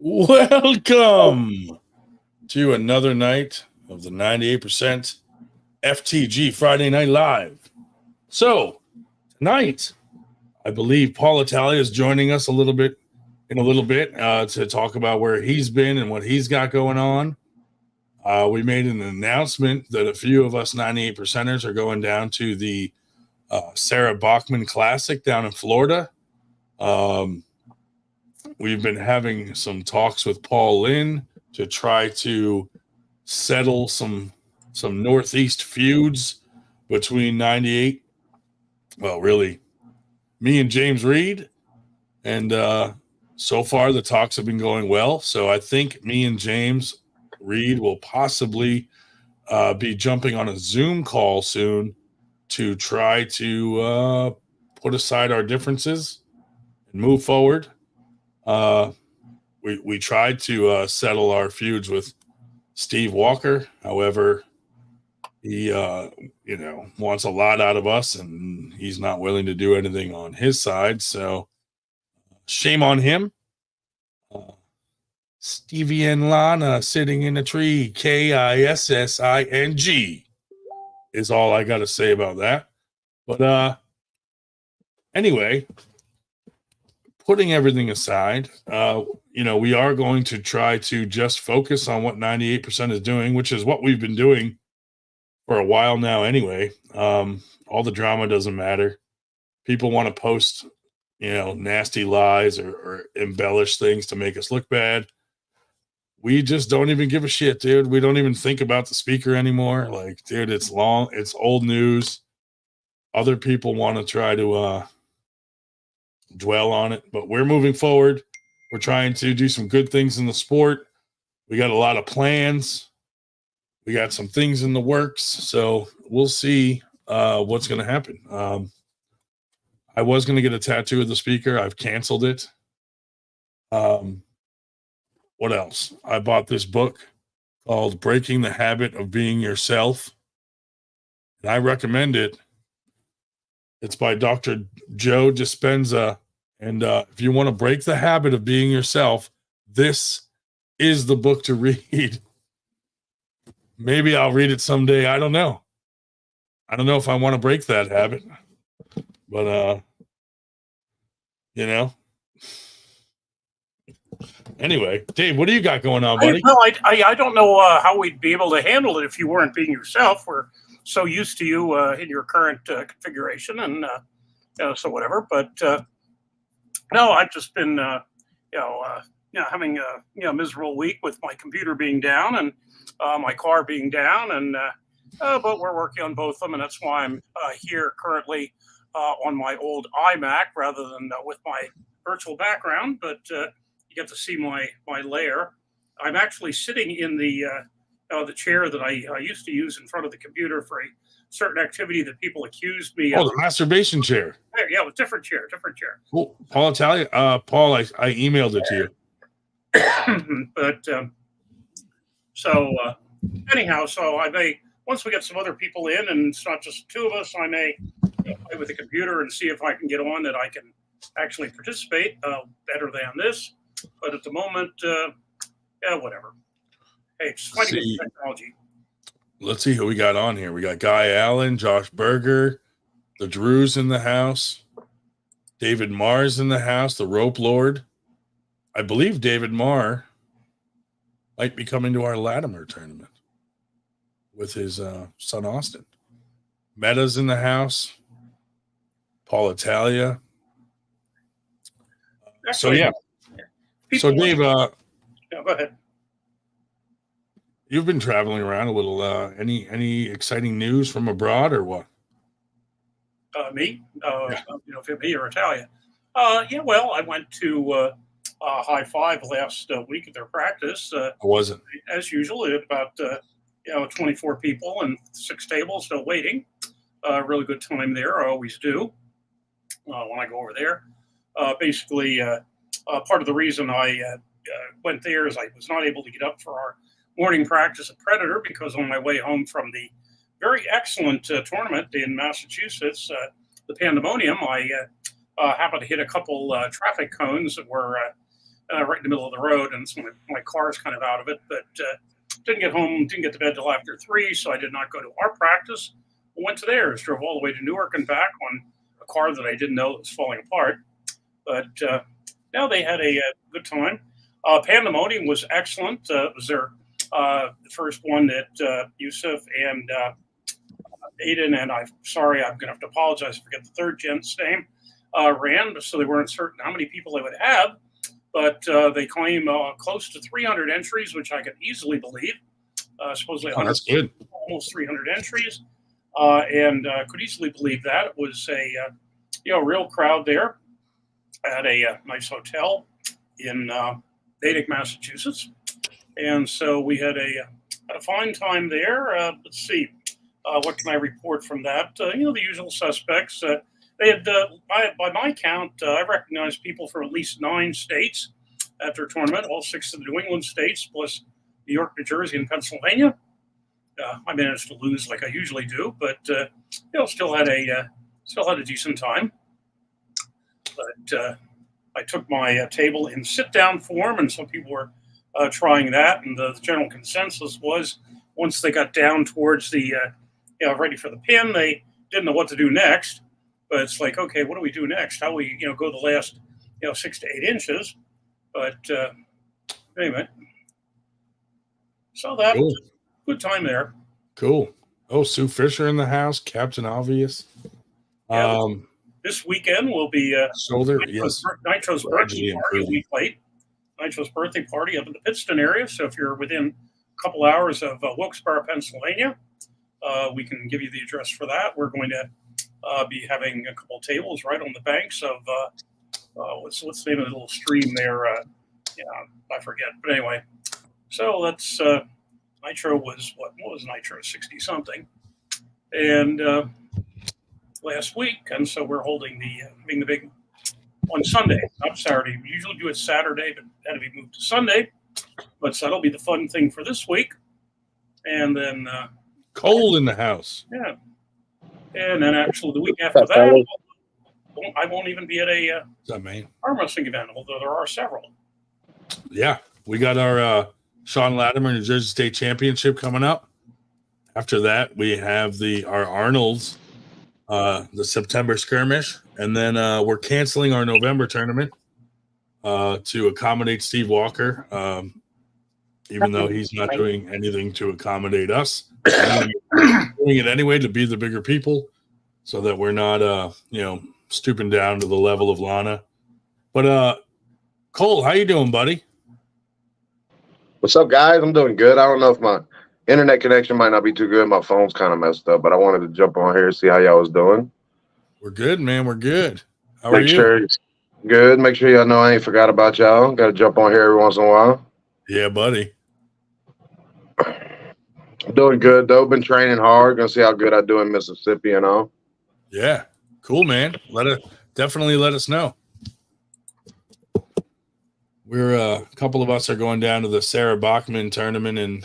Welcome to another night of the 98% FTG Friday Night Live. So, tonight, I believe Paul Italia is joining us in a little bit to talk about where he's been and what he's got going on. We made an announcement that a few of us 98 percenters are going down to the Sarah Bachman Classic down in Florida. We've been having some talks with Paul Lynn to try to settle some Northeast feuds between 98. Well, really, me and James Reed. And so far, the talks have been going well. So I think me and James Reed will possibly be jumping on a Zoom call soon to try to put aside our differences and move forward. We tried to settle our feuds with Steve Walker. However, he wants a lot out of us, and he's not willing to do anything on his side. So shame on him. Stevie and Lana sitting in a tree, KISSING, is all I got to say about that. But anyway, putting everything aside, we are going to try to just focus on what 98% is doing, which is what we've been doing for a while now anyway. All the drama doesn't matter. People want to post, nasty lies or embellish things to make us look bad. We just don't even give a shit, dude. We don't even think about the speaker anymore. Like, dude, it's old news. Other people want to try to dwell on it, but we're moving forward. We're trying to do some good things in the sport. We got a lot of plans. We got some things in the works, so we'll see what's going to happen. I was going to get a tattoo of the speaker. I've canceled it. What else? I bought this book called Breaking the Habit of Being Yourself, and I recommend it. It's by Dr. Joe Dispenza. And if you want to break the habit of being yourself, this is the book to read. Maybe I'll read it someday. I don't know. I don't know if I want to break that habit. But, Anyway, Dave, what do you got going on, buddy? I don't know how we'd be able to handle it if you weren't being yourself. We're so used to you in your current configuration and so whatever. But no, I've just been having a miserable week with my computer being down and my car being down, and but we're working on both of them, and that's why I'm here currently on my old iMac rather than with my virtual background. But you get to see my lair. I'm actually sitting in the chair that I used to use in front of the computer for a certain activity that people accused me of. Oh, the masturbation chair. Yeah, it was different chair. Cool. Paul Italia. Paul, I emailed it to you. But anyhow, so I may, once we get some other people in and it's not just two of us, I may play with the computer and see if I can get on that I can actually participate better than this. But at the moment, whatever. Hey, just fighting with technology. Let's see who we got on here. We got Guy Allen, Josh Berger, the Drews in the house, David Marr's in the house, the Rope Lord. I believe David Marr might be coming to our Latimer tournament with his son Austin. Meta's in the house, Paul Italia. Actually, so Dave, go ahead. You've been traveling around a little. Any exciting news from abroad or what? Me? Me or Italia? Well, I went to High Five last week at their practice. I wasn't. As usual, it had about 24 people and 6 tables still waiting. Really good time there. I always do when I go over there. Basically, part of the reason I went there is I was not able to get up for our morning practice at Predator because on my way home from the very excellent tournament in Massachusetts, the Pandemonium, I happened to hit a couple traffic cones that were right in the middle of the road, and so my car's kind of out of it. But didn't get home, didn't get to bed till after 3, so I did not go to our practice. I went to theirs, drove all the way to Newark and back on a car that I didn't know was falling apart. But now they had a good time. Pandemonium was excellent. It was their the first one that Yusuf and Aiden, and I'm sorry, I'm going to have to apologize, I forget the third gent's name, ran, so they weren't certain how many people they would have. But they claim close to 300 entries, which I could easily believe. Supposedly that's good. Almost 300 entries. And could easily believe that. It was a real crowd there at a nice hotel in Natick, Massachusetts. And so we had a fine time there. Let's see. What can I report from that? The usual suspects. They had, by my count, I recognized people from at least 9 states at their tournament, all 6 of the New England states, plus New York, New Jersey, and Pennsylvania. I managed to lose like I usually do, but still had a decent time. But I took my table in sit-down form, and some people were trying that, and the general consensus was once they got down towards the ready for the pin, they didn't know what to do next. But it's like, okay, what do we do next? How do we, go the last, 6 to 8 inches? But anyway, so that cool. was a good time there. Cool. Oh, Sue Fisher in the house, Captain Obvious. Yeah, this weekend will be shoulder. Nitro's birthday party a week late. Nitro's birthday party up in the Pittston area. So if you're within a couple hours of Wilkes-Barre, Pennsylvania, we can give you the address for that. We're going to be having a couple tables right on the banks of what's the name of the little stream there? I forget. But anyway, so that's Nitro was what was Nitro 60 something, and last week, and so we're holding the big on Sunday, not Saturday. We usually do it Saturday, but it had to be moved to Sunday. But so that'll be the fun thing for this week, and then Cole in the house. Yeah. And then actually the week after that, I won't even be at a arm wrestling event, although there are several. Yeah. We got our Sean Latimer New Jersey State Championship coming up. After that, we have our Arnold's, the September skirmish. And then we're canceling our November tournament to accommodate Steve Walker, even though he's not doing anything to accommodate us. Doing it anyway to be the bigger people so that we're not stooping down to the level of Lana. But Cole, how you doing, buddy? What's up, guys? I'm doing good. I don't know if my internet connection might not be too good. My phone's kind of messed up, but I wanted to jump on here and see how y'all was doing. We're good, man. We're good. How are you? Sure it's good. Make sure y'all know I ain't forgot about y'all. Got to jump on here every once in a while. Yeah, buddy. Doing good though. Been training hard. Gonna see how good I do in Mississippi and all. Yeah, cool, man. Definitely let us know. We're a couple of us are going down to the Sarah Bachman tournament in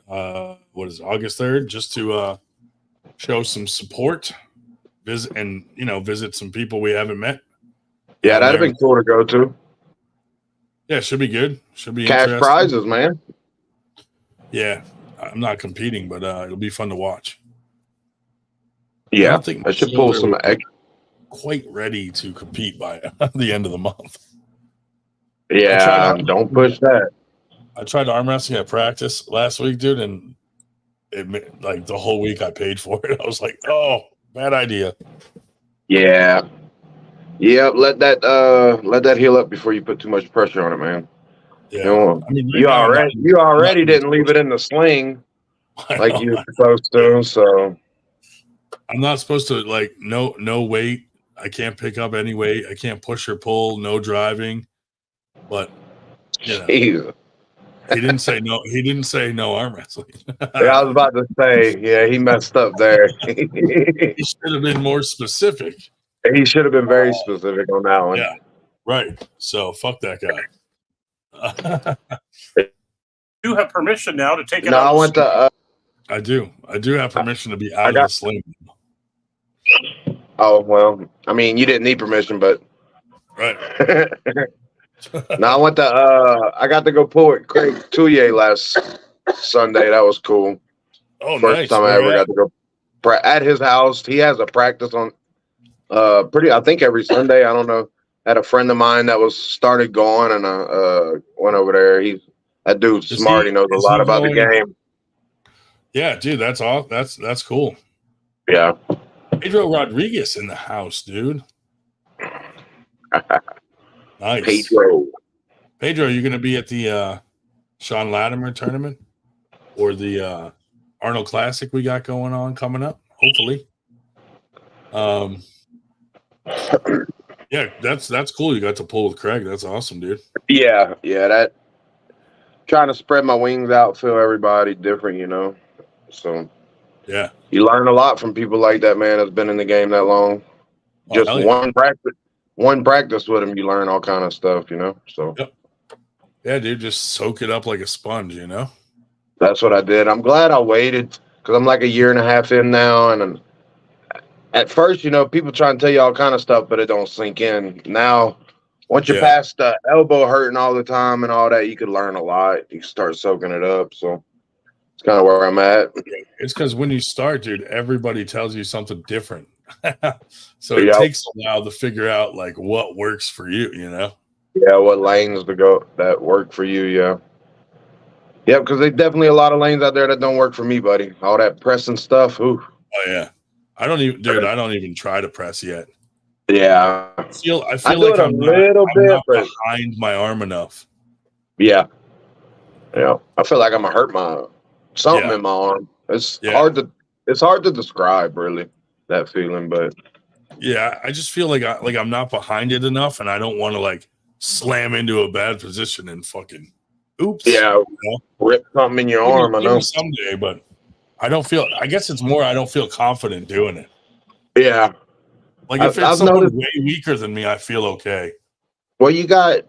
August 3rd, just to show some support, visit some people we haven't met. Yeah, that'd have been cool to go to. Yeah, should be good. Should be cash prizes, man. Yeah. I'm not competing, but it'll be fun to watch. Yeah, I don't think I should pull some extra. Quite ready to compete by the end of the month. Yeah, don't push that. I tried arm wrestling at practice last week, dude, and it the whole week I paid for it. I was like, oh, bad idea. Yeah. Let that heal up before you put too much pressure on it, man. Yeah, you already didn't leave it in the sling like you were supposed to. So I'm not supposed to no weight. I can't pick up any weight. I can't push or pull. No driving. But he didn't say no. He didn't say no arm wrestling. I was about to say, yeah, he messed up there. He should have been more specific. He should have been very specific on that one. Yeah, right. So fuck that guy. You have permission now to take it. No, I went to. I do have permission to be out of the sling. Oh well, I mean, you didn't need permission, but right. No, I went to I got to go pull with Craig Touye last Sunday. That was cool. Oh, First nice. time I Where ever got to go at his house. He has a practice on I think every Sunday. I don't know. Had a friend of mine that was started going, and went over there. That dude's Is smart. He knows a is lot he about the going? game. Yeah, dude, that's all. That's cool. Yeah. Pedro Rodriguez in the house, dude. Nice. Pedro, you're going to be at the Sean Latimer tournament or the Arnold Classic we got going on coming up, hopefully. Yeah, that's cool. You got to pull with Craig. That's awesome, dude. Yeah. That trying to spread my wings out, feel everybody different, So Yeah. you learn a lot from people like that, man. That's been in the game that long. Oh, Just hell yeah. one practice with him, you learn all kind of stuff, So Yep. Yeah, dude, just soak it up like a sponge, that's what I did. I'm glad I waited because I'm like a year and a half in now, and at first, people try and tell you all kind of stuff, but it don't sink in. Now, once you pass the elbow hurting all the time and all that, you could learn a lot. You can start soaking it up. So it's kind of where I'm at. It's because when you start, dude, everybody tells you something different. So it takes a while to figure out like what works for you, Yeah, what lanes to go that work for you, yeah. Yeah, because there's definitely a lot of lanes out there that don't work for me, buddy. All that pressing stuff. Ooh. Oh yeah. I don't even try to press yet. Yeah. I feel like I'm not behind my arm enough. Yeah. Yeah. I feel like I'm gonna hurt something in my arm. It's hard to describe really that feeling, but yeah, I just feel like I'm not behind it enough, and I don't want to like slam into a bad position and fucking oops. Yeah, rip something in your arm. I know someday, but I don't feel. I guess it's more I don't feel confident doing it. Yeah, like if it's someone way weaker than me, I feel okay. Well, you got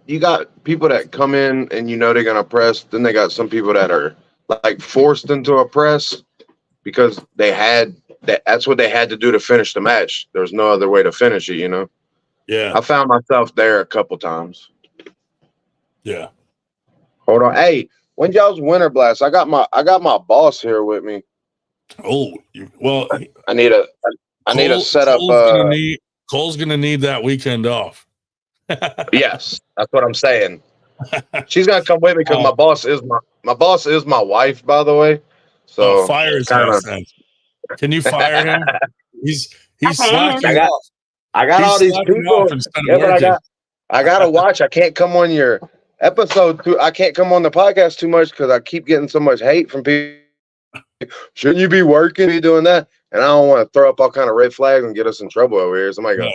people that come in and they're gonna press. Then they got some people that are like forced into a press because that's what they had to do to finish the match. There's no other way to finish it, Yeah. I found myself there a couple times. Yeah. Hold on. Hey, when y'all's winter blast? I got my boss here with me. Oh, well, I need a setup. Cole's gonna need that weekend off. Yes, that's what I'm saying. She's gonna come with me because my boss is my wife, by the way. So fire his ass then. Can you fire him? He's slacking off. I got all these people. Yeah, but I gotta watch. I can't come on your episode I can't come on the podcast too much because I keep getting so much hate from people. Shouldn't you be working? Be doing that? And I don't want to throw up all kind of red flags and get us in trouble over here. Somebody go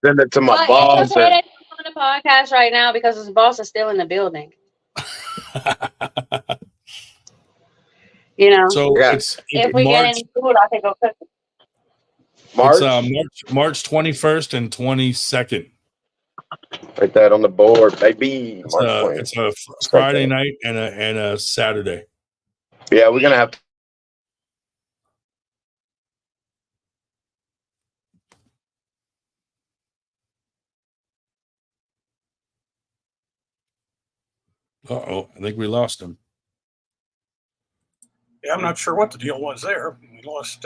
send it to my boss. It's okay that he's on the podcast right now because his boss is still in the building. So if we get any food, I can go cook it. March 21st and 22nd. Write that on the board, baby. It's a Friday night and a Saturday. Yeah, we're gonna have to. Uh-oh, I think we lost him. Yeah, I'm not sure what the deal was there. We lost.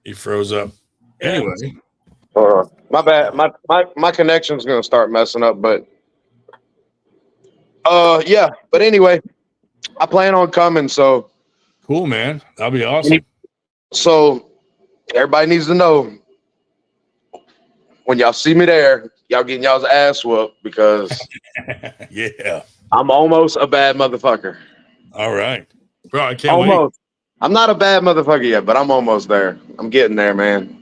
He froze up. Yeah. Anyway. My bad. My connection's gonna start messing up, but yeah. But anyway, I plan on coming. So cool, man. That'll be awesome. So everybody needs to know when y'all see me there, y'all getting y'all's ass whooped because yeah, I'm almost a bad motherfucker. All right, bro. I can't wait. I'm not a bad motherfucker yet, but I'm almost there. I'm getting there, man.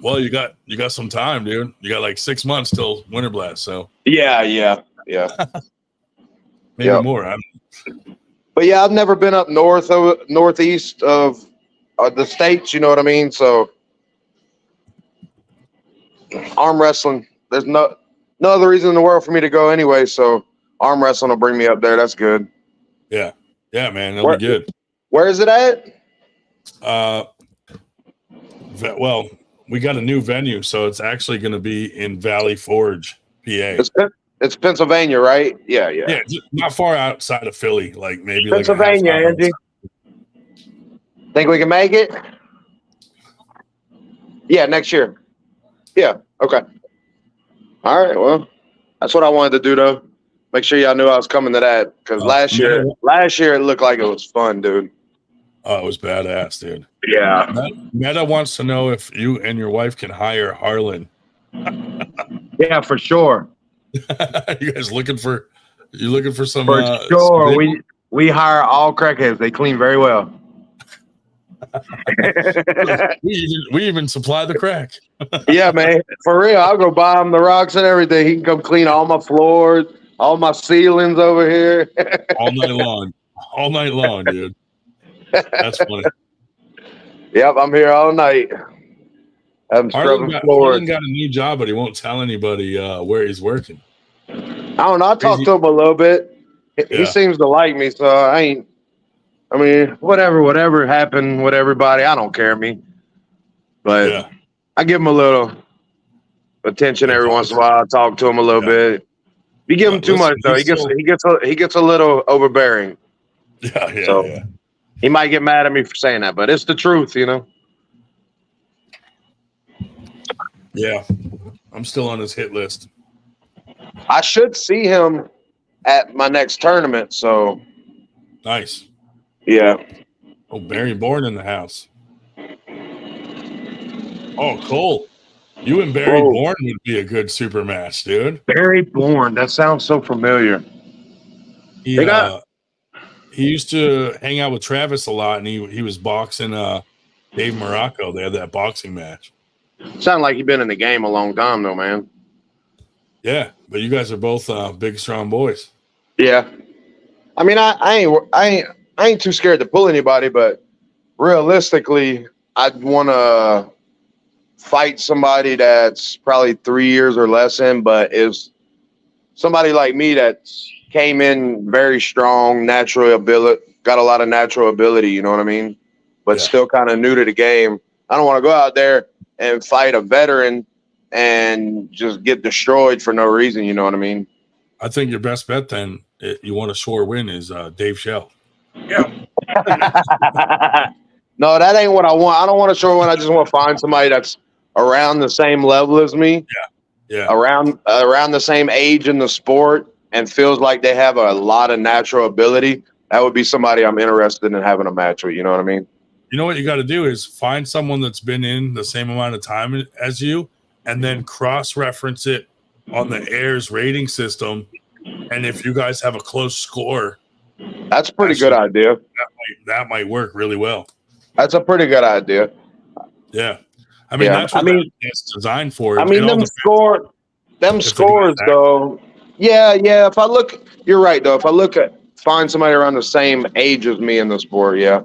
Well, you got some time, dude. You got like 6 months till Winter Blast, so yeah. Maybe more. But yeah, I've never been up northeast of the states. You know what I mean? So arm wrestling. There's no other reason in the world for me to go anyway. So arm wrestling will bring me up there. That's good. Yeah, man, that'll be good. Where is it at? Well, we got a new venue, so it's actually going to be in Valley Forge, PA. It's Pennsylvania, right? Yeah. Yeah, not far outside of Philly, like maybe like a half Pennsylvania, hour. Angie. Think we can make it? Yeah, next year. Yeah. Okay. All right. Well, that's what I wanted to do, though. Make sure y'all knew I was coming to that because last year it looked like it was fun, dude. Oh, it was badass, dude. Yeah. Meta wants to know if you and your wife can hire Harlan. Yeah, for sure. You guys looking for some? For sure. some We hire all crackheads. They clean very well. we even supply the crack. Yeah, man. For real. I'll go buy him the rocks and everything. He can come clean all my floors, all my ceilings over here. All night long, dude. That's funny. Yep, I'm here all night. I'm scrubbing floors. Harlan got a new job, but he won't tell anybody where he's working. I don't know. I talked to him a little bit. He seems to like me, so I mean, whatever happened with everybody, I don't care me. But I give him a little attention every once in a while. I talk to him a little bit. If you give him too much, though, he gets a little overbearing. Yeah. He might get mad at me for saying that, but it's the truth, you know. Yeah, I'm still on his hit list. I should see him at my next tournament, so nice. Yeah. Oh, Barry Bourne in the house. Oh, Cole. You and Barry Bourne would be a good super match, dude. Barry Bourne, that sounds so familiar. He used to hang out with Travis a lot, and he was boxing Dave Morocco. They had that boxing match. Sound like you've been in the game a long time, though, man. Yeah, but you guys are both big, strong boys. Yeah, I mean, I ain't too scared to pull anybody, but realistically, I'd want to fight somebody that's probably 3 years or less in, but is somebody like me that came in very strong, natural ability, got a lot of natural ability. You know what I mean? But still kind of new to the game. I don't want to go out there and fight a veteran and just get destroyed for no reason. You know what I mean? I think your best bet then, you want a sure win, is Dave Shell. Yeah. No, that ain't what I want. I don't want a sure win. I just want to find somebody that's around the same level as me. Yeah. Around the same age in the sport and feels like they have a lot of natural ability. That would be somebody I'm interested in having a match with. You know what I mean? You know what you got to do is find someone that's been in the same amount of time as you, and then cross-reference it on the Airs rating system. And if you guys have a close score, that's a pretty good idea. That might work really well. That's a pretty good idea. Yeah. I mean, that's what it's designed for. I mean, them scores though. Yeah. If I look, you're right though. If I find somebody around the same age as me in the sport, yeah,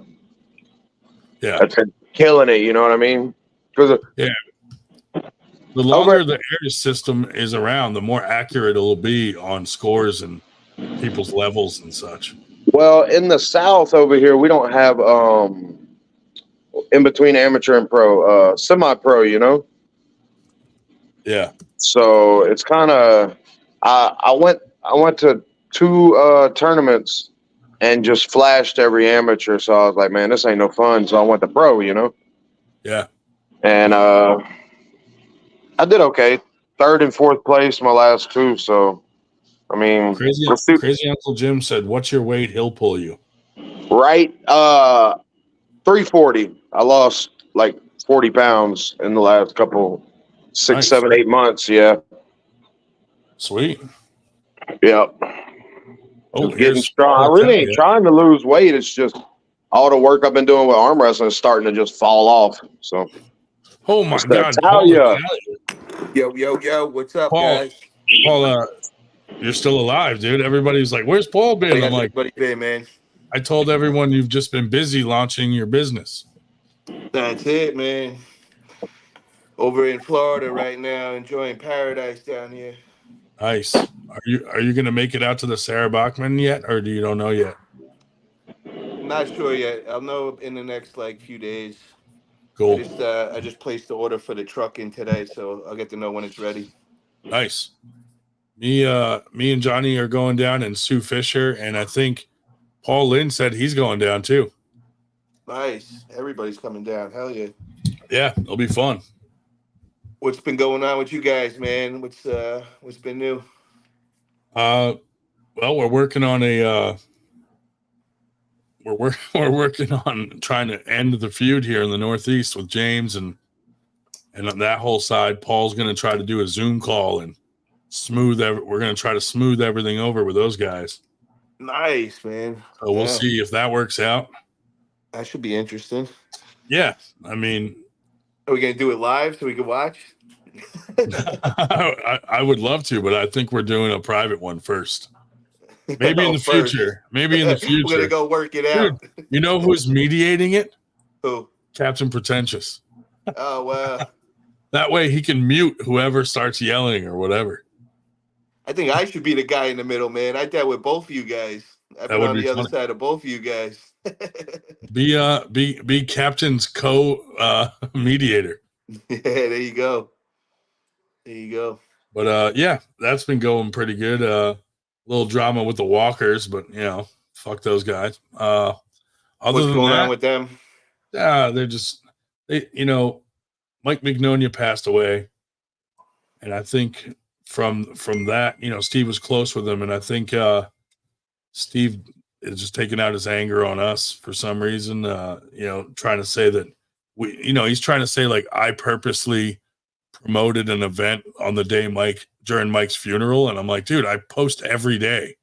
that's killing it. You know what I mean? Because the longer the air system is around, the more accurate it'll be on scores and people's levels and such. Well, in the South over here, we don't have in between amateur and pro, semi-pro. You know. Yeah. So it's kind of. I went to 2 tournaments and just flashed every amateur. So I was like, man, this ain't no fun. So I went to pro. You know. Yeah. And I did okay. 3rd and 4th place my last 2. So, I mean, crazy Uncle Jim said, "What's your weight? He'll pull you." Right, 340. I lost like 40 pounds in the last couple 6, 7, 8 months. Yeah. Sweet. Yep. Oh, getting strong. I really ain't trying to lose weight. It's just all the work I've been doing with arm wrestling is starting to just fall off. So. Oh my God! Italia. Yo! What's up, guys? Paul, you're still alive, dude. Everybody's like, "Where's Paul been?" I'm like, "Everybody been, man." I told everyone you've just been busy launching your business. That's it, man. Over in Florida right now, enjoying paradise down here. Nice. Are you going to make it out to the Sarah Bachman yet, or do you don't know yet? Not sure yet. I'll know in the next few days. Cool. I just placed the order for the truck in today, so I'll get to know when it's ready. Nice. Me and Johnny are going down, and Sue Fisher, and I think Paul Lynn said he's going down too. Nice. Everybody's coming down. Hell yeah. Yeah, it'll be fun. What's been going on with you guys, man? What's been new? Well, we're working on a we're working on trying to end the feud here in the Northeast with James and on that whole side. Paul's going to try to do a Zoom call and we're going to try to smooth everything over with those guys. Nice, man. So we'll see if that works out. That should be interesting. Yeah, I mean, are we gonna do it live so we can watch? I would love to, but I think we're doing a private one first. Maybe in the future. Maybe in the future. We're gonna go work it out. Dude, you know who's mediating it? Who? Captain Pretentious. Oh wow. That way he can mute whoever starts yelling or whatever. I think I should be the guy in the middle, man. I dealt with both of you guys. I've been on the other side of both of you guys. Be Captain's mediator. Yeah, there you go. There you go. But yeah, that's been going pretty good. Little drama with the Walkers, but you know, fuck those guys. What's going on with them? They're just Mike Mignonia passed away, and I think from that, Steve was close with him, and I think Steve is just taking out his anger on us for some reason. Trying to say that he's trying to say like I purposely promoted an event on the day during Mike's funeral, and I'm like, dude, I post every day.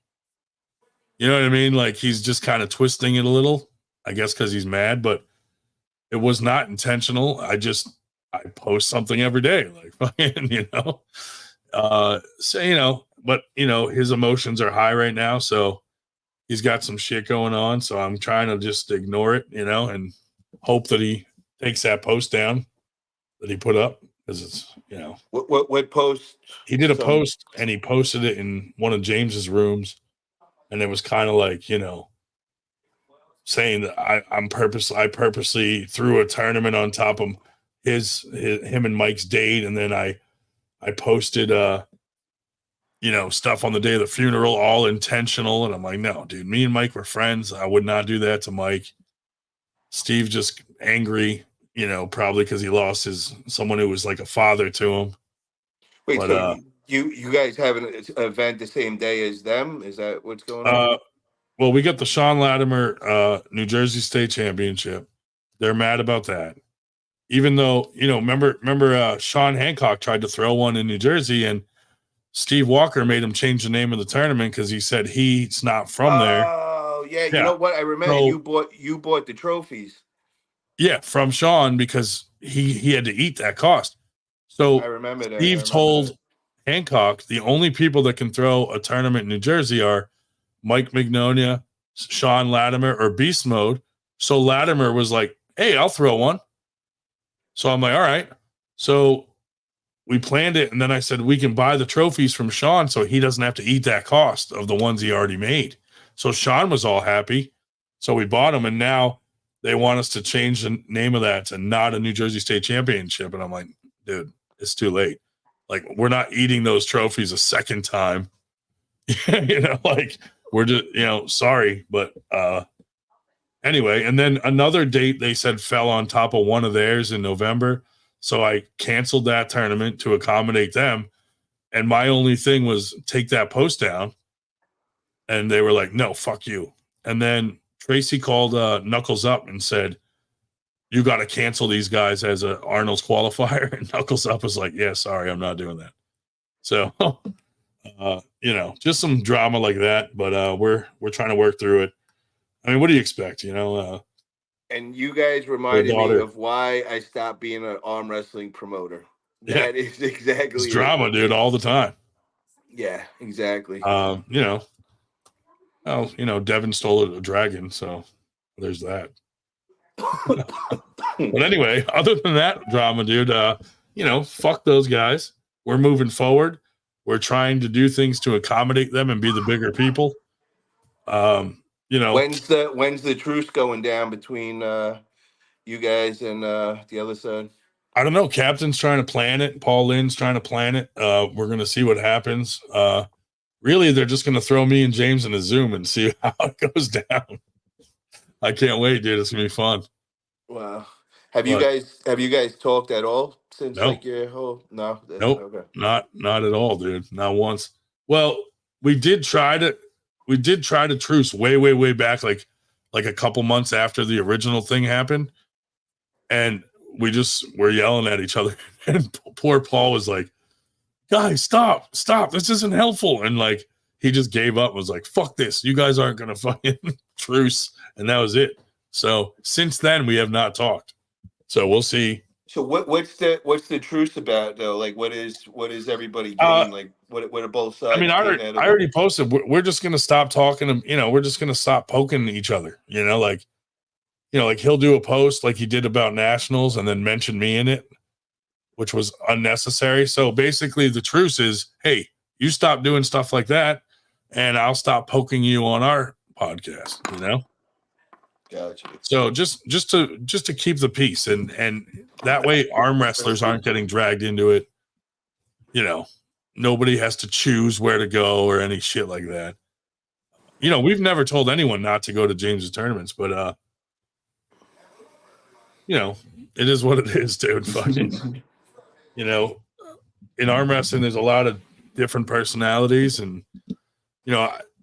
You know what I mean? Like he's just kind of twisting it a little, I guess, because he's mad, but it was not intentional. I post something every day, like fucking, but his emotions are high right now, so he's got some shit going on. So I'm trying to just ignore it, and hope that he takes that post down that he put up, because it's, what post? He did a post, and he posted it in one of James's rooms, and it was kind of like, saying that I purposely threw a tournament on top of him and Mike's date, and then I posted stuff on the day of the funeral, all intentional. And I'm like, no, dude, me and Mike were friends. I would not do that to Mike. Steve just angry, probably because he lost someone who was like a father to him. Wait, but, so you guys have an event the same day as them? Is that what's going on? Well, we got the Sean Latimer New Jersey State Championship. They're mad about that. Even though, remember Sean Hancock tried to throw one in New Jersey, and Steve Walker made him change the name of the tournament because he said he's not from there. Oh, yeah. You know what? I remember you bought the trophies. Yeah, from Sean, because he had to eat that cost. So I remember that. Steve told Hancock the only people that can throw a tournament in New Jersey are Mike Mignonia, Sean Latimer, or Beast Mode. So Latimer was like, hey, I'll throw one. So I'm like, all right. So we planned it, and then I said we can buy the trophies from Sean so he doesn't have to eat that cost of the ones he already made. So Sean was all happy. So we bought them, and now they want us to change the name of that to not a New Jersey State Championship. And I'm like, dude, it's too late. Like, we're not eating those trophies a second time. Like, we're just, sorry. But anyway, and then another date they said fell on top of one of theirs in November. So I canceled that tournament to accommodate them. And my only thing was take that post down. And they were like, no, fuck you. And then Tracy called Knuckles up and said, you got to cancel these guys as a Arnold's qualifier. And Knuckles up was like, yeah, sorry, I'm not doing that. So, just some drama like that. But we're trying to work through it. I mean, what do you expect? And you guys reminded me of why I stopped being an arm wrestling promoter. That is exactly it's drama, dude, all the time. Yeah, exactly. Devin stole a dragon, so there's that. But anyway, other than that drama, dude, fuck those guys. We're moving forward. We're trying to do things to accommodate them and be the bigger people. When's the truce going down between you guys and the other side? I don't know. Captain's trying to plan it. Paul Lynn's trying to plan it. We're going to see what happens. Really, they're just going to throw me and James in a Zoom and see how it goes down. I can't wait, dude. It's going to be fun. Wow. Have you guys talked at all since No. your whole nope, okay. Not at all, dude. Not once. Well, we did try to truce way back, like a couple months after the original thing happened, and we just were yelling at each other. And poor Paul was like, "Guys, stop! This isn't helpful." And like he just gave up. Was like, "Fuck this! You guys aren't gonna fucking truce." And that was it. So since then, we have not talked. So we'll see. So what's the truce about though? Like what is everybody getting? Like what are both sides? I mean, I already posted. We're just gonna stop talking. We're just gonna stop poking each other. Like he'll do a post like he did about nationals and then mention me in it, which was unnecessary. So basically, the truce is, hey, you stop doing stuff like that, and I'll stop poking you on our podcast. Gotcha. So just to keep the peace, and that way arm wrestlers aren't getting dragged into it. Nobody has to choose where to go or any shit like that. We've never told anyone not to go to James's tournaments, but it is what it is, dude. Fucking, in arm wrestling, there's a lot of different personalities, and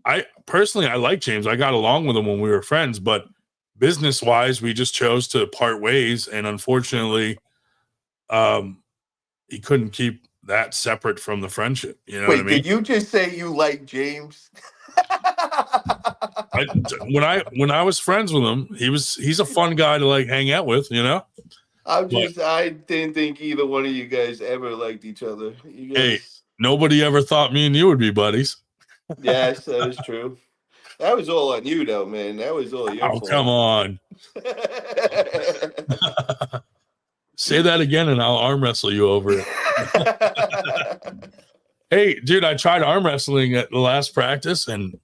I personally I like James. I got along with him when we were friends, but business wise, we just chose to part ways, and unfortunately, he couldn't keep that separate from the friendship. You know what I mean? Did you just say you like James? When I was friends with him, he's a fun guy to like hang out with. I didn't think either one of you guys ever liked each other. Hey, nobody ever thought me and you would be buddies. Yes, that is true. That was all on you, though, man. That was all your fault. Oh, come on. Say that again, and I'll arm wrestle you over it. Hey, dude, I tried arm wrestling at the last practice, and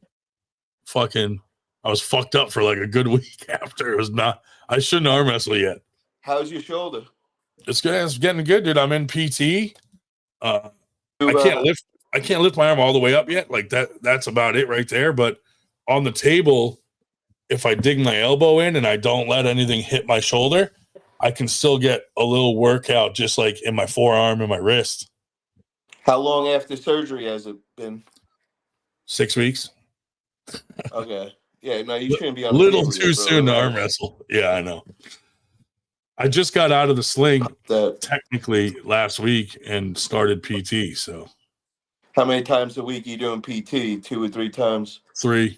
I was fucked up for like a good week after. I shouldn't arm wrestle yet. How's your shoulder? It's good. It's getting good, dude. I'm in PT. I can't lift my arm all the way up yet. Like that's about it right there. But on the table, if I dig my elbow in and I don't let anything hit my shoulder, I can still get a little workout just like in my forearm and my wrist. How long after surgery has it been? 6 weeks. Okay. Yeah, no, you shouldn't be on a little too soon to arm wrestle. Yeah, I know. I just got out of the sling technically last week and started PT. So how many times a week are you doing PT? 2 or 3 times? 3.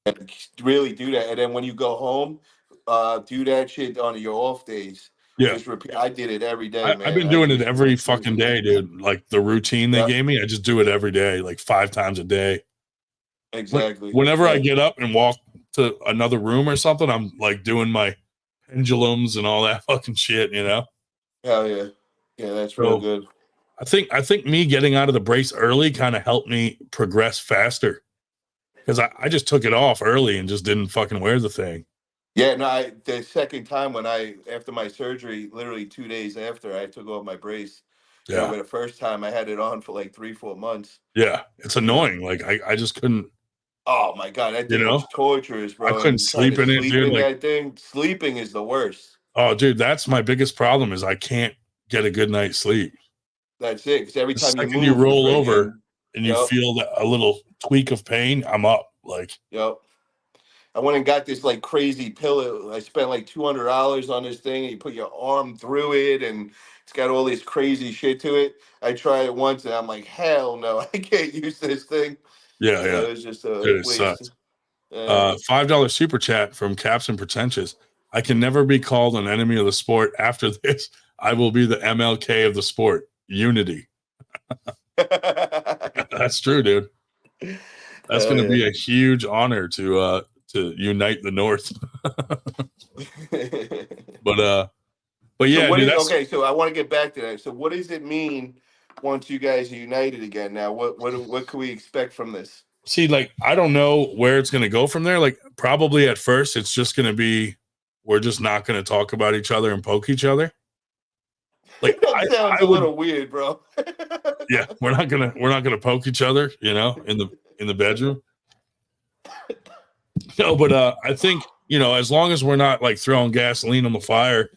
And really do that. And then when you go home, do that shit on your off days. Yeah. Just repeat. I did it every day, man. I've been doing it every fucking day, dude. Like the routine they gave me, I just do it every day, like 5 times a day. Exactly. Whenever I get up and walk to another room or something, I'm like doing my pendulums and all that fucking shit, Hell yeah. Yeah, that's real good. I think me getting out of the brace early kind of helped me progress faster. Because I just took it off early and just didn't fucking wear the thing. Yeah, no, the second time after my surgery, literally 2 days after, I took off my brace. Yeah. But the first time I had it on for like 3-4 months. Yeah, it's annoying. Like I just couldn't. Oh my god, that thing was torturous, bro. I couldn't sleep in it, dude. That thing, sleeping is the worst. Oh, dude, that's my biggest problem is I can't get a good night's sleep. That's it. Because every time you roll over and you feel a little tweak of pain, I'm up. Like, yep. I went and got this like crazy pillow. I spent like $200 on this thing, and you put your arm through it, and it's got all this crazy shit to it. I tried it once, and I'm like, hell no, I can't use this thing. Yeah, yeah. It was just a waste. $5 super chat from Captain Pretentious. I can never be called an enemy of the sport. After this, I will be the MLK of the sport. Unity. That's true, dude. That's going to be a huge honor to unite the North. but yeah. So dude, so I want to get back to that. So what does it mean once you guys are united again? Now, what can we expect from this? See, like, I don't know where it's going to go from there. Like, probably at first, it's just going to be, we're just not going to talk about each other and poke each other. Like That sounds I a would, little weird, bro. yeah, we're not gonna poke each other, you know, in the bedroom. No, but I think, you know, as long as we're not like throwing gasoline on the fire,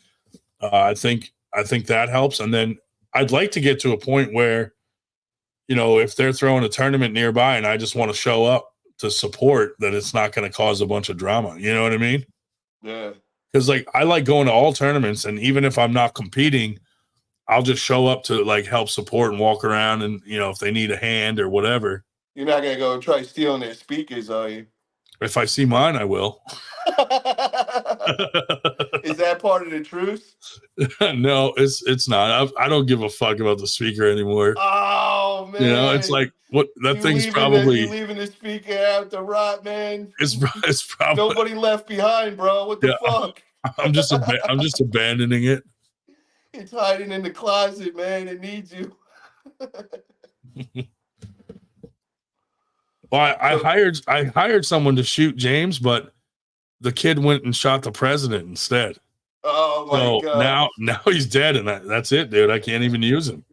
I think that helps. And then I'd like to get to a point where, you know, if they're throwing a tournament nearby and I just want to show up to support, that it's not going to cause a bunch of drama. You know what I mean? Yeah. Because like I like going to all tournaments, and even if I'm not competing, I'll just show up to like help support and walk around, and you know, if they need a hand or whatever. You're not gonna go try stealing their speakers, are you? If I see mine, I will. Is that part of the truth? No, it's not. I don't give a fuck about the speaker anymore. Oh man. You know, it's like what that you thing's you probably leaving the speaker out to rot, man. it's probably Nobody left behind, bro. What the yeah. fuck? I'm just abandoning it. It's hiding in the closet, man. It needs you. Well, I hired someone to shoot James, but the kid went and shot the president instead. Oh my So god. now he's dead, and that's it, dude. I can't even use him.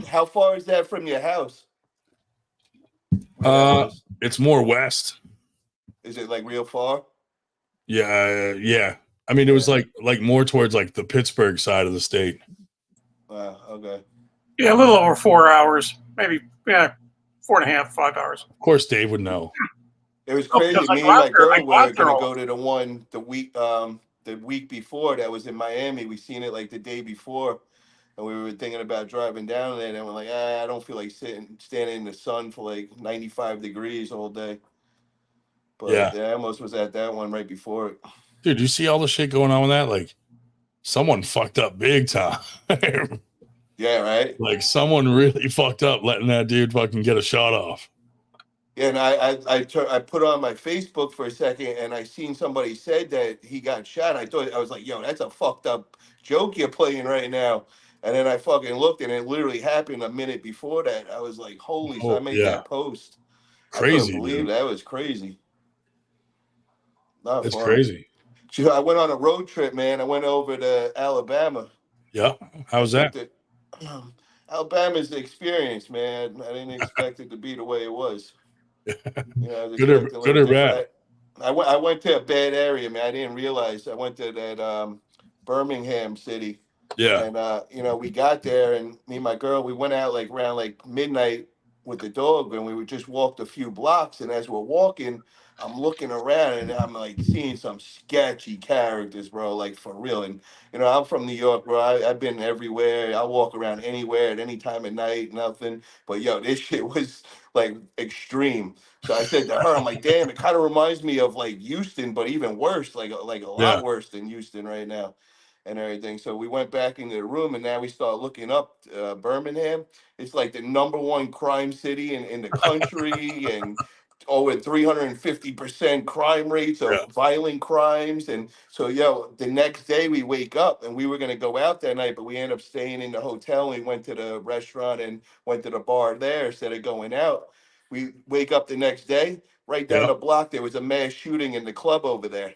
How far is that from your house? Where that was? It's more west. Is it like real far? Yeah. I mean, it was like more towards like the Pittsburgh side of the state. Wow, okay. Yeah, a little over 4 hours, maybe 4.5, 5 hours. Of course, Dave would know. It was crazy. because I Me and go my out there- I girl go out were there gonna all- go to the one the week before that was in Miami. We seen it like the day before, and we were thinking about driving down there. And we're like, I don't feel like standing in the sun for like 95 degrees all day. But Yeah. I almost was at that one right before it. Dude, you see all the shit going on with that? Like, someone fucked up big time. Yeah, right. Like, someone really fucked up letting that dude fucking get a shot off. Yeah, and I put on my Facebook for a second, and I seen somebody said that he got shot. I was like, yo, that's a fucked up joke you're playing right now. And then I fucking looked, and it literally happened a minute before that. I was like, holy! So I made Yeah. that post. I Crazy, couldn't believe dude. that was crazy. Not It's fun. crazy. So I went on a road trip, man. I went over to Alabama. Yeah. How's that? Alabama's the experience, man. I didn't expect it to be the way it was. You know, I was Good or expecting a little bad? different. I went to a bad area, man. I didn't realize. I went to that Birmingham city. Yeah. And you know, we got there, and me and my girl, we went out like around like midnight with the dog, and we would just walked a few blocks. And as we're walking, I'm looking around, and I'm like seeing some sketchy characters, bro, like for real. And you know, I'm from New York, bro. I've been everywhere. I walk around anywhere at any time of night, nothing. But yo, this shit was like extreme. So I said to her, I'm like, damn, it kind of reminds me of like Houston, but even worse, like a lot Yeah. worse than Houston right now. And everything. So we went back into the room, and now we start looking up Birmingham. It's like the #1 crime city in the country, and over 350% crime rates of Yeah. violent crimes. And so, yo, the next day we wake up, and we were gonna go out that night, but we ended up staying in the hotel. And we went to the restaurant and went to the bar there instead of going out. We wake up the next day, right down Yeah. the block, there was a mass shooting in the club over there.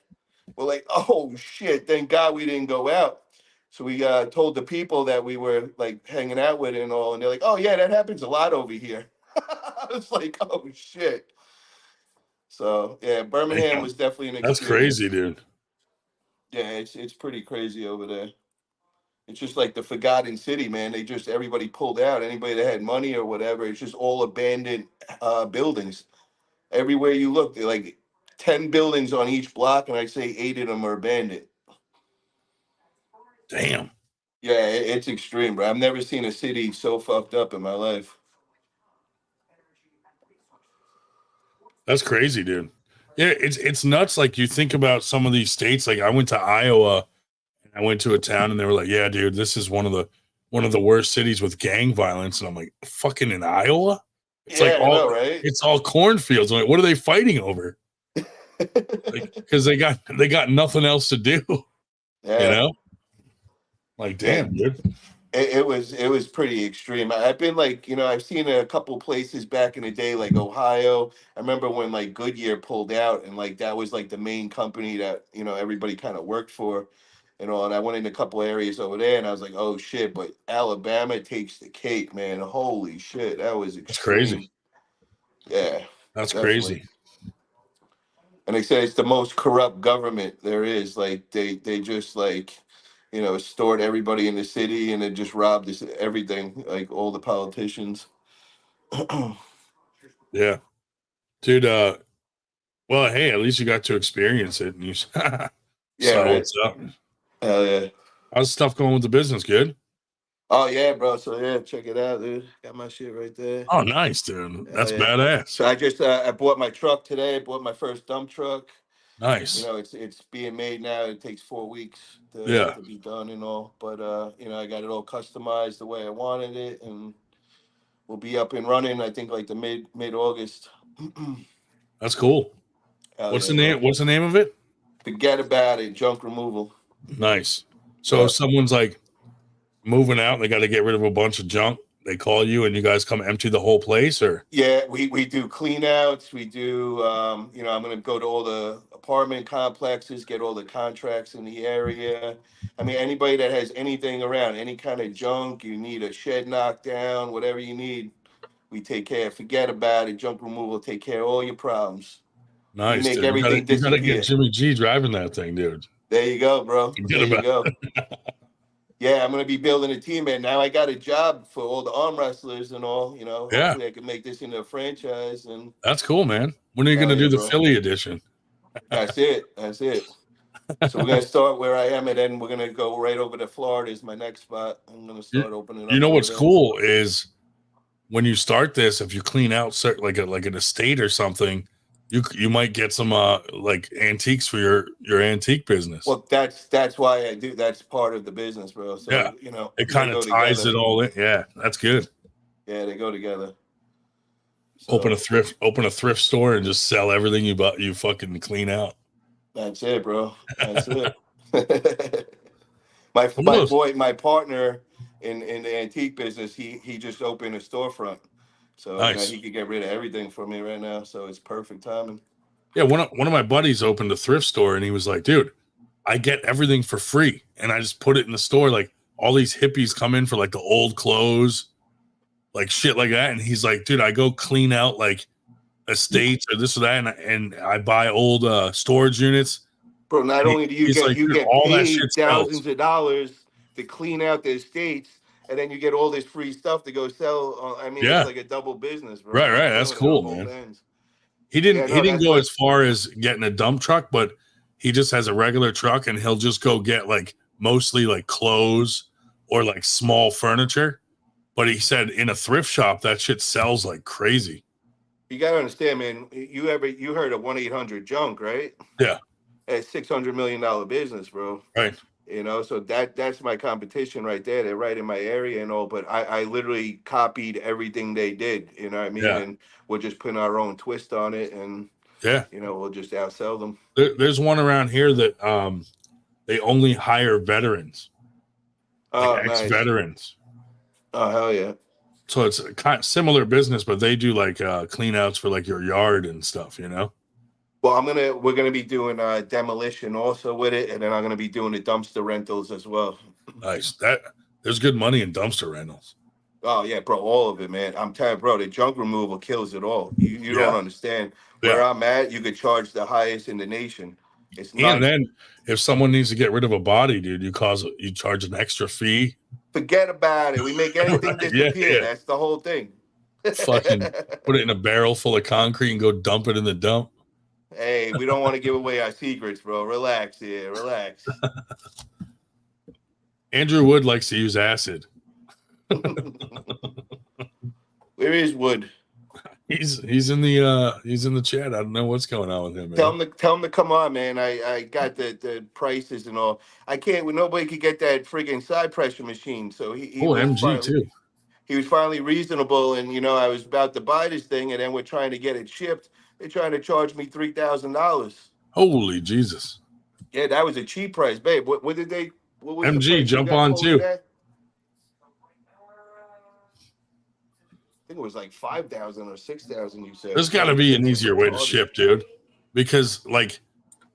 We're like, oh shit, thank God we didn't go out. So we told the people that we were like hanging out with and all, and they're like, oh yeah, that happens a lot over here. I was like, oh shit. So yeah, Birmingham Damn. was definitely an That's experience. crazy, dude. Yeah, it's pretty crazy over there. It's just like the forgotten city, man. They just everybody pulled out. Anybody that had money or whatever, it's just all abandoned buildings. Everywhere you look, they're like 10 buildings on each block, and I'd say 8 of them are abandoned. Damn. Yeah, it's extreme, bro. I've never seen a city so fucked up in my life. That's crazy, dude. Yeah, it's nuts. Like, you think about some of these states. Like, I went to Iowa, and I went to a town, and they were like, yeah, dude, this is one of the worst cities with gang violence. And I'm like, fucking in Iowa? It's Yeah, like I know, right? it's all cornfields. I'm like, what are they fighting over? Like, because they got nothing else to do. Yeah. You know? Like, damn, dude. It was pretty extreme. I've been like, you know, I've seen a couple places back in the day, like Ohio. I remember when like Goodyear pulled out, and like that was like the main company that, you know, everybody kind of worked for. and all. And I went in a couple areas over there, and I was like, oh shit! But Alabama takes the cake, man. Holy shit, that was That's extreme. crazy. Yeah, That's definitely. crazy. And they say it's the most corrupt government there is. Like they just like, stored everybody in the city and then just robbed this everything, like all the politicians. Yeah, dude. Well, hey, at least you got to experience it, and you Yeah, saw right. what's up. Hell yeah. How's stuff going with the business? Good. Oh yeah, bro. So yeah, check it out, dude. Got my shit right there. Oh, nice, dude. Hell That's yeah. badass. So I bought my truck today. I bought my first dump truck. Nice. It's being made now. It takes 4 weeks Yeah. to be done and all. But I got it all customized the way I wanted it, and we'll be up and running. I think like the mid August. That's cool. What's the name? What's the name of it? Forget about it. Junk removal. Nice. So if someone's like moving out and they got to get rid of a bunch of junk, they call you and you guys come empty the whole place, or? Yeah, we do clean outs. We do, I'm going to go to all the apartment complexes, get all the contracts in the area. I mean, anybody that has anything around, any kind of junk, you need a shed knocked down, whatever you need, we take care. Forget about it. Junk removal, take care of all your problems. Nice, we make dude. everything You gotta disappear. get Jimmy G driving that thing, dude. There you go, bro. Forget There you about go. Yeah, I'm going to be building a team, and now I got a job for all the arm wrestlers and all. Yeah. Hopefully I can make this into a franchise. And That's cool, man. When are you Hell going to yeah, do the bro. Philly edition? That's it. So we're going to start where I am, and then we're going to go right over to Florida is my next spot. I'm going to start opening up. You know over what's there. cool is when you start this, if you clean out like an estate or something, you might get some like antiques for your antique business. Well, that's why I do. That's part of the business, bro. So Yeah. It kind of go ties together. it all in. Yeah, that's good. Yeah, they go together. So, Open a thrift store and just sell everything you fucking clean out. That's it, bro. That's it. my partner in the antique business, he just opened a storefront. So nice. He could get rid of everything for me right now. So it's perfect timing. Yeah, one of my buddies opened a thrift store and he was like, dude, I get everything for free. And I just put it in the store. Like all these hippies come in for like the old clothes, like shit like that. And he's like, dude, I go clean out like estates or this or that. And I buy old storage units. Bro, not only do you get all that paid shit thousands sells. of dollars to clean out the estates, and then you get all this free stuff to go sell. It's like a double business, bro. Right. That's cool, man. Ends. He didn't go as far as getting a dump truck, but he just has a regular truck and he'll just go get like mostly like clothes or like small furniture. But he said in a thrift shop, that shit sells like crazy. You got to understand, man, you heard of 1-800-JUNK, right? Yeah. It's $600 million business, bro. Right. So that's my competition right there. They're right in my area and all, but I literally copied everything they did, you know what I mean? Yeah. And we're just putting our own twist on it, and we'll just outsell them. There's one around here that they only hire veterans. Like ex-veterans. Oh, hell yeah. So it's a kind of similar business, but they do like clean outs for like your yard and stuff, you know? Well, we're gonna be doing demolition also with it, and then I'm gonna be doing the dumpster rentals as well. Nice. There's good money in dumpster rentals. Oh yeah, bro, all of it, man. I'm telling you, bro, the junk removal kills it all. You don't understand. Where I'm at, you could charge the highest in the nation. It's not. And then if someone needs to get rid of a body, dude, you charge an extra fee. Forget about it. We make anything disappear. Yeah. That's the whole thing. Fucking put it in a barrel full of concrete and go dump it in the dump. Hey, we don't want to give away our secrets, bro. Relax here. Relax. Andrew Wood likes to use acid. Where is Wood? He's in the chat. I don't know what's going on with him. Man. Tell him to come on, man. I got the prices and all. I can't. Nobody could get that friggin' side pressure machine. So he was MG finally, too. He was finally reasonable, and I was about to buy this thing, and then we're trying to get it shipped. They're trying to charge me $3,000. Holy Jesus! Yeah, that was a cheap price, babe. What did they? What was MG jump on too? I think it was like 5,000 or 6,000. You said there's got to be an easier way to ship, dude, because like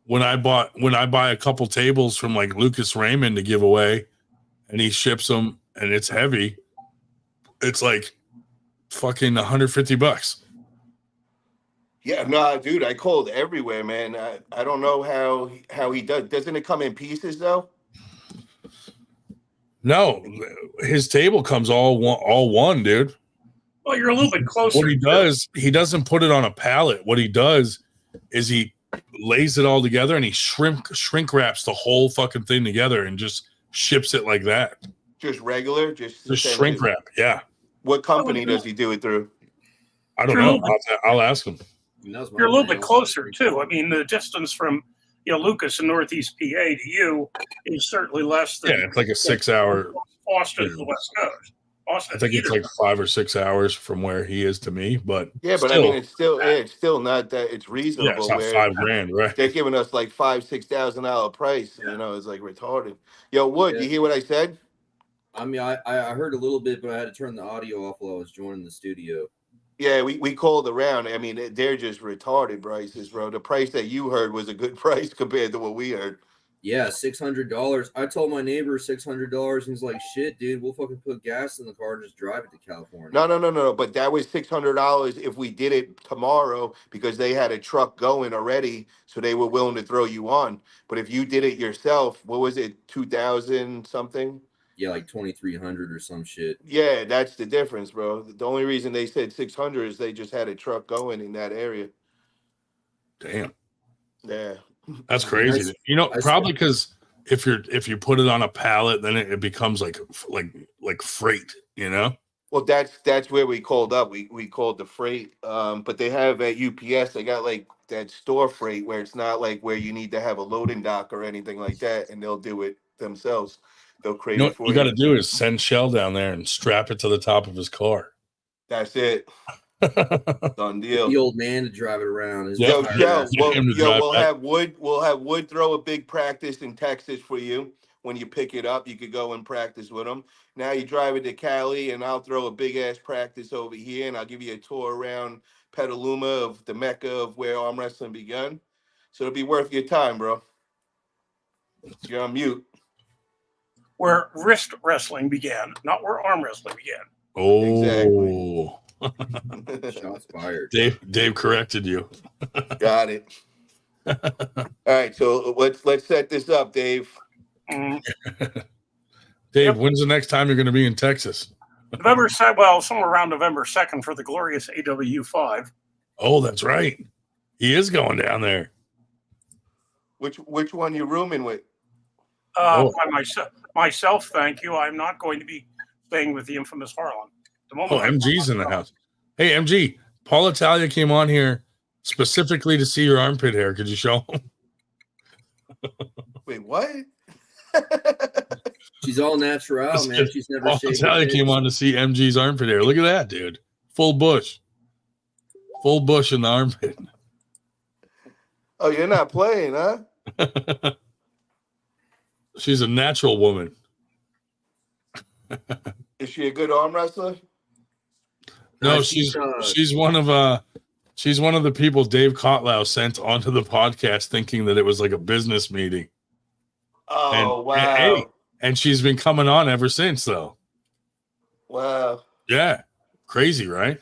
when I buy a couple tables from like Lucas Raymond to give away, and he ships them, and it's heavy, it's like fucking $150. Yeah, nah, dude, I called everywhere, man. I don't know how he does. Doesn't it come in pieces though? No, his table comes all one, dude. Well, you're a little bit closer. What he does, he doesn't put it on a pallet. What he does is he lays it all together and he shrink wraps the whole fucking thing together and just ships it like that. Just regular, just Shrink wrap. Yeah. What company does he do it through? I don't know. I'll ask him. You're a little bit closer too. I mean, the distance from Lucas in Northeast PA to you is certainly less than. Yeah, it's like a 6 hour. Austin to the West Coast. Austin, I think it's like 5 or 6 hours from where he is to me, but yeah, but still, I mean, it's still not that it's reasonable. yeah, it's not where $5,000, right? they're giving us like $5,000-$6,000 price. You know, it's like retarded. Yo, Wood, you hear what I said? I mean, I heard a little bit, but I had to turn the audio off while I was joining the studio. Yeah, we called around. I mean, they're just retarded prices, bro. The price that you heard was a good price compared to what we heard. Yeah, $600. I told my neighbor $600, and he's like, "Shit, dude, we'll fucking put gas in the car and just drive it to California." No. But that was $600 if we did it tomorrow because they had a truck going already, so they were willing to throw you on. But if you did it yourself, what was it, 2,000 something? Yeah, like 2,300 or some shit. Yeah, that's the difference, bro. The only reason they said 600 is they just had a truck going in that area. Damn. Yeah. That's crazy. Probably because if you put it on a pallet, then it becomes like freight, you know? Well, that's where we called up. We called the freight. But they have at UPS, they got like that store freight where it's not like where you need to have a loading dock or anything like that, and they'll do it themselves. They'll create it for you. You got to do is send Shell down there and strap it to the top of his car. That's it. Done deal. The old man to drive it around. We'll have Wood throw a big practice in Texas for you. When you pick it up, you could go and practice with him. Now you drive it to Cali, and I'll throw a big ass practice over here, and I'll give you a tour around Petaluma of the Mecca of where arm wrestling begun. So it'll be worth your time, bro. You're on mute. Where wrist wrestling began, not where arm wrestling began. Oh, exactly. Shots fired. Dave corrected you. Got it. All right, so let's set this up, Dave. Dave, when's the next time you're going to be in Texas? November 2nd. Well, somewhere around November 2nd for the glorious AW5. Oh, that's right. He is going down there. Which one you rooming with? By myself, thank you. I'm not going to be staying with the infamous Harlan. MG's in the house. Hey, MG, Paul Italia came on here specifically to see your armpit hair. Could you show him? Wait, what? She's all natural, man. She's never Paul Italia came on to see MG's armpit hair. Look at that, dude. Full bush. Full bush in the armpit. Oh, you're not playing, huh? She's a natural woman. Is she a good arm wrestler? No, she's one of the people Dave Kotlow sent onto the podcast thinking that it was like a business meeting. Oh, wow. And she's been coming on ever since, though. Wow. Yeah. Crazy, right?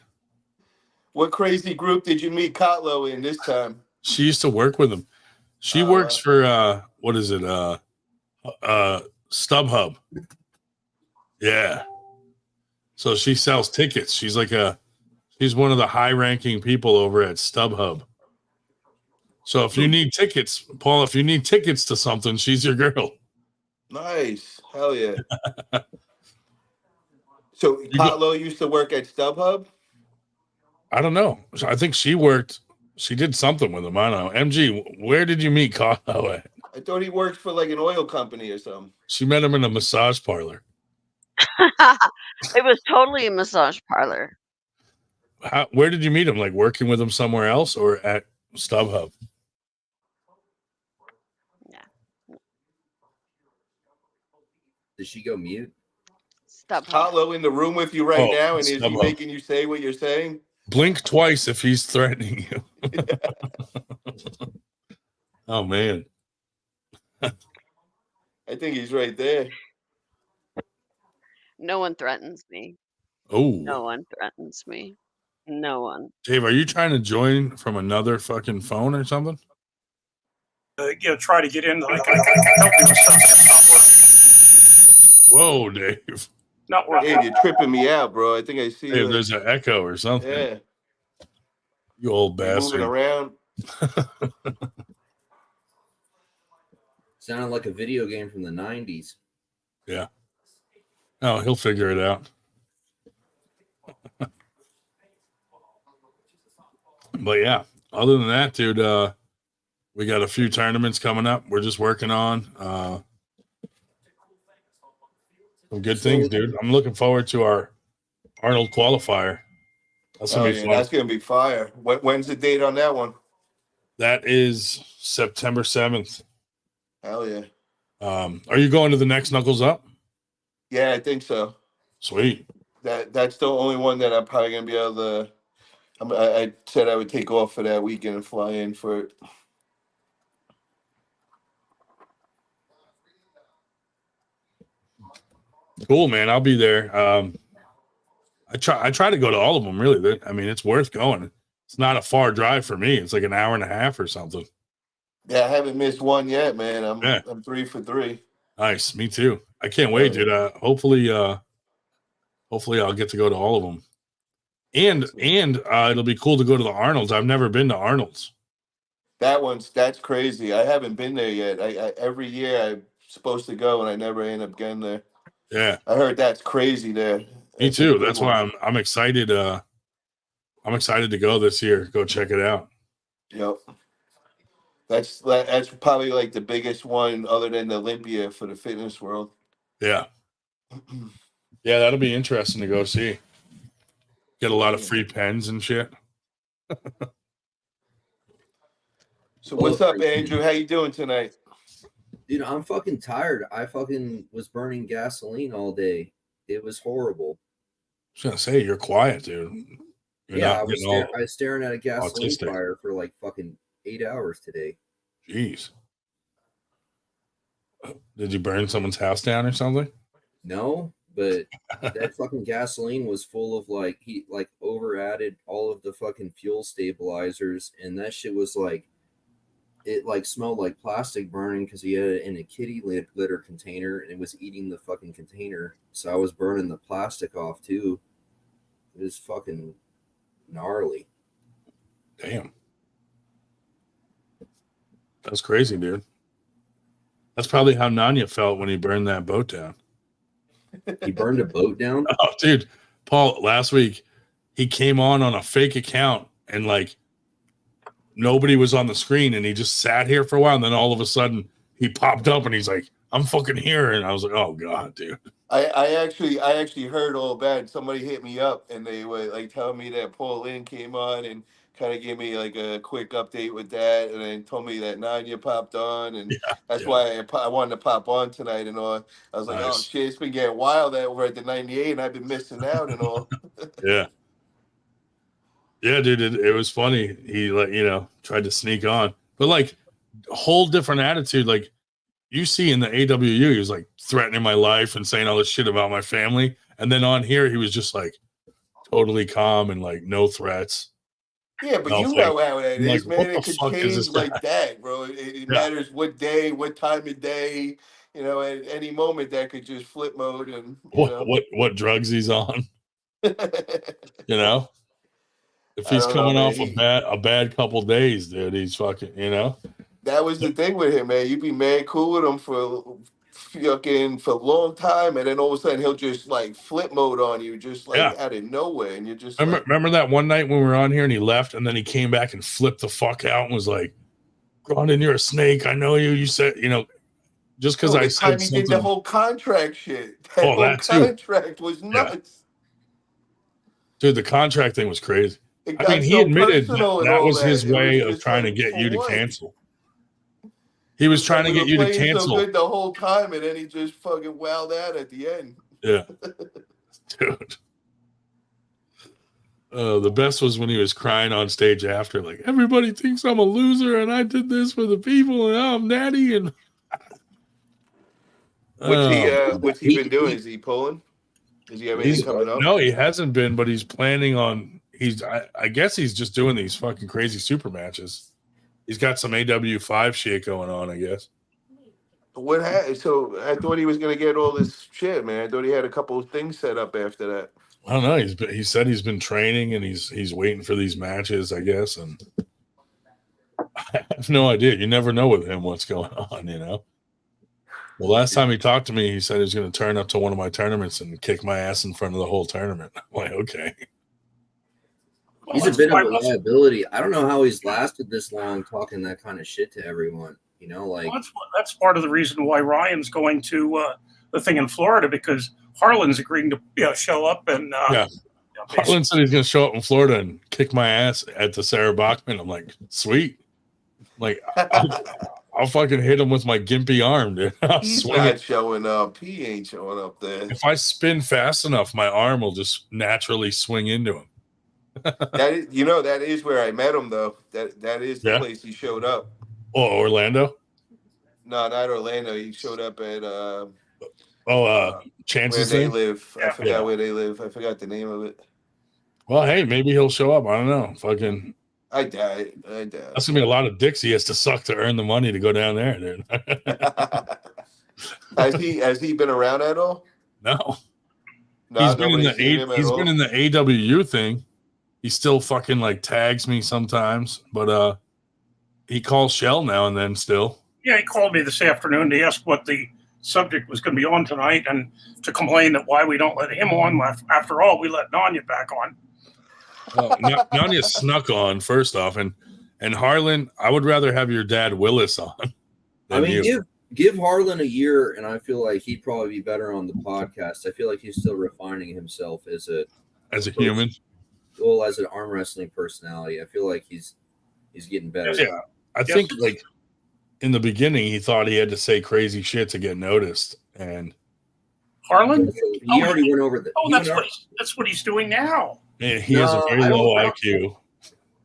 What crazy group did you meet Kotlow in this time? She used to work with him. She works for what is it? StubHub. Yeah. So she sells tickets. She's one of the high-ranking people over at StubHub. So if you need tickets, Paul, if you need tickets to something, she's your girl. Nice. Hell yeah. So Kotlow used to work at StubHub? I don't know. I think she did something with him. I don't know. MG, where did you meet Kotlow at? I thought he worked for like an oil company or something. She met him in a massage parlor. It was totally a massage parlor. Where did you meet him? Like working with him somewhere else or at StubHub? Yeah. Did she go mute? StubHub. Kotlow in the room with you right now, and is he StubHub. making you say what you're saying? Blink twice if he's threatening you. Oh man. I think he's right there. No one threatens me. Oh, No one threatens me. No one. Dave, are you trying to join from another fucking phone or something? Try to get in. I can help you with stuff. It's Whoa, Dave. not working. Dave, you're tripping me out, bro. I think I see Dave, like, there's an echo or something. yeah, You old you're moving bastard. around. Sounded like a video game from the 90s. Yeah. Oh, he'll figure it out. But yeah, other than that, dude, we got a few tournaments coming up. We're just working on some good things, dude. I'm looking forward to our Arnold qualifier. That's gonna be fun. That's gonna be fire. When's the date on that one? That is September 7th. Hell yeah. Are you going to the next Knuckles Up? Yeah, I think so. Sweet. That's the only one that I'm probably gonna be able to. I said I would take off for that weekend and fly in for it. Cool, man. I'll be there. I try to go to all of them. Really, I mean, it's worth going. It's not a far drive for me. It's like an hour and a half or something. Yeah, I haven't missed one yet, man. I'm 3 for 3. Nice. Me too. I can't wait, dude. Hopefully I'll get to go to all of them. And it'll be cool to go to the Arnold's. I've never been to Arnold's. That's crazy. I haven't been there yet. I every year I'm supposed to go and I never end up getting there. Yeah. I heard that's crazy there. Me too. That's why I'm excited. I'm excited to go this year. Go check it out. Yep. That's probably like the biggest one other than the Olympia for the fitness world. Yeah. Yeah, that'll be interesting to go see. Get a lot of free pens and shit. So what's up, Andrew? How you doing tonight? Dude, I'm fucking tired. I fucking was burning gasoline all day. It was horrible. I was gonna say you're quiet, dude. I was staring at a gasoline fire for like fucking 8 hours today. Jeez. Did you burn someone's house down or something? No, but that fucking gasoline was full of he over added all of the fucking fuel stabilizers, and that shit was it smelled like plastic burning because he had it in a kitty litter container and it was eating the fucking container. So I was burning the plastic off too. It was fucking gnarly. Damn. That's crazy, dude. That's probably how Nanya felt when he burned that boat down. He burned a boat down? Oh, dude. Paul, last week, he came on a fake account and nobody was on the screen and he just sat here for a while. And then all of a sudden he popped up and he's like, I'm fucking here. And I was like, oh God, dude. I actually heard all bad. Somebody hit me up and they were telling me that Paul Lynn came on and kind of gave me a quick update with that, and then told me that Nanya popped on, and that's why I wanted to pop on tonight and all. I was like, nice. Oh shit, it's been getting wild over at the 98, and I've been missing out and all. Yeah, dude, it was funny. He tried to sneak on, but a whole different attitude. You see in the AWU, he was threatening my life and saying all this shit about my family, and then on here he was just totally calm and no threats. Yeah, but you know how it is, man. It could change like that, bro. It matters what day, what time of day. At any moment that could just flip mode and what drugs he's on. If he's coming off a bad couple days, dude, he's fucking. That was the thing with him, man. You'd be mad cool with him for a long time, and then all of a sudden he'll just flip mode on you, just out of nowhere, and you're just remember that one night when we were on here and he left, and then he came back and flipped the fuck out and was like, "Grondin, you're a snake. I know you. You said just because I said something." He did the whole contract shit. That contract was nuts. Dude, the contract thing was crazy. I mean, he admitted that was his way of trying to get you to cancel. He was trying to get you to cancel. So good the whole time, and then he just fucking wowed out at the end. Yeah, dude. The best was when he was crying on stage after, like, everybody thinks I'm a loser and I did this for the people and now I'm natty. And What's he been doing? Is he pulling? Does he have anything coming up? No, he hasn't been, but he's planning on. I guess he's just doing these fucking crazy super matches. He's got some AW5 shit going on, I guess. What happened? So I thought he was gonna get all this shit, man. I thought he had a couple of things set up after that. I don't know. He said he's been training and he's waiting for these matches, I guess. And I have no idea. You never know with him what's going on, you know. The last time he talked to me, he said he was going to turn up to one of my tournaments and kick my ass in front of the whole tournament. I'm like, okay. He's a bit of a liability. I don't know how he's lasted this long talking that kind of shit to everyone. You know, like that's part of the reason why Ryan's going to the thing in Florida, because Harlan's agreeing to show up and Harlan said he's going to show up in Florida and kick my ass at the Sarah Bachman. I'm like, sweet. Like, I'll fucking hit him with my gimpy arm, dude. He's not showing up. He ain't showing up there. If I spin fast enough, my arm will just naturally swing into him. That is where I met him, though. That is the place he showed up. Oh, Orlando? No, not Orlando. He showed up at Chances where they live. I forgot where they live. I forgot the name of it. Well, hey, maybe he'll show up. I don't know. Fucking. I doubt. That's gonna be a lot of dicks he has to suck to earn the money to go down there, dude. Has he been around at all? No. He's been in the AWU thing. He still fucking like tags me sometimes, but he calls Shell now and then still. Yeah, he called me this afternoon to ask what the subject was going to be on tonight and to complain that why we don't let him on. After all, we let Nanya back on. Nanya snuck on first off, and Harlan, I would rather have your dad Willis on. I mean, give Harlan a year, and I feel like he'd probably be better on the podcast. I feel like he's still refining himself as a human. Well, as an arm wrestling personality, I feel like he's getting better. Yeah, I think like in the beginning, he thought he had to say crazy shit to get noticed, and Harlan, he already went over that. Oh, that's what he's doing now. He has a very low IQ.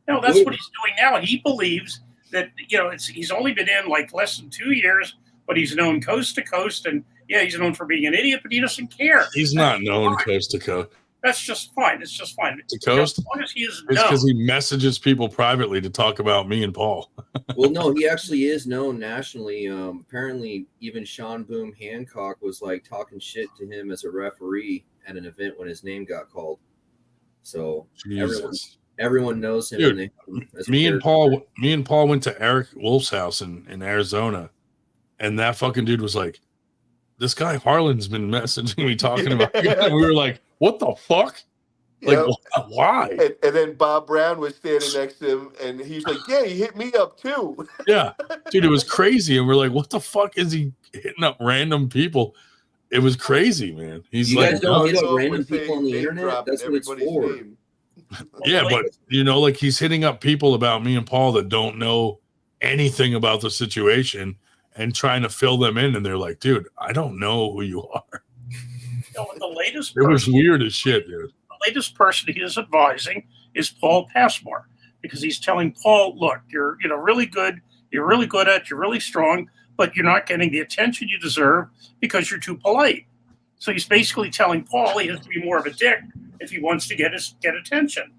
No, that's what he's doing now. He believes that he's only been in like less than 2 years, but he's known coast to coast, and he's known for being an idiot, but he doesn't care. He's not known coast to coast. That's just fine. It's just fine. To coast? As long as he is it's because he messages people privately to talk about me and Paul. Well, no, he actually is known nationally. Apparently, even Sean Boom Hancock was like talking shit to him as a referee at an event when his name got called. So everyone knows him. Dude, me and Paul went to Eric Wolf's house in Arizona, and that fucking dude was like, "This guy Harlan's been messaging me talking about you." And we were like, "What the fuck? Like, why?" And then Bob Brown was standing next to him, and he's like, "Yeah, he hit me up too." Yeah, dude, it was crazy, and we're like, "What the fuck is he hitting up random people?" It was crazy, man. He's you like, guys don't hit up random people on the internet. That's what it's for. Yeah, but like he's hitting up people about me and Paul that don't know anything about the situation and trying to fill them in, and they're like, "Dude, I don't know who you are." The latest. It was weird as shit, dude. The latest person he is advising is Paul Passmore, because he's telling Paul, "Look, you're really good. You're really good at. You're really strong, but you're not getting the attention you deserve because you're too polite." So he's basically telling Paul he has to be more of a dick if he wants to get attention.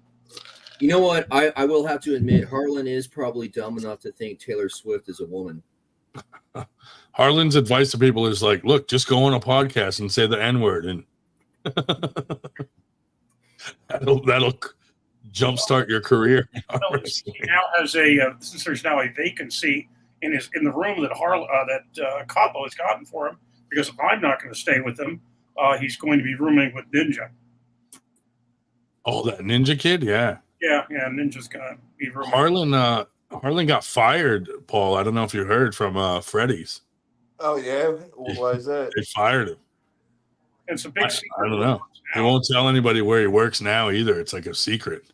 You know what? I will have to admit, Harlan is probably dumb enough to think Taylor Swift is a woman. Harlan's advice to people is like, "Look, just go on a podcast and say the N-word, and that'll jumpstart your career." He now has since there's now a vacancy in the room that Capo has gotten for him, because I'm not going to stay with him. He's going to be rooming with Ninja. Oh, that Ninja kid, yeah. Yeah, Ninja's going to be rooming. Harlan got fired, Paul. I don't know if you heard from Freddy's. Oh yeah, why is that? They fired him. It's a big secret. I don't know. He won't tell anybody where he works now either. It's like a secret.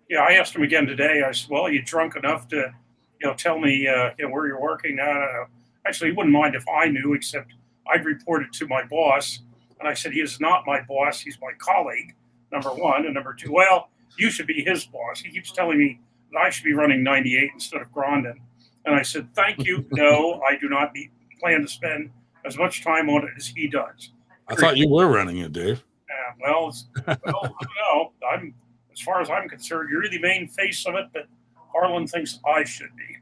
Yeah, I asked him again today. I said, "Well, are you drunk enough to, tell me, where you're working?" No. Actually, he wouldn't mind if I knew, except I'd report it to my boss. And I said, "He is not my boss. He's my colleague. number one. And number two, well, you should be his boss. He keeps telling me that I should be running 98 instead of Grondin. And I said, thank you. No, I do not plan to spend as much time on it as he does. I thought you were running it, Dave. Yeah, well, I don't know. As far as I'm concerned, you're the main face of it, but Harlan thinks I should be.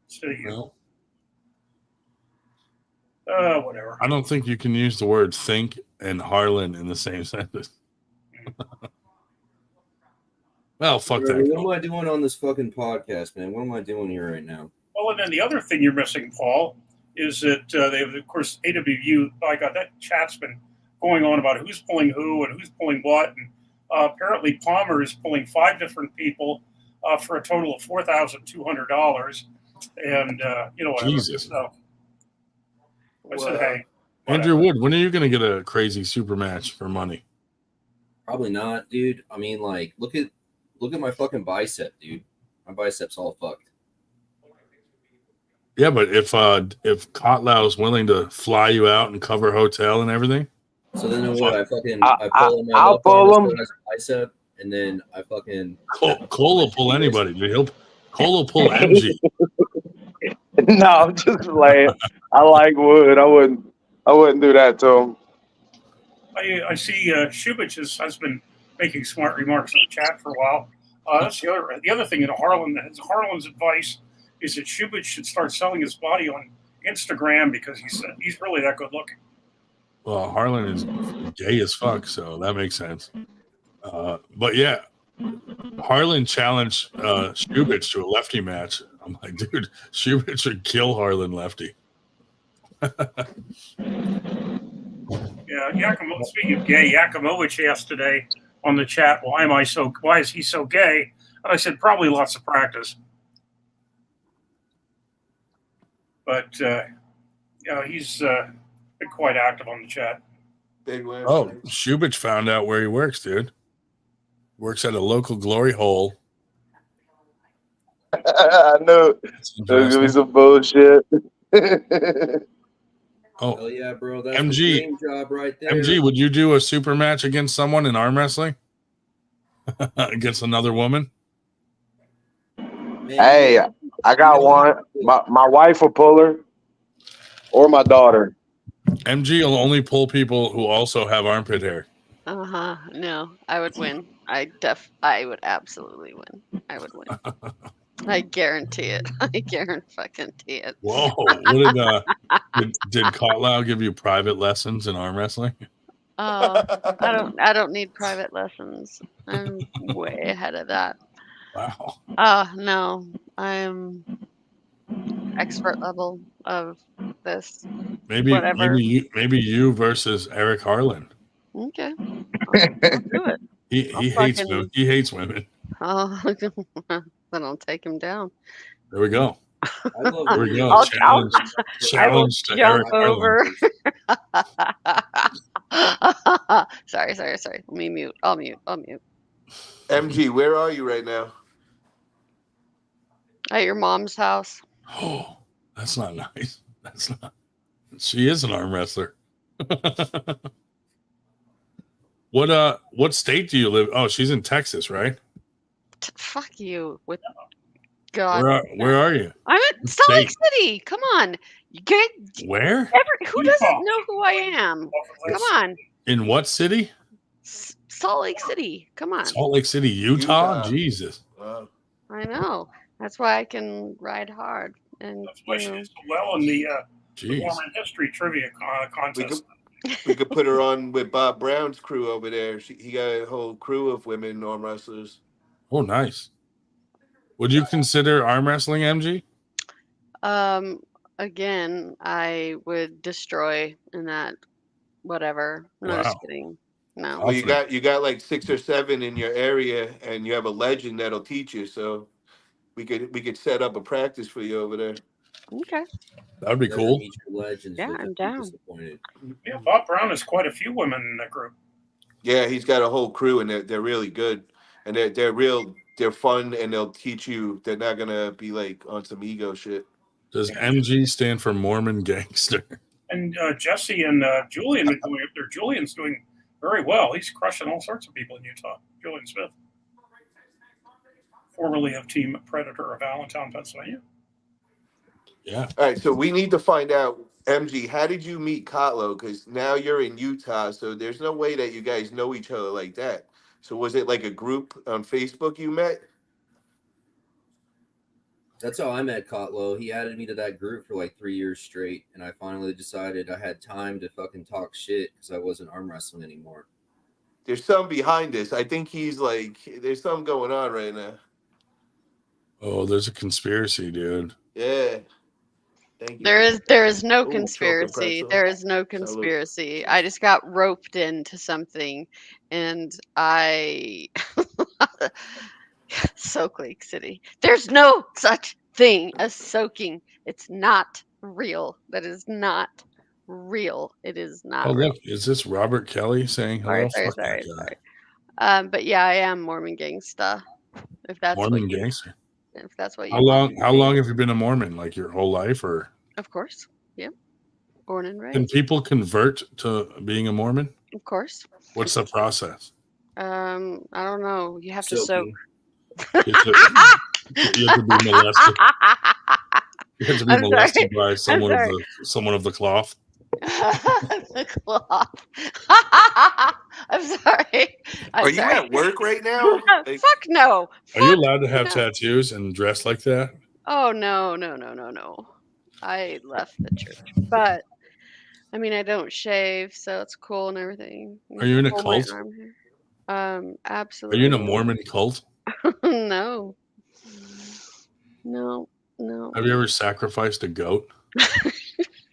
Instead of you. Whatever. I don't think you can use the word think and Harlan in the same sentence. Well, fuck that. What am I doing on this fucking podcast, man? What am I doing here right now? Well, and then the other thing you're missing, Paul, is that they have, of course, AWU. By God, that chat's been going on about who's pulling who and who's pulling what. And apparently, Palmer is pulling 5 different people for a total of $4,200. And, whatever. Jesus. So I said, hey. Andrew Wood, when are you going to get a crazy super match for money? Probably not, dude. I mean, like, look at my fucking bicep, dude. My bicep's all fucked. Yeah, but if Kotlau's willing to fly you out and cover hotel and everything, so then what? I pull him. I'll pull him. Bicep, and then I fucking Cole will pull anybody, dude. Cole will pull MG. No, I'm just playing. I like Wood. I wouldn't do that to him. I see Shubich has been making smart remarks in the chat for a while. That's the other thing in Harlan's advice is that Shubich should start selling his body on Instagram because he's really that good looking. Well, Harlan is gay as fuck, so that makes sense. But yeah, Harlan challenged Shubich to a lefty match. I'm like, dude, Shubich would kill Harlan lefty. Yeah, speaking of gay, Yakimovich asked today on the chat, why is he so gay? And I said, probably lots of practice. But he's been quite active on the chat. Big win. Oh, Shubich found out where he works, dude. Works at a local glory hole. I knew there's gonna be some bullshit. Oh, hell yeah, bro. That's MG. the dream job right there. MG, would you do a super match against someone in arm wrestling? Against another woman? Man, Hey, I got one. My wife will pull her, or my daughter. MG will only pull people who also have armpit hair. No, I would win. I would absolutely win. I would win. I guarantee it. I guarantee it. Whoa! What did Kotlau give you private lessons in arm wrestling? I don't need private lessons. I'm way ahead of that. Wow. No, I'm expert level of this. Maybe you versus Eric Harlan. Okay, I'll do it. He hates women. He hates women. Oh, then I'll take him down. There we go. I love There we go. I'll Challenge to jump Eric over. Sorry. Let me mute. I'll mute. MG, where are you right now? At your mom's house. Oh, that's not nice. That's not. She is an arm wrestler. What state do you live? Oh, she's in Texas, right? Fuck you with God. Where are you? I'm in Salt Lake City. Come on. Where? Who doesn't know who I am? Come on. In what city? Salt Lake City. Come on. Salt Lake City, Utah? Jesus. Wow. I know. That's why I can ride hard. And That's why she did so well in the Mormon history trivia contest. We could put her on with Bob Brown's crew over there. He got a whole crew of women arm wrestlers. Oh, nice. Would you consider arm wrestling, MG? Again, I would destroy in that whatever. No, just kidding. No. Well, you got like 6 or 7 in your area, and you have a legend that'll teach you. So we could set up a practice for you over there. Okay. That'd be cool. Legends, yeah, I'm down. Yeah, Bob Brown has quite a few women in that group. Yeah, he's got a whole crew, and they're really good, and they're fun, and they'll teach you. They're not gonna be like on some ego shit. Does MG stand for Mormon Gangster? And Jesse and Julian are going up there. Julian's doing very well. He's crushing all sorts of people in Utah. Julian Smith, formerly of Team Predator of Allentown, Pennsylvania. Yeah. All right, so we need to find out, MG, how did you meet Kotlo? Because now you're in Utah, so there's no way that you guys know each other like that. So was it like a group on Facebook you met? That's how I met Kotlo. He added me to that group for like 3 years straight, and I finally decided I had time to fucking talk shit because I wasn't arm wrestling anymore. There's some behind this. I think he's like, there's something going on right now. Oh, there's a conspiracy, dude. Yeah. Thank you. There is no Ooh, chocolate conspiracy. pretzel. There is no conspiracy. I just got roped into something, and I Soak Lake City. There's no such thing as soaking. It's not real. That is not real. It is not Oh, real. look, is this Robert Kelly saying hello? Sorry. Fuck that guy. But yeah, I am Mormon gangsta. If that's Mormon what you, gangster. if that's what you How want me long? to How be. long have you been a Mormon? Like your whole life, or Of course. Yeah. Born and can raised. people convert to being a Mormon? Of course. What's the process? I don't know. You have to soak. Soaking. You have to be molested. You have to be I'm molested sorry. by someone of sorry. someone of the cloth. The cloth. I'm sorry. Are you at work right now? Like, Fuck no. Are you allowed to Fuck have no. tattoos and dress like that? Oh no. I left the church, but I mean I don't shave, so it's cool and everything. Are you in a Pull my cult? arm here. Are you Absolutely. in a Mormon cult? No. Have you ever sacrificed a goat?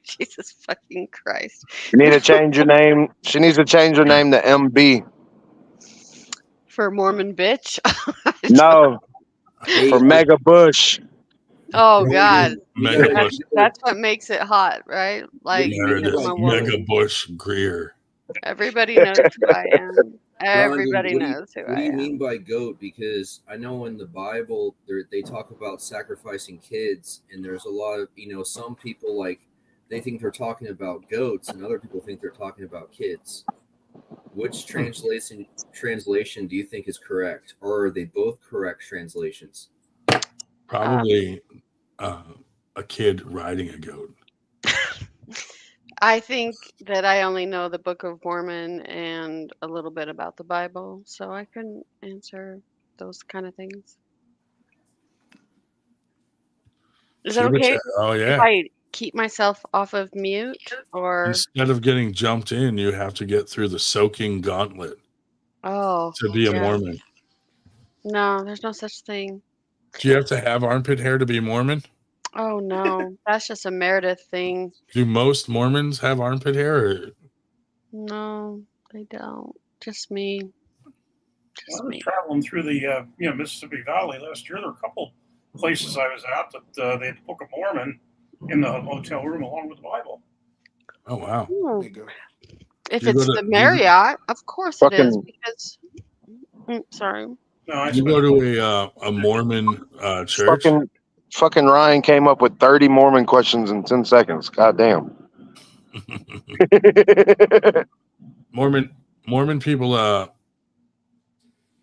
Jesus fucking Christ. You need to change your name. She needs to change her name to MB. For Mormon bitch. No, Hey, for Mega Bush. Oh God. Mega gotta- Bush. That's what makes it hot, right? Like There it because is. I'm a Mega woman. Bush Greer. Everybody knows who I am. Everybody knows who What I do you am. mean by goat? Because I know in the Bible they talk about sacrificing kids, and there's a lot of some people like they think they're talking about goats, and other people think they're talking about kids. Which translation do you think is correct, or are they both correct translations? Probably a kid riding a goat. I think that I only know the Book of Mormon and a little bit about the Bible, so I couldn't answer those kind of things. Is that okay Oh if yeah. I keep myself off of mute or? Instead of getting jumped in, you have to get through the soaking gauntlet Oh, to be a yeah. Mormon. No, there's no such thing. Do you have to have armpit hair to be a Mormon? Oh no, that's just a Meredith thing. Do most Mormons have armpit hair? Or... No, they don't. Just me. I was traveling through the Mississippi Valley last year. There were a couple places I was at that they had the Book of Mormon in the hotel room along with the Bible. Oh wow! Ooh. If You it's go to- the Marriott, of course it is. Fucking- Because sorry. No, You go to a Mormon church. Fucking Ryan came up with 30 Mormon questions in 10 seconds. God damn. Mormon people,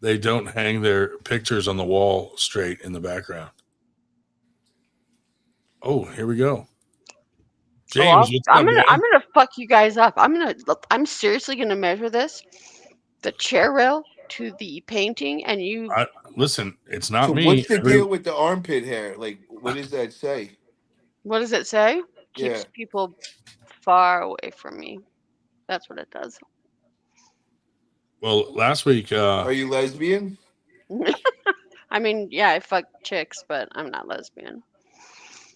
they don't hang their pictures on the wall straight in the background. Oh, here we go. James, what's I'm up, man? gonna fuck you guys up. I'm seriously gonna measure this, the chair rail to the painting, and you. Listen, it's not so me. what's the deal with the armpit hair? Like, what does that say? What does it say? Yeah. Keeps people far away from me. That's what it does. Well, last week. Are you lesbian? I mean, yeah, I fuck chicks, but I'm not lesbian.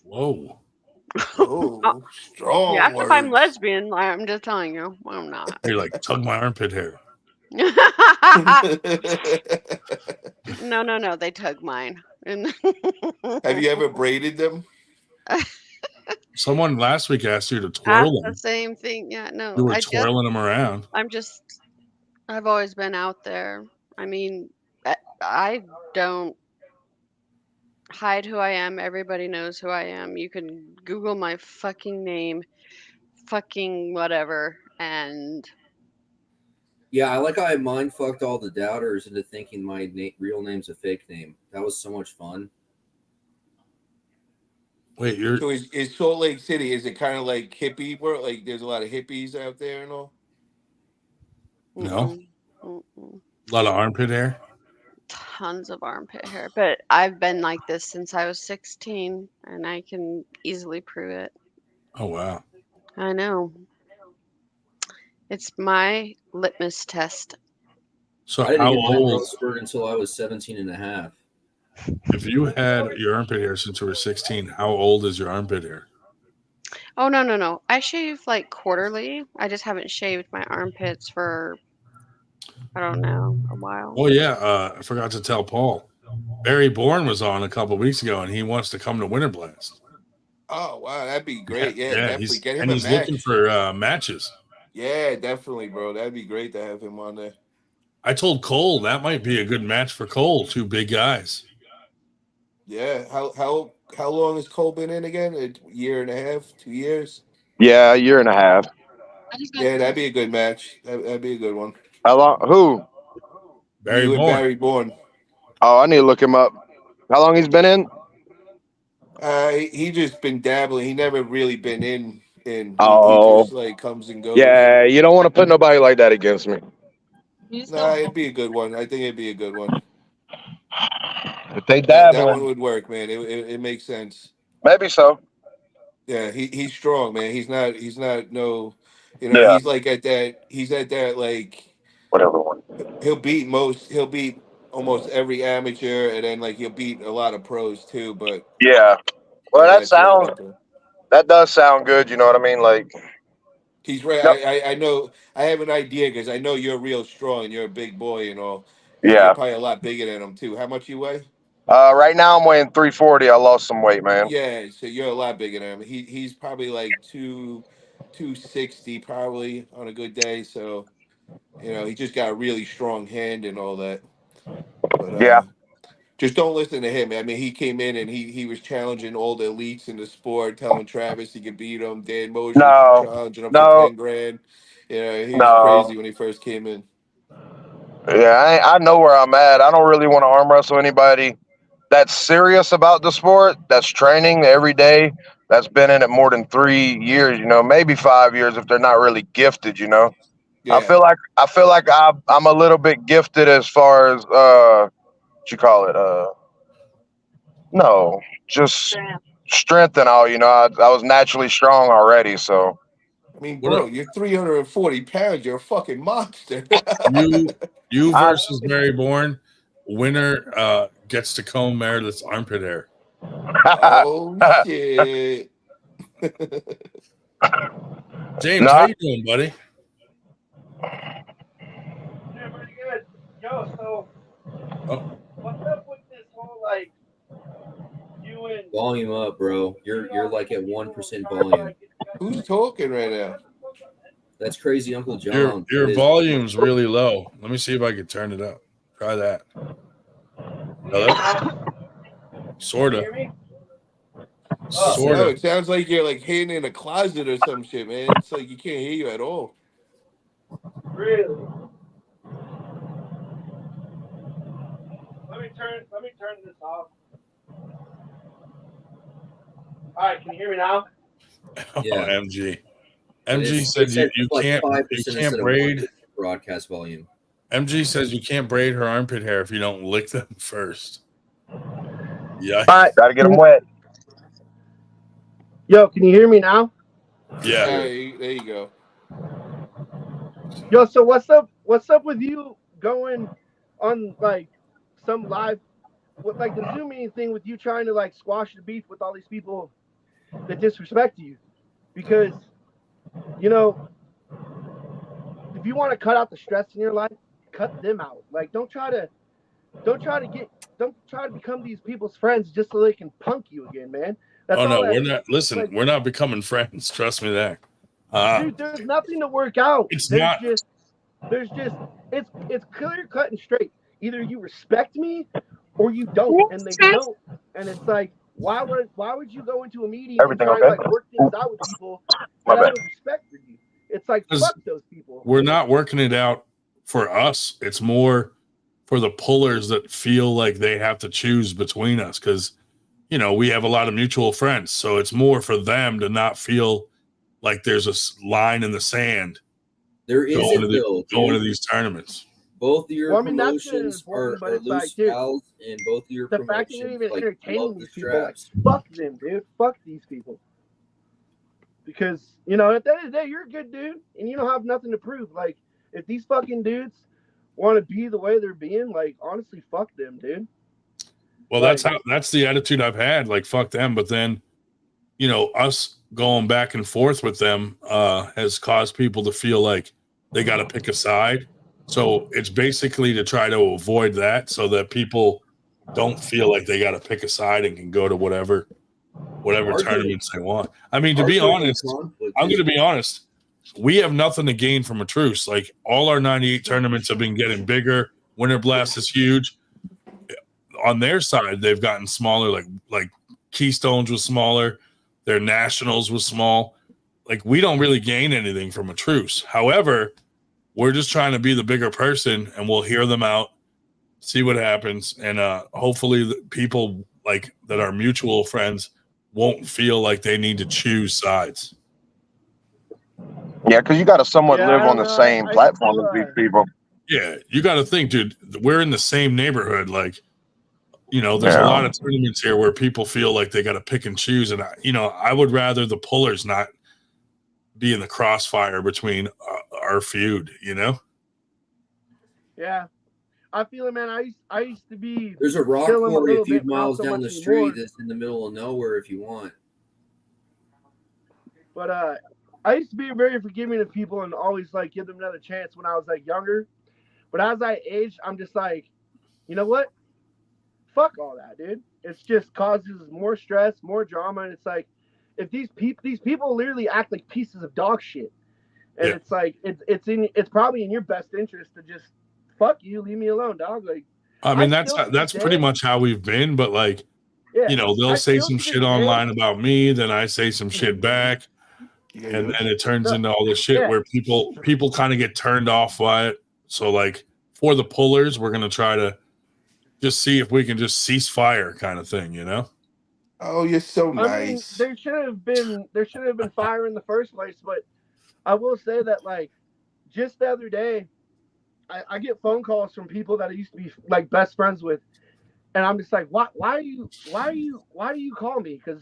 Whoa. Oh, strong Yeah, if I'm words. lesbian, I'm just telling you, I'm not. You're like, tug my armpit hair. No, they tug mine. Have you ever braided them? Someone last week asked you to That's twirl the them. same thing. Yeah, no. You were twirling them around. I've always been out there. I mean, I don't hide who I am. Everybody knows who I am. You can Google my fucking name, fucking whatever, and Yeah, I like how I mind fucked all the doubters into thinking my real name's a fake name. That was so much fun. Wait, you're So is Salt Lake City? Is it kind of like hippie world? Like there's a lot of hippies out there and all. no Mm-mm. Mm-mm. a lot of armpit hair. Tons of armpit hair, but I've been like this since I was 16, and I can easily prove it. Oh wow. I know. It's my litmus test. So I didn't how get my old? growth spurt until I was 17 and a half. If you had your armpit hair since you were 16, how old is your armpit hair? Oh, no. I shave like quarterly. I just haven't shaved my armpits for, I don't know, a while. Oh yeah, I forgot to tell Paul. Barry Bourne was on a couple weeks ago, and he wants to come to Winter Blast. Oh wow, that'd be great. Yeah, Yeah, definitely get him he's a looking match. for matches. Yeah, definitely, bro. That'd be great to have him on there. I told Cole that might be a good match for Cole. Two big guys. Yeah. How long has Cole been in again? A year and a half, 2 years? Yeah, a year and a half. Yeah, that'd be a good match. That'd be a good one. How long? Who? Barry You and Bourne. Barry Bourne. Oh, I need to look him up. How long he's been in? He just been dabbling. He never really been in. He Oh, just like comes and goes. yeah. You don't want to put nobody like that against me. Nah, it'd be a good one. I think it'd be a good one. If they That one dabbling, would work, man. It makes sense. maybe so. Yeah, he's strong, man. He's not no, Yeah, he's like he's at that like whatever one. he'll beat almost every amateur, and then like he'll beat a lot of pros too, but Yeah. Well, at that same level. that does sound good. You know what I mean? Like, He's right. no, I know. I have an idea because I know you're real strong and you're a big boy and all. You're yeah. probably a lot bigger than him too. How much you weigh? Right now I'm weighing 340. I lost some weight, man. Yeah, so you're a lot bigger than him. He's probably like 260 probably on a good day. So he just got a really strong hand and all that. But Yeah. just don't listen to him. I mean, he came in and he was challenging all the elites in the sport, telling Travis he could beat him. Dan Mosher was No, challenging him for no, 10 grand. He was no. crazy when he first came in. Yeah, I know where I'm at. I don't really want to arm wrestle anybody that's serious about the sport, that's training every day, that's been in it more than 3 years, maybe 5 years if they're not really gifted, Yeah. I feel like I'm a little bit gifted as far as what you call it, no, just strength and all, I was naturally strong already, so I mean, What bro, a, you're 340 pounds. You're a fucking monster. you I versus Barry Bourne. Winner gets to comb Meredith's armpit hair. Oh, shit. James, how no, you doing, buddy? Yeah, pretty good. Yo, so Oh, what's up with this whole like you and Volume up, bro. You're like at 1% volume. Who's talking right now? That's crazy, Uncle your John. your It is- volume's really low. Let me see if I can turn it up. Try that. Hello? Sort of. hear me? Sort No, of. it sounds like you're like hidden in a closet or some shit, man. It's like you can't hear you at all. Really? Let me turn this off. Alright, can you hear me now? Oh, Yeah. MG. But MG it's- said it's you, at you like can't 5% you instead can't of braid. 1% broadcast volume. MG says you can't braid her armpit hair if you don't lick them first. Yeah. all right, gotta get them wet. Yo, can you hear me now? Yeah. There you go. Yo, so what's up with you going on like some live with like the Zoom meeting thing with you trying to like squash the beef with all these people that disrespect you? Because if you want to cut out the stress in your life, cut them out. Like don't try to become these people's friends just so they can punk you again, man. That's Oh no, all that- we're not. Listen, like- we're not becoming friends. Trust me that. Dude, there's nothing to work out. It's There's not. just it's clear cut and straight. Either you respect me or you don't, and they don't. And it's like, why would you go into a meeting Everything and try okay? to like work things out with people My that have bad. no respect for you? It's like 'Cause fuck those people. We're not working it out for us. It's more for the pullers that feel like they have to choose between us because, you know, we have a lot of mutual friends. So it's more for them to not feel like there's a line in the sand There isn't though. going to these tournaments. Both of your Well, I mean, that's good and promotions important, but are it's like, loose dude, pals, and both of your the fact that you're promotions even like entertaining love the these people, like, straps. fuck them, dude. Fuck these people. Because, you know, at the end of the day, you're a good dude, and you don't have nothing to prove. Like, if these fucking dudes want to be the way they're being, like, honestly, fuck them, dude. Well, Like, that's the attitude I've had. Like, fuck them. But then, you know, us going back and forth with them has caused people to feel like they got to pick a side. So it's basically to try to avoid that so that people don't feel like they got to pick a side and can go to whatever tournaments they want. I mean, to be honest, I'm going to be honest. We have nothing to gain from a truce. Like, all our 98 tournaments have been getting bigger. Winter Blast is huge. On their side, they've gotten smaller. Like Keystones was smaller. Their Nationals was small. Like, we don't really gain anything from a truce. However, we're just trying to be the bigger person, and we'll hear them out, see what happens, and hopefully the people like that are mutual friends won't feel like they need to choose sides. Yeah, because you got to somewhat live on the same platform as these people. Yeah, you got to think, dude. We're in the same neighborhood. Like, you know, there's a lot of tournaments here where people feel like they got to pick and choose, and I would rather the pullers not be in the crossfire between our feud. You know? Yeah, I feel it, man. I used to be. There's a rock killing quarry a little few bit, but not miles so down much the street anymore. that's in the middle of nowhere if you want. But I used to be very forgiving of people and always like give them another chance when I was like younger. But as I aged, I'm just like, you know what? Fuck all that, dude. It's just causes more stress, more drama, and it's like if these people literally act like pieces of dog shit, and it's like it's probably in your best interest to just fuck you, leave me alone, dog. Like, I mean, that's pretty much how we've been. But like, you know, they'll say some shit online about me, then I say some shit back, and then it turns into all this shit where people kind of get turned off by it. So like, for the pullers, we're gonna try to just see if we can just cease fire, kind of thing, you know? Oh, you're so nice. I mean, there should have been fire in the first place, but I will say that, like, just the other day, I get phone calls from people that I used to be like best friends with, and I'm just like, why do you call me? Because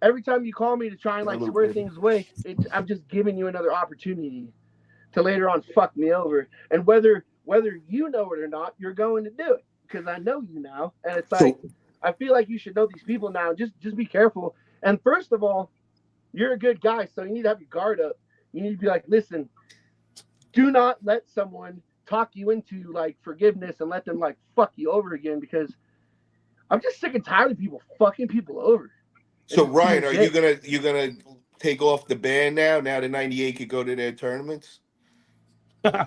every time you call me to try and like square things away, I'm just giving you another opportunity to later on fuck me over. And whether you know it or not, you're going to do it because I know you now. And it's like, I feel like you should know these people now. Just be careful. And first of all, you're a good guy, so you need to have your guard up. You need to be like, listen, do not let someone talk you into like forgiveness and let them like fuck you over again, because I'm just sick and tired of people fucking people over. So Ryan, are you gonna take off the ban now? Now the 98 could go to their tournaments. I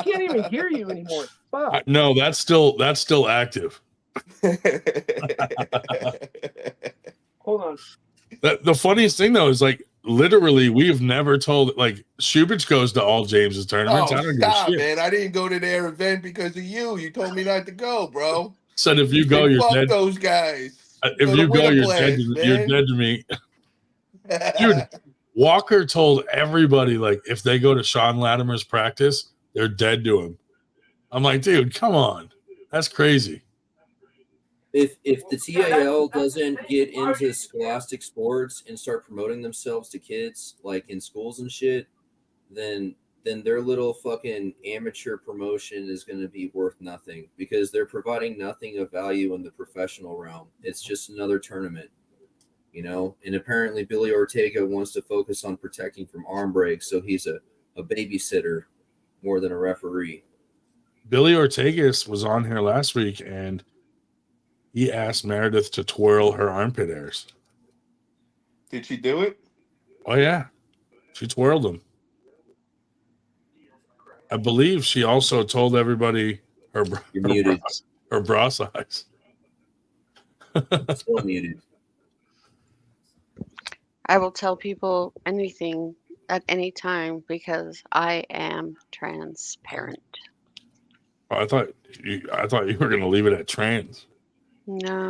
can't even hear you anymore. Fuck. No, that's still active. Hold on. The funniest thing though is like literally we've never told, like, Shubich goes to all James's tournaments. Oh, I don't stop, give a shit. man! I didn't go to their event because of you. You told me not to go, bro. Said if you go, you're fuck dead. Those guys. If you go, you're dead. You're dead to me, dude. Walker told everybody, like, if they go to Sean Latimer's practice, they're dead to him. I'm like, dude, come on, that's crazy. If the TAL doesn't get into scholastic sports and start promoting themselves to kids like in schools and shit, then their little fucking amateur promotion is going to be worth nothing because they're providing nothing of value in the professional realm. It's just another tournament, you know? And apparently Billy Ortega wants to focus on protecting from arm breaks, so he's a babysitter more than a referee. Billy Ortega was on here last week and he asked Meredith to twirl her armpit hairs. Did she do it? Oh yeah, she twirled them. I believe she also told everybody her bra size. Still muted. I will tell people anything at any time because I am transparent. Oh, I thought you were gonna leave it at trans. No,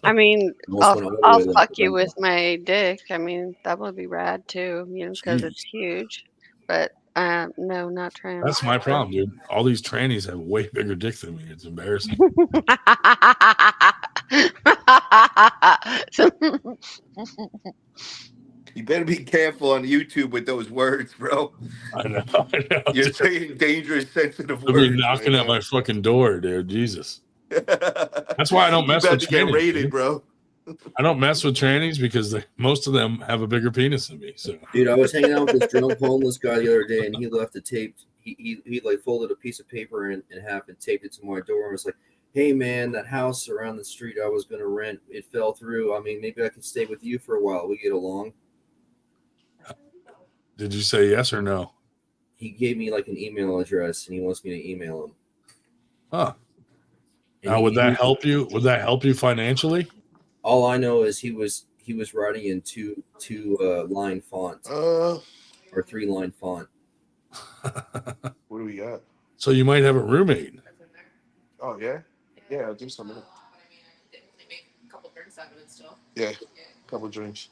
I mean, Almost went all the I'll way fuck left. you with my dick. I mean, that would be rad too, you know, because it's huge. But no, not trans. That's my problem, dude. All these trannies have way bigger dick than me. It's embarrassing. You better be careful on YouTube with those words, bro. I know. You're Dude. saying dangerous, sensitive They'll be words. knocking right at my fucking door, dude. Jesus. That's why I don't mess you with about to get trannies, raided, dude. bro. I don't mess with trannies because most of them have a bigger penis than me. So, Dude, I was hanging out with this drunk homeless guy the other day, and he left a tape. He like folded a piece of paper in half and taped it to my door and was like, "Hey man, that house around the street I was gonna rent, it fell through. I mean, maybe I could stay with you for a while. We get along." did you say yes or no? He gave me like an email address, and he wants me to email him. Huh. And Now, he would that used- help you? Would that help you financially? All I know is he was writing in two line font or 3-line font. What do we got? So you might have a roommate. Oh yeah, yeah. I'll do something. Yeah, couple drinks.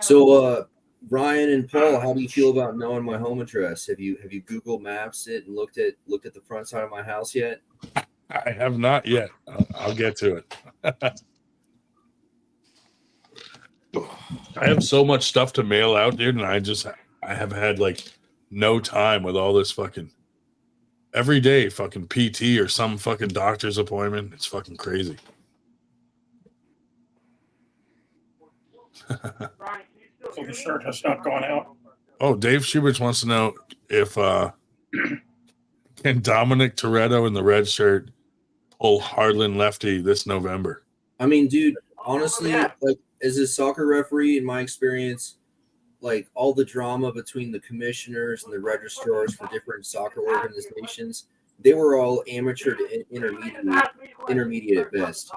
So, Ryan and Paul, how do you feel about knowing my home address? Have you Google Maps it and looked at the front side of my house yet? I have not yet. I'll get to it. I have so much stuff to mail out, dude, and I have had like no time with all this fucking every day fucking PT or some fucking doctor's appointment. It's fucking crazy. So the shirt has not gone out. Oh, Dave Schubert wants to know if can Dominic Toretto in the red shirt pull Hardland Lefty this November? I mean, dude, honestly, like as a soccer referee, in my experience, like all the drama between the commissioners and the registrars for different soccer organizations, they were all amateur to intermediate at best.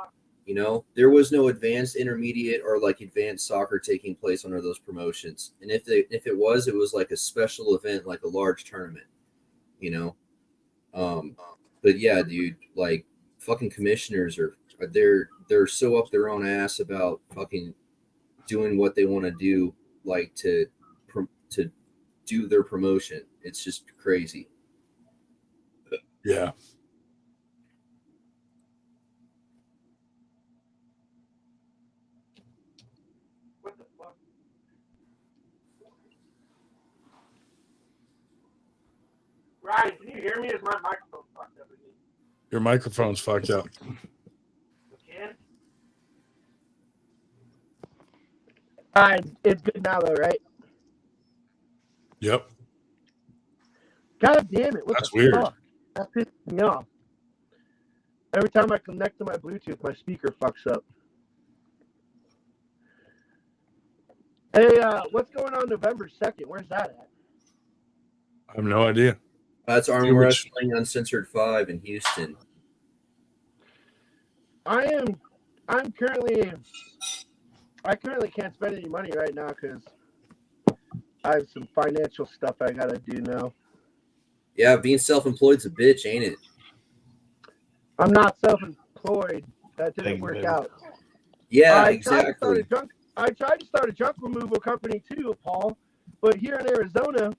You know, there was no advanced, intermediate, or like advanced soccer taking place under those promotions. And if it was like a special event, like a large tournament, you know. But yeah, dude, like fucking commissioners they're so up their own ass about fucking doing what they want to do, like to do their promotion. It's just crazy. Yeah. Ryan, can you hear me? Is my microphone fucked up again? Your microphone's fucked up. It's good now though, right? Yep. God damn it! What That's the weird. fuck? That pisses me off. Every time I connect to my Bluetooth, my speaker fucks up. Hey, what's going on November 2nd? Where's that at? I have no idea. That's Arm Schubert. Wrestling Uncensored 5 in Houston. I currently can't spend any money right now because I have some financial stuff I gotta do now. Yeah, being self-employed's a bitch, ain't it? I'm not self-employed. That didn't work out. Yeah, exactly. exactly. I tried to start a junk removal company too, Paul, but here in Arizona,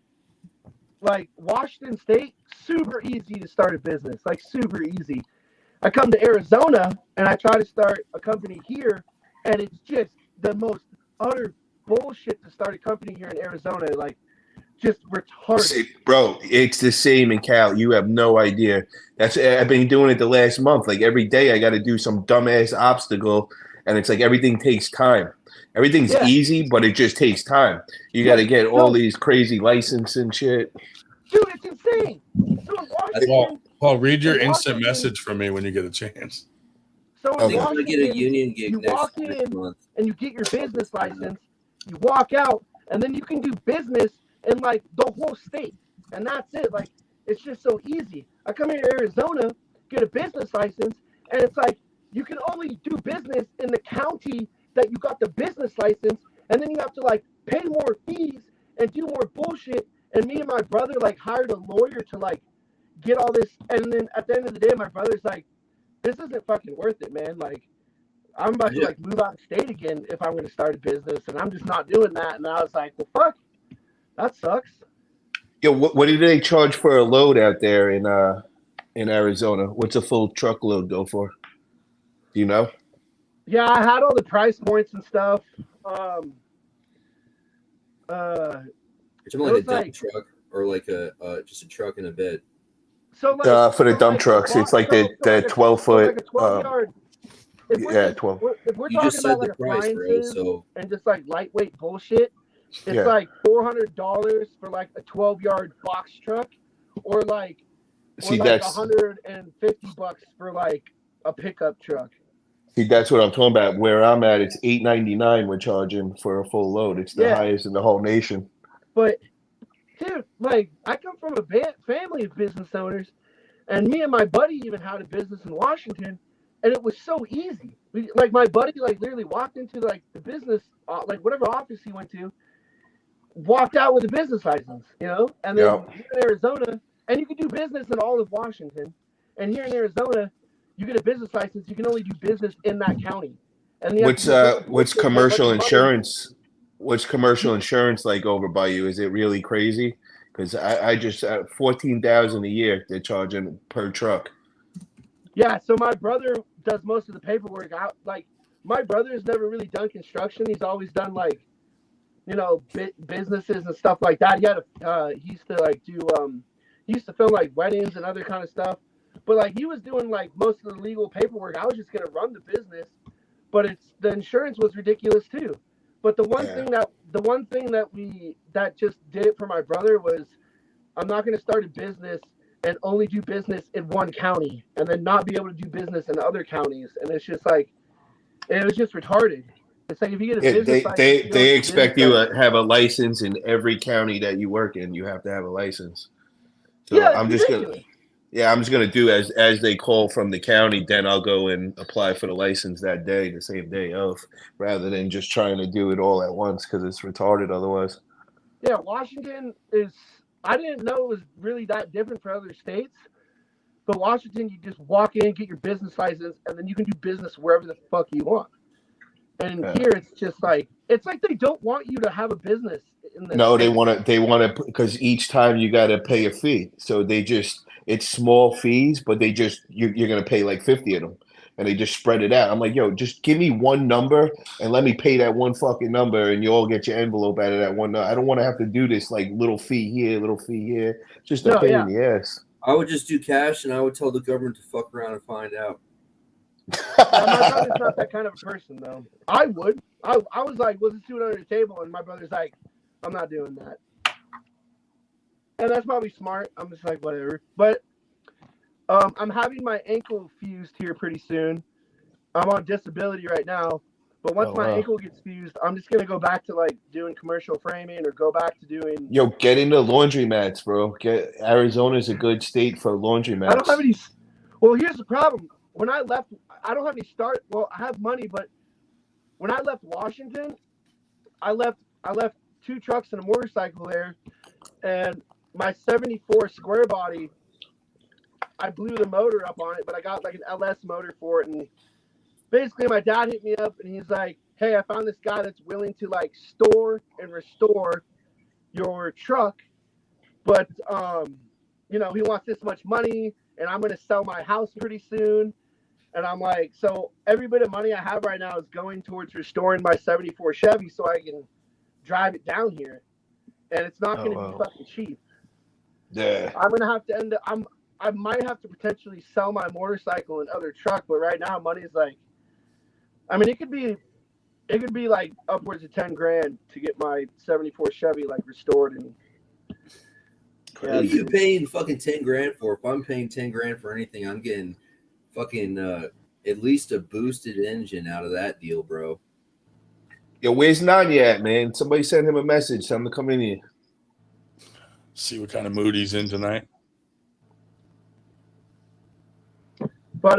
like Washington State, super easy to start a business, like super easy. I come to Arizona and I try to start a company here, and it's just the most utter bullshit to start a company here in Arizona, like just retarded. Bro, it's the same in Cal. You have no idea. I've been doing it the last month. Like every day I got to do some dumbass obstacle, and it's like everything takes time. Everything's easy, but it just takes time. You got to get all these crazy license and shit. Dude, it's insane. So in Washington, Paul, read your instant message from me when you get a chance. So I think I'm gonna get a union gig you walk next in month. and you get your business license, you walk out, and then you can do business in like the whole state. And that's it. Like, it's just so easy. I come here to Arizona, get a business license, and it's like you can only do business in the county that you got the business license, and then you have to like pay more fees and do more bullshit. And me and my brother like hired a lawyer to like get all this. And then at the end of the day, my brother's like, this isn't fucking worth it, man. Like, I'm about to like move out of state again if I'm going to start a business, and I'm just not doing that. And I was like, well, fuck, that sucks. Yo, what do they charge for a load out there in Arizona? What's a full truckload go for? Do you know? Yeah, I had all the price points and stuff. It's like a dump truck or like a just a truck and a bed. So like for the dump trucks, it's like the 12-foot. Like a 12-yard. Yeah, 12. If we're You talking just said about like the price, bro. appliances So and just like lightweight bullshit, it's like $400 for like a 12-yard box truck, or like that's $150 for like a pickup truck. See, that's what I'm talking about. Where I'm at, it's $8.99 we're charging for a full load. It's the highest in the whole nation. But dude, like I come from a family of business owners, and me and my buddy even had a business in Washington, and it was so easy. Like my buddy, like literally walked into like the business, like whatever office he went to, walked out with a business license, you know. And then here in Arizona, and you can do business in all of Washington, and here in Arizona, you get a business license, you can only do business in that county. And what's commercial insurance? What's commercial insurance like over by you? Is it really crazy? Because I just $14,000 a year they're charging per truck. Yeah, so my brother does most of the paperwork. Like my brother's never really done construction. He's always done like, you know, businesses and stuff like that. He had he used to like do he used to film like weddings and other kind of stuff. But like he was doing like most of the legal paperwork. I was just gonna run the business, but the insurance was ridiculous too. But the one thing that just did it for my brother was, I'm not gonna start a business and only do business in one county and then not be able to do business in other counties. And it's just like, it was just retarded. It's like if you get a business license, they expect you to have a license in every county that you work in. You have to have a license. So I'm just gonna do as they call from the county. Then I'll go and apply for the license that day, the same day of, rather than just trying to do it all at once because it's retarded otherwise. Yeah, Washington is. I didn't know it was really that different for other states, but Washington, you just walk in, get your business license, and then you can do business wherever the fuck you want. And here, it's just like they don't want you to have a business in the No, state. they want to because each time you got to pay a fee. So it's small fees, but you're gonna pay like 50 of them, and they just spread it out. I'm like, yo, just give me one number and let me pay that one fucking number, and you all get your envelope out of that one. I don't want to have to do this like little fee here, little fee here. Just a pain in the ass. I would just do cash, and I would tell the government to fuck around and find out. My brother's not that kind of a person, though. I would. I was like, let's just do it under the table, and my brother's like, I'm not doing that. And that's probably smart. I'm just like, whatever. But I'm having my ankle fused here pretty soon. I'm on disability right now. But once my ankle gets fused, I'm just going to go back to like doing commercial framing or go back to doing... Yo, get into laundromats, bro. Arizona's a good state for laundromats. I don't have any... Well, here's the problem. When I left, I don't have any start... Well, I have money, but when I left Washington, I left 2 trucks and a motorcycle there. And my 74 square body, I blew the motor up on it, but I got like an LS motor for it. And basically my dad hit me up and he's like, hey, I found this guy that's willing to like store and restore your truck. But, you know, he wants this much money and I'm going to sell my house pretty soon. And I'm like, so every bit of money I have right now is going towards restoring my 74 Chevy so I can drive it down here. And it's not going to be fucking cheap. Yeah. I'm going to have to end up, I might have to potentially sell my motorcycle and other truck, but right now money is like, I mean, it could be like upwards of 10 grand to get my 74 Chevy like restored. And What are you paying fucking 10 grand for? If I'm paying 10 grand for anything, I'm getting fucking at least a boosted engine out of that deal, bro. Yo, where's Nanya at, man? Somebody send him a message. Tell him to come in here. See what kind of mood he's in tonight. But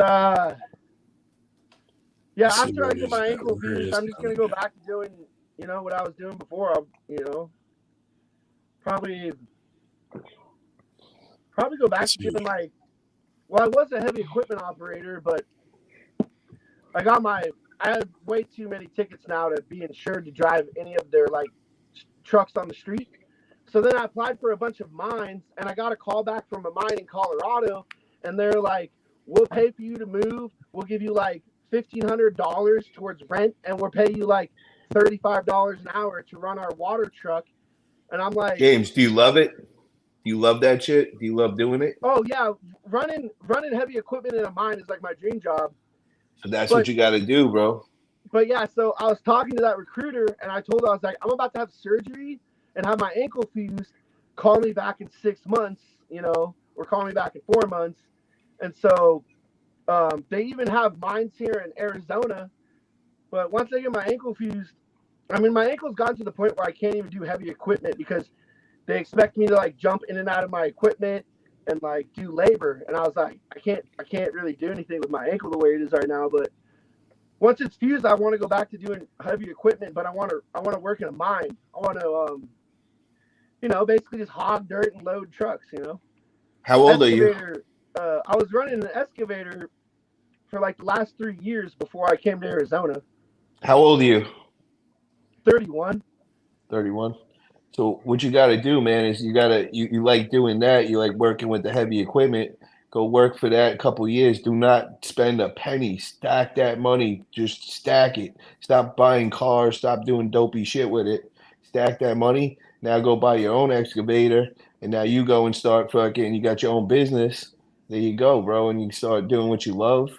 yeah, after I get my ankle fused, I'm just gonna go back to doing what I was doing before. Probably go back to doing I was a heavy equipment operator, but I have way too many tickets now to be insured to drive any of their trucks on the street. So then I applied for a bunch of mines, and I got a call back from a mine in Colorado, and they're like, "We'll pay for you to move. We'll give you $1,500 towards rent, and we'll pay you $35 an hour to run our water truck." And I'm like, James, do you love it? Do you love that shit? Do you love doing it? "Oh yeah, running heavy equipment in a mine is my dream job." So that's what you got to do, bro. But yeah, so I was talking to that recruiter, and I told her, I was like, "I'm about to have surgery and have my ankle fused. Call me back in 6 months, or call me back in 4 months." And so they even have mines here in Arizona. But once I get my ankle fused, my ankle's gotten to the point where I can't even do heavy equipment because they expect me to jump in and out of my equipment and do labor. And I was like, I can't really do anything with my ankle the way it is right now. But once it's fused, I want to go back to doing heavy equipment, but I want to work in a mine. I want to, basically just hog dirt and load trucks, How old are you? I was running an excavator for the last 3 years before I came to Arizona. How old are you? 31. 31. So what you got to do, man, is you like doing that. You like working with the heavy equipment. Go work for that a couple of years. Do not spend a penny. Stack that money. Just stack it. Stop buying cars. Stop doing dopey shit with it. Stack that money. Now go buy your own excavator. And now you go and start fucking, you got your own business. There you go, bro. And you start doing what you love.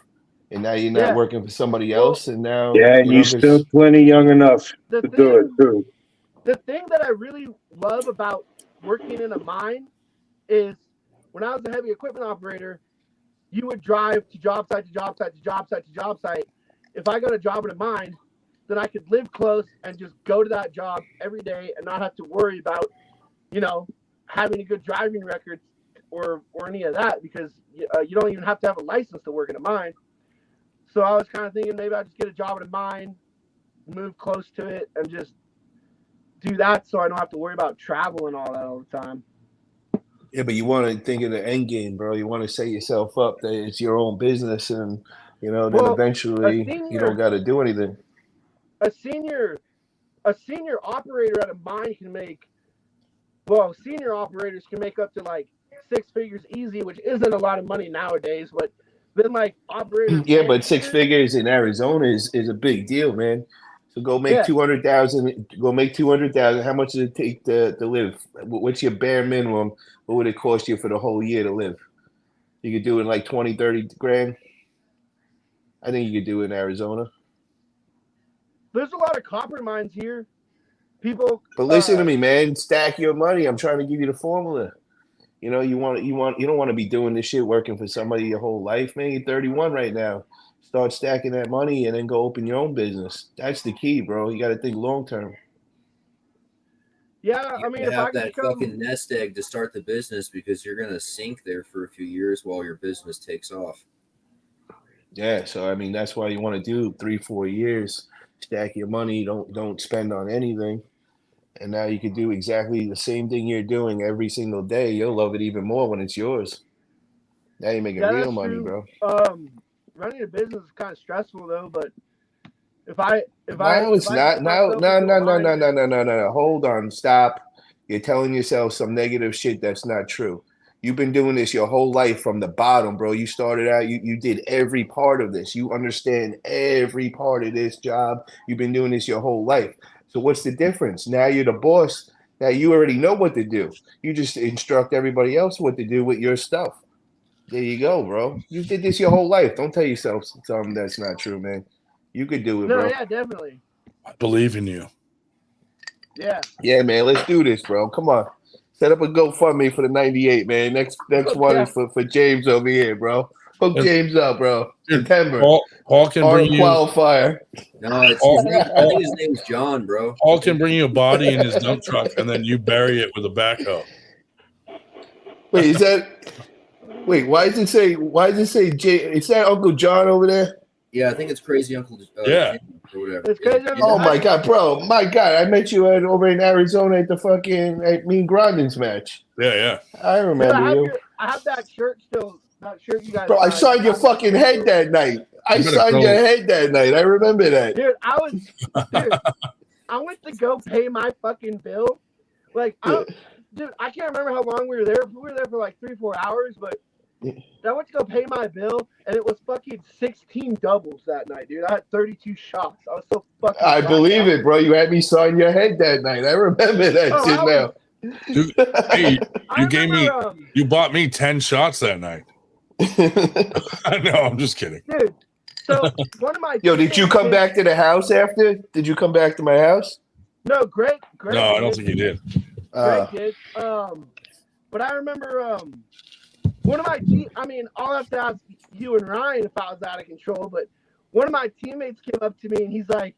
And now you're not working for somebody else. And now you're still plenty young enough to do it too. The thing that I really love about working in a mine is when I was a heavy equipment operator, you would drive to job site to job site to job site to job site. If I got a job in a mine, then I could live close and just go to that job every day and not have to worry about, having a good driving record or any of that, because you don't even have to have a license to work in a mine. So I was kind of thinking maybe I'll just get a job in a mine, move close to it, and just do that so I don't have to worry about travel and all that all the time. Yeah, but you want to think of the end game, bro. You want to set yourself up that it's your own business, and then eventually you don't got to do anything. A senior operator at a mine can make, senior operators can make up to 6 figures easy, which isn't a lot of money nowadays. But then operators. Yeah, but 6 figures in Arizona is a big deal, man. So go make 200,000. Go make 200,000. How much does it take to live? What's your bare minimum? What would it cost you for the whole year to live? You could do it in 20, 30 grand. I think you could do it in Arizona. There's a lot of copper mines here. People. But listen to me, man. Stack your money. I'm trying to give you the formula. You don't want to be doing this shit working for somebody your whole life, man. You're 31 right now. Start stacking that money and then go open your own business. That's the key, bro. You got to think long term. Yeah, you have that fucking nest egg to start the business, because you're gonna sink there for a few years while your business takes off. Yeah, so that's why you want to do 3-4 years. Stack your money. Don't spend on anything. And now you can do exactly the same thing you're doing every single day. You'll love it even more when it's yours. Now you're making real money, true. bro. Running a business is kind of stressful though, but no. Hold on, stop. You're telling yourself some negative shit that's not true. You've been doing this your whole life from the bottom, bro. You started out, you did every part of this. You understand every part of this job. You've been doing this your whole life. So what's the difference? Now you're the boss. Now you already know what to do. You just instruct everybody else what to do with your stuff. There you go, bro. You did this your whole life. Don't tell yourself something that's not true, man. You could do it, bro. Yeah, definitely. I believe in you. Yeah. Yeah, man. Let's do this, bro. Come on. Set up a GoFundMe for the 98, man. Next one is for James over here, bro. Hook James up, bro. September. Paul can bring you qualifier. No, I think his name's John, bro. Paul can bring you a body in his dump truck, and then you bury it with a backhoe. Wait, why does it say Jay? Is that Uncle John over there? Yeah, I think it's Crazy Uncle. Yeah. or whatever. It's crazy. Oh my God, bro! My God, I met you over in Arizona at the fucking Mean Grindins match. Yeah. I Dude, remember you, I have that shirt still. That shirt you guys. bro. I signed your fucking head that night. I You better signed grow- your head that night. I remember that. Dude, I went to go pay my fucking bill. Like, dude, I can't remember how long we were there. We were there for like 3-4 hours, but I went to go pay my bill, and it was fucking 16 doubles that night, dude. I had 32 shots. I was so fucking. I believe it, bro. You had me sign your head that night. I remember that shit now. Dude, hey, you bought me 10 shots that night. No, I'm just kidding. Dude, so one of my Yo, did you come back to the house after? Did you come back to my house? No, Greg. No, I don't think you did. Greg did. But I remember one of my I'll have to ask you and Ryan if I was out of control, but one of my teammates came up to me and he's like,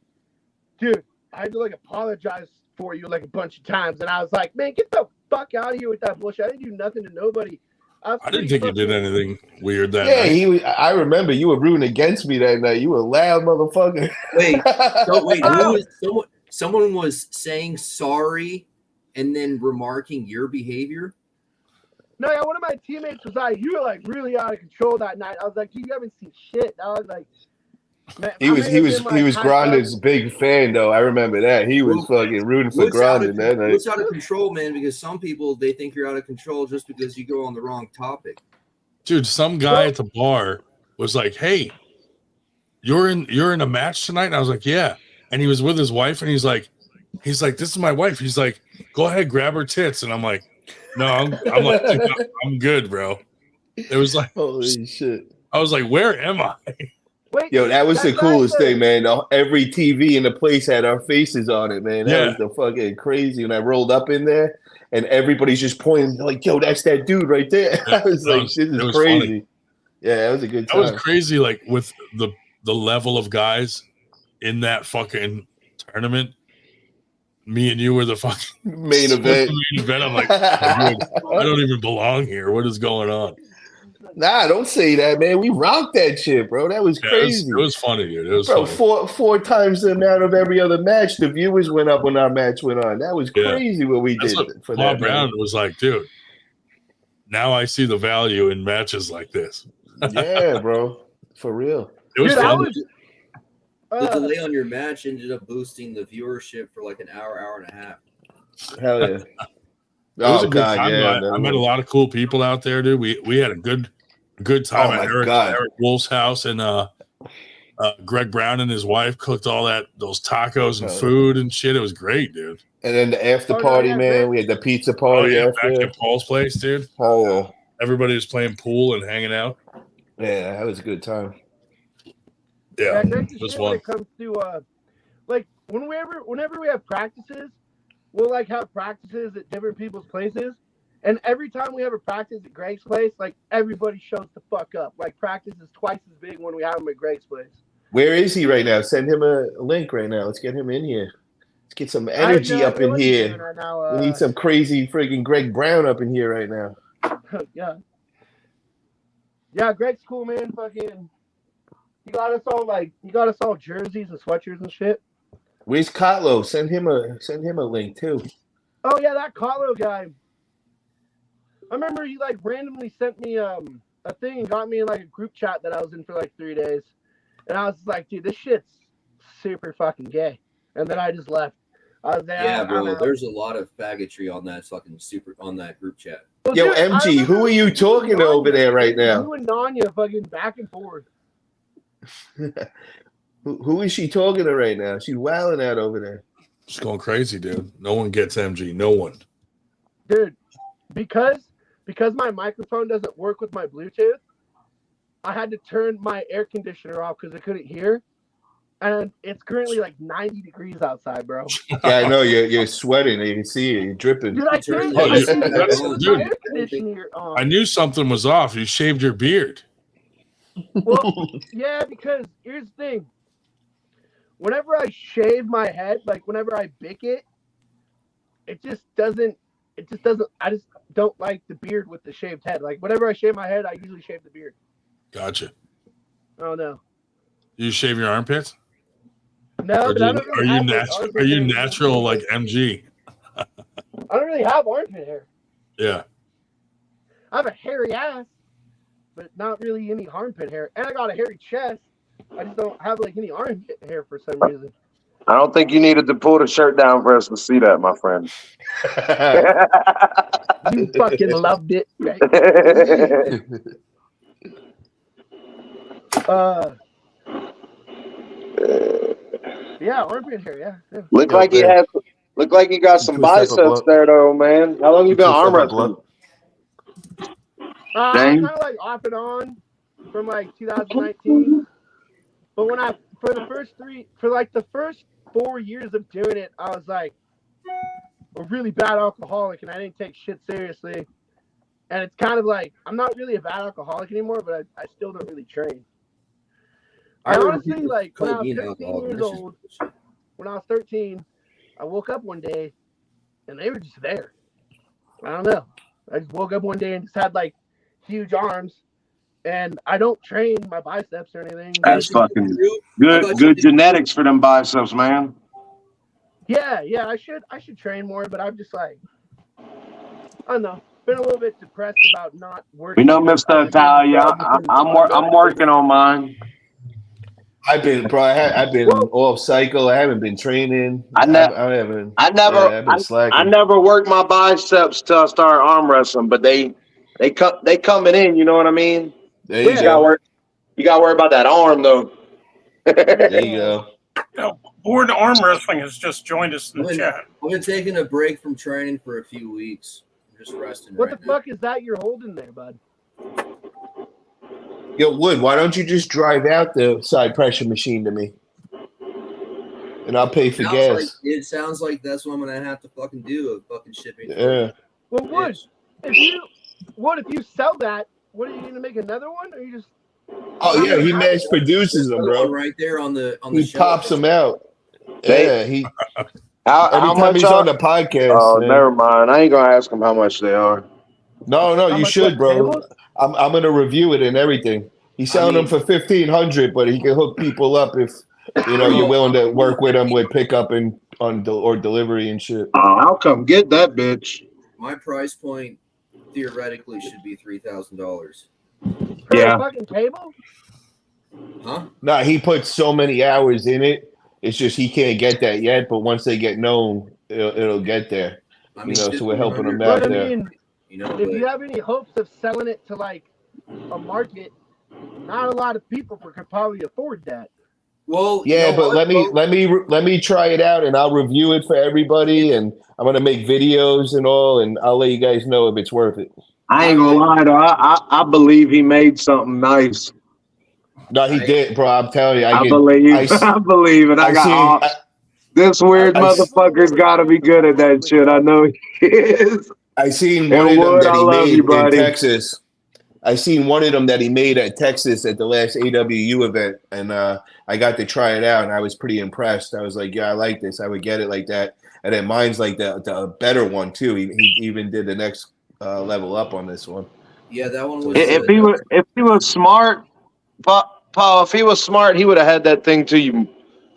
dude, I had to like apologize for you like a bunch of times. And I was like, man, get the fuck out of here with that bullshit. I didn't do nothing to nobody. I didn't think you did anything weird that night. Yeah, I remember you were rooting against me that night. You were a loud motherfucker. Someone was saying sorry and then remarking your behavior. No, yeah, one of my teammates was like, you were like really out of control that night. I was like, you haven't seen shit. I was like, man, he was Grindin's big fan though. I remember that. He was fucking rooting for Grindin that night. It's out of control, man, because some people they think you're out of control just because you go on the wrong topic. Dude, some guy at the bar was like, hey, you're in a match tonight? And I was like, yeah. And he was with his wife, and he's like, this is my wife. He's like, go ahead, grab her tits. And I'm like, no, I'm like, I'm good, bro. It was like, holy shit. I was like, where am I? Wait, yo, that was the coolest thing, man. Every TV in the place had our faces on it, man. That was the fucking crazy. When I rolled up in there, and everybody's just pointing like, yo, that's that dude right there. I was like, this is crazy. Funny. Yeah, that was a good time. That was crazy, like with the level of guys in that fucking tournament. Me and you were the fucking main event. I'm like, I don't even belong here. What is going on? Nah, don't say that, man. We rocked that shit, bro. That was crazy. It was funny, dude. It was bro, funny. Four times the amount of every other match. The viewers went up when our match went on. That was crazy what we did for Bob that. Brown was like, dude, now I see the value in matches like this. Yeah, bro. For real. It was fun. The delay on your match ended up boosting the viewership for like an hour and a half. Hell yeah. It was a good God, time. yeah. I met a lot of cool people out there, dude. We had a good time at Eric Wolf's house, and Greg Brown and his wife cooked all those tacos and food and shit. It was great, dude. And then the after party, man. We had the pizza party after. Back at Paul's place, dude. Oh, everybody was playing pool and hanging out. Yeah, that was a good time. Yeah, it was fun. When it comes to like whenever we have practices, we'll like have practices at different people's places, and every time we have a practice at Greg's place, like everybody shows the fuck up. Like practice is twice as big when we have him at Greg's place. Where is he right now? Send him a link right now. Let's get him in here. Let's get some energy up in here. Right now, we need some crazy freaking Greg Brown up in here right now. Yeah, Greg's cool, man. Fucking, he got us all jerseys and sweatshirts and shit. Where's Kotlo? Send him a link too. Oh yeah, that Kotlo guy. I remember he like randomly sent me a thing and got me in like a group chat that I was in for like 3 days, and I was like, dude, this shit's super fucking gay. And then I just left. I was there. Yeah, bro. There's a lot of faggotry on that group chat. Well, yo, dude, MG, who are you talking to over there right now? You and Nanya fucking back and forth. Who is she talking to right now? She's wilding out over there. She's going crazy, dude. No one gets MG. No one. Dude, because my microphone doesn't work with my Bluetooth, I had to turn my air conditioner off because I couldn't hear. And it's currently like 90 degrees outside, bro. Yeah, I know you're sweating. You can see it. You're dripping. Dude, I knew something was off. You shaved your beard. Well, yeah, because here's the thing. Whenever I shave my head, like whenever I bick it, it just doesn't. I just don't like the beard with the shaved head. Like whenever I shave my head, I usually shave the beard. Gotcha. Oh no. You shave your armpits? No, Or but I don't really have, like, armpit are you hair. natural like MG? I don't really have armpit hair. Yeah. I have a hairy ass, but not really any armpit hair. And I got a hairy chest. I just don't have like any armpit hair for some reason. I don't think you needed to pull the shirt down for us to see that, my friend. You fucking loved it, right? Yeah, armpit hair. Yeah. Look Yo, like you man. had. Look like you got some twist up a biceps blunt. there, though, man. How long you been twist arm up a blunt. wrestling? I'm Dang. kind of like off and on from like 2019. But when for the first 4 years of doing it, I was like a really bad alcoholic and I didn't take shit seriously. And it's kind of like, I'm not really a bad alcoholic anymore, but I still don't really train. I honestly, like, when I was 13 years old, when I was 13, I woke up one day and they were just there. I don't know. I just woke up one day and just had like huge arms, and I don't train my biceps or anything. That's fucking good genetics for them biceps, man. Yeah, I should train more, but I'm just like, I don't know. Been a little bit depressed about not working. We know, Mr. Italia. I'm working on mine. I've been off cycle. I haven't been training. I never worked my biceps till I started arm wrestling, but they coming in. You know what I mean? There you You go. gotta worry about that arm though. There you go. Board Arm Wrestling has just joined us in the chat. I've been taking a break from training for a few weeks. I'm just resting. What the fuck is that you're holding there, bud? Yo, Wood, why don't you just drive out the side pressure machine to me? And I'll pay for gas. It sounds like that's what I'm gonna have to fucking do, of fucking shipping. Yeah. Well, Wood, if you sell that, what are you gonna make another one? Or you just? Oh yeah, he mass produces them, bro. Right there on the He shelf. pops them out. Yeah, he. How Every time much he's on the podcast. Oh, man. never mind. I ain't gonna ask him how much they are. No, you should, bro. Tables? I'm gonna review it and everything. He's selling them for $1,500, but he can hook people up if you're willing to work with him with pickup and or delivery and shit. I'll come get that bitch. My price point theoretically should be $3,000. Yeah. A fucking table? Huh? Nah, he puts so many hours in it. It's just he can't get that yet. But once they get known, it'll get there. I mean, so we're helping him But out I there. mean, if you have any hopes of selling it to like a market, not a lot of people could probably afford that. Well, Yeah, but let me try it out and I'll review it for everybody, and I'm gonna make videos and all, and I'll let you guys know if it's worth it. I ain't gonna lie though. I believe he made something nice. No, he did, bro. I'm telling you, I believe it. This weird motherfucker's got to be good at that shit. I know he is. I seen one of them Wood, that I he love made you, buddy. in Texas. I seen one of them that he made at Texas at the last AWU event, and I got to try it out, and I was pretty impressed. I was like, yeah, I like this. I would get it like that. And then mine's like the better one too. He even did the next level up on this one. Yeah, that one was. If he was smart, Paul, if he was smart, he would have had that thing to you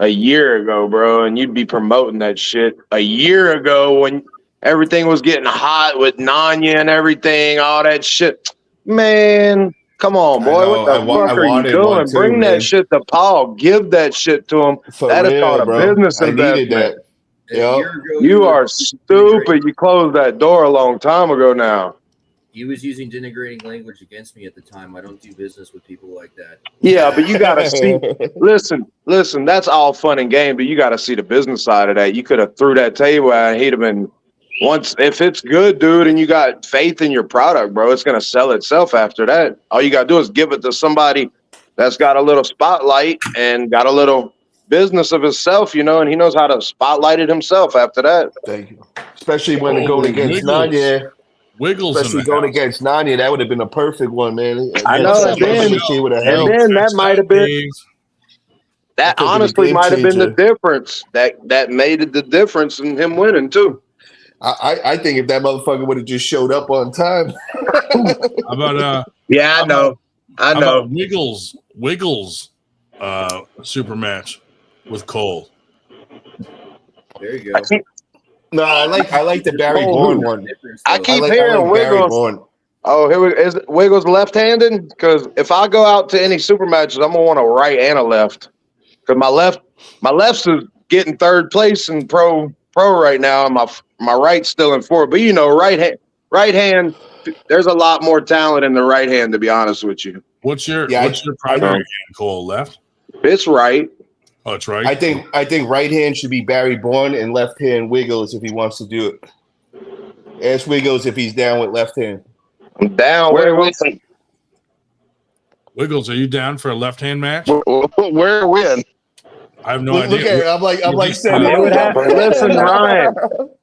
a year ago, bro, and you'd be promoting that shit a year ago when everything was getting hot with Nanya and everything, all that shit. Man, come on, boy. What the fuck are you doing? Bring that shit to Paul. Give that shit to him. That is called a business investment. You are stupid. You closed that door a long time ago now. He was using denigrating language against me at the time. I don't do business with people like that. Yeah, but you got to see. Listen, that's all fun and game, but you got to see the business side of that. You could have threw that table out and he'd have been, if it's good, dude, and you got faith in your product, bro, it's going to sell itself after that. All you got to do is give it to somebody that's got a little spotlight and got a little business of himself, and he knows how to spotlight it himself after that. Thank you. Especially when it going against Nanya. Wiggles, especially going against Nanya, that would have been a perfect one, man. I know. And then that might have been. That honestly might have been the difference. That made it the difference in him winning too. I think if that motherfucker would have just showed up on time. How about yeah, I know. How about Wiggles super match with Cole. There you go. No, I like the Barry Oh, Bourne who? one. I I keep like hearing Barry Wiggles. Bourne. Oh, is Wiggles left-handed? Because if I go out to any super matches, I'm gonna want a right and a left. Because my left's is getting third place in pro right now, and my right's still in fourth. But right hand. There's a lot more talent in the right hand, to be honest with you. What's your Yeah, primary hand, Cole? Left? It's right. Oh, it's right. I think right hand should be Barry Bourne and left hand Wiggles if he wants to do it. Ask Wiggles if he's down with left hand. I'm down. Wiggles, are you down for a left hand match? Where when? I have no Look idea. at it. I'm like setting It it would up. listen,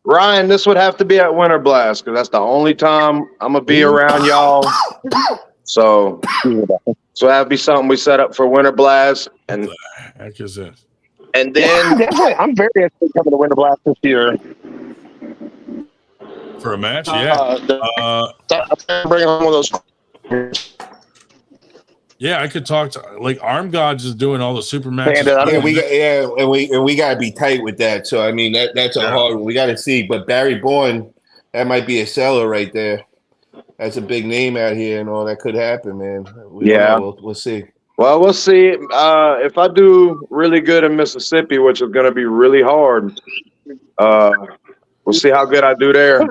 Ryan, this would have to be at Winter Blast because that's the only time I'm gonna be around y'all. So that'd be something we set up for Winter Blast, and What the heck is this? and then I'm very interested in coming to Winter Blast this year. For a match? Yeah. Bring home one of those. Yeah, I could talk to Arm Gods is doing all the super matches. And we gotta be tight with that. So I mean that's a hard one. We gotta see. But Barry Bourne, that might be a seller right there. That's a big name out here, and all that could happen, man. We'll see. Well, we'll see. If I do really good in Mississippi, which is going to be really hard, we'll see how good I do there.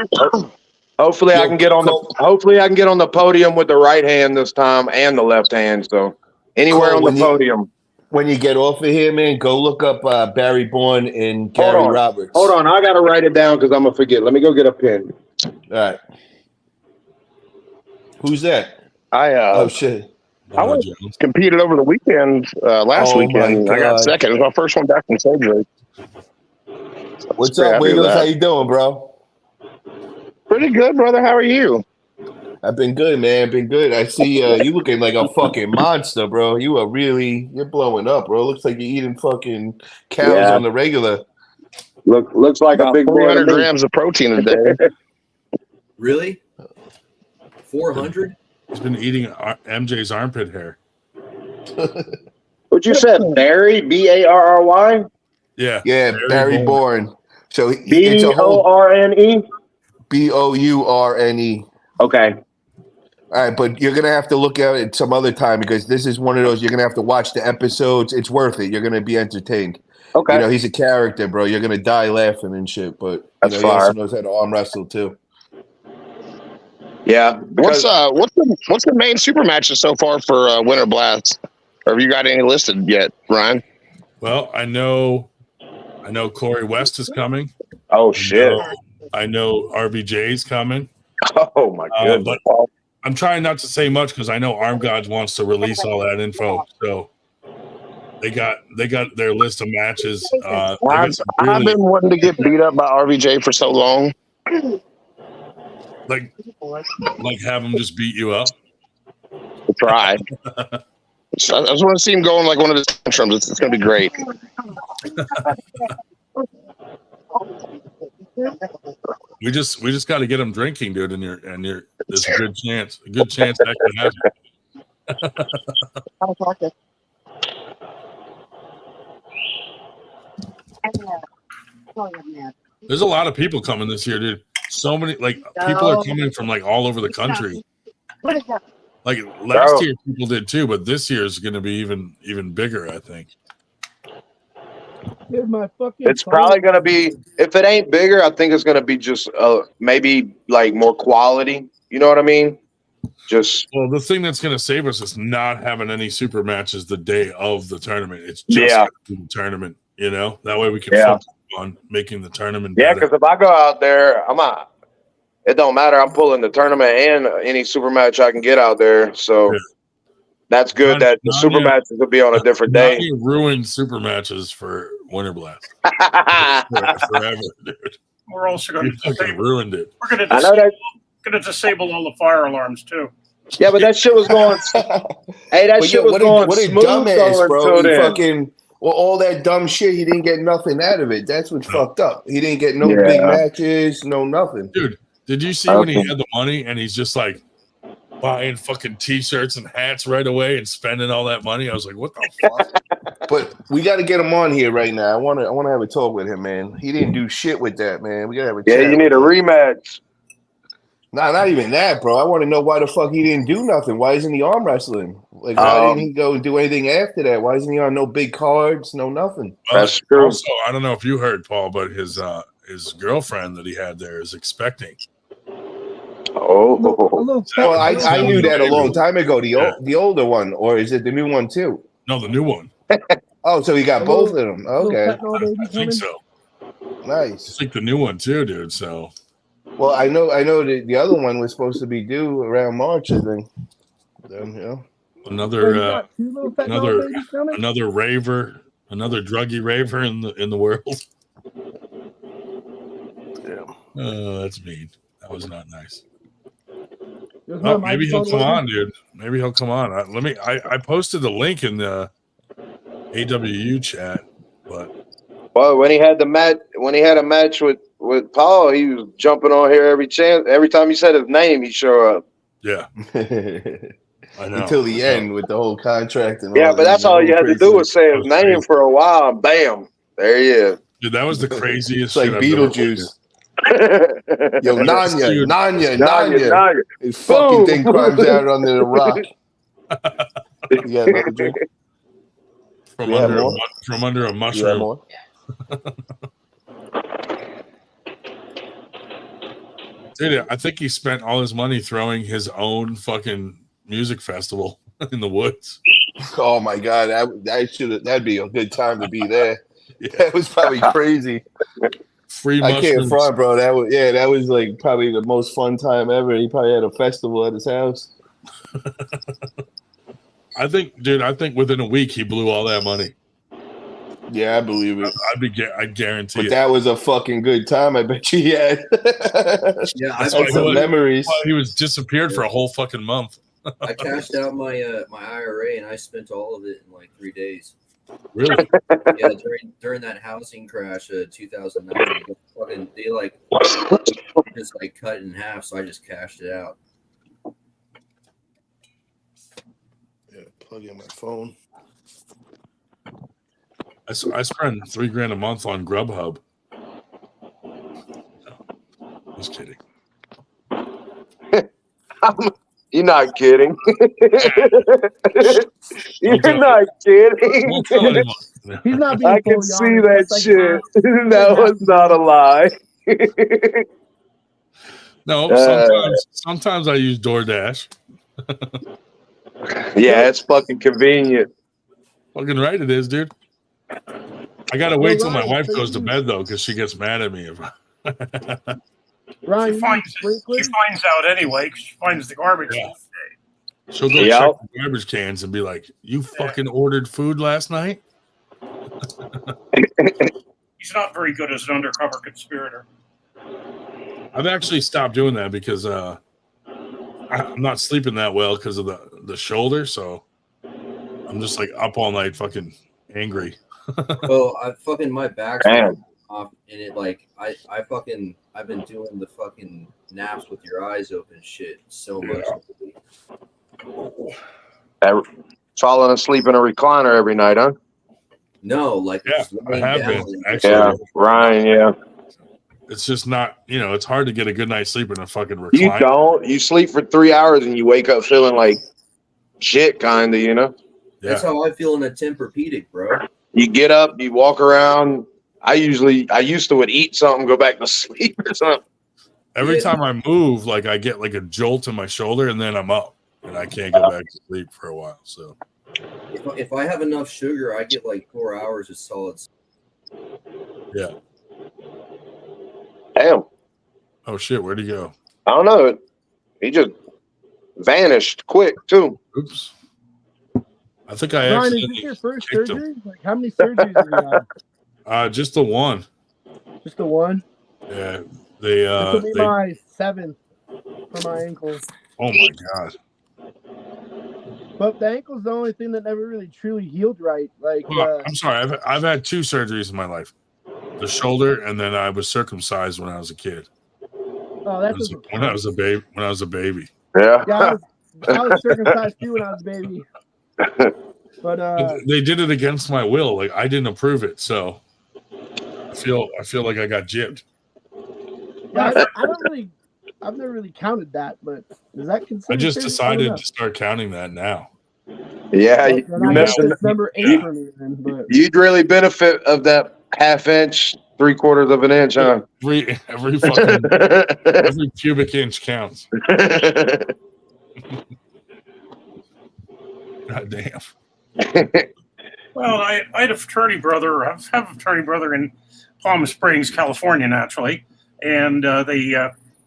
Hopefully, I can get on the podium with the right hand this time and the left hand. So anywhere on the podium. When you get off of here, man, go look up Barry Bourne and Gary Roberts. Hold on, I got to write it down because I'm gonna forget. Let me go get a pen. All right. Who's that? Oh shit. I competed over the weekend last weekend. I got second. It was my first one back from surgery. What's up, Wiggles? How you doing, bro? Pretty good, brother. How are you? I've been good, man. Been good. I see you looking like a fucking monster, bro. You're blowing up, bro. Looks like you're eating fucking cows on the regular. Looks like about a big 400 grams of protein a day. Really? 400? He's been eating MJ's armpit hair. What you said, Barry? Barry? Yeah. Yeah, Barry Bourne. So Borne? Bourne. Okay. All right, but you're gonna have to look at it some other time because this is one of those you're gonna have to watch the episodes. It's worth it. You're gonna be entertained. Okay. You know, he's a character, bro. You're gonna die laughing and shit. But That's he also knows how to arm wrestle too. Yeah. What's the main super matches so far for Winter Blast? Or have you got any listed yet, Ryan? Well, I know Corey West is coming. Oh shit. I know RBJ's coming. Oh my goodness. But I'm trying not to say much because I know Arm Gods wants to release all that info. So they got their list of matches. I've been wanting to get beat up by RBJ for so long. Like have him just beat you up. Try. So I just want to see him go in like one of his tantrums. It's going to be great. We just got to get him drinking, dude. And there's a good chance that could happen. There's a lot of people coming this year, dude. So many people are coming from all over the country. Like last year, people did too, but this year is going to be even bigger, I think. It's probably going to be, if it ain't bigger, I think it's going to be just maybe more quality. You know what I mean? Well, the thing that's going to save us is not having any super matches the day of the tournament. It's just the tournament, you know? That way we can focus on making the tournament better. Yeah, because if I go out there, it don't matter. I'm pulling the tournament and any super match I can get out there. So that's good that the super matches will be on a different day. You ruined super matches for Winter Blast. Forever, dude. We're also going to ruined it. We're going to disable all the fire alarms too. Yeah, but that shit was going. Hey, that shit was going smooth. Dumbass, bro. He fucking all that dumb shit. He didn't get nothing out of it. That's what's fucked up. He didn't get no big matches, no nothing. Dude, did you see when he had the money and he's just buying fucking t-shirts and hats right away and spending all that money? I was like, what the fuck? But we got to get him on here right now. I want to have a talk with him, man. He didn't do shit with that, man. We got to have a Yeah, chat. you need a rematch. Nah, not even that, bro. I want to know why the fuck he didn't do nothing. Why isn't he arm wrestling? Like, why didn't he go and do anything after that? Why isn't he on no big cards, no nothing? That's true. Also, I don't know if you heard, Paul, but his girlfriend that he had there is expecting. Oh, Well, I knew that a long time ago. The older one, or is it the new one too? No, the new one. Oh, so he got both of them. Okay, I think so. Nice. I think the new one too, dude. So. Well, I know the other one was supposed to be due around March, I think. Then, you know. Another raver, another druggy raver in the world. Yeah. That's mean. That was not nice. Oh, maybe he'll come on, dude. Maybe he'll come on. I posted the link in the AWU chat, but well, when he had a match with Paul, he was jumping on here every time he said his name, he show up. Yeah. I know. Until the end with the whole contract and yeah, but that's all you had to do was say his name for a while, and bam, there he is. Dude, that was the craziest. It's like Beetlejuice. Yo, Nanya. His fucking thing climbs out under the rock. You got another drink? From under a mushroom. Dude, I think he spent all his money throwing his own fucking music festival in the woods. Oh my god, that'd be a good time to be there. Yeah. That was probably crazy. Free I mushrooms. can't front, bro. That was like probably the most fun time ever. He probably had a festival at his house. I think within a week he blew all that money. Yeah, I believe it. I guarantee but it. That was a fucking good time. I bet you had. Yeah, That's I why some memories. he was disappeared for a whole fucking month. I cashed out my my IRA and I spent all of it in like 3 days. Really? Yeah, during that housing crash, 2009, they like just like cut it in half, so I just cashed it out. Yeah, plug in my phone. I spend $3,000 a month on Grubhub. No, just kidding. You're not kidding. You're not kidding. Won't tell anyone. He's not being I can fully see honest. that It's like shit. half- That was not a lie. No, sometimes I use DoorDash. Yeah, it's fucking convenient. Fucking right it is, dude. I gotta wait till my wife goes to bed though, because she gets mad at me. Ryan, She finds out anyway because she finds the garbage. Yeah. She'll go check the garbage cans and be like, "You fucking ordered food last night?" He's not very good as an undercover conspirator. I've actually stopped doing that because I'm not sleeping that well because of the shoulder, so I'm just like up all night fucking angry. Well, my back's off, and it like I've been doing the fucking naps with your eyes open shit so much. Falling asleep in a recliner every night, huh? No, like I have been actually. Yeah, Ryan. Yeah, it's just not. It's hard to get a good night's sleep in a fucking recliner. You don't. You sleep for 3 hours and you wake up feeling like shit, kind of. Yeah. That's how I feel in a Tempur-Pedic, bro. You get up, you walk around. I used to would eat something, go back to sleep or something. Every time I move, like I get like a jolt in my shoulder, and then I'm up, and I can't go back to sleep for a while. So, if I have enough sugar, I get like 4 hours of solid. Yeah. Damn. Oh shit! Where'd he go? I don't know. He just vanished quick too. Oops. I think I Ryan, actually. is this your first surgery? Like, how many surgeries have you had? Just the one. Just the one? Yeah. This will be my 7th for my ankle. Oh my god. But the ankle's the only thing that never really truly healed right. Like, well, I'm sorry. I've had 2 surgeries in my life: the shoulder, and then I was circumcised when I was a kid. Oh, that's when I was a baby. When I was a baby. Yeah. I was circumcised too when I was a baby. But They did it against my will. Like I didn't approve it, so I feel like I got gypped. yeah, I've never really counted that, but is that I considered? just Safety? I don't decided know. to start counting that now. Yeah, Well, you then I guess missing. it's number 8 You, for me then. But you'd really benefit of that half-inch, 3/4 of an inch, huh? Every fucking every cubic inch counts. God damn. Well, I had a fraternity brother. I have a fraternity brother in Palm Springs, California, naturally, and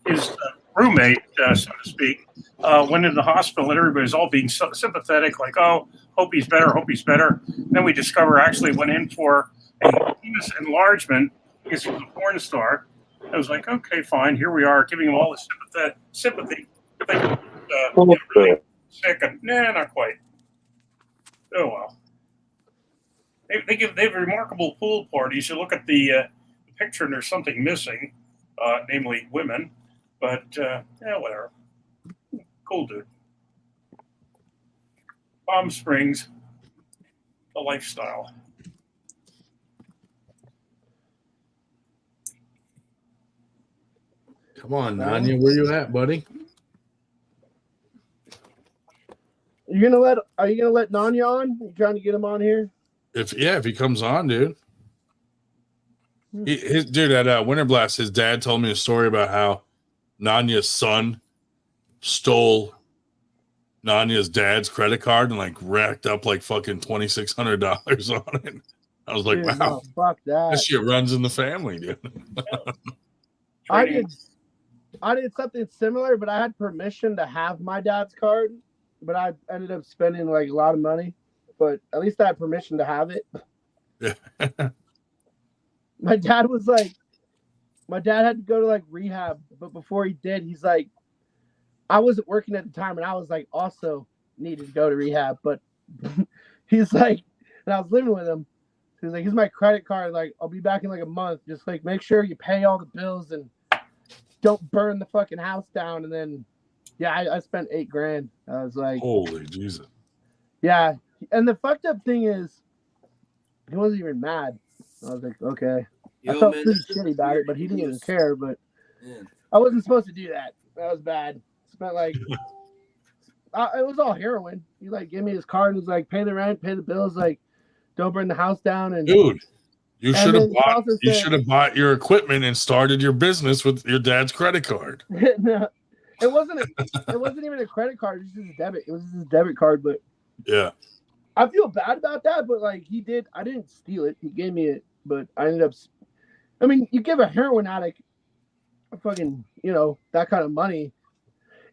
his roommate, so to speak, went into the hospital, and everybody's all being sympathetic, like, "Oh, hope he's better, hope he's better." Then we discover actually went in for a penis enlargement because he was a porn star. I was like, okay, fine, here we are, giving him all the sympathy. Really sick, and nah, not quite. Oh well. They have remarkable pool parties. You look at the picture and there's something missing, namely women. But yeah, whatever. Cool dude. Palm Springs, the lifestyle. Come on, Nanya, where you at, buddy? are you gonna let Nanya on? You trying to get him on here? If he comes on, dude. His dude at Winter Blast, his dad told me a story about how Nanya's son stole Nanya's dad's credit card and like racked up like fucking $2,600 on it. I was like, Dude, wow, no, fuck that. that shit runs in the family, dude. I did something similar, but I had permission to have my dad's card, but I ended up spending like a lot of money. But at least I had permission to have it. Yeah. My dad had to go to like rehab, but before he did, he's like, I wasn't working at the time, and I was like also needed to go to rehab, but he's like, and I was living with him. He's like, here's my credit card. Like, I'll be back in like a month. Just like make sure you pay all the bills and don't burn the fucking house down. And then, yeah, I spent $8,000. I was like, holy Jesus. Yeah, and the fucked up thing is, he wasn't even mad. I was like, okay. I felt pretty shitty about it, but he didn't even care. But I wasn't supposed to do that. That was bad. Spent like, it was all heroin. He like gave me his card and was like, pay the rent, pay the bills, like, don't burn the house down. And dude, you should have said, bought your equipment and started your business with your dad's credit card. No, it wasn't even a credit card. It was just his debit. It was his debit card. But yeah, I feel bad about that. But like I didn't steal it. He gave me it, but I ended up. I mean, you give a heroin addict a fucking, that kind of money.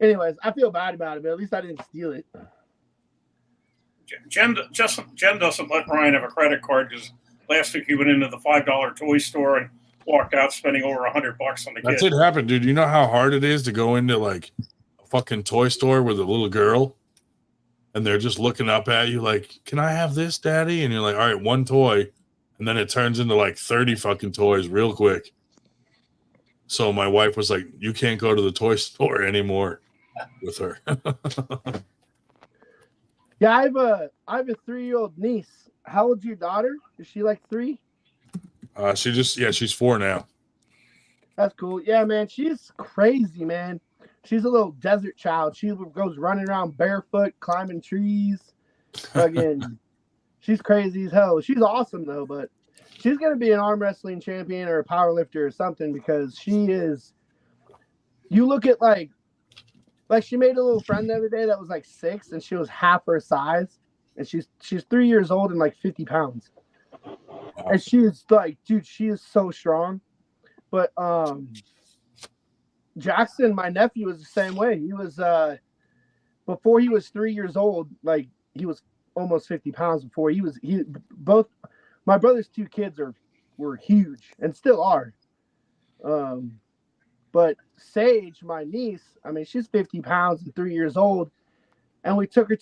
Anyways, I feel bad about it, but at least I didn't steal it. Jen doesn't let Ryan have a credit card because last week he went into the $5 toy store and walked out spending over $100 on the kid. That did happen, dude. You know how hard it is to go into like a fucking toy store with a little girl and they're just looking up at you like, can I have this, daddy? And you're like, all right, one toy. And then it turns into like 30 fucking toys real quick. So my wife was like, you can't go to the toy store anymore with her. Yeah, I have a 3-year-old niece. How old's your daughter? Is she like 3? She's 4 now. That's cool. Yeah, man, she's crazy, man. She's a little desert child. She goes running around barefoot, climbing trees. Again, she's crazy as hell. She's awesome though, but she's gonna be an arm wrestling champion or a power lifter or something because she is. You look at like she made a little friend the other day that was like 6 and she was half her size, and she's 3 years old and like 50 pounds. And she is like, dude, she is so strong. But Jackson, my nephew, was the same way. He was before he was 3 years old, like he was almost 50 pounds before both my brother's 2 kids were huge and still are. But Sage, my niece, I mean, she's 50 pounds and 3 years old. And we took her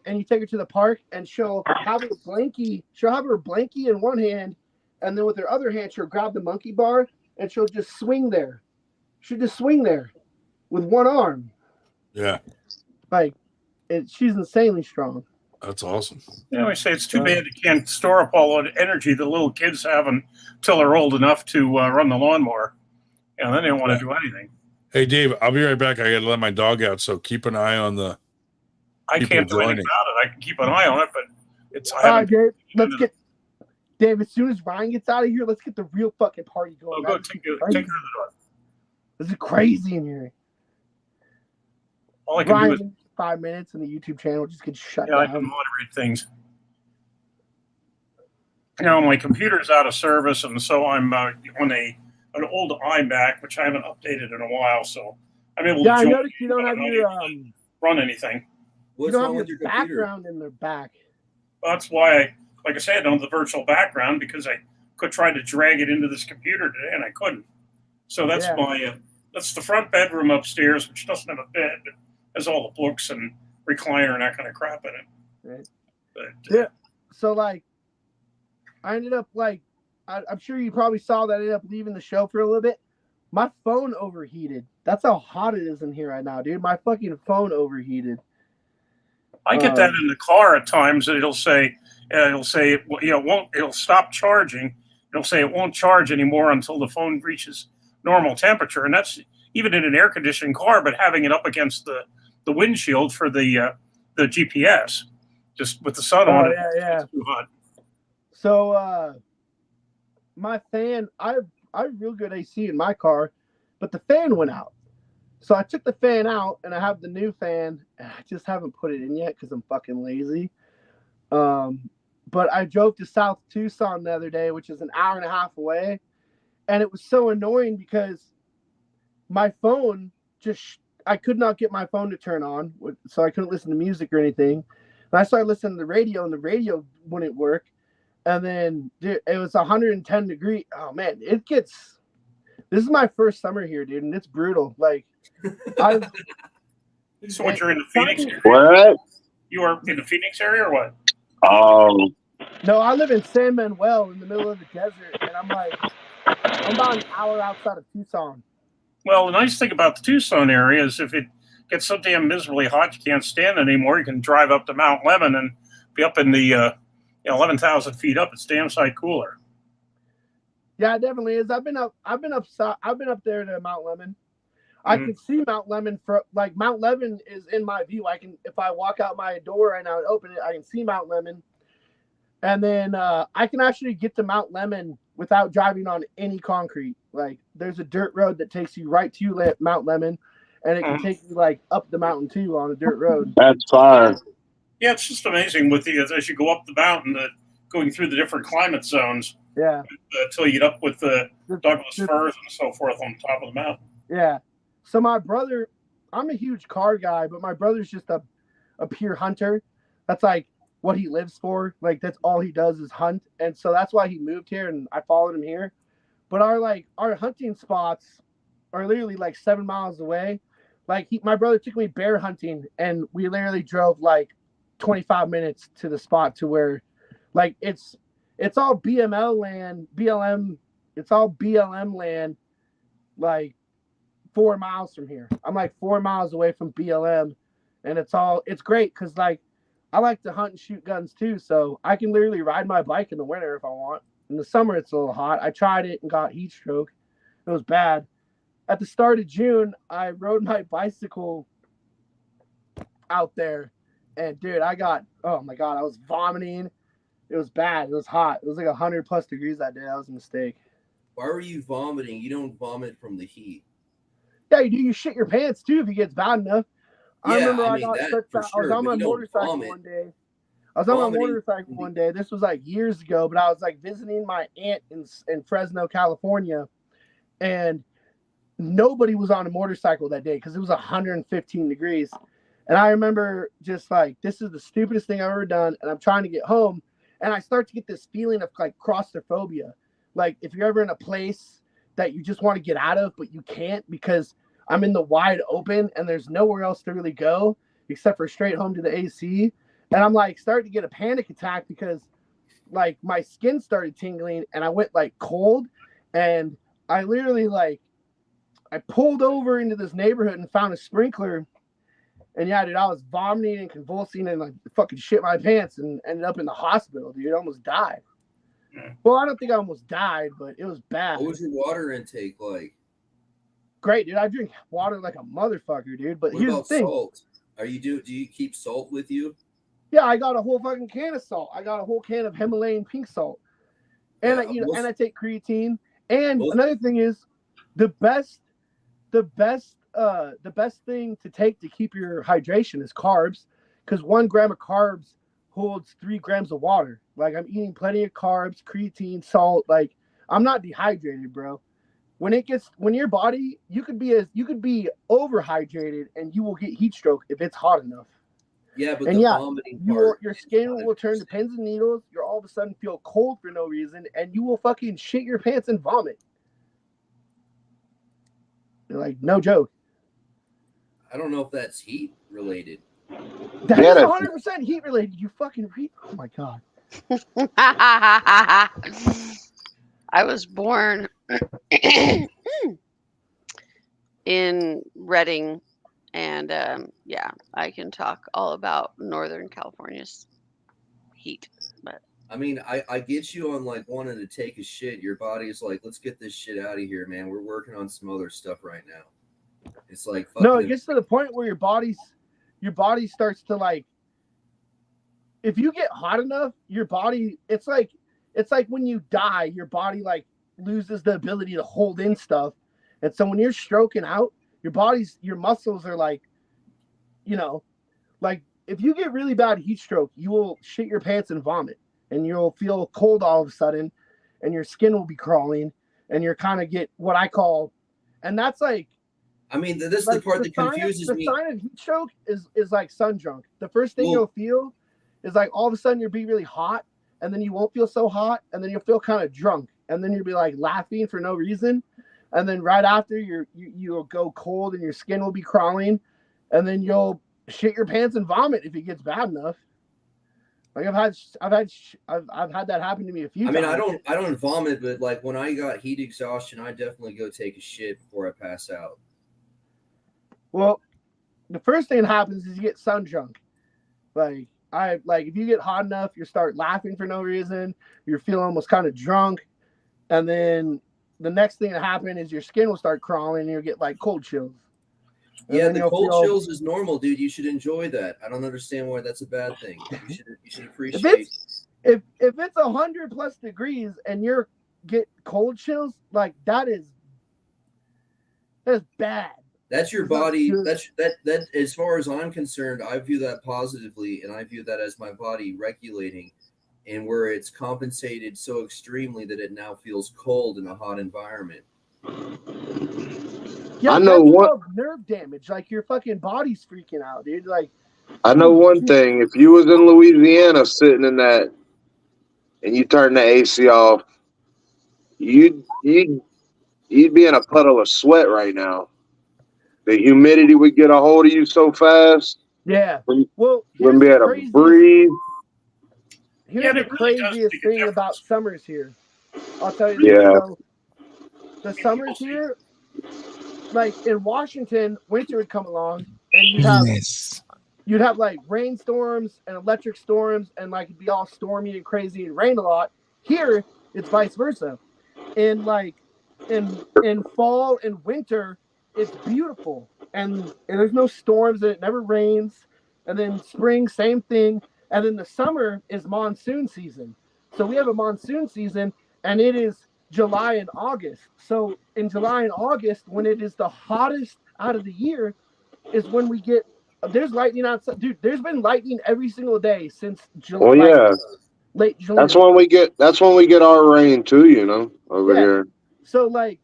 you take her to the park and she'll have her blankie in one hand, and then with her other hand, she'll grab the monkey bar and she'll just swing there. She'll just swing there with one arm. Yeah. Like, she's insanely strong. That's awesome. You know, I say it's too bad you can't store up all the energy the little kids have until they're old enough to run the lawnmower. And then they don't want to do anything. Hey, Dave, I'll be right back. I got to let my dog out, so keep an eye on the. I people can't do anything joining. about it. I can keep an eye on it, but it's. All right, Dave. Let's get Dave. As soon as Ryan gets out of here, let's get the real fucking party going. Go take care of the door. This is crazy in here. All I can Ryan, do is 5 minutes, and the YouTube channel just gets shut I down. can moderate things. You know, my computer's out of service, and so I'm on an old iMac, which I haven't updated in a while. So I'm able to. I noticed you don't have your run anything. You don't have your background in the back. That's why, like I said, I don't have the virtual background because I could try to drag it into this computer today, and I couldn't. So that's that's the front bedroom upstairs, which doesn't have a bed, but has all the books and recliner and that kind of crap in it. Right. But, So like, I ended up like, I'm sure you probably saw that I ended up leaving the show for a little bit. My phone overheated. That's how hot it is in here right now, dude. My fucking phone overheated. I get that in the car at times. It'll say it'll stop charging. It'll say it won't charge anymore until the phone reaches normal temperature, and that's even in an air conditioned car. But having it up against the windshield for the GPS, just with the sun on it, it's too hot. So my fan, I have real good AC in my car, but the fan went out. So I took the fan out, and I have the new fan. And I just haven't put it in yet because I'm fucking lazy. But I drove to South Tucson the other day, which is an hour and a half away, and it was so annoying because my phone I could not get my phone to turn on, so I couldn't listen to music or anything. And I started listening to the radio, and the radio wouldn't work. And then, dude, it was 110 degrees. Oh man, this is my first summer here, dude, and it's brutal. Like, So what, you're in the Phoenix area? What? You are in the Phoenix area or what? Oh. No, I live in San Manuel in the middle of the desert, and I'm about an hour outside of Tucson. Well, the nice thing about the Tucson area is if it gets so damn miserably hot you can't stand it anymore, you can drive up to Mount Lemmon and be up in the 11,000 feet up. It's damn sight cooler. Yeah, it definitely is. I've been up there to Mount Lemmon. I can see Mount Lemmon Mount Lemmon is in my view. If I walk out my door right now and open it, I can see Mount Lemmon. And then I can actually get to Mount Lemmon without driving on any concrete. Like, there's a dirt road that takes you right to Mount Lemmon, and it can take you like up the mountain too on a dirt road. That's fine. Yeah, it's just amazing with as you go up the mountain, going through the different climate zones. Yeah. Until you get up with the Douglas firs and so forth on top of the mountain. Yeah. So my brother, I'm a huge car guy, but my brother's just a pure hunter. That's like what he lives for. Like, that's all he does is hunt. And so that's why he moved here, and I followed him here. But our hunting spots are literally like 7 miles away. Like, my brother took me bear hunting, and we literally drove like 25 minutes to the spot to where, like, it's all BLM land. It's all BLM land, like 4 miles from here. I'm like 4 miles away from BLM, and it's great because, like, I like to hunt and shoot guns too, so I can literally ride my bike in the winter if I want. In the summer, it's a little hot. I tried it and got heat stroke. It was bad. At the start of June, I rode my bicycle out there, and dude, oh my God, I was vomiting. It was bad. It was hot. It was like 100+ degrees that day. That was a mistake. Why were you vomiting? You don't vomit from the heat. Yeah, you do. You shit your pants too if it gets bad enough. Yeah, I remember I was on my motorcycle one day. This was like years ago, but I was like visiting my aunt in Fresno, California, and nobody was on a motorcycle that day because it was 115 degrees. And I remember just like, this is the stupidest thing I've ever done, and I'm trying to get home, and I start to get this feeling of like claustrophobia. Like, if you're ever in a place that you just want to get out of, but you can't because I'm in the wide open and there's nowhere else to really go except for straight home to the AC. And I'm like starting to get a panic attack because like my skin started tingling and I went like cold, and I literally I pulled over into this neighborhood and found a sprinkler, And yeah, dude, I was vomiting and convulsing and like fucking shit my pants and ended up in the hospital, dude. I almost died. Well, I don't think I almost died, but it was bad. What was your water intake like? Great, dude. I drink water like a motherfucker, dude. But What here's the about thing. salt? Do you keep salt with you? Yeah, I got a whole fucking can of salt. I got a whole can of Himalayan pink salt. And Yeah, I take creatine. And another thing is the best thing to take to keep your hydration is carbs, because 1 gram of carbs holds 3 grams of water. Like, I'm eating plenty of carbs, creatine, salt. Like, I'm not dehydrated, bro. When your body, you could be overhydrated and you will get heat stroke if it's hot enough. Yeah, but and the yeah, vomiting your part. skin will turn to pins and needles. You'll all of a sudden feel cold for no reason, and you will fucking shit your pants and vomit. Like, no joke. I don't know if that's heat related. That is 100% heat related. You fucking oh my god. I was born in Redding, and yeah, I can talk all about Northern California's heat. But I mean, I get you on like wanting to take a shit. Your body's like, let's get this shit out of here, man. We're working on some other stuff right now. It's like no, it gets to the point where your body starts to like. If you get hot enough, your body, it's like when you die, your body like loses the ability to hold in stuff. And so when you're stroking out, your muscles are like, like if you get really bad heat stroke, you will shit your pants and vomit, and you'll feel cold all of a sudden, and your skin will be crawling, and you're kind of get what I call, and that's like, I mean, this is the part that confuses me. The sign of heat stroke is like sun drunk. The first thing you'll feel is like all of a sudden you'll be really hot, and then you won't feel so hot, and then you'll feel kind of drunk, and then you'll be like laughing for no reason, and then right after you'll go cold and your skin will be crawling, and then you'll shit your pants and vomit if it gets bad enough. Like I've had that happen to me a few times. I mean, I don't vomit, but like when I got heat exhaustion, I definitely go take a shit before I pass out. Well, the first thing that happens is you get sun drunk. Like if you get hot enough, you start laughing for no reason. You're feeling almost kind of drunk, and then the next thing that happens is your skin will start crawling, and you'll get like cold chills. Yeah, the cold chills is normal, dude. You should enjoy that. I don't understand why that's a bad thing. You should appreciate. If it's 100+ degrees and you're get cold chills, like that's bad. That's your body. That as far as I'm concerned, I view that positively, and I view that as my body regulating, and where it's compensated so extremely that it now feels cold in a hot environment. Yeah, I know what nerve damage. Like your fucking body's freaking out, dude. Like I know one thing. If you was in Louisiana sitting in that, and you turn the AC off, you'd be in a puddle of sweat right now. The humidity would get a hold of you so fast. Yeah. Well, wouldn't be able to breathe. Here's the craziest thing about summers here. I'll tell you. Yeah. So, the summers here, like in Washington, winter would come along, and you'd have like rainstorms and electric storms, and like it'd be all stormy and crazy and rain a lot. Here, it's vice versa. In fall and winter, it's beautiful, and there's no storms, and it never rains. And then spring, same thing. And then the summer is monsoon season. So we have a monsoon season, and it is July and August. So in July and August, when it is the hottest out of the year, is when we get there's lightning outside. Dude, there's been lightning every single day since July. Oh yeah, late July. That's when we get our rain too. Over here. So like,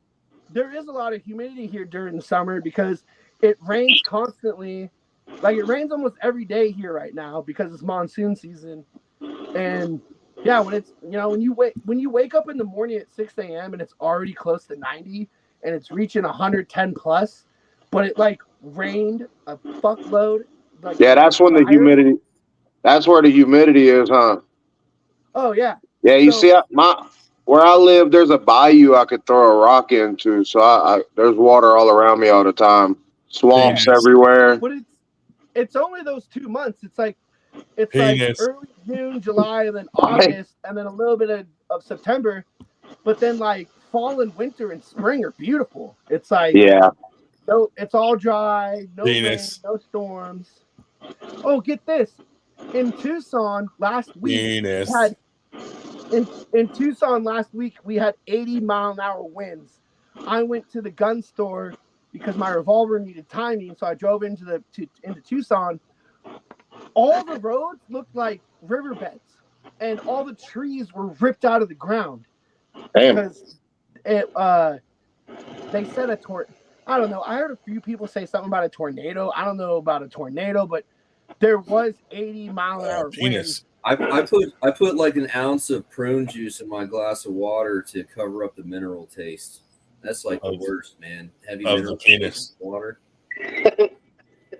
there is a lot of humidity here during the summer because it rains constantly. Like it rains almost every day here right now because it's monsoon season. And yeah, when it's when you wake up in the morning at 6 a.m. and it's already close to 90 and it's reaching 110 plus, but it like rained a fuckload. Like, yeah, that's when the humidity. That's where the humidity is, huh? Oh yeah. Yeah, you see, where I live, there's a bayou I could throw a rock into, so I there's water all around me all the time. Swamps everywhere. But it's only those 2 months. It's like Penis. early June, July, and then August, and then a little bit of September. But then like fall and winter and spring are beautiful. It's like no, it's all dry, no Penis. rain, no storms. Oh, get this! In Tucson last week, Penis. we had in Tucson last week we had 80-mile-an-hour winds. I went to the gun store because my revolver needed timing, so I drove into Tucson. All the roads looked like riverbeds, and all the trees were ripped out of the ground. Damn. Because they said I don't know. I heard a few people say something about a tornado. I don't know about a tornado, but there was 80-mile-an-hour winds. I put like an ounce of prune juice in my glass of water to cover up the mineral taste. That's like the worst, man. Heavy mineral taste water.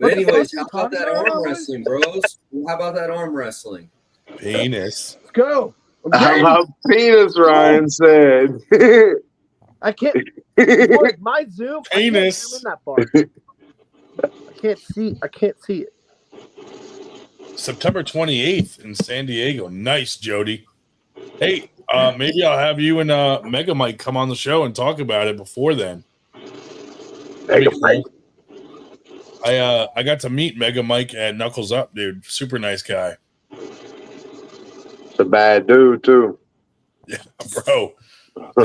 But anyways, how about that arm wrestling, bros? How about that arm wrestling? Penis. Let's go. How about penis? Ryan said. I can't. Boy, my Zoom. Penis. I can't zoom in that far. I can't see it. September 28th in San Diego. Nice, Jody. Hey, maybe I'll have you and Mega Mike come on the show and talk about it before then. Mega Mike. I got to meet Mega Mike at Knuckles Up, dude. Super nice guy. It's a bad dude too. Yeah, bro.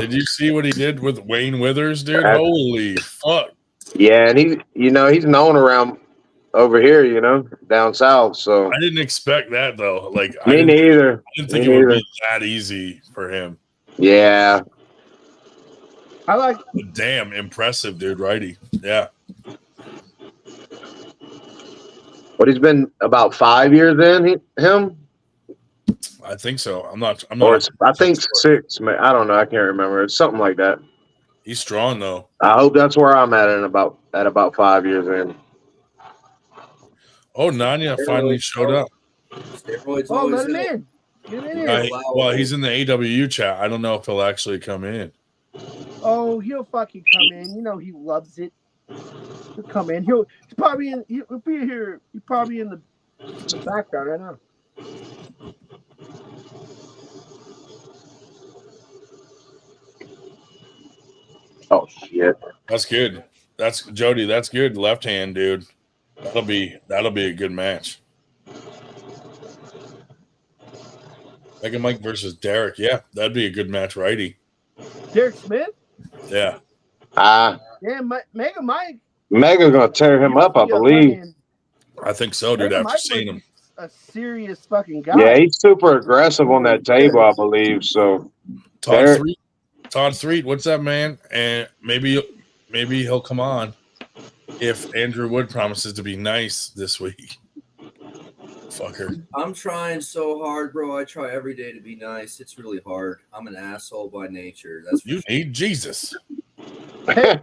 Did you see what he did with Wayne Withers, dude? Holy fuck. Yeah, and he's known around over here, down south. So I didn't expect that though. Like me neither. I didn't think it would be that easy for him. Yeah. I like. Damn impressive, dude. Righty. Yeah. But he's been about 5 years in him. I think so. I'm not. I think 6. I don't know. I can't remember. It's something like that. He's strong though. I hope that's where I'm at about 5 years in. Oh, Nanya finally showed up. Oh, let him in. Get in here. Well, he's in the AWU chat. I don't know if he'll actually come in. Oh, he'll fucking come in. He loves it. He'll come in. He'll probably he'll be here. He's probably in the background right now. Oh shit. That's good. That's Jody. That's good. Left hand, dude. That'll be a good match. Mega Mike versus Derek. Yeah, that'd be a good match, righty. Derek Smith? Yeah. Yeah, Mega Mike. Mega's gonna tear him up, I believe. I think so, dude. Mega After Mike seeing him. A serious fucking guy. Yeah, he's super aggressive on that table, I believe. So Todd Threet, what's up, man? And maybe he'll come on if Andrew Wood promises to be nice this week. Fucker. I'm trying so hard, bro. I try every day to be nice. It's really hard. I'm an asshole by nature. That's you need Jesus. Hey,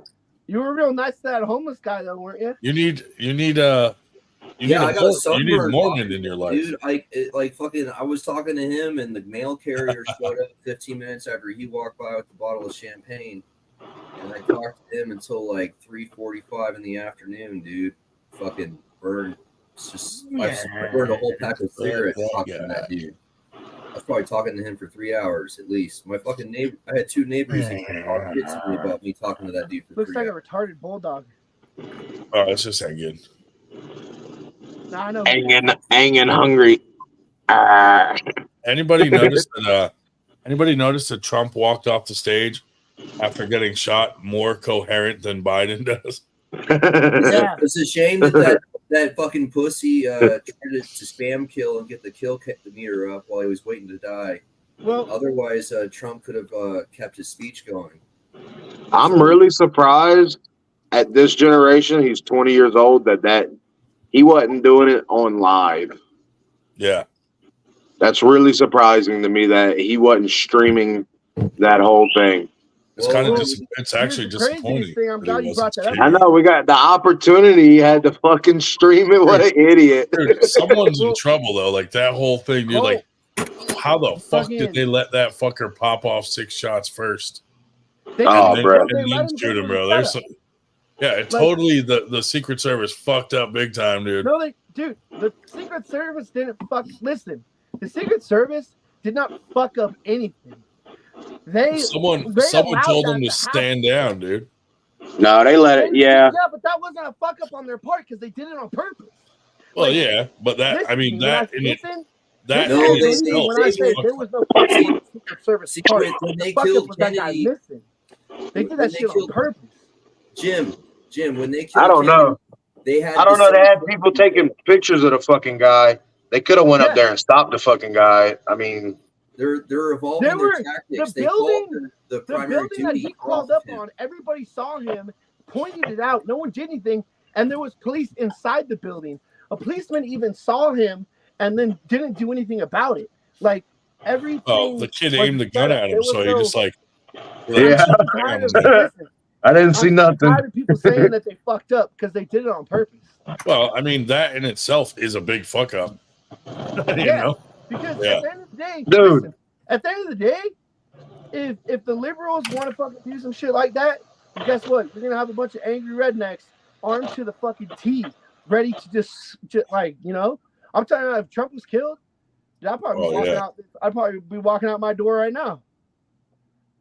you were real nice to that homeless guy, though, weren't you? You need I got a sunburn. You need Mormon in your life, dude. I was talking to him, and the mail carrier showed up 15 minutes after he walked by with a bottle of champagne, and I talked to him until like 3:45 in the afternoon, dude. Fucking burned. It's just I burned a whole pack of cigarettes talking to that dude. I was probably talking to him for 3 hours at least. My fucking neighbor, I had 2 neighbors who talked shit to me about me talking to that dude for Looks 3 like hours. a retarded bulldog. Oh, it's just that good. Nah, I know. Hanging hungry. Anybody notice that Trump walked off the stage after getting shot more coherent than Biden does? Yeah. It's a shame that fucking pussy tried to spam kill and get the kill meter up while he was waiting to die. Well, Otherwise, Trump could have kept his speech going. I'm really surprised at this generation. He's 20 years old that he wasn't doing it on live. Yeah. That's really surprising to me that he wasn't streaming that whole thing. It's kind of it's actually here's the craziest disappointing. thing, I'm glad you brought that up. I know we got the opportunity. He had to fucking stream it. What an idiot. Dude, someone's in trouble though. Like that whole thing, dude. Like, how the fuck did they let that fucker pop off 6 shots first? Oh, bro. And then shoot him, bro. There's some, yeah, totally. The Secret Service fucked up big time, dude. No, dude, the Secret Service didn't listen. The Secret Service did not fuck up anything. Someone allowed told that them to stand down, dude. No, they let it. Yeah. Yeah, but that wasn't a fuck up on their part because they did it on purpose. Well, Like, yeah, but that listen, I mean when I- that in it, listen, that No, in they- itself when I is say fucked there was no fuck up on the Secret Service See, part, when the they fuck up killed was that guy Kennedy, missing. They did when that they shit on killed- purpose. Jim, when they killed I don't Kennedy, know. they had I don't the know. They same- had people taking pictures of the fucking guy. They could have went up Yeah. there and stopped the fucking guy. I mean, They're evolving There their were- tactics. the They called building- the The primary building that duty he crawled off up of him. on, everybody saw him, pointed it out. No one did anything, and there was police inside the building. A policeman even saw him and then didn't do anything about it. Like everything. Oh, the kid was aimed the gun set up. at There him, was so he no- just like Yeah. I'm tired of listen, I didn't see I'm nothing. tired of people saying that they fucked up because they did it on purpose. well, I mean that in itself is a big fuck up. you Yeah. know? Because Yeah. at the end of the day, Dude. listen, at the end of the day, if the liberals want to fucking do some shit like that, guess what? You're gonna have a bunch of angry rednecks armed to the fucking teeth, ready to just like, you know. I'm telling you, if Trump was killed, I'd probably be walking out. I'd probably be walking out my door right now.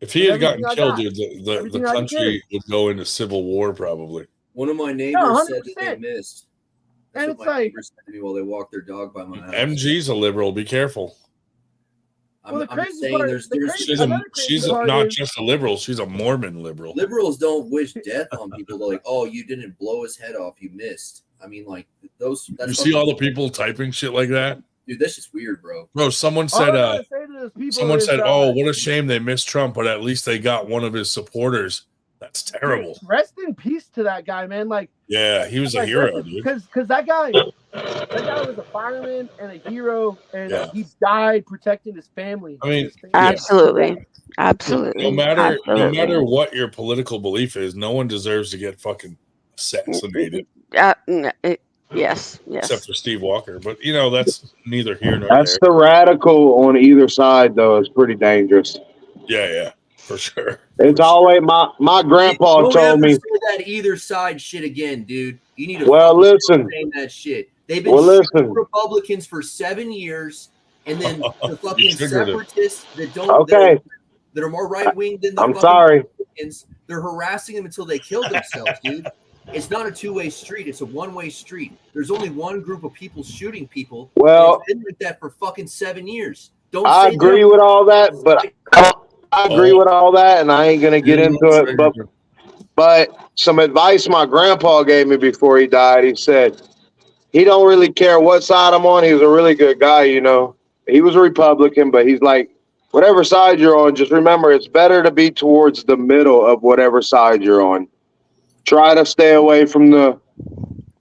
If he had gotten Everything I killed, got. dude, the Everything I country would go into civil war probably. One of my neighbors said that they 100%. missed. And That's it's what my like- neighbor said to me while they walked their dog by my house. MG's a liberal. Be careful. I'm, Well, the I'm just crazy saying part- there's the crazy- She's Another crazy part not is- just a liberal. She's a Mormon liberal. liberals don't wish death on people. They're like, oh, you didn't blow his head off, you missed. I mean, like those. That's You see fucking- all the people typing shit like that, dude. That's just weird, bro. bro. Someone All I said, gotta say to those people someone is, said, "Oh, what a shame they missed Trump, but at least they got one of his supporters." That's terrible. Rest in peace to that guy, man. Like, Yeah, he was a like, hero, dude. Because that guy was a fireman and a hero, and Yeah. he died protecting his family. I mean, His family. Absolutely. Absolutely. no matter Absolutely. what your political belief is, no one deserves to get fucking assassinated, Yes. except for Steve Walker. But you know, that's neither here nor That's there. the radical on either side, though. It's pretty dangerous. Yeah, for sure. It's always my grandpa Don't told ever me. say that either side shit again, dude. You need to Well, fucking listen. stop saying that shit. They've been Well, shooting listen. Republicans for 7 years, and then the fucking You triggered it. separatists that don't Okay. that are more right wing than the I'm fucking sorry. Republicans, they're harassing them until they kill themselves, dude. It's not a two-way street; it's a one-way street. There's only one group of people shooting people. Well, and it's been like that for fucking 7 years. Don't I say agree that. with all that, but I agree with all that, and I ain't gonna get into it. But some advice my grandpa gave me before he died. He said he don't really care what side I'm on. He was a really good guy, you know. He was a Republican, but he's like, whatever side you're on, just remember it's better to be towards the middle of whatever side you're on. Try to stay away from the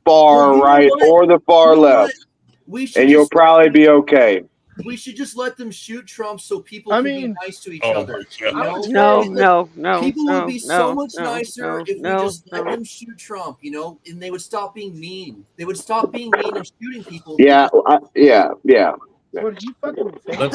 far Well, you know right what? or the far You know what? left, We should and you'll just probably be okay. we should just let them shoot Trump so people I can mean- be nice to each Oh other. my You God. know? No. People would be so much no, nicer no, if we no, just let no. them shoot Trump, you know, and they would stop being mean. They would stop being mean and shooting people. Yeah, yeah. What are you fucking saying?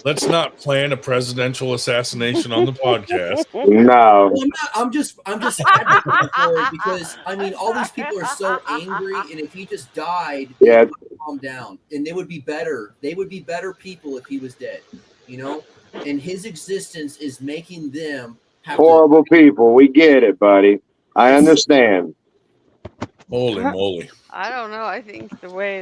Let's not plan a presidential assassination on the podcast. No. Well, I'm just advocating for it because I mean all these people are so angry, and if he just died, Yeah. they would calm down, and they would be better. They would be better people if he was dead, you know. And his existence is making them have to, Horrible people. We get it, buddy. I understand. Holy moly! I don't know. I think the way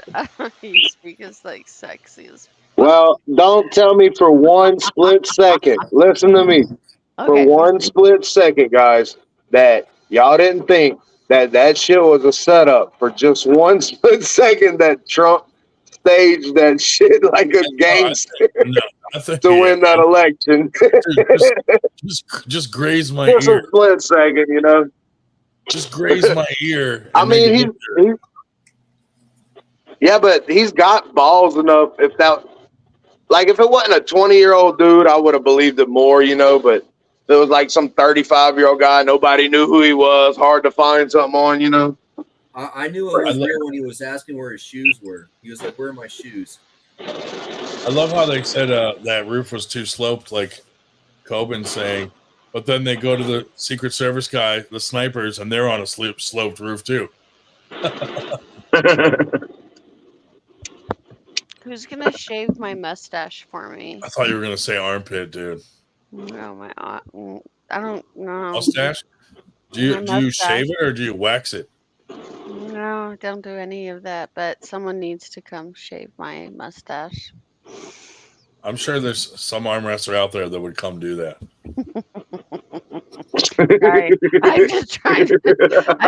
that you speak is like sexy as. Well, don't tell me for one split second. Listen to me. For Okay. one split second, guys, that y'all didn't think that shit was a setup for just one split second that Trump staged that shit like a gangster No, I think to win that election. just graze my Just a ear. split second, you know. Just graze my ear. I and make mean, it look yeah, but he's got balls enough. If it wasn't a 20-year-old dude, I would have believed it more, you know. But if it was like some 35-year-old guy, nobody knew who he was, hard to find something on, you know. I knew it was real when he was asking where his shoes were. He was like, "Where are my shoes?" I love how they said that roof was too sloped, like Coben saying, but then they go to the Secret Service guy, the snipers, and they're on a sloped roof too. Who's gonna shave my mustache for me? I thought you were gonna say armpit, dude. No, I don't know. Mustache? Do you mustache. shave it or do you wax it? No, don't do any of that. But someone needs to come shave my mustache. I'm sure there's some arm wrestler out there that would come do that. Sorry, I'm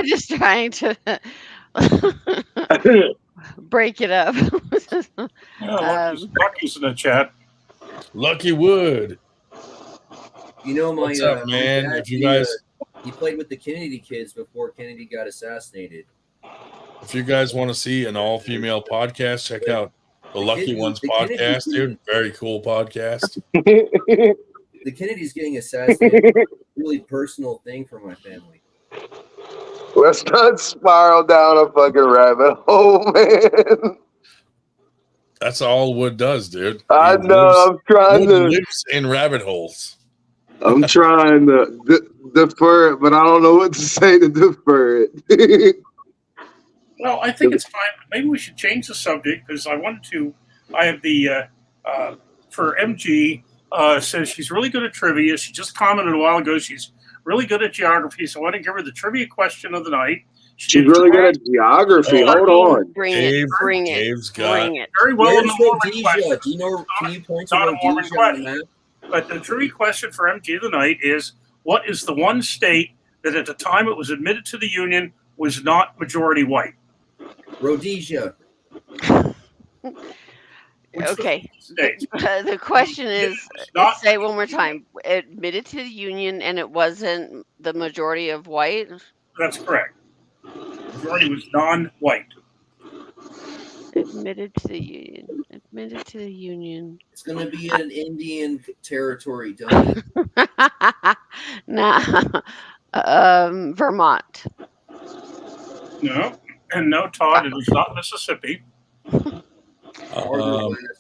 just trying to break it up. Lucky's in the chat. Lucky Wood. You know, my What's up, man? my dad, If you guys, he played with the Kennedy kids before Kennedy got assassinated. if you guys want to see an all-female podcast, check out the Lucky Ones podcast, dude. Very cool podcast. The Kennedy's getting assassinated. Really personal thing for my family. Let's not spiral down a fucking rabbit hole, man. That's all Wood does, dude. I know. I'm trying Wood to. lives in rabbit holes. I'm trying to defer it, but I don't know what to say to defer it. Well, I think it's fine. Maybe we should change the subject because I have the for MG says she's really good at trivia. She just commented a while ago she's really good at geography, so I want to give her the trivia question of the night. She's really good at geography. Hold on. Bring it. Very well in the Mormon question. Do you know? Can you point to Not a Mormon Rhodesia on the question. map? But the trivia question for MG of the night is, what is the one state that at the time it was admitted to the Union was not majority white? Rhodesia. Okay. States? The question is, not- say it one more time. Admitted to the Union, and it wasn't the majority of white. That's correct. Majority was non-white. Admitted to the Union. Admitted to the Union. It's going to be an Indian territory, dummy. Nah. Vermont. No, and no, Todd. It is not Mississippi.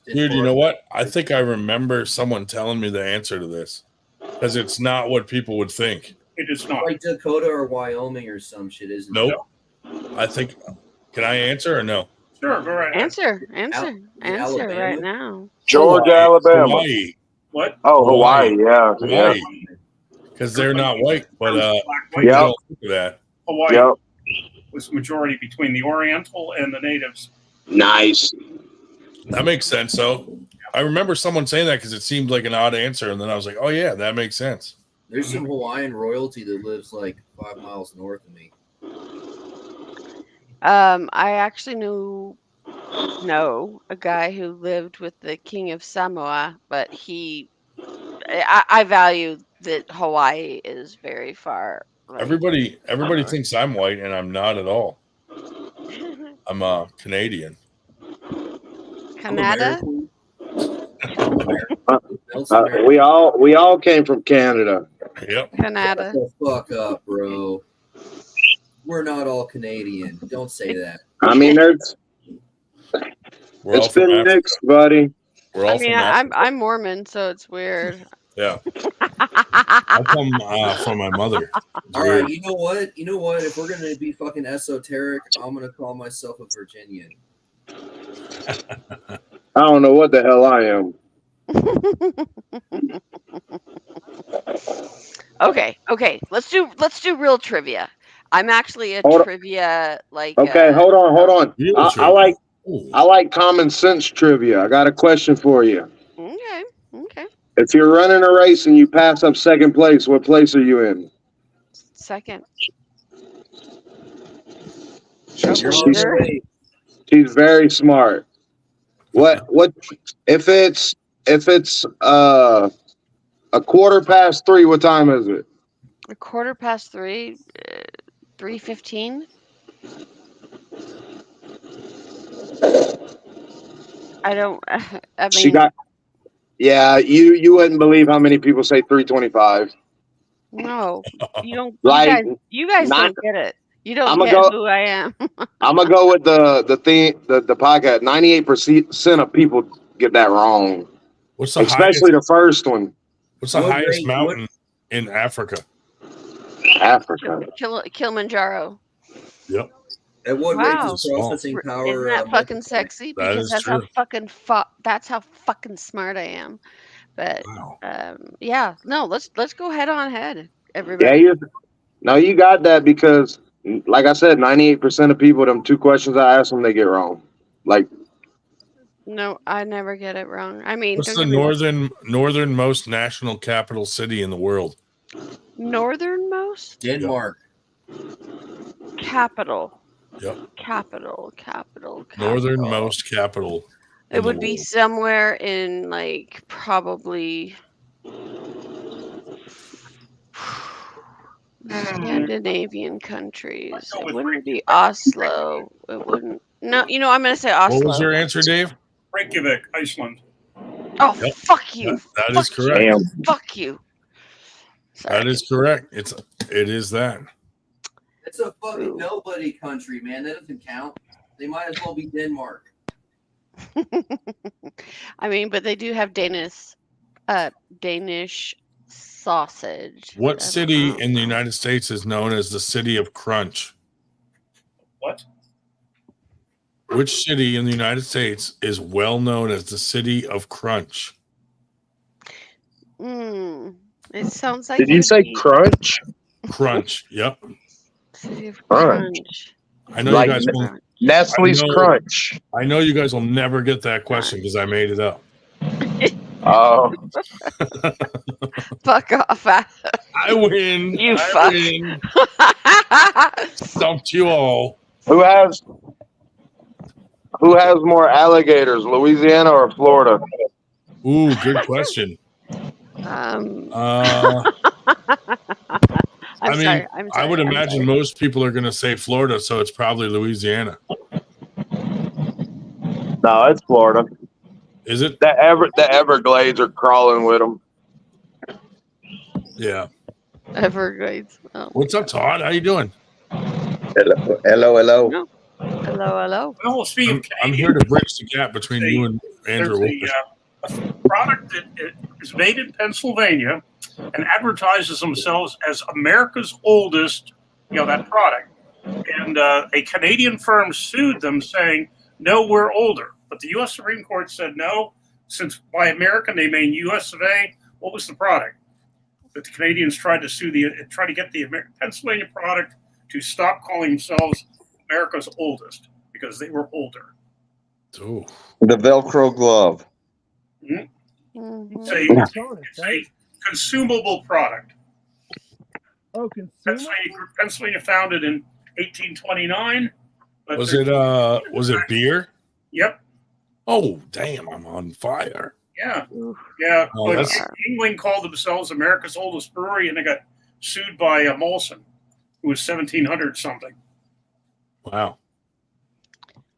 Dude, you know what? I think I remember someone telling me the answer to this because it's not what people would think. It is not. Like Dakota or Wyoming or some shit, isn't it? Nope. I think. Can I answer or no? Sure, go right ahead. Answer Alabama? right now. Georgia, Alabama. Hawaii. What? Oh, Hawaii. Yeah. Yeah. Hawaii. Because they're not white, but Black, you Yep. don't think of that. Hawaii Yep. was majority between the Oriental and the natives. Nice. That makes sense. So I remember someone saying that because it seemed like an odd answer, and then I was like, "Oh yeah, that makes sense." There's some Hawaiian royalty that lives like 5 miles north of me. I actually know a guy who lived with the king of Samoa, but I value that Hawaii is very far. Everybody thinks I'm white, and I'm not at all. I'm Canadian. Canada? We all came from Canada. Yep. Canada. Shut the fuck up, bro. We're not all Canadian. Don't say that. I mean, it's We're all from been Africa. mixed, buddy. We're all I mean, from Africa. I'm Mormon, so it's weird. Yeah. I come from my mother. It's All weird. right, you know what? If we're gonna be fucking esoteric, I'm gonna call myself a Virginian. I don't know what the hell I am. Okay. Let's do real trivia. I'm actually a Hold on. trivia like. Okay, hold on. Real I trivia. like common sense trivia. I got a question for you. Okay. If you're running a race and you pass up second place, what place are you in? Second. You're on your way. She's very smart. What if it's a 3:15? What time is it? 3:15. 3:15. I don't. I mean, She got. Yeah, you wouldn't believe how many people say 3:25. no. You don't. Like, you guys not- don't get it. You don't I'ma get go- who I am. I'm gonna go with the podcast. 98% of people get that wrong, What's the especially highest? the first one. What's the What highest grade- mountain in Africa? Africa. Kilimanjaro. Yep. At what rate Wow. does processing power? Isn't that fucking sexy? That Because is that's true. that's how fucking smart I am. But Wow. yeah, no, let's go head on ahead, Yeah, everybody. you got that because, like I said, 98% of people, them 2 questions I ask them, they get wrong. Like, No, I never get it wrong. I mean, What's don't the get me wrong. northernmost national capital city in the world? Northernmost Denmark. capital. Yep. Capital. Northernmost capital. It would be somewhere in like probably Scandinavian countries. It wouldn't be Oslo. It wouldn't. No, I'm going to say Oslo. What was your answer, Dave? Reykjavik, Iceland. Oh, Yep. fuck you. That is correct. damn. Fuck you. Sorry. That is correct. It is that. It's a fucking nobody country, man. That doesn't count. They might as well be Denmark. I mean, but they do have Danish sausage. What city in the United States is known as the City of Crunch? What? Which city in the United States is well known as the City of Crunch? It sounds like. Did you say crunch? Crunch. Yep. City of Crunch. I know Like you guys will. Nestle's Crunch. I know you guys will never get that question because I made it up. Oh. Fuck off. I win. You I fuck. win. Stumped you all. Who has more alligators, Louisiana or Florida? Ooh, good question. I mean, I would imagine most people are going to say Florida, so it's probably Louisiana. No, it's Florida. Is it? The Everglades are crawling with them. Yeah. Everglades. Oh. What's up, Todd? How you doing? Hello. No. Hello. Well, speaking of I'm here to bridge the gap between you and Andrew. There's a product that is made in Pennsylvania and advertises themselves as America's oldest, that product. And a Canadian firm sued them saying, no, we're older. But the U.S. Supreme Court said no, since by American they mean U.S. of A. What was the product? But the Canadians tried to get the Pennsylvania product to stop calling themselves America's oldest because they were older. Ooh. The Velcro glove. Mm-hmm. It's a consumable product. Oh, Pennsylvania founded in 1829. Was it beer? Yep. Oh, damn! I'm on fire. Yeah. Oh, But England called themselves America's oldest brewery, and they got sued by Molson, who was 1700 something. Wow.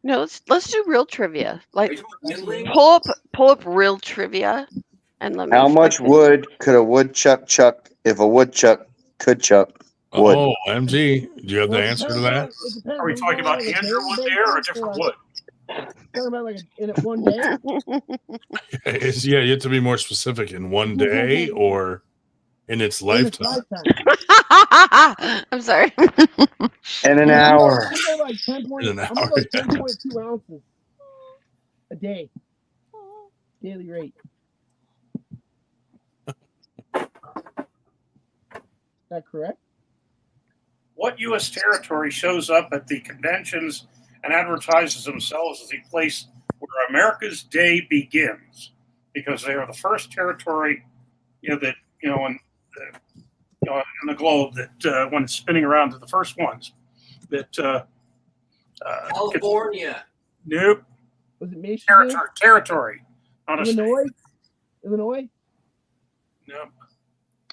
No, let's do real trivia. Like pull up real trivia and let me. How much wood could a woodchuck chuck if a woodchuck could chuck wood? Oh, MG. Do you have the answer to that? Are we talking about Andrew Wood there or a different wood? Talking about like in it one day. Yeah, you have to be more specific. In one day or in its lifetime? I'm sorry. In an hour. I'm like 10.2 ounces a day. Daily rate. Is that correct? What U.S. territory shows up at the conventions and advertises themselves as a place where America's Day begins? Because they are the first territory, in the globe that when it's spinning around, to the first ones that. California. Nope. Was it Michigan? Territory. Not Illinois? Illinois? No.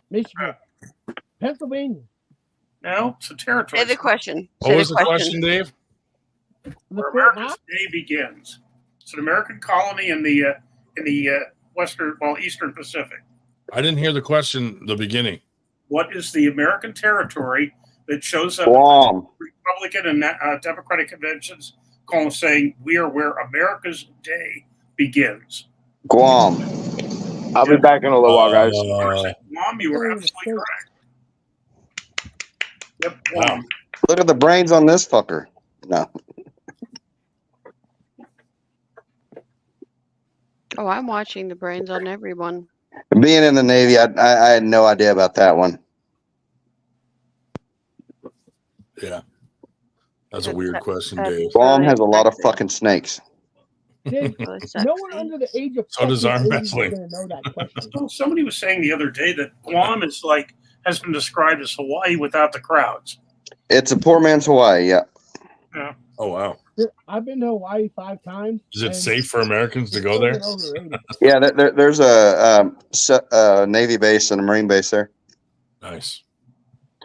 Michigan. Pennsylvania. No, it's a territory. Say the question. What was the question, Dave? Where America's Day begins. It's an American colony in the Eastern Pacific. I didn't hear the question. The beginning. What is the American territory that shows up Guam. at Republican and Democratic conventions, saying we are where America's Day begins? Guam. I'll be back in a little while, guys. Guam, you were absolutely correct. Yep, Guam. Look at the brains on this fucker. No. Oh, I'm watching the brains on everyone. Being in the Navy, I had no idea about that one. Yeah. That's a weird question, Dave. Guam really has a lot of sexy. fucking snakes. Dave, Really no one sexy. under the age of So does fucking arm 80 is wrestling. gonna know that question. Well, somebody was saying the other day that Guam is has been described as Hawaii without the crowds. It's a poor man's Hawaii, yeah. Yeah. Oh, wow. I've been to Hawaii 5 times. Is it and safe for Americans to it's go there? fucking overrated. Yeah, there's a Navy base and a Marine base there. Nice.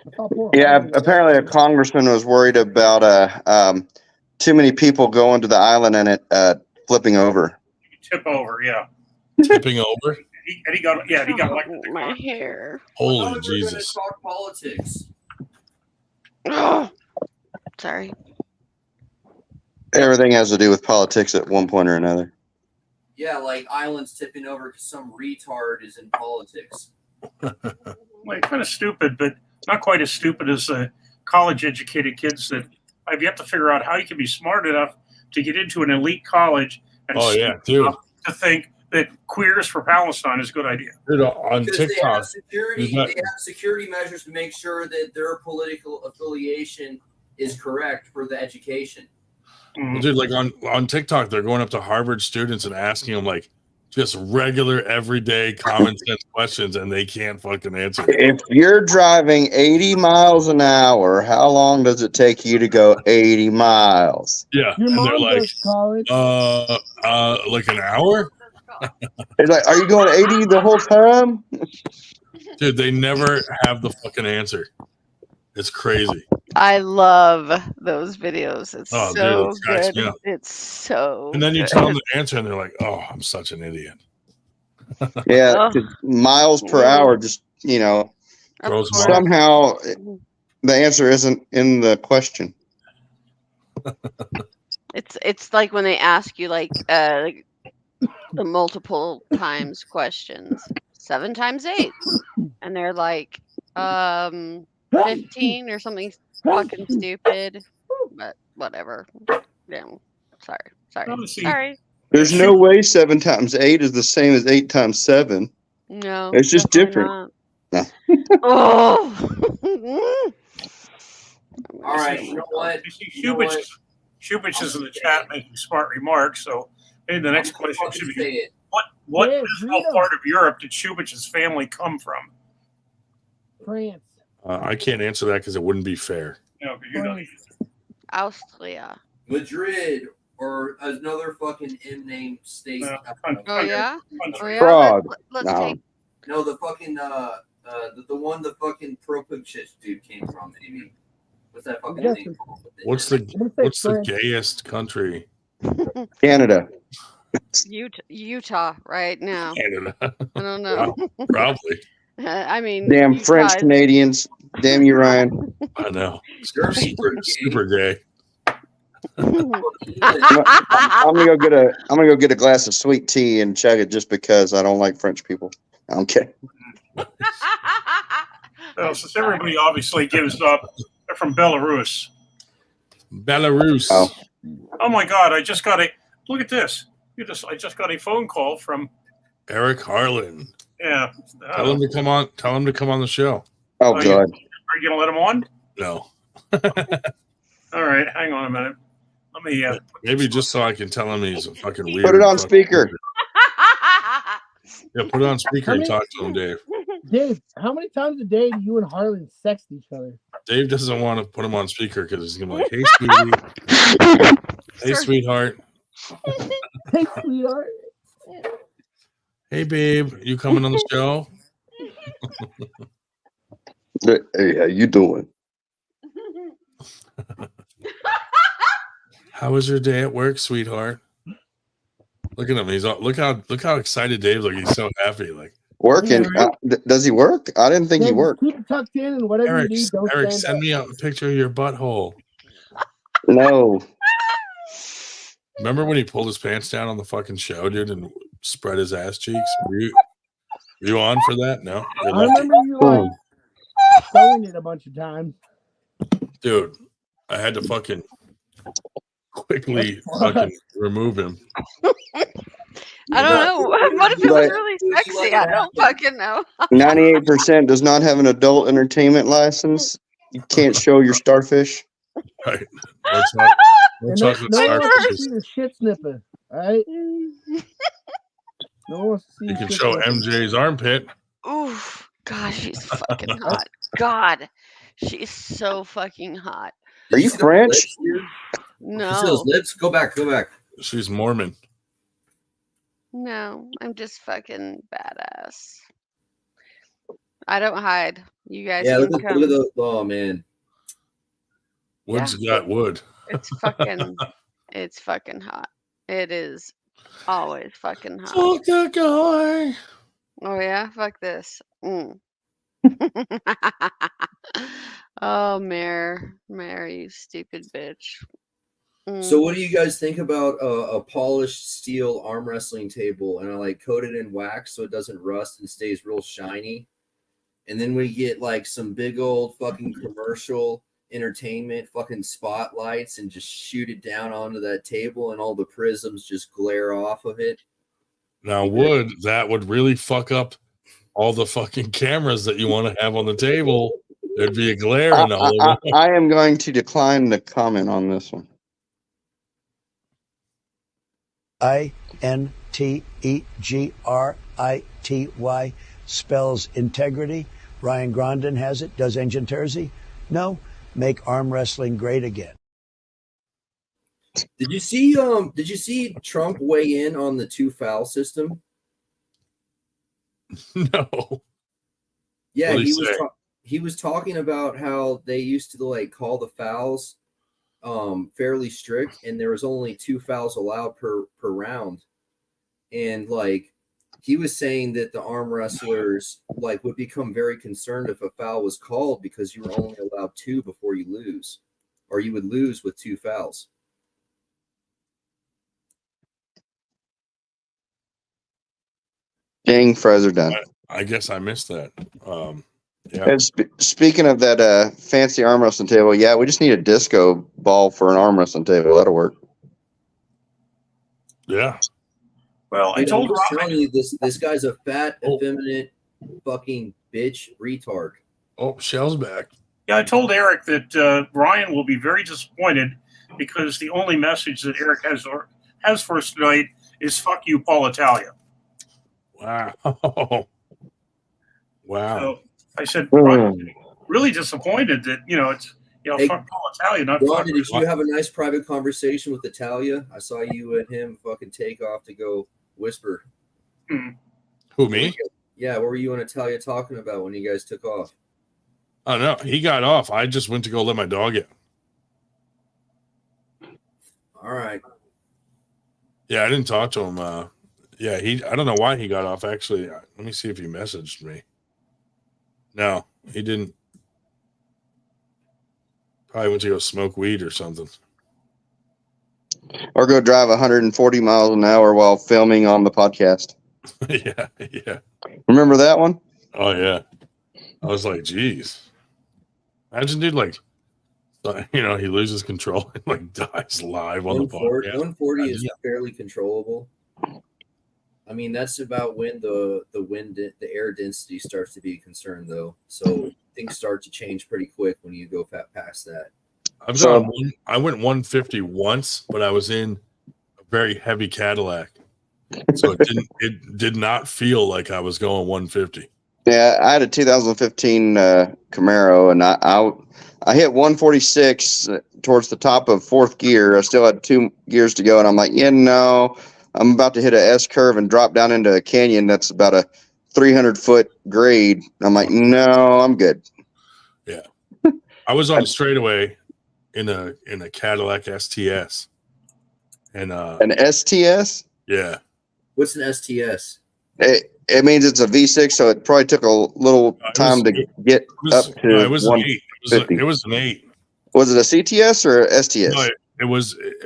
That's how poor Yeah, Hawaii is. apparently a congressman was worried about too many people going to the island and it flipping over. Tip over, yeah. Tipping over? He got elected. Oh, my hair. Holy I thought we were gonna Jesus. talk politics. Oh, sorry. Everything has to do with politics at one point or another. Yeah, like islands tipping over because some retard is in politics. Well, kind of stupid, but not quite as stupid as college-educated kids that I've yet to figure out how you can be smart enough to get into an elite college and Oh, yeah, dude. to think that queers for Palestine is a good idea. Dude, on Because TikTok, they got- have security measures to make sure that their political affiliation is correct for the education. Mhm. dude, like on TikTok, they're going up to Harvard students and asking them like just regular, everyday, common sense questions, and they can't fucking answer them. If you're driving 80 miles an hour, how long does it take you to go 80 miles? Yeah, Your and they're mom like, goes to college. like an hour, It's like, are you going 80 the whole time? dude. They never have the fucking answer. It's crazy. I love those videos. It's Oh, dude, so it cracks me good. up. It's so And then you good. tell them the answer, and they're like, "Oh, I'm such an idiot." Yeah, Oh. 'cause miles per hour, just, Of Throws them course. off. somehow the answer isn't in the question. It's like when they ask you like the multiple times questions. 7 times 8. And they're like 15 or something fucking stupid. But whatever. Yeah. Sorry. Oh, see. Sorry. There's no way 7 times 8 is the same as 8 times 7. No. It's just definitely different. not. Oh. All right, you know what? Shubich is in the chat making smart remarks, so maybe the next question should Say be it. what Yeah, physical Rita. part of Europe did Shubich's family come from? France. I can't answer that because it wouldn't be fair. No, you know. Austria. Madrid or another fucking M-name state. No, Oh yeah. Oh yeah. Prague. Let's No. take. No, the fucking the one the fucking pro-poop shit dude came from, maybe. What's that fucking Yes, name called? What's I'm gonna say the France. gayest country? Canada. Utah right now. Canada. I don't know. Probably. I mean, Damn Utah French is- Canadians. Damn you, Ryan. I know. Germany. Super gay. I'm gonna go get a glass of sweet tea and chug it just because I don't like French people. Okay. Since everybody obviously gives up, they're from Belarus. Belarus. Oh. My God! I just got look at this. I just got a phone call from Eric Harlan. yeah. Tell him to come on. Tell him to come on the show. Oh, Oh, God. Are you gonna let him on? No. All right, hang on a minute. Let me. Maybe just so I can tell him he's a fucking weird. Put it on speaker. Yeah, put it on speaker and How talk to him, Dave. Dave, how many times a day do you and Harlan sext each other? Dave doesn't want to put him on speaker because he's gonna be like, "Hey, sweetie. Hey, sweetheart. Hey, sweetheart. Hey, babe. You coming on the show?" Hey, how you doing? How was your day at work, sweetheart? Look at him. He's all, look how excited Dave's like. He's so happy. Like, Working? Does he work? I didn't think he Dave, worked. keep it tucked in and whatever Eric, you need, don't Eric, stand send up. me a picture of your butthole. No. Remember when he pulled his pants down on the fucking show, dude, and spread his ass cheeks? Were you on for that? No. You're I lucky. remember you like showing it a bunch of times. Dude, I had to fucking quickly fucking remove him. I don't know. What if it was really sexy? I don't fucking know. 98% does not have an adult entertainment license. You can't show your starfish. Right. No And chocolate no one wants to starfishes. see the shit snipping. All right. No one wants to see. You can shit show snipping. MJ's armpit. Oof. God, she's fucking hot. God, she's so fucking hot. Are you French? You see No, those lips? Go back. She's Mormon. no, I'm just fucking badass. I don't hide. You guys Yeah, can look at come. the. Oh man. Wood's got wood. It's fucking hot. It is always fucking hot. Fuck that guy. Oh yeah, fuck this. Oh, Mare, you stupid bitch. So what do you guys think about a polished steel arm wrestling table and I like coat it in wax so it doesn't rust and stays real shiny? And then we get like some big old fucking commercial entertainment fucking spotlights and just shoot it down onto that table and all the prisms just glare off of it. Now, that would really fuck up all the fucking cameras that you want to have on the table. There'd be a glare in the whole. I am going to decline the comment on this one. INTEGRITY spells integrity. Ryan Grondin has it. Does Engine Terzi? No. Make arm wrestling great again. Did you see Trump weigh in on the 2-foul system? No. Yeah, he was talking about how they used to like call the fouls fairly strict, and there was only 2 fouls allowed per round. And like he was saying that the arm wrestlers like would become very concerned if a foul was called because you were only allowed 2 before you lose, or you would lose with 2 fouls. Gang fries are done. I guess I missed that. Yeah. And speaking of that fancy arm wrestling table, yeah, we just need a disco ball for an arm wrestling table. That'll work. Yeah. Well, I told I'm Rob. telling you, this guy's a fat, effeminate, fucking bitch retard. Oh, Shell's back. Yeah, I told Eric that Ryan will be very disappointed because the only message that Eric has for us tonight is "fuck you, Paul Italia." Wow. Wow. So I said, Ryan, really disappointed that it's Hey, fuck Paul Italia, not Ron, fuck. did you have a nice private conversation with Italia? I saw you and him fucking take off to go whisper. Who, me? Yeah, what were you and Italia talking about when you guys took off? Oh, no. He got off. I just went to go let my dog in. All right. Yeah, I didn't talk to him. Yeah, I don't know why he got off, actually. Let me see if he messaged me. No, he didn't. Probably went to go smoke weed or something. Or go drive 140 miles an hour while filming on the podcast. Yeah. Remember that one? Oh, yeah. I was like, geez. Imagine, dude, like, he loses control and, like, dies live on the podcast. 140 is fairly controllable. I mean, that's about when the air density starts to be a concern, though. So things start to change pretty quick when you go past that. I went 150 once, but I was in a very heavy Cadillac, so it did not feel like I was going 150. Yeah, I had a 2015 Camaro, and I hit 146 towards the top of 4th gear. I still had 2 gears to go, and I'm like, I'm about to hit a S curve and drop down into a canyon that's about a 300-foot grade. I'm like, no, I'm good. Yeah, I was on the straightaway in a Cadillac STS, and an STS. Yeah. What's an STS? It means it's a V6, so it probably took a little time to get up to. No, it was an 8. It was an 8. Was it a CTS or a STS? No, it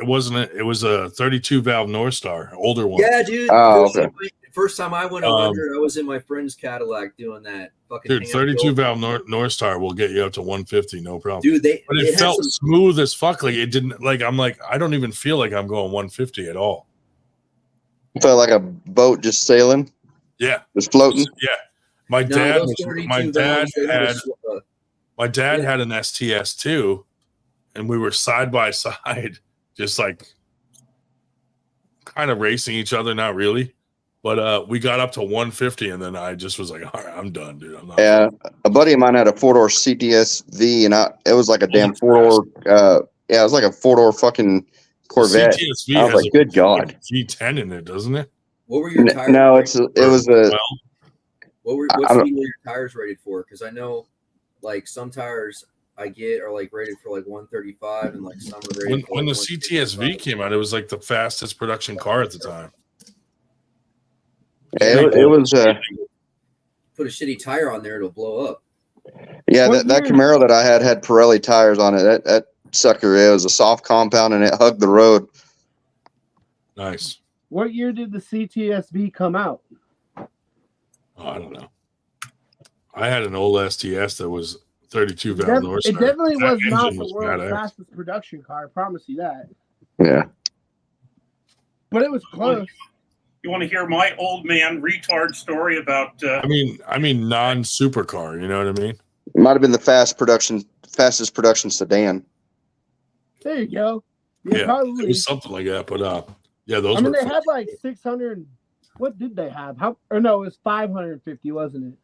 wasn't. It was a 32 valve North Star, older one. Yeah, dude. Oh, okay. first time I went 100, I was in my friend's Cadillac doing that. Fucking Dude, 32 valve North Star will get you up to 150, no problem. Dude, but it felt smooth as fuck. Like it didn't. Like I'm like I don't even feel like I'm going 150 at all. Felt like a boat just sailing. Yeah, just floating. Yeah, my dad had an STS too, and we were side by side, just like kind of racing each other. Not really, but we got up to 150, and then I just was like, all right, I'm done, dude. I'm not. Yeah, a buddy of mine had a 4-door CTS-V, and it was like a damn 4-door. Yeah, it was like a 4-door fucking Corvette. CTS-V I was has like, good God. G10 in it, doesn't it? What were your tires? No, it was a. What speed were your tires rated for? Because I know, like some tires I get are like rated for like 135, and like some are rated when the CTS-V came out, it was like the fastest production car at the time. Yeah, it was. Put a shitty tire on there, it'll blow up. Yeah, that Camaro that I had Pirelli tires on it. That sucker, it was a soft compound and it hugged the road. Nice. What year did the CTS-V come out? Oh, I don't know. I had an old STS that was 32 valve North Star. It definitely was not engine the was world's badass. fastest production car. I promise you that. Yeah. But it was close. You want to hear my old man retard story about? I mean, non-supercar. You know what I mean? It might have been the fastest production sedan. There you go. Yeah, probably. it was something like that. But yeah, those. I mean, were they had like 600. What did they have? Or no, it was 550, wasn't it?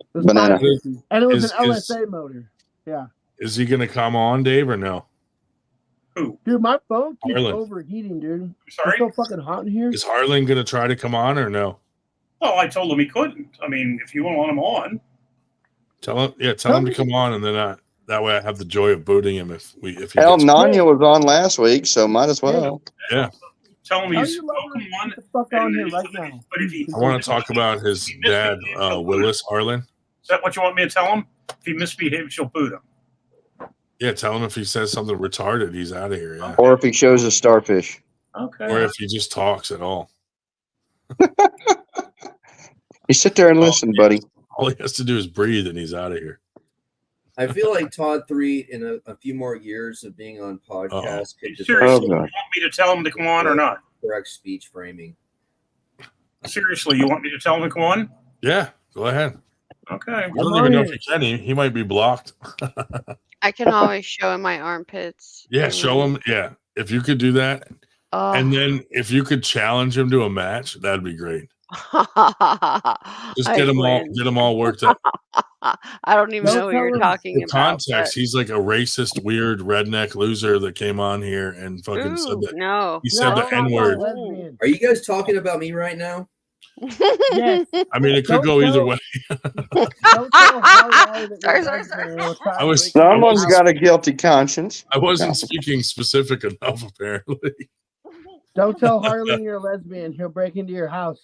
It was Banana. 550. And it was an LSA motor. Yeah. Is he gonna come on, Dave, or no? Who? Dude, my phone keeps Harlan. overheating, dude. Sorry? It's so fucking hot in here. Is Harlan gonna try to come on or no? Well, I told him he couldn't. I mean, if you want him on, Tell him to come on, and then that way I have the joy of booting him if he Hell, gets Nanya was on last week, so might as well. Yeah. tell him Tell he's your lover welcome on. get the fuck on here right now. But if he, I want to talk about his dad, Willis Harlan. Is that what you want me to tell him? If he misbehaves, you'll boot him. Yeah, tell him if he says something retarded, he's out of here. Yeah. Or if he shows us starfish. Okay. Or if he just talks at all. You sit there and listen, buddy. All he has to do is breathe, and he's out of here. I feel like Todd 3 in a few more years of being on podcasts could just Seriously, you want me to tell him to come on or not? correct speech framing. Seriously, you want me to tell him to come on? Yeah, go ahead. Okay. I don't even know if he can. He might be blocked. I can always show him my armpits. Yeah, show him. Yeah, if you could do that, Oh. and then if you could challenge him to a match, that'd be great. Just I get them win. all worked up. I don't even know what you're talking For about. context, he's like a racist, weird redneck loser that came on here and fucking said that. No. He said the N word. Are you guys talking about me right now? Yes. I mean, it could go either way. Someone's got a guilty conscience. I wasn't speaking specific enough, apparently. Don't tell Harlan you're a lesbian. He'll break into your house.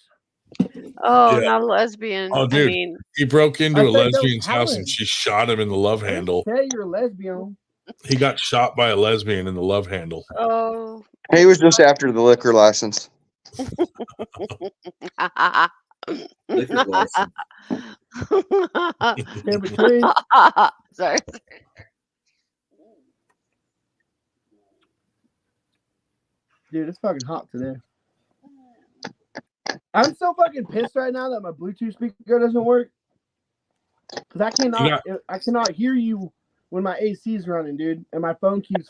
Oh, Yeah. not a lesbian. Oh, dude, I mean, he broke into I a said don't lesbian's tell house him. and she shot him in the love handle. Say you're a lesbian. He got shot by a lesbian in the love handle. oh. He was just after the liquor license. Liquor license. In between. Sorry. Dude, it's fucking hot today. I'm so fucking pissed right now that my Bluetooth speaker doesn't work. Cause I cannot hear you when my AC's running, dude, and my phone keeps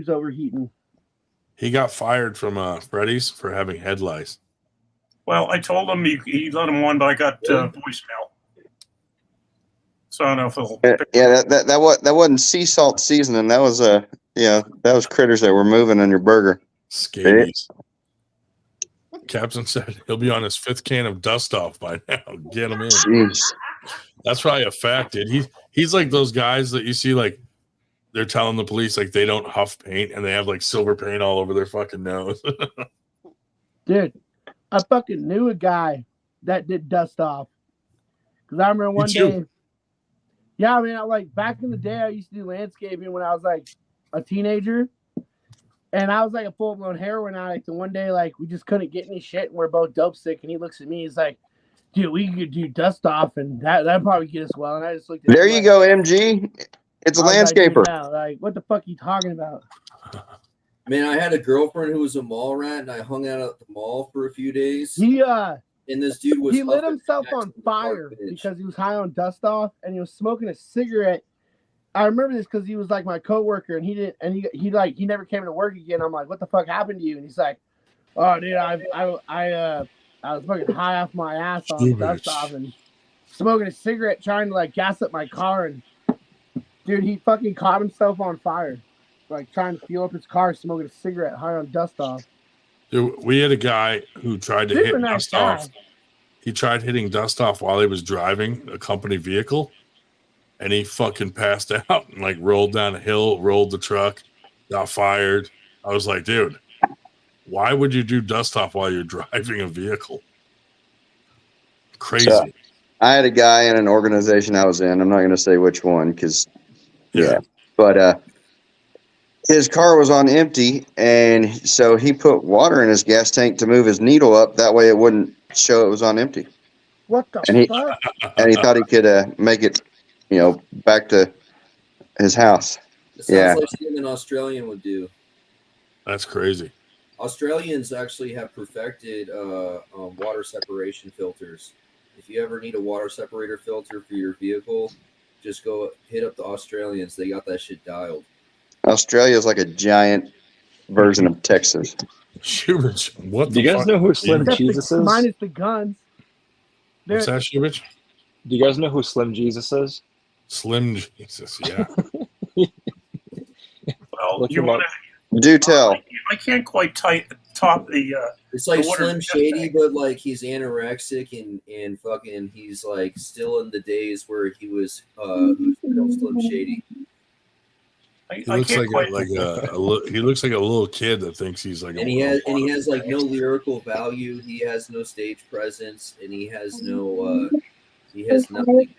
overheating. He got fired from Freddy's for having head lice. Well, I told him he let him on, but I got voicemail. So I don't know if he'll. Yeah, that wasn't sea salt seasoning. That was that was critters that were moving on your burger. Scabies. Captain said he'll be on his 5th can of dust off by now. Get him in. Jeez. That's probably a fact, dude. He's like those guys that you see, like they're telling the police like they don't huff paint and they have like silver paint all over their fucking nose. Dude, I fucking knew a guy that did dust off. Cause I remember one day. Yeah, I mean, back in the day, I used to do landscaping when I was like a teenager. And I was like a full blown heroin addict. And one day, like, we just couldn't get any shit. And we're both dope sick. And he looks at me. He's like, dude, we could do dust off, and that'd probably get us well. And I just looked at There him you like, go, MG. It's a I was like, dude, landscaper. yeah, like, what the fuck are you talking about? Man, I had a girlfriend who was a mall rat, and I hung out at the mall for a few days. And this dude was he lit up himself at on the fire garbage. because he was high on dust off, and he was smoking a cigarette. I remember this because he was like my coworker, and he never came to work again. I'm like, what the fuck happened to you? And he's like, oh, dude, I was fucking high off my ass on dust off and smoking a cigarette, trying to like gas up my car, and dude, he fucking caught himself on fire, like trying to fuel up his car, smoking a cigarette, high on dust off. Dude, we had a guy who tried to Super hit nice dust guy. off. He tried hitting dust off while he was driving a company vehicle, and he fucking passed out and like rolled down a hill, rolled the truck, got fired. I was like, dude, why would you do dust off while you're driving a vehicle? Crazy. So, I had a guy in an organization I was in. I'm not going to say which one because, but his car was on empty, and so he put water in his gas tank to move his needle up. That way, it wouldn't show it was on empty. What the fuck? And he thought he could make it, back to his house. It sounds like something an Australian would do. That's crazy. Australians actually have perfected water separation filters. If you ever need a water separator filter for your vehicle, just go hit up the Australians. They got that shit dialed. Australia is like a giant version of Texas. Shubich, what Do you guys know who Slim Jesus is? Minus the guns. What's that, Shubich? Do you guys know who Slim Jesus is? Slim Jesus, yeah. Well, you want to do tell. I can't quite top the. It's like the water Slim Shady, but like he's anorexic and fucking he's like still in the days where he was Slim Shady. He looks he looks like a little kid that thinks he's like. And he has like no lyrical value. He has no stage presence, and he has no. He has nothing.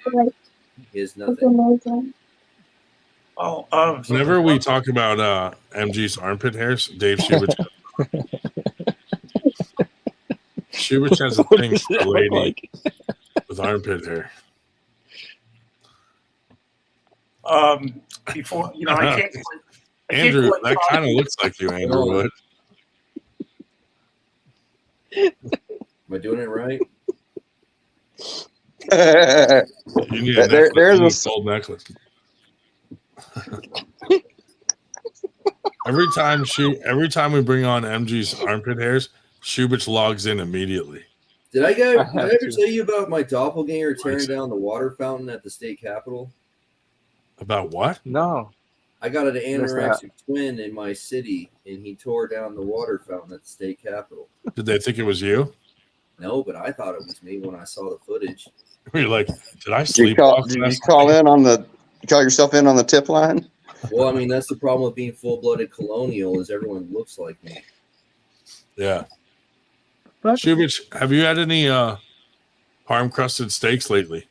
He has nothing. Oh, whenever we talk about MG's armpit hairs, Dave Shubich. Shubich has a thing for a lady with armpit hair. Before I can't. Andrew, that kind of looks like you, Andrew Wood. Am I doing it right? You need there's a gold necklace. Every time we bring on MG's armpit hairs, Shubich logs in immediately. Did I ever tell you about my doppelganger tearing down the water fountain at the state capitol? About what? No. I got an anorexic twin in my city, and he tore down the water fountain at the state capitol. Did they think it was you? No, but I thought it was me when I saw the footage. You're like, did I Did sleep? you call yourself in on the tip line? Well, I mean, that's the problem with being full-blooded colonial is everyone looks like me. Yeah. Shubich, have you had any parm-crusted steaks lately?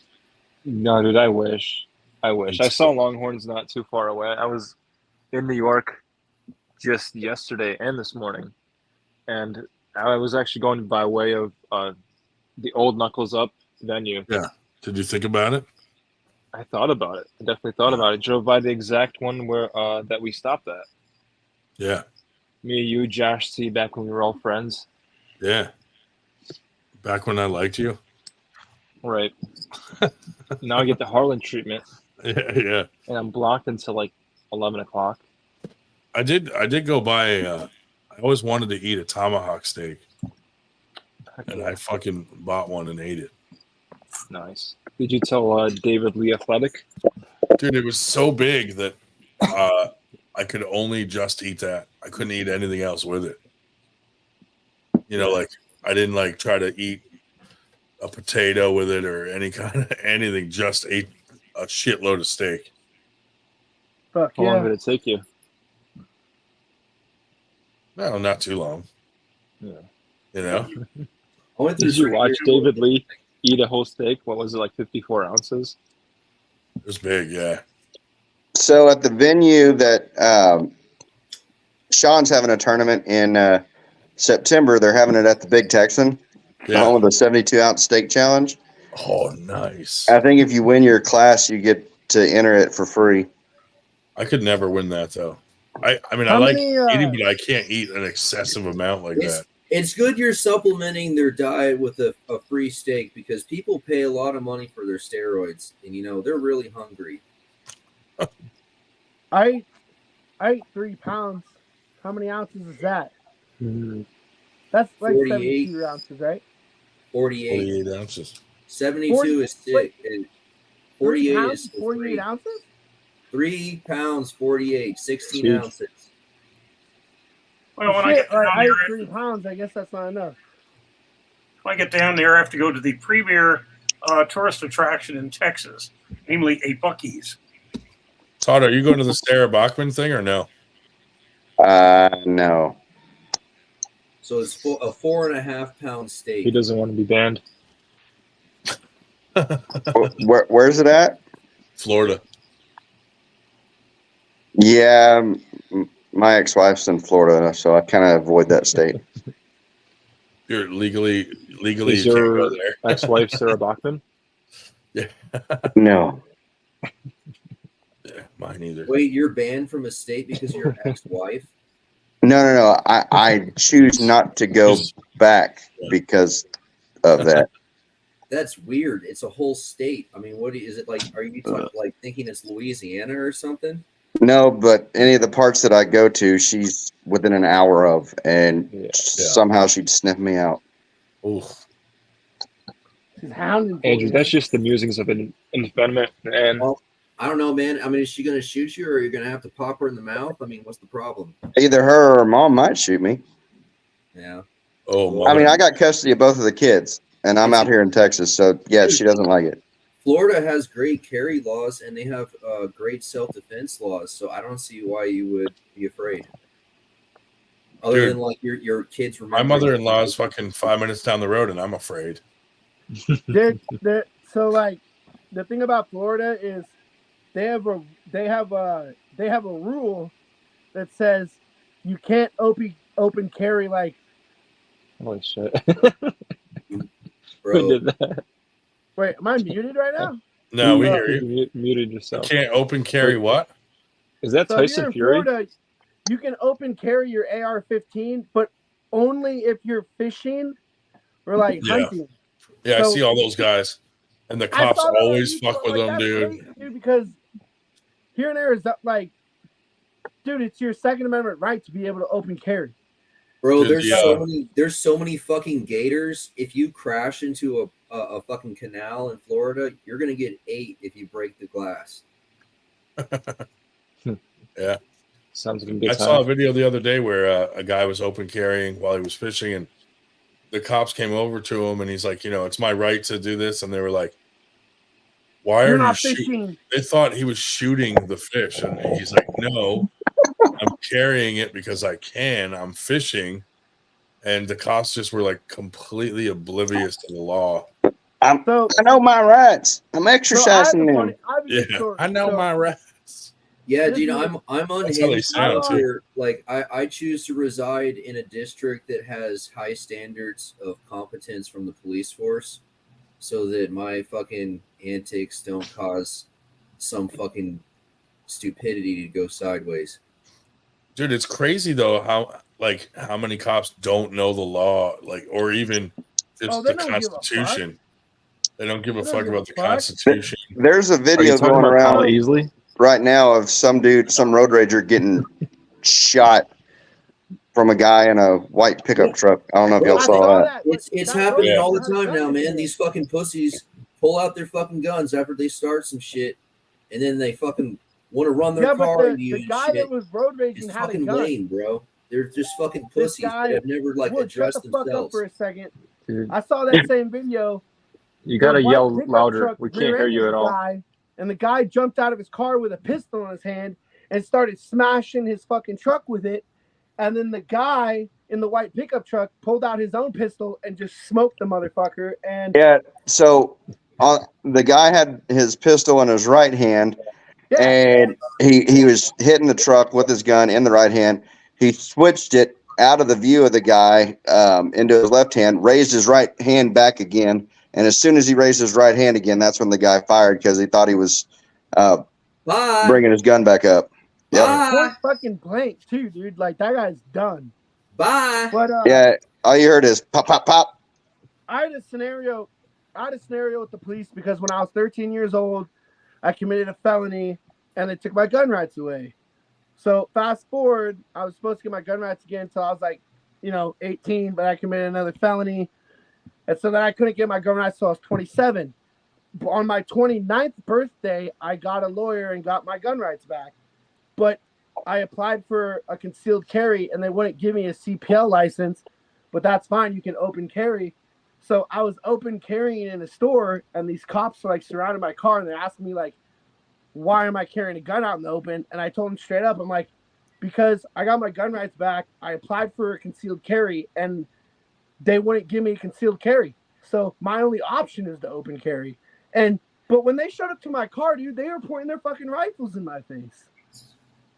No, dude, I wish. I saw Longhorns not too far away. I was in New York just yesterday and this morning, and I was actually going by way of the old Knuckles Up venue. Yeah. Did you think about it? I thought about it. I definitely thought about it. Drove by the exact one where that we stopped at. Yeah. Me, you, Josh C, back when we were all friends. Yeah. Back when I liked you. Right. Now I get the Harlan treatment. Yeah. And I'm blocked until like 11 o'clock. I did go by. I always wanted to eat a tomahawk steak, and I fucking bought one and ate it. Nice. Did you tell David Lee Athletic? Dude, it was so big that I could only just eat that. I couldn't eat anything else with it. Like I didn't like try to eat a potato with it or any kind of anything. Just ate a shitload of steak. Fuck How long did it take you? No, not too long. Yeah. Did you watch David Lee eat a whole steak? What was it, like 54 ounces? It was big, yeah. So at the venue that Sean's having a tournament in September. They're having it at the Big Texan, the home of the 72-ounce steak challenge. Oh, nice. I think if you win your class, you get to enter it for free. I could never win that though. I mean, I How like many, eating, but I can't eat an excessive amount like that. It's good you're supplementing their diet with a free steak because people pay a lot of money for their steroids, and you know they're really hungry. I ate 3 pounds. How many ounces is that? That's like 48. 72 ounces, right? 48. 48 ounces. 72 is sick. And 48 is 48 ounces? 3 pounds, 48, 16 Huge. ounces. Well, when I Shit, get down I ate there, 3 pounds. I guess that's not enough. when I get down there, I have to go to the premier tourist attraction in Texas, namely a Buc-ee's. Todd, are you going to the Sarah Bachman thing or no? No. So it's a 4.5 pound steak. He doesn't want to be banned. Where's it at? Florida. Yeah, my ex-wife's in Florida, so I kind of avoid that state. You're legally Is you can't your go there. ex-wife Sarah Bachman? Yeah. No. Yeah, mine either. Wait, you're banned from a state because of your ex-wife? No. I choose not to go back because of that. That's weird. It's a whole state. I mean, is it like? Are you like thinking it's Louisiana or something? No, but any of the parts that I go to, she's within an hour of, and somehow she'd sniff me out. Oof. She's hounding for Andrew, you. that's just the musings of an infant and Well, I don't know, man. I mean, is she going to shoot you, or are you going to have to pop her in the mouth? I mean, what's the problem? Either her or her mom might shoot me. Yeah. Oh, I mean, I got custody of both of the kids, and I'm out here in Texas, so yeah, she doesn't like it. Florida has great carry laws, and they have great self-defense laws. So I don't see why you would be afraid. Other Dude, than like your kids. My mother-in-law is fucking 5 minutes down the road, and I'm afraid. So like, the thing about Florida is they have a rule that says you can't open carry like. Holy shit. Bro. Who did that? Wait, am I muted right now? No, we hear you. You muted yourself. You can't open carry what? Is that So if you're Tyson in Fury? Florida, you can open carry your AR-15, but only if you're fishing or like Yeah. hunting. Yeah, So- I see all those guys. And the I cops saw that on always YouTube, fuck with like, them, that's dude. crazy, dude. Because here in Arizona, like, dude, it's your Second Amendment right to be able to open carry. Bro, Dude, there's so many fucking gators. If you crash into a fucking canal in Florida, you're gonna get 8 if you break the glass. Yeah. Sounds like a good I time. saw a video the other day where a guy was open carrying while he was fishing, and the cops came over to him, and he's like, it's my right to do this. And they were like, why You're are you not shooting? fishing. They thought he was shooting the fish. And he's like, no, I'm carrying it because I can. I'm fishing. And the cops just were like completely oblivious to the law. I know my rights. I'm exercising them. I know my rights. Yeah, This dude, is- I'm That's how they unhinged sound, too. here. Like I choose to reside in a district that has high standards of competence from the police force, so that my fucking antics don't cause some fucking stupidity to go sideways. Dude, it's crazy though how many cops don't know the law, like, or even just Oh, they the don't give a fuck. Constitution. They don't give a They don't fuck give a about the fuck. Constitution. There's a Are you video talking going about Kyle around Easley? right now of some road rager getting shot from a guy in a white pickup truck. I don't know if y'all I saw that. It's That happening road all the rager has time now, guns in man. it. These fucking pussies pull out their fucking guns after they start some shit, and then they fucking want to run their Yeah, car but into you the and guy shit. that was road raging It's had a fucking gun. lame, bro. They're just fucking This pussies guy that have never like Would shut addressed the fuck up themselves. for a second. Dude, I saw that same video. you gotta The white yell pickup louder. truck We can't hear rear-ended you at the all. guy, and the guy jumped out of his car with a pistol in his hand and started smashing his fucking truck with it. And then the guy in the white pickup truck pulled out his own pistol and just smoked the motherfucker. And Yeah. So the guy had his pistol in his right hand, and he was hitting the truck with his gun in the right hand. he switched it out of the view of the guy into his left hand, raised his right hand back again. And as soon as he raised his right hand again, that's when the guy fired because he thought he was bringing his gun back up. Yep. Point fucking blank too, dude. Like that guy's done. Bye. But Yeah, all you heard is pop, pop, pop. I had a scenario with the police because when I was 13 years old, I committed a felony and they took my gun rights away. So fast forward, I was supposed to get my gun rights again until I was like, 18, but I committed another felony. And so then I couldn't get my gun rights until I was 27. But on my 29th birthday, I got a lawyer and got my gun rights back. But I applied for a concealed carry and they wouldn't give me a CPL license, but that's fine. You can open carry. So I was open carrying in a store and these cops were like surrounding my car and they're asking me like, why am I carrying a gun out in the open? And I told them straight up, I'm like, because I got my gun rights back. I applied for a concealed carry and they wouldn't give me a concealed carry. So my only option is to open carry. But when they showed up to my car, dude, they were pointing their fucking rifles in my face.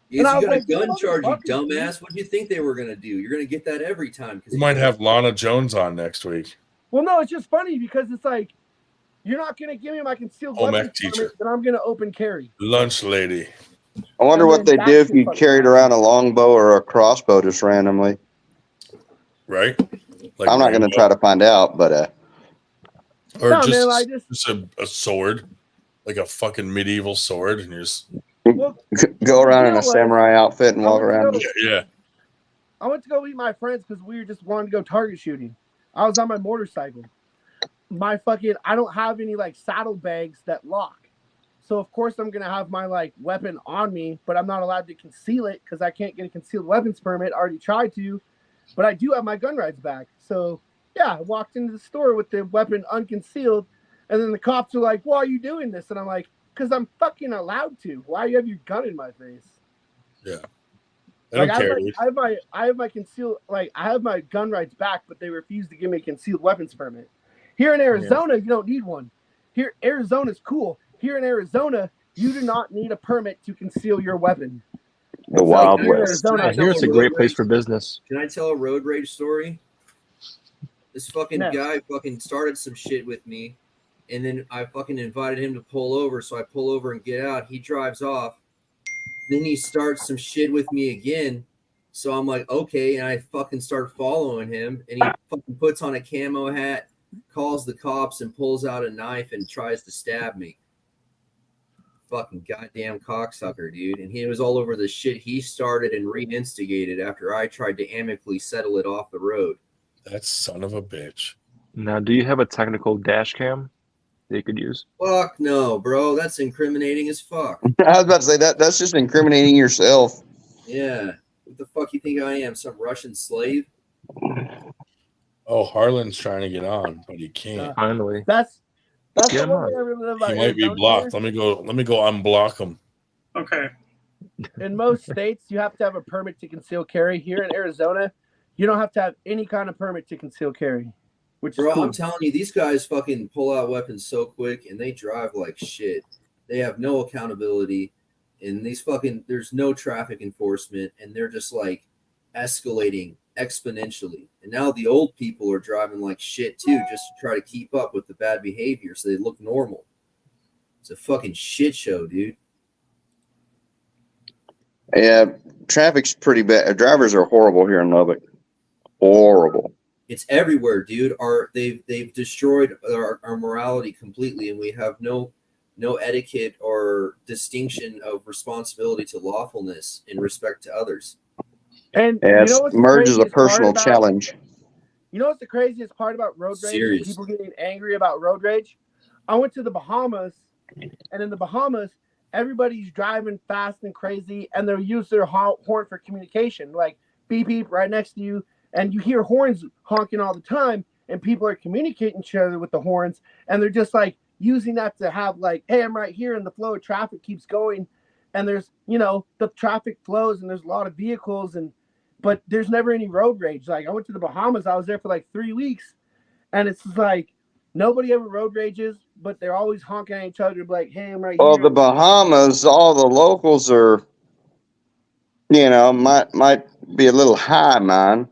You got a gun charge, you dumbass. What do you think they were going to do? You're going to get that every time. You might have Lana Jones on next week. Well, no, it's just funny because it's like, you're not going to give me my concealed weapons permit, then I'm going to open carry. Lunch lady. I wonder what they do if you carried around a longbow or a crossbow just randomly. Right? Like I'm not going to try to find out, but or No, just, man, just a sword, like a fucking medieval sword, and you're just go around in a samurai outfit and walk around. Yeah. I went to go meet my friends because we were just wanting to go target shooting. I was on my motorcycle. I don't have any like saddlebags that lock. So of course I'm gonna have my like weapon on me, but I'm not allowed to conceal it because I can't get a concealed weapons permit. I already tried to, but I do have my gun rights back. So yeah, I walked into the store with the weapon unconcealed, and then the cops were like, "Why are you doing this?" And I'm like, "Because I'm fucking allowed to. Why do you have your gun in my face?" Yeah. Like I have my concealed, like I have my gun rights back, but they refuse to give me a concealed weapons permit. Here in Arizona, you don't need one. Here, Arizona's cool. Here in Arizona, you do not need a permit to conceal your weapon. The Wild West. Here it's a great place for business. Can I tell a road rage story? This fucking guy fucking started some shit with me, and then I fucking invited him to pull over, so I pull over and get out. He drives off. Then he starts some shit with me again. So I'm like, okay, and I fucking start following him, and he fucking puts on a camo hat, calls the cops, and pulls out a knife and tries to stab me. Fucking goddamn cocksucker, dude. And he was all over the shit he started and re-instigated after I tried to amicably settle it off the road. That son of a bitch. Now, do you have a technical dash cam they could use? Fuck no, bro. That's incriminating as fuck. I was about to say that's just incriminating yourself. Yeah. What the fuck you think I am? Some Russian slave? Oh, Harlan's trying to get on, but he can't. Finally. That's Yeah, the one thing I really love about He might be Arizona. blocked. Let me go unblock him. Okay. In most states, you have to have a permit to conceal carry. Here in Arizona, you don't have to have any kind of permit to conceal carry. Which Bro, is cool. I'm telling you, these guys fucking pull out weapons so quick and they drive like shit. They have no accountability, and there's no traffic enforcement, and they're just like escalating exponentially. And now the old people are driving like shit too, just to try to keep up with the bad behavior so they look normal. It's a fucking shit show, dude. Yeah, traffic's pretty bad. Drivers are horrible here in Lubbock. Horrible. It's everywhere, dude. They've destroyed our morality completely, and we have no etiquette or distinction of responsibility to lawfulness in respect to others. And Yeah, you know what's the merge is a craziest part personal about- challenge. You know what's the craziest part about road rage? Serious. People getting angry about road rage. I went to the Bahamas, and in the Bahamas, everybody's driving fast and crazy, and they'll use their horn for communication, like beep beep right next to you, and you hear horns honking all the time, and people are communicating each other with the horns, and they're just like using that to have like, hey, I'm right here, and the flow of traffic keeps going, and there's the traffic flows, and there's a lot of vehicles, but there's never any road rage. Like I went to the Bahamas, I was there for like 3 weeks, and it's just like nobody ever road rages, but they're always honking at each other, like, hey, I'm right Well, here. the Bahamas, all the locals are, my Be a little high, man.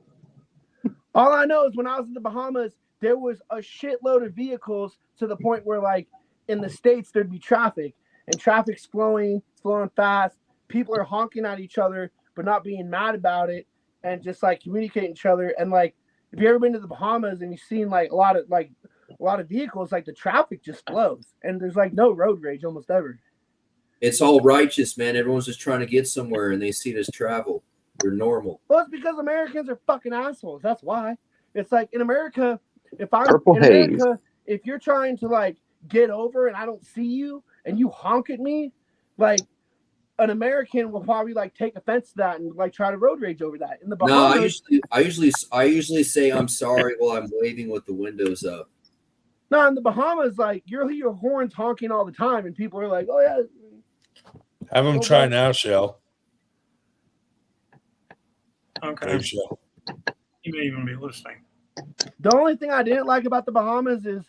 All I know is when I was in the Bahamas, there was a shitload of vehicles to the point where, like, in the States, there'd be traffic, and traffic's flowing fast. People are honking at each other, but not being mad about it, and just like communicating each other. And like, if you ever been to the Bahamas and you've seen like a lot of vehicles, like the traffic just flows, and there's like no road rage almost ever. It's all righteous, man. Everyone's just trying to get somewhere, and they see it as travel. We're normal. Well, it's because Americans are fucking assholes. That's why. It's like in America, if you're trying to like get over and I don't see you and you honk at me, like an American will probably like take offense to that and like try to road rage over that. In the Bahamas, No, I usually say I'm sorry while I'm waving with the windows up. No, in the Bahamas, like you're your horns honking all the time, and people are like, "Oh yeah." Have them try now, Shell. Okay. You may even be listening. The only thing I didn't like about the Bahamas is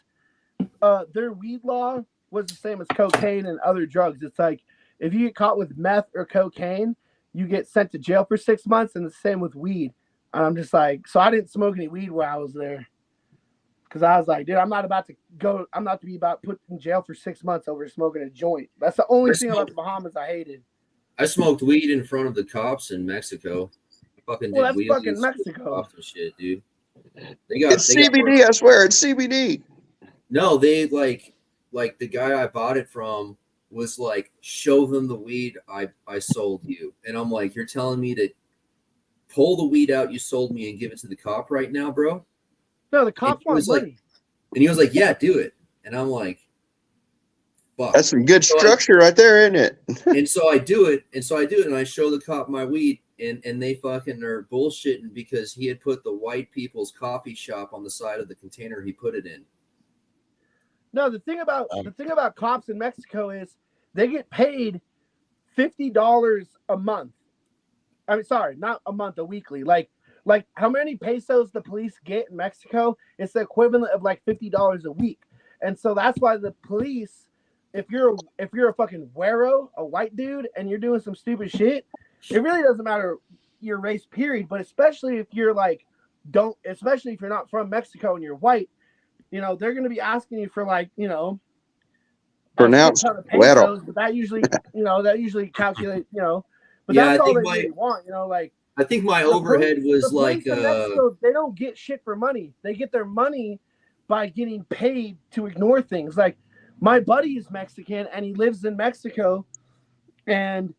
their weed law was the same as cocaine and other drugs. It's like if you get caught with meth or cocaine, you get sent to jail for 6 months, and the same with weed. And I'm just like, so I didn't smoke any weed while I was there. Because I was like, dude, I'm not to be put in jail for 6 months over smoking a joint. That's the only thing about the Bahamas I hated. I smoked weed in front of the cops in Mexico. That's fucking Mexico. Off and shit, dude. It's CBD, I swear, it's CBD. No, they like the guy I bought it from was like, show them the weed I sold you. And I'm like, you're telling me to pull the weed out you sold me and give it to the cop right now, bro? No, the cops want money. And he was like, yeah, do it. And I'm like, fuck. That's some good structure right there, isn't it? And so I do it. And I show the cop my weed, and they fucking are bullshitting because he had put the white people's coffee shop on the side of the container he put it in. No, the thing about cops in Mexico is they get paid $50 a month. I mean, sorry, not a month, a weekly. Like how many pesos the police get in Mexico? It's the equivalent of like $50 a week. And so that's why the police, if you're a fucking güero, a white dude, and you're doing some stupid shit, it really doesn't matter your race, period. But especially if you're especially if you're not from Mexico and you're white, you know, they're going to be asking you for like, you know, pronounced güero. But that usually, calculate, you know, but yeah, that's all they really want, you know, like. I think my overhead was like Mexico, they don't get shit for money. They get their money by getting paid to ignore things. Like my buddy is Mexican and he lives in Mexico, and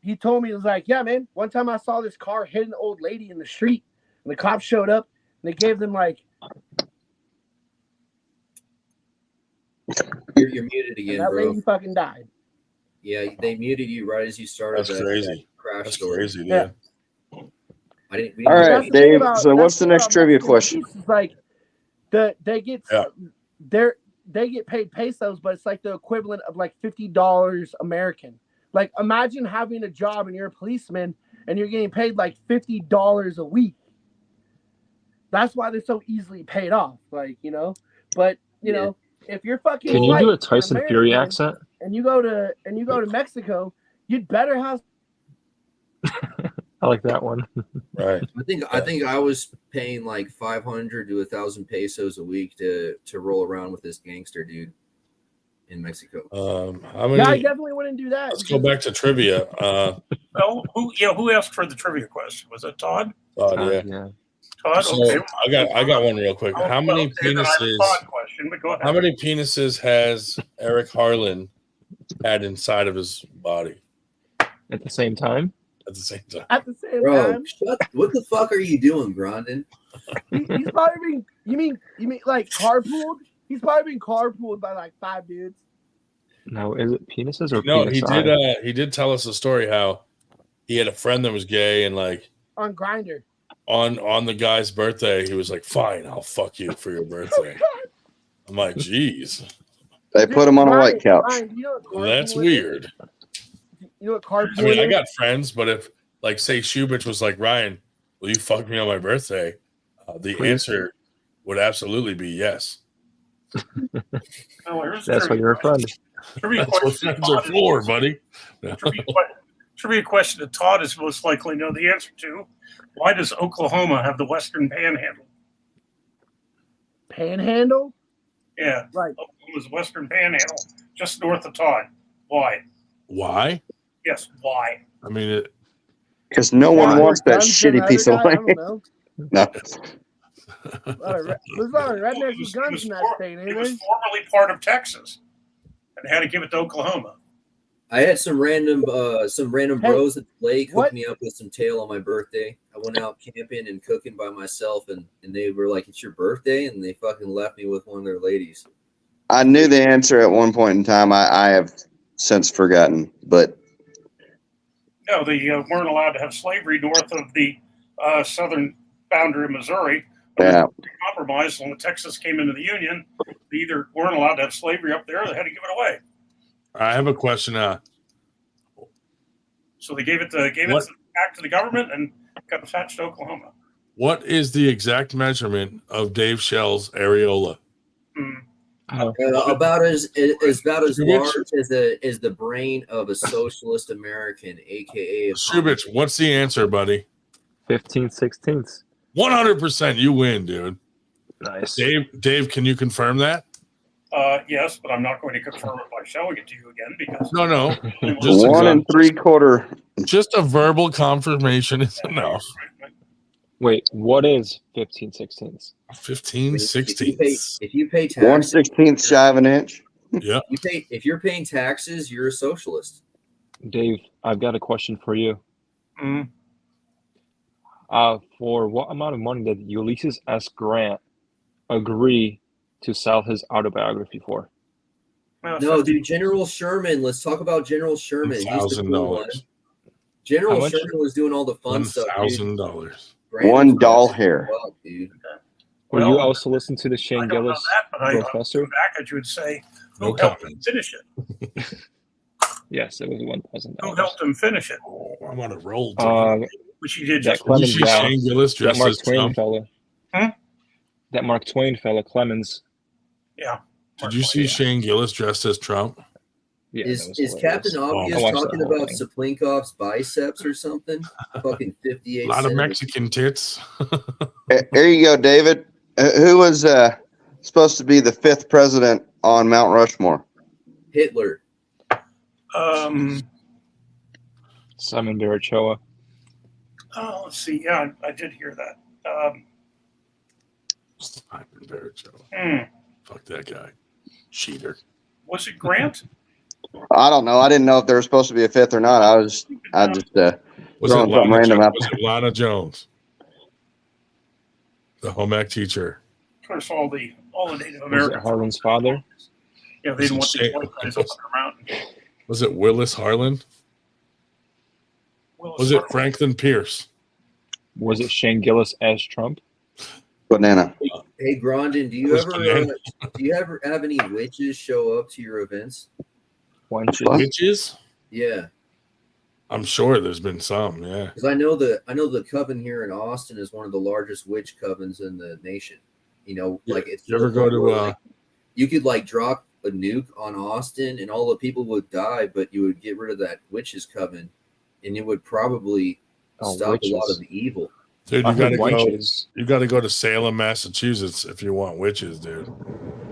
he told me, he was like, yeah, man, one time I saw this car hit an old lady in the street, and the cops showed up and they gave them like. You're muted again, that bro. lady fucking died. Yeah, they muted you right as you started. That's crazy. Crash That's story. crazy, dude. Yeah. All right, Dave. So what's the next trivia question? It's like they get paid pesos, but it's like the equivalent of like $50 American. Like imagine having a job and you're a policeman and you're getting paid like $50 a week. That's why they're so easily paid off. Like, you know, but you know, if you're fucking Can you do a Tyson Fury accent? And you go to Mexico, you'd better have. I like that one. Right. I think I was paying like 500 to 1,000 pesos a week to roll around with this gangster dude in Mexico. I definitely wouldn't do that. Let's go back to trivia. Well, who asked for the trivia question? Was it Todd? Yeah. Todd, so okay. I got one real quick. How many penises? Question, but go ahead. How many penises has Eric Harlan had inside of his body at the same time? At the same time. At the same Bro, time. What the fuck are you doing, Grondin? He's probably been. You mean like carpooled? He's probably been carpooled by like 5 dudes. No, is it penises or no? penis He did tell us a story how he had a friend that was gay and like on Grindr. On the guy's birthday, he was like, "Fine, I'll fuck you for your birthday." I'm like, "Geez." They put him on a white couch. Ryan, you know well, that's weird. You know what carpool I mean, I is? got friends, but if like say Shubich was like, "Ryan, will you fuck me on my birthday?" The answer would absolutely be yes. Oh, that's why you're a friend. Trivia That's what question. friends are for, buddy. Trivia question that Todd is most likely know the answer to. Why does Oklahoma have the Western Panhandle? Panhandle? Yeah, Right. Oklahoma's Western Panhandle, just north of Todd. Why? Why? Yes, why? I mean, Because no Got one more wants that guns than the shitty other piece of guy? I land. don't know. No. There's a lot of rednecks with guns in that state, ain't It there? was formerly part of Texas, and had to give it to Oklahoma. I had some random bros at the lake hook what? me up with some tail on my birthday. I went out camping and cooking by myself, and they were like, "It's your birthday," and they fucking left me with one of their ladies. I knew the answer at one point in time. I have since forgotten, but No, they weren't allowed to have slavery north of the southern boundary of Missouri. yeah. Compromise when Texas came into the Union, they either weren't allowed to have slavery up there, or they had to give it away. I have a question. So they gave it back to the government and got attached to Oklahoma. What is the exact measurement of Dave Shell's areola? About as Shubich? large as the brain of a socialist American, aka a Shubich, what's the answer, buddy? 15/16. 100%. You win, dude. Nice. Dave, can you confirm that? Yes, but I'm not going to confirm it by showing it to you again because No. Just 1 3/4. Just a verbal confirmation is enough. Wait, what is 15/16? 15/16. If you pay taxes, 1/16 shy of an inch. Yeah. If you're paying taxes, you're a socialist. Dave, I've got a question for you. Mm. For what amount of money did Ulysses S. Grant agree to sell his autobiography for? No, dude, General Sherman. Let's talk about General Sherman. He's the cool one. $1,000. General Sherman was doing all the fun stuff. $1,000. One doll hair. Well, dude. Will you also listen to the Shane Gillis professor? Back, you would say, who No helped him comment. finish it? Yes, it was $1,000. Who helped him finish it? Oh, I'm on a roll. Which he did That just. Clemens guy, Shane Gillis that dressed Mark as Twain Trump? fella. That Mark Twain fella, Clemens. Yeah. Did you see Shane Gillis dressed as Trump? Yeah, Is Captain Obvious I watched talking that whole about thing. Saplinkov's biceps or something? Fucking 58. A lot of centimeters. Mexican tits. Here you go, David. Who was supposed to be the 5th president on Mount Rushmore? Hitler. Simon Barachoa. Oh, let's see. Yeah, I did hear that. Simon Barachoa. Fuck that guy. Cheater. Was it Grant? I don't know. I didn't know if there was supposed to be a 5th or not. I just Was it throwing something random up. Was it Lana Jones? The home ec teacher. Of course, all the Native Was it Americans. Harlan's father? Yeah, they didn't want these white guys up on their mountain. Was it Willis Harlan? Was it Franklin Pierce? Was it Shane Gillis as Trump? Banana. Hey, Grondin, do you ever have any witches show up to your events? Witches? Yeah, I'm sure there's been some, yeah. because I know the coven here in Austin is one of the largest witch covens in the nation. You know, like it's You ever go to like, you could like drop a nuke on Austin and all the people would die, but you would get rid of that witches coven, and it would probably stop a lot of the evil. Dude, you gotta go to Salem, Massachusetts if you want witches, dude.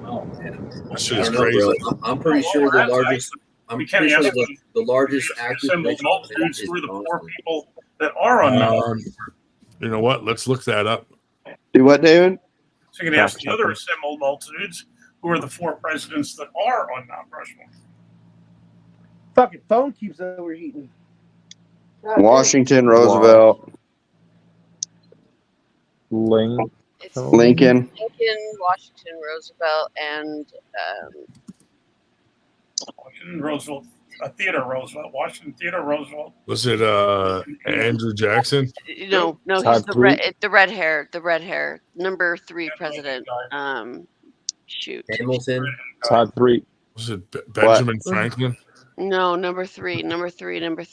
Oh man, That shit I is don't know, crazy. bro. I'm pretty sure the largest. I'm pretty sure the largest active Assembled witch multitudes is who are the poor Austin. people that are on Mount. You know what? Let's look that up. Do what, David? So you can ask the other assembled multitudes who are the 4 presidents that are on Mount Rushmore. Fucking phone keeps overheating. Washington, Roosevelt, It's Lincoln. Lincoln, Washington, Roosevelt, and Washington Roosevelt, Theodore Roosevelt, Washington Theodore Roosevelt. Was it Andrew Jackson? no, he's the red hair, number 3 president. Shoot. Hamilton. Todd 3. Was it Benjamin Franklin? No, number 3.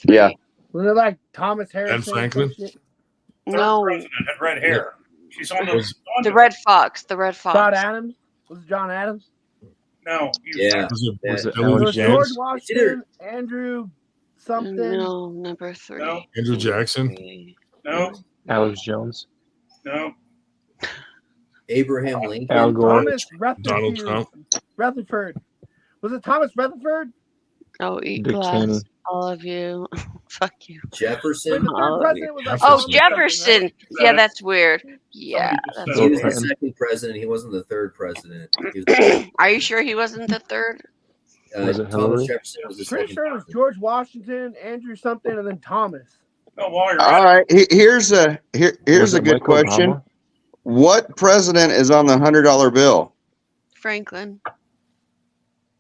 Yeah. Was it like Thomas Harrison? And Franklin? No, President had red hair. She's on the Red Fox. Todd Adams? Was it John Adams? No. Yeah. Was it It Billy was James? George Washington, Andrew something. No, number 3. No. Andrew Jackson. 3. No. Alex Jones. No. Abraham Lincoln. Al Gore. Thomas Donald Trump. Rutherford. Was it Thomas Rutherford? Oh, eat Dick glass, Cheney. all of you. Fuck you. Wait, Jefferson. the All third of you. president was like Oh, Thomas Jefferson. right? Yeah, that's weird. Yeah, Somebody just that's said He it. was the weird. second president. He wasn't the third president. He was, Are you sure he wasn't the third? Was it Thomas Hillary? Jefferson was the Pretty second sure it was president. George Washington, Andrew something, and then Thomas. No, while you're All at it, right. Here's a Was a it good Michael question. Obama? What president is on the $100 bill? Franklin.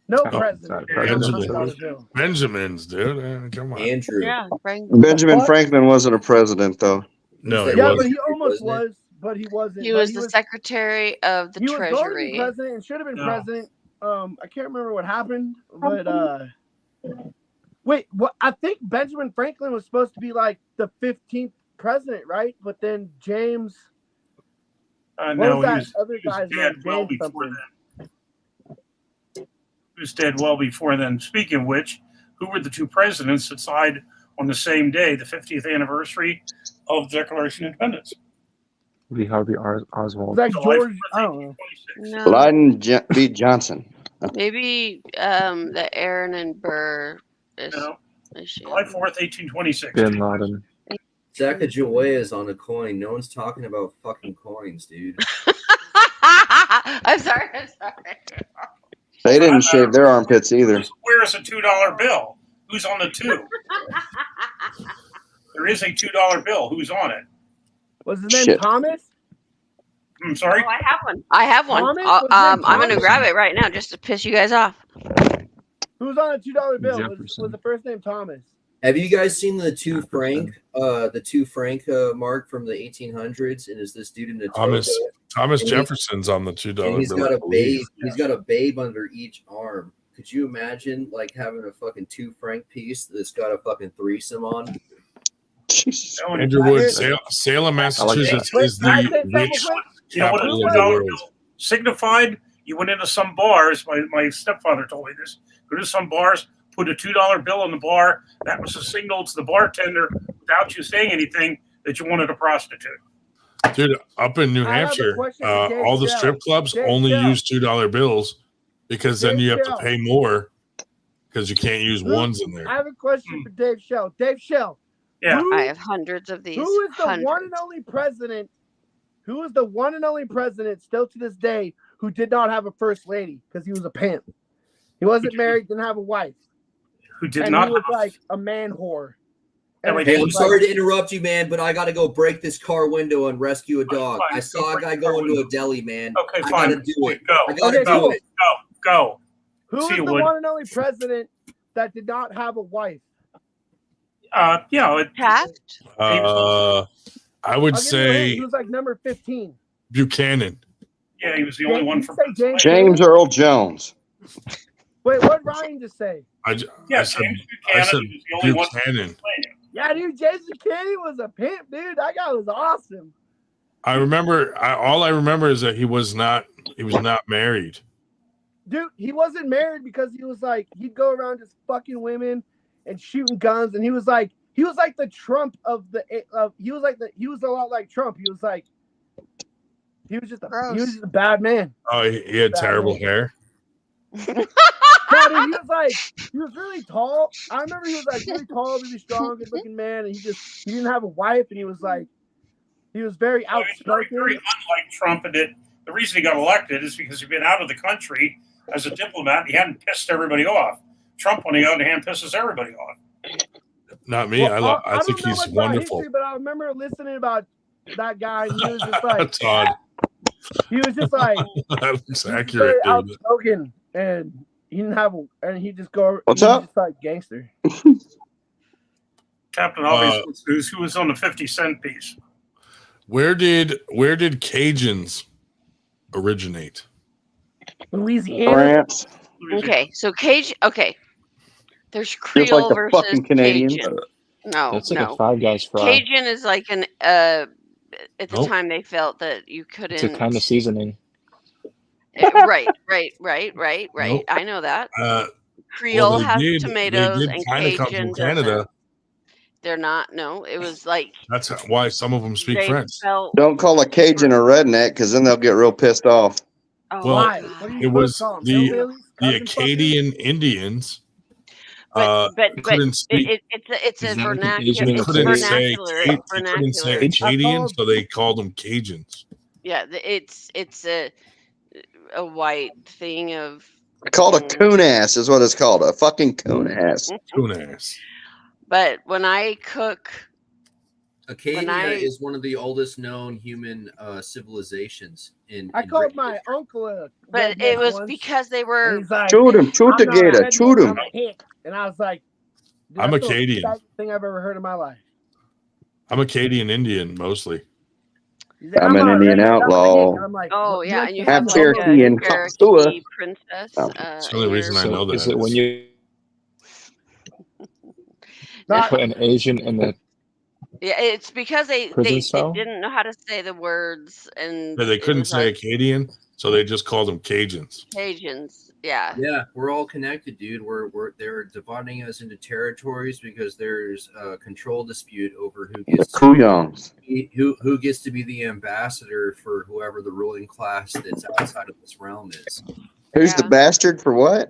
No Oh, president sorry, is on the Benjamin. $100 bill. Benjamins, dude. Come on. Andrew. Yeah, Franklin. Benjamin What? Franklin wasn't a president, though. No, Who's he that? Yeah, wasn't. but he almost Wasn't it? was, but he wasn't. He But was the Secretary of the he was going to be Treasury. president and should have been No. president. I can't remember what happened, but wait, what? I think Benjamin Franklin was supposed to be like the 15th president, right? But then James, what no, was he that was, other he was guy's dead name? well James before something. then. He was dead well before then. Speaking of which, who were the two presidents that died on the same day, the 50th anniversary of the Declaration of Independence? Lee Harvey Was Oswald. that July George? 4th, I don't know. 1826. No, Lyndon B. Johnson. maybe the Aaron and Burr No, issue. July 4th, 1826. Bin Laden. Sacagawea is on a coin. No one's talking about fucking coins, dude. I'm sorry. They didn't shave their armpits either. Where is a $2 bill? Who's on the two? There is a $2 bill. Who's on it? Was his name Shit. Thomas? I'm sorry. Oh, I have one. I have one. Thomas? Was his name I'm gonna Thomas? grab it right now just to piss you guys off. Who was on a $2 bill? Jefferson. Was the first name Thomas? Have you guys seen the two franc mark from the 1800s? And is this dude in the Thomas And Jefferson's on the $2 and he's bill. got I a believe. babe. He's got a babe under each arm. Could you imagine like having a fucking 2 franc piece that's got a fucking threesome on? Jesus. No one- Andrew Wood, Salem, Massachusetts Wait, is can I the say something rich quick? You know what a capital of $2 the bill world. signified? You went into some bars. My stepfather told me this. Go to some bars, put a $2 bill in the bar. That was a signal to the bartender, without you saying anything, that you wanted a prostitute. Dude, up in New I have a Hampshire, question for Dave all the Shell. strip clubs Dave only Shell. use $2 bills because then Dave you have Shell. to pay more because you can't use ones in I there. have a question for Dave Shell. Dave Shell. Yeah. Who, I have hundreds of these. who is the hundreds. one and only president? Who is the one and only president still to this day who did not have a first lady because he was a pimp? He wasn't married, didn't have a wife, Who did and not he was have- like a man whore. Yeah, wait, Hey, who I'm was sorry to interrupt you, man, but I gotta go break this car window and rescue a dog. Fine, I saw a guy go into a deli, man. Okay, I fine. gotta do it. Go. I gotta Okay, do cool. it. Go. Who See is you, the Wood. one and only president that did not have a wife? Taft? I would I'll give you a hint. say He was like number 15. Buchanan. Yeah, he was the only one from Did you say James? James Earl Jones. Wait, what did Ryan just say? I Yeah, said, James I Buchanan. said He was the only one from Buchanan. Pennsylvania. Yeah, dude, James Buchanan was a pimp, dude. That guy was awesome. I remember. All I remember is that he was not married. Dude, he wasn't married because he was like he'd go around just fucking women and shooting guns, and he was like the Trump of the he was a lot like Trump. He was just a bad man. Oh, he had Bad terrible man. hair. No, dude, he was really tall. I remember he was like really tall, really strong, good looking man, and he didn't have a wife, and he was very He was outspoken. very unlike Trump, and the reason he got elected is because he'd been out of the country as a diplomat. And he hadn't pissed everybody off. Trump, on the other hand, pisses everybody off. Not me. Well, I think don't know he's much about wonderful. history, but I remember listening about that guy, and he was just like Todd. he was just like That looks he was accurate, very dude. outspoken, and he didn't have and he just go. What's he was up? Just like gangster. Captain Obvious, who was on the 50-cent piece. Where did Cajuns originate? Louisiana. France. Okay, so there's Just Creole like the versus fucking Canadians. Cajun. No, That's like no. a Five Guys fry. Cajun is like an at the Nope. time they felt that you couldn't. It's a kind of seasoning. Right. Nope. I know that. Creole has They tomatoes did and kind of come Cajun from Canada. doesn't. They're not. No, it was like That's why some of them speak they French. spelt. Don't call a Cajun a redneck because then they'll get real pissed off. Oh, Well, Why? God. What are you it supposed was to call them? the Hillbillies? Cousin fuckers? Acadian Indians. But Couldn't speak. it's Is a that like an vernacular. Asian They It's couldn't Acadian? say vernacular. they It's couldn't say vernacular. Acadian, called- so they called them Cajuns. Yeah, it's a white thing of. Called a coon ass is what it's called. A fucking coon ass. Coon ass. But when I cook, Acadia is one of the oldest known human civilizations in. I in called Britain. my uncle a but redneck it was once, because they and were. he's like, Shoot him. Shoot I'm the not a gator. redneck, Shoot him. I'm a hick. And I was like, dude, I'm that's the Acadian. best thing I've ever heard in my life. I'm Acadian Indian mostly. He's like, I'm not an a Indian redneck, I'm a hick. outlaw. And I'm like, Oh what, yeah, like and you to have Half have like Cherokee a and Cherokee Kahlua. princess. Oh. It's the only in reason your- I know So that. is it when you Not- put an Asian in the Yeah, it's because they prison cell? didn't know how to say the words, and Yeah, they it couldn't was say like Acadian, so they just called them Cajuns. Cajuns. Yeah. Yeah, we're all connected, dude. They're dividing us into territories because there's a control dispute over who The gets Kuyongs. who gets to be the ambassador for whoever the ruling class that's outside of this realm is. Who's the Yeah. bastard for what?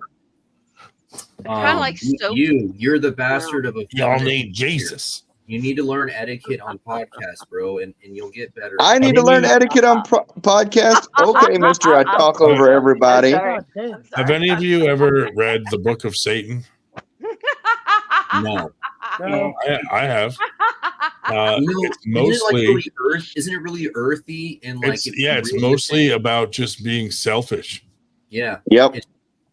Kind of like soap. You're the bastard of a Y'all feminist need Jesus. You need to learn etiquette on podcasts, bro, and you'll get better. I need to learn etiquette on podcast. Okay, mister, I talk over everybody. I'm sorry. God damn. I'm Have sorry. any of you ever read the Book of Satan? No. No. I have. It's mostly isn't it really earthy and like it's mostly about just being selfish. Yeah. Yep.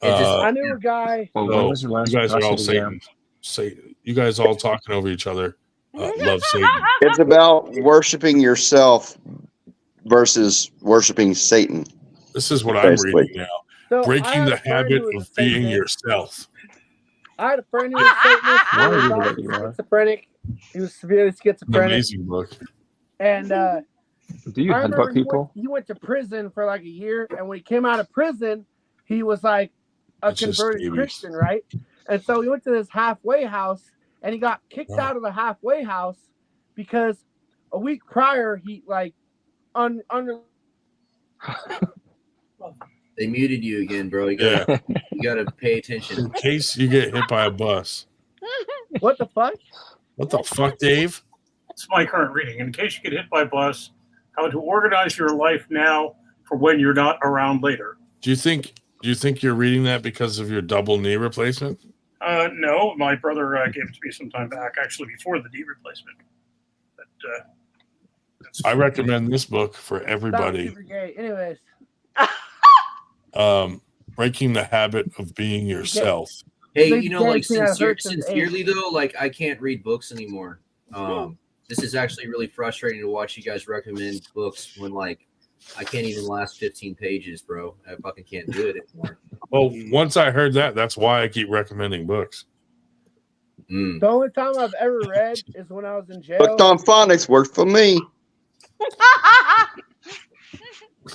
I knew a guy. Well, So when was your last you guys are all acid exam? Satan. You guys all talking over each other. Love Satan. It's about worshiping yourself versus worshiping Satan. This is what Basically. I'm reading now. So I Breaking had the a friend habit who was of a being Satanist. yourself. I had a friend who was Satanist. He Why was are you also the way you are? schizophrenic. He was severely An schizophrenic. amazing book. And Do you I remember headbutt people? he went to prison for like a year, and when he came out of prison, he was like a It's just converted babies. Christian, right? And so he went to this halfway house, and he got kicked Wow. out of the halfway house because a week prior he like They muted you again, bro. You Yeah. gotta pay attention. In case you get hit by a bus. what the fuck? What the fuck, Dave? It's my current reading. In case you get hit by a bus, how to organize your life now for when you're not around later. Do you think you're reading that because of your double knee replacement? No, my brother gave it to me some time back, actually before the knee replacement. But I recommend this book for That was everybody. super gay. Anyways, Breaking the habit of being yourself. Hey, Big you know, like gay thing I've heard since sincerely though, like I can't read books anymore. This is actually really frustrating to watch you guys recommend books when like I can't even last 15 pages, bro. I fucking can't do it anymore. Well, once I heard that, that's why I keep recommending books. Mm. the only time I've ever read is when I was in jail. Booked on phonics worked for me.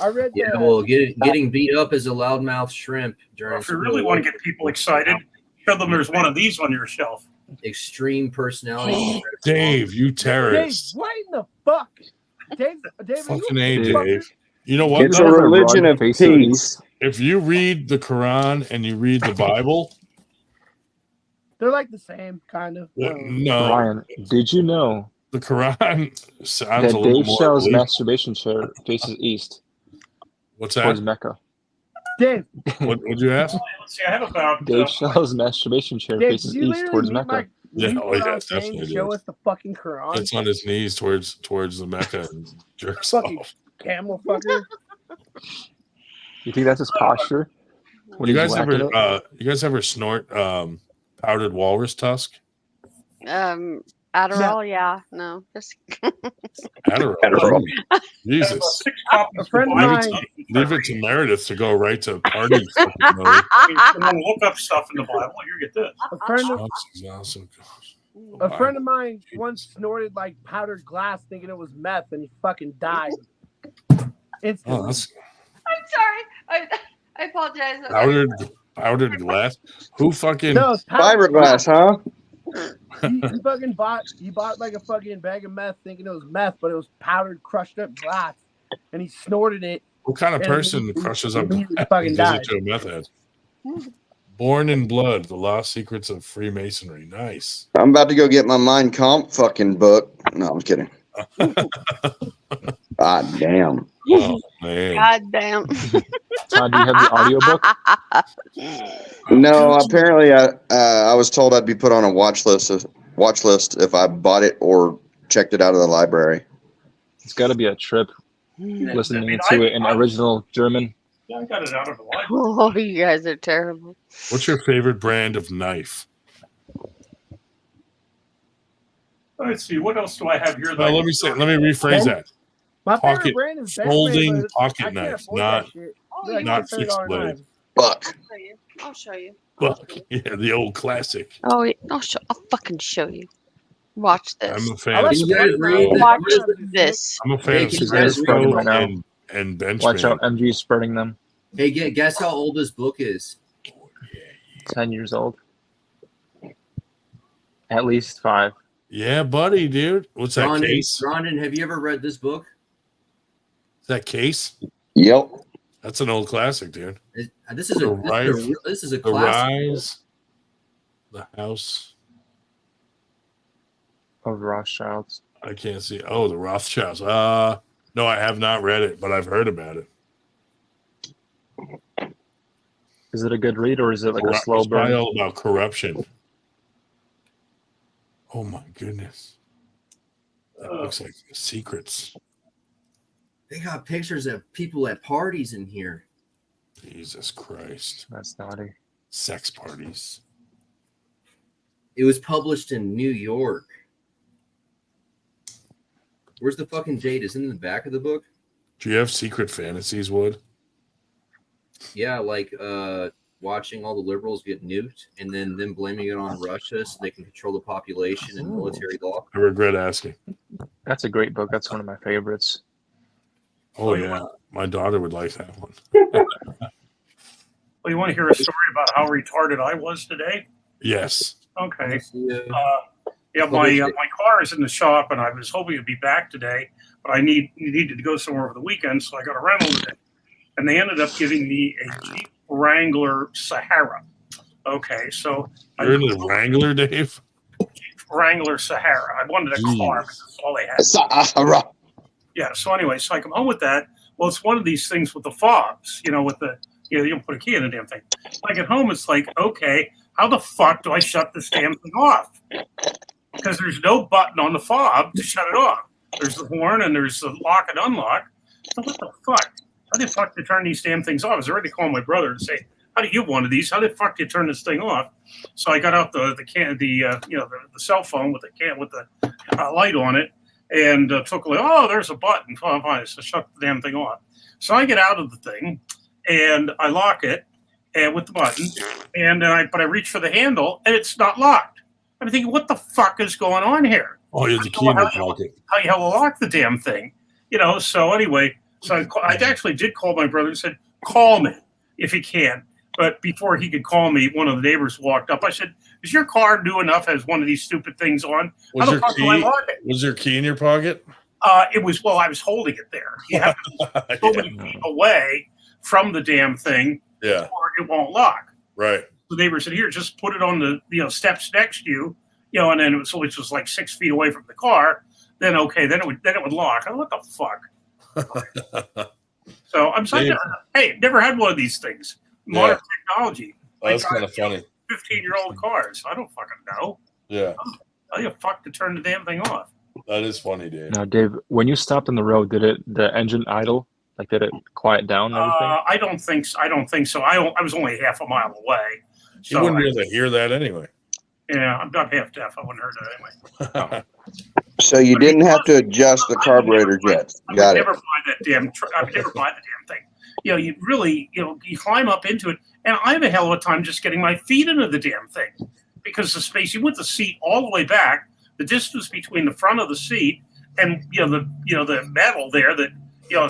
I read Yeah, the well, getting beat up as a loudmouth shrimp during if you really want to get people excited, show them there's one of these on your shelf. extreme personality. Dave, you Dave, terrorist. what in the fuck? Dave, are Fucking you A, fucker? Dave. You know what? It's a though? religion of Face peace. If you read the Quran and you read the Bible, They're like the same, kind of. no, Ryan, did you know the Quran sounds that a little Dave more. Shell's believable. masturbation chair faces east What's towards that? Mecca? Dave, What would you ask? Let's see, I have about Dave Shell's masturbation chair Dave, faces did you east literally towards mute Mecca. Yeah, mute oh, what yeah, I was saying to definitely show did. us the fucking Quran? It's on his knees towards the Mecca and jerks Fucking off. camel fucker. You think that's his posture? When You he's guys whacking ever it? you guys ever snort powdered walrus tusk? Adderall, yeah, no, just Adderall. Jesus. A friend of Leave mine. leave it to Meredith to go right to party fucking mode. Look up stuff in the Bible. You get this. A friend of Johnson's awesome. a friend of mine once snorted like powdered glass, thinking it was meth, and he fucking died instantly. Oh, that's I'm sorry. I apologize. Powdered glass? Who fucking? No, it's powdered Fiberglass, huh? He fucking bought like a fucking bag of meth thinking it was meth, but it was powdered, crushed up glass, and he snorted it. What kind of and person he crushes up immediately glass fucking and gives it died. to a meth head? Born in Blood: The Lost Secrets of Freemasonry. Nice. I'm about to go get my Mein Kampf fucking book. No, I'm kidding. God damn. Oh man. God damn. Todd, do you have the audiobook? No, apparently I was told I'd be put on a watch list if I bought it or checked it out of the library. It's got to be a trip listening I to mean, it in original German. Yeah, I got it out of the library. Oh, you guys are terrible. What's your favorite brand of knife? Let's see. What else do I have here? Let me rephrase that. My Pocket- favorite brand is folding Batman, but pocket I can't knife, afford not- that shit. Oh, Like, not $30 fixed blade. knives. Buck. I'll show you. Buck. Yeah, the old classic. Oh, yeah, I'll fucking show you. Watch this. I'm a I fan like of You guys Batman. read- Watch Batman. this. I'm a fan Hey, of can you guys read Scarecrow right now? and Benchman. Watch out, MG is spurting them. Hey, guess how old this book is? 10 years old. At least 5. Yeah, buddy, dude. What's that Rondon, case? Rondon, have you ever read this book? Is that case? Yep. That's an old classic, dude. This is The a The classic. Rise, The House. Of Rothschilds. I can't see. Oh, The Rothschilds. No, I have not read it, but I've heard about it. Is it a good read or is it like a It's slow probably burn? all about corruption. Oh my goodness. That looks like secrets. They got pictures of people at parties in here. Jesus Christ. That's naughty. Sex parties. It was published in New York. Where's the fucking date? Is it in the back of the book? Do you have secret fantasies, Wood? Yeah, like watching all the liberals get nuked and then them blaming it on Russia so they can control the population and military law. I regret asking. That's a great book. That's one of my favorites. Oh, yeah. My daughter would like that one. Well, you want to hear a story about how retarded I was today? Yes. Okay. Yeah. Yeah, my car is in the shop, and I was hoping to be back today, but I needed to go somewhere over the weekend, so I got a rental today. And they ended up giving me a Jeep Wrangler Sahara. Okay, so You're in the Wrangler, Dave? Jeep Wrangler Sahara. I wanted a car because that's all they had. Sahara. Yeah. So anyway, so I come home with that. Well, it's one of these things with the fobs, with the you don't put a key in the damn thing. I get home, it's like, okay, how the fuck do I shut this damn thing off? Because there's no button on the fob to shut it off. There's the horn and there's the lock and unlock. So what the fuck? How the fuck do you turn these damn things off? I was already calling my brother and say, how do you have one of these? How the fuck do you turn this thing off? So I got out the cell phone with the light on it and took a look. Oh, there's a button. Fine. So shut the damn thing off. So I get out of the thing and I lock it and with the button and I reach for the handle and it's not locked. I'm thinking, what the fuck is going on here? Oh, you have the key in your pocket. How you lock the damn thing? So anyway, so I actually did call my brother and said, call me if you can. But before he could call me, one of the neighbors walked up. I said, is your car new enough as one of these stupid things on? Was How the fuck do I lock it? Was there key in your pocket? It was, I was holding it there. You have to be so many feet away from the damn thing Yeah. or it won't lock. Right. The neighbor said, here, just put it on the steps next to you, and then which was like 6 feet away from the car. Then okay, then it would lock. I what the fuck? So I'm saying, hey, never had one of these things. Modern technology. That's kind of funny. 15-year-old cars. I don't fucking know. Yeah. How you fuck to turn the damn thing off? That is funny, Dave. Now, Dave, when you stopped on the road, did the engine idle? Like, did it quiet down and everything? I don't think so. I was only half a mile away. You wouldn't be able to hear that anyway. Yeah, I'm not half deaf. I wouldn't heard that anyway. So you didn't have to adjust the carburetor jets. Got it. I would never buy the damn thing. You really, you climb up into it, and I have a hell of a time just getting my feet into the damn thing because the space. You put the seat all the way back, the distance between the front of the seat and the metal there that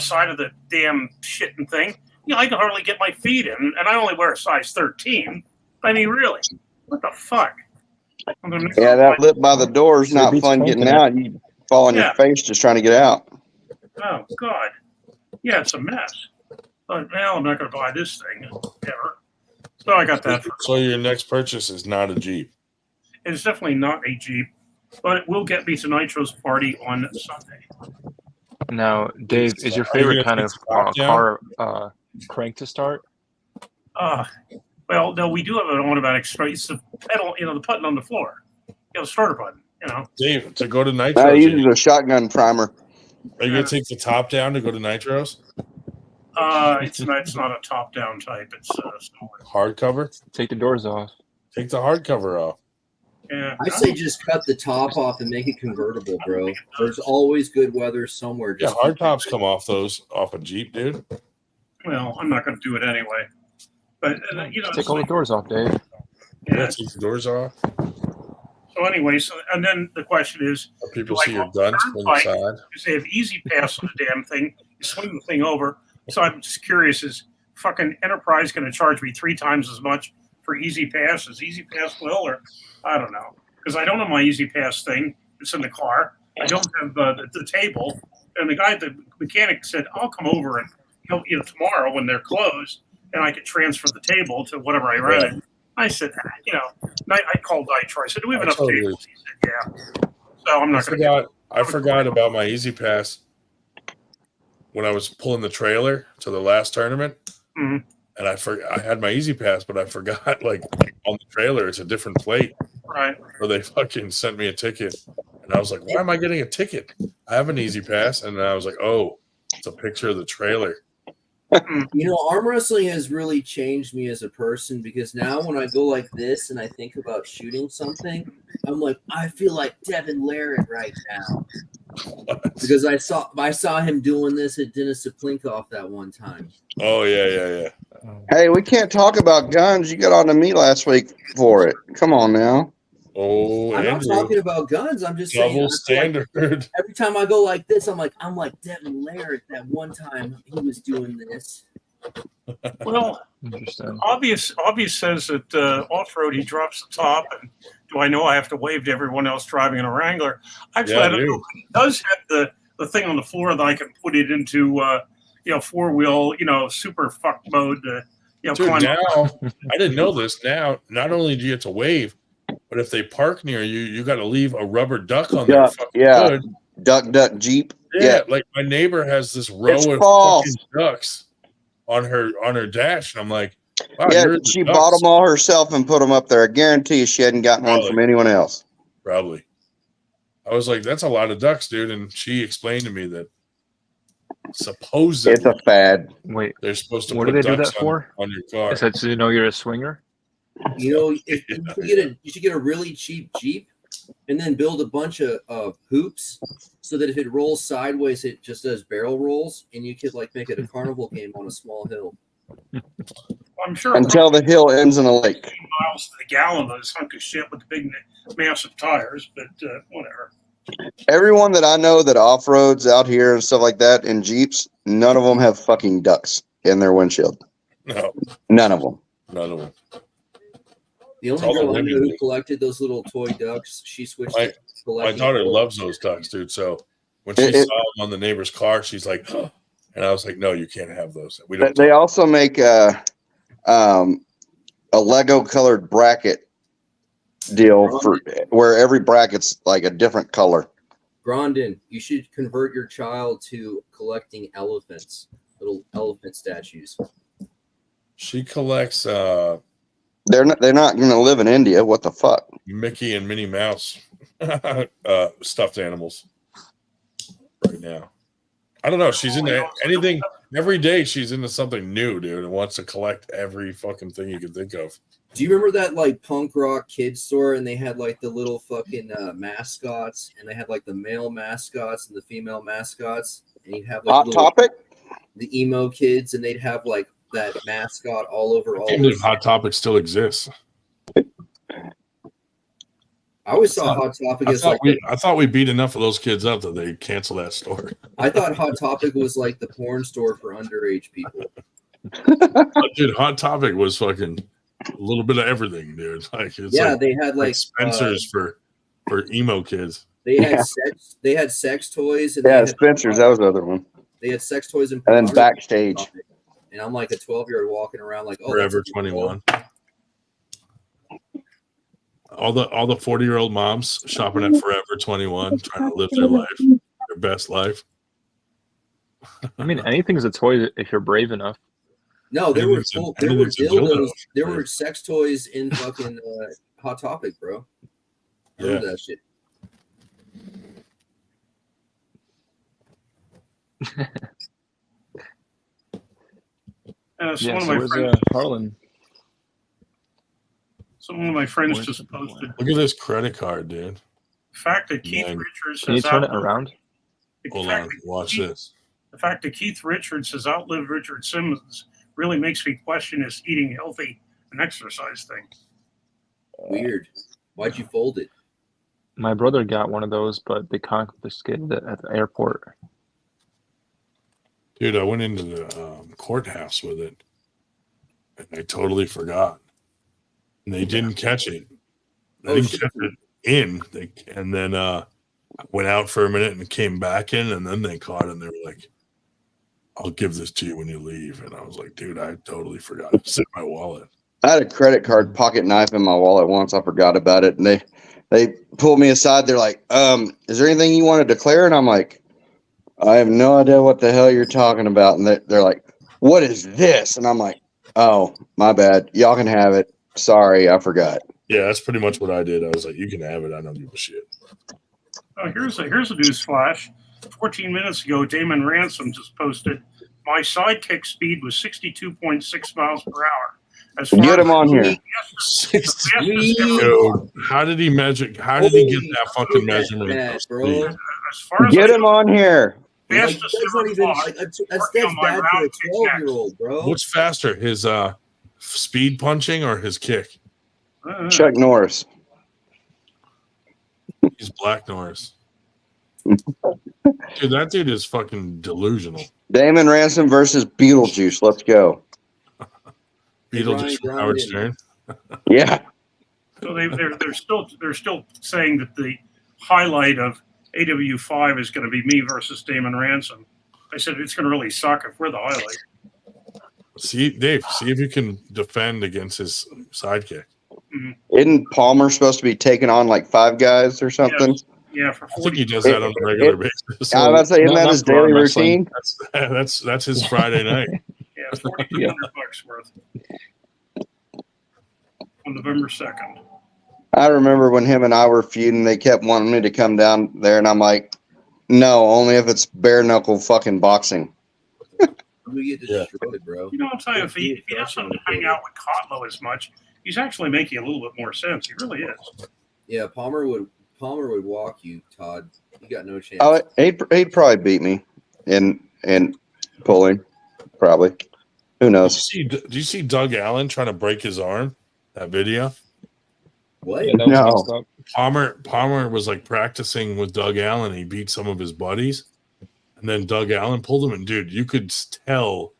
side of the damn shitting thing. I can hardly get my feet in, and I only wear a size 13. I mean, really, what the fuck? Yeah, that lip by the door is not fun getting out. You fall on your face just trying to get out. Oh God, yeah, it's a mess. But now I'm not going to buy this thing ever. So I got that. So your next purchase is not a Jeep. It's definitely not a Jeep, but it will get me to Nitro's party on Sunday. Now, Dave, is your favorite kind of car crank to start? Well, no, we do have an automatic start. It's the pedal, the button on the floor. The starter button, Dave, to go to Nitro. I use a shotgun primer. Are you going to take the top down to go to Nitro's? It's not a top-down type. It's hardcover. Take the doors off. Take the hardcover off. Yeah. I say just cut the top off and make it convertible, bro. There's always good weather somewhere. Yeah, hard tops come off a Jeep, dude. Well, I'm not going to do it anyway. But take all the doors off, Dave. Yeah, take the doors off. So anyway, and then the question is, people see your guns from the side? Because they have Easy Pass on the damn thing. You swing the thing over. So I'm just curious: is fucking Enterprise going to charge me 3 times as much for Easy Pass as Easy Pass will, or I don't know, because I don't have my Easy Pass thing. It's in the car. I don't have the table. And the mechanic said, "I'll come over and help you tomorrow when they're closed, and I could transfer the table to whatever I rented." I said, I called Nitro. I said, "Do we have enough tables?" He said, "Yeah." So I'm not going to. I forgot about my Easy Pass when I was pulling the trailer to the last tournament. Mm-hmm. And I had my Easy Pass, but I forgot, like, on the trailer, it's a different plate. Right. Or they fucking sent me a ticket. And I was like, why am I getting a ticket? I have an Easy Pass. And then I was like, oh, it's a picture of the trailer. Arm wrestling has really changed me as a person, because now when I go like this and I think about shooting something, I'm like, I feel like Devin Larrett right now. What? Because I saw him doing this at Dennis Saplinkoff that one time. Oh, yeah. Hey, we can't talk about guns. You got on to me last week for it. Come on now. Oh, I'm not talking about guns. I'm just saying. Double standard. Like, every time I go like this, I'm like Devin Larrett. That one time he was doing this. Well, obvious says that off-road he drops the top, and do I know I have to wave to everyone else driving in a Wrangler? Actually, I don't know. He does have the thing on the floor that I can put it into 4-wheel super fuck mode. Dude, now I didn't know this. Now, not only do you have to wave, but if they park near you, you got to leave a rubber duck on their fucking hood. Duck Jeep. Yeah, like my neighbor has this row of fucking ducks on her dash, and I'm like, wow, she bought them all herself and put them up there. I guarantee she hadn't gotten one from anyone else. Probably. I was like, that's a lot of ducks, dude. And she explained to me that supposedly it's a fad. Wait, they're supposed to what put do they do ducks that for? on your car. Is that so you know you're a swinger? You should get a really cheap Jeep and then build a bunch of hoops so that if it rolls sideways, it just does barrel rolls, and you could make it a carnival game on a small hill. I'm sure until the hill ends in a lake. Miles to the gallon of this hunk of shit with the big, massive tires, but whatever. Everyone that I know that off-roads out here and stuff like that in Jeeps, none of them have fucking ducks in their windshield. No. None of them. None of them. The only girl I knew who collected those little toy ducks, she switched to collecting. My daughter loves those ducks, dude. So when she saw them on the neighbor's car, she's like, oh. And I was like, no, you can't have those. We don't. They also make a Lego colored bracket deal for where every bracket's like a different color. Grondin, you should convert your child to collecting elephants, little elephant statues. She collects they're not going to live in India. What the fuck? Mickey and Minnie Mouse stuffed animals right now. I don't know. She's into anything. Every day she's into something new, dude, and wants to collect every fucking thing you can think of. Do you remember that punk rock kids store, and they had the little fucking mascots, and they had the male mascots and the female mascots, and you'd have Hot Topic, the emo kids, and they'd have that mascot all over. I can't believe Hot Topic still exists. I always saw Hot Topic as I thought we beat enough of those kids up that they canceled that store. I thought Hot Topic was the porn store for underage people. Dude, Hot Topic was fucking a little bit of everything, dude. Like it's Yeah, like, they had like Spencer's for emo kids. they had Yeah. sex. They had sex toys, and Yeah, they had Spencer's. That was the other one. They had sex toys and And then pornography backstage. topic. And I'm like a 12-year-old walking around like, oh, Forever that's a good 21. All the 40-year-old moms shopping at Forever 21, trying to live their life, their best life. I mean, anything's a toy if you're brave enough. No, there were Anything's a- there were anything's a dildo. dildos. There were sex toys in fucking Hot Topic, bro. I remember that shit. So Yeah, one of so my where's friends, Harlan? so one of my friends Where's just the posted Look at this credit card, dude. the fact that Keith Man. Richards Can you has turn it outlived, around? the Hold fact on, that watch Keith- this. The fact that Keith Richards has outlived Richard Simmons really makes me question his eating healthy and exercise thing. Weird. Why'd you fold it? My brother got one of those, but they confiscated it at the airport. Dude, I went into the courthouse with it, and I totally forgot. And they didn't catch it. They Oh, didn't shit. catch it in. And then went out for a minute and came back in, and then they caught it, and they were like, I'll give this to you when you leave. And I was like, dude, I totally forgot. It's in my wallet. I had a credit card pocket knife in my wallet once. I forgot about it, and they pulled me aside. They're like, "Is there anything you want to declare?" And I'm like, "I have no idea what the hell you're talking about." And they're like, "What is this?" And I'm like, "Oh, my bad. Y'all can have it. Sorry, I forgot." Yeah, that's pretty much what I did. I was like, you can have it. I don't give a shit. Here's a news flash. 14 minutes ago, Damon Ransom just posted, my sidekick speed was 62.6 miles per hour. As far Get as him on here. Dude, how did he measure? How did he get that fucking measurement? That, bro. As far as Get him on here. Like, fastest that's not ever even clocked, like that's working on my bad for a round kick 12-year-old, bro. What's faster, his speed punching or his kick? Chuck Norris. He's Black Norris. Dude, that dude is fucking delusional. Damon Ransom versus Beetlejuice. Let's go. Beetlejuice from Howard Stern. Yeah. So they're still saying that the highlight of AW5 is going to be me versus Damon Ransom. I said it's going to really suck if we're the highlight. See, Dave, see if you can defend against his sidekick. Isn't Palmer supposed to be taking on like 5 guys or something? Yes. Yeah, for 40. I think he does that on a regular basis. I was about to say, isn't that his daily wrestling. routine? That's his Friday night. Yeah, $4,200 worth on November 2nd. I remember when him and I were feuding, they kept wanting me to come down there, and I'm like, no, only if it's bare knuckle fucking boxing. We get destroyed, bro. You know, I'll tell you, if he doesn't hang out with Kotlo as much, he's actually making a little bit more sense. He really is. Yeah, Palmer would walk you, Todd. You got no chance. Oh, he'd probably beat me in pulling, probably. Who knows? Did you see Doug Allen trying to break his arm? That video? What? Yeah, that was No. messed up. Palmer was like practicing with Doug Allen. He beat some of his buddies, and then Doug Allen pulled him. And dude, you could tell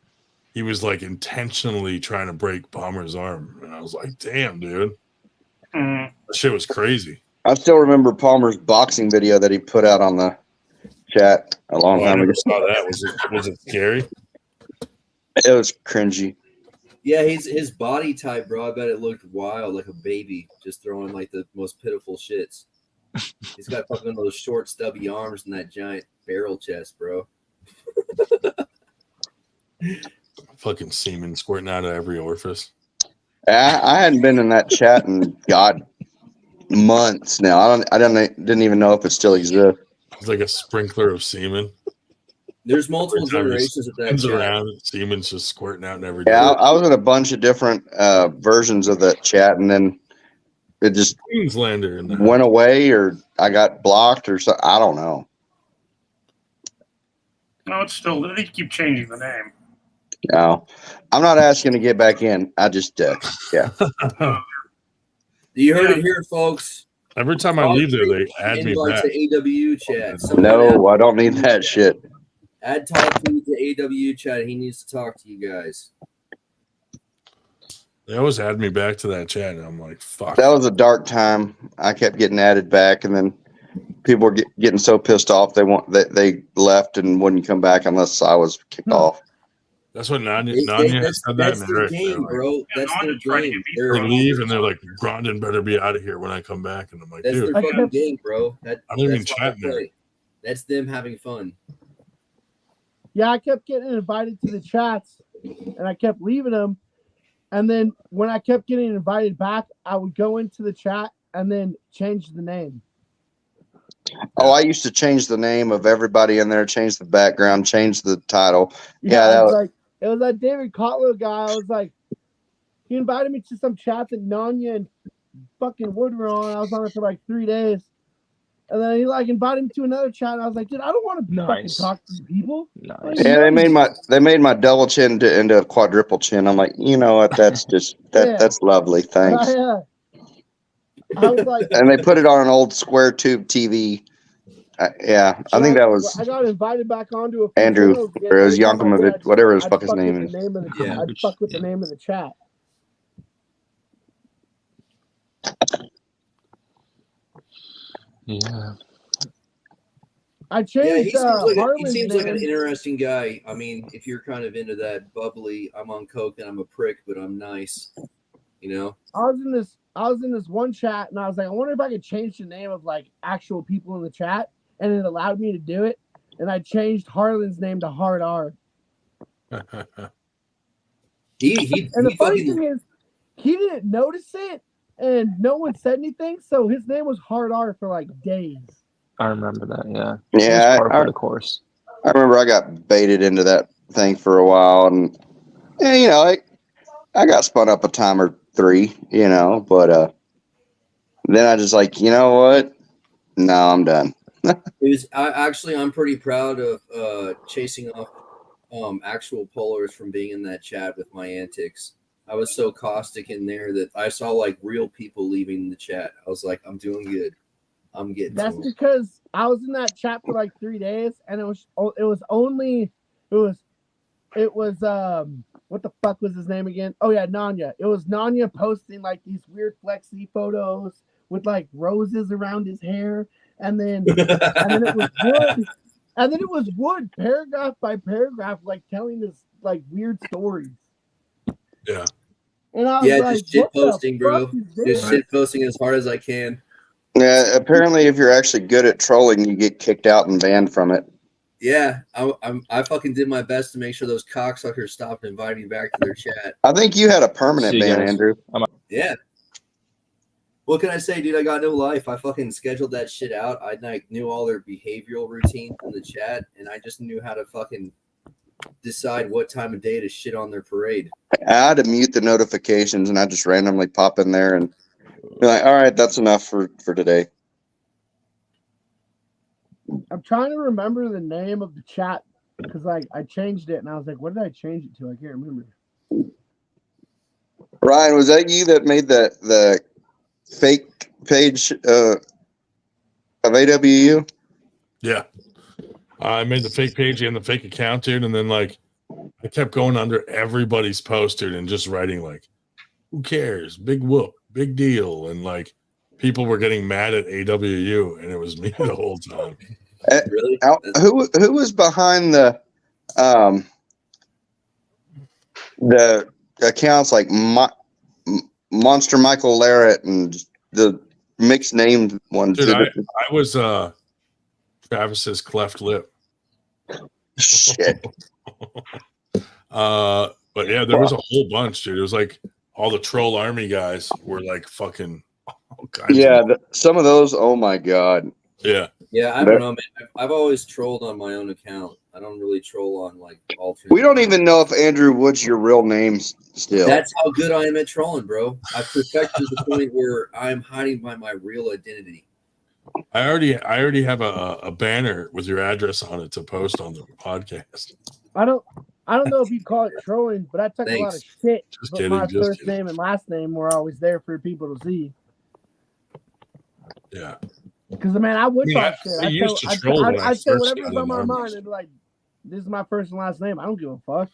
he was like intentionally trying to break Palmer's arm. And I was like, "Damn, dude, that shit was crazy." I still remember Palmer's boxing video that he put out on the chat a long I time never ago. saw that. Was it scary? It was cringy. Yeah, his body type, bro. I bet it looked wild, like a baby, just throwing like the most pitiful shits. He's got fucking those short, stubby arms and that giant barrel chest, bro. Fucking semen squirting out of every orifice. I hadn't been in that chat in God months now. I didn't even know if it still exists. It's like a sprinkler of semen. There's multiple Every time he generations of that spins chat. around, semen's just squirting out in every Yeah, direction. I was in a bunch of different versions of the chat, and then it just Queenslander in there. went away, or I got blocked, or so. I don't know. No, it's still, they keep changing the name. No, I'm not asking to get back in. I just, yeah. You heard it here, folks. Every time I leave there, they add me Invite back. to AW chat. Someone No, I don't need that shit. add Todd to the AW chat. He needs to talk to you guys. They always add me back to that chat, and I'm like, fuck. That was a dark time. I kept getting added back, and then people were getting so pissed off they left and wouldn't come back unless I was kicked off. That's what Nanya That's, said that that's in their Eric. game, bro. That's their game. They leave and they're like, Grondin better be out of here when I come back. And I'm like, That's dude, their fucking game, bro. I don't even that's how chat they there. play. That's them having fun. Yeah, I kept getting invited to the chats, and I kept leaving them. And then when I kept getting invited back, I would go into the chat and then change the name. Oh, I used to change the name of everybody in there, change the background, change the title. Yeah, it was that David Kotler guy. I was like, he invited me to some chat that Nanya and fucking Wood were on. I was on it for like 3 days. And then he like invited me to another chat, and I was like, dude, I don't want to fucking talk to you people. Nice. Yeah, they made my double chin into a quadruple chin. I'm like, you know what? That's just that's lovely. Thanks. I was like, and they put it on an old square tube TV. I think that was I got invited back onto a few Andrew, channels again. or it was Every time I did, Yankovic, whatever his I'd fuck his fuck name with is. the name of the, I'd fuck with the name of the chat. Yeah. I changed he seems like an interesting guy. I mean, if you're kind of into that bubbly, I'm on coke and I'm a prick, but I'm nice. You know? I was in this one chat, and I was like, I wonder if I could change the name of like actual people in the chat, and it allowed me to do it. And I changed Harlan's name to Hard R. And the funny thing is, he didn't notice it, and no one said anything. So his name was Hard R for like days. I remember that. Yeah. Yeah, part of the course. I remember I got baited into that thing for a while, and you know, I got spun up a time or three, you know, but then I just like, you know what? No, I'm done. I'm pretty proud of chasing off actual pollers from being in that chat with my antics. I was so caustic in there that I saw like real people leaving the chat. I was like, I'm doing good. I'm getting. That's because I was in that chat for like 3 days, and it was what the fuck was his name again? Oh yeah, Nanya. It was Nanya posting like these weird flexy photos with like roses around his hair, and then it was Wood, and then it was Wood paragraph by paragraph, like telling this like weird stories. Yeah. And I was like, just shit what the posting, bro. fuck is this? Just shit posting as hard as I can. Yeah, apparently, if you're actually good at trolling, you get kicked out and banned from it. Yeah, I fucking did my best to make sure those cocksuckers stopped inviting me back to their chat. I think you had a permanent See you ban, guys. Andrew. Yeah. What can I say, dude? I got no life. I fucking scheduled that shit out. I like knew all their behavioral routines in the chat, and I just knew how to fucking decide what time of day to shit on their parade. I had to mute the notifications, and I just randomly pop in there and be like, all right, that's enough for today. I'm trying to remember the name of the chat because like I changed it, and I was like, what did I change it to? I can't remember. Ryan, was that you that made the fake page of AWU? Yeah. I made the fake page and the fake account, dude, and then like I kept going under everybody's post, dude, and just writing like, who cares? Big whoop, big deal. And like people were getting mad at AWU, and it was me the whole time. Really? Who was behind the accounts like Monster Michael Larrett and the mixed named ones? Dude, I was Travis's cleft lip. Shit. But yeah, there was a whole bunch, dude. It was like all the troll army guys were like fucking all kinds some of those, oh my god. Yeah. Yeah, I don't know, man. I've always trolled on my own account. I don't really troll on like all. We don't even know if Andrew Wood's your real name still. That's how good I am at trolling, bro. I've perfected the point where I'm hiding by my real identity. I already have a banner with your address on it to post on the podcast. I don't know if you call it trolling, but I took a lot of shit. Just But kidding, my just first kidding. name and last name were always there for people to see. Yeah. Because man, I would talk I shit. used to troll when I I'd say first whatever's got on my in mind and be like, "This is my first and last name. I don't give a fuck."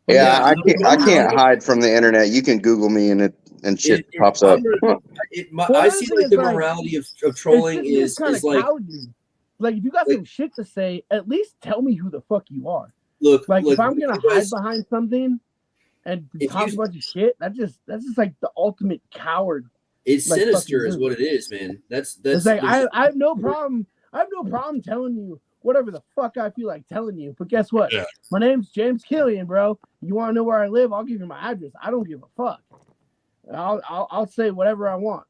Yeah, I no, can't hide from the internet. You can Google me and shit pops up. I see like the morality of trolling is kind of like cowardly. Like if you got some shit to say, at least tell me who the fuck you are. Look, if I'm gonna hide behind something and talk a bunch of shit, that's just like the ultimate coward. It's sinister, is what it is, man. That's like I have no problem. I have no problem telling you whatever the fuck I feel like telling you. But guess what? Yeah. My name's James Killian, bro. You want to know where I live? I'll give you my address. I don't give a fuck. I'll say whatever I want.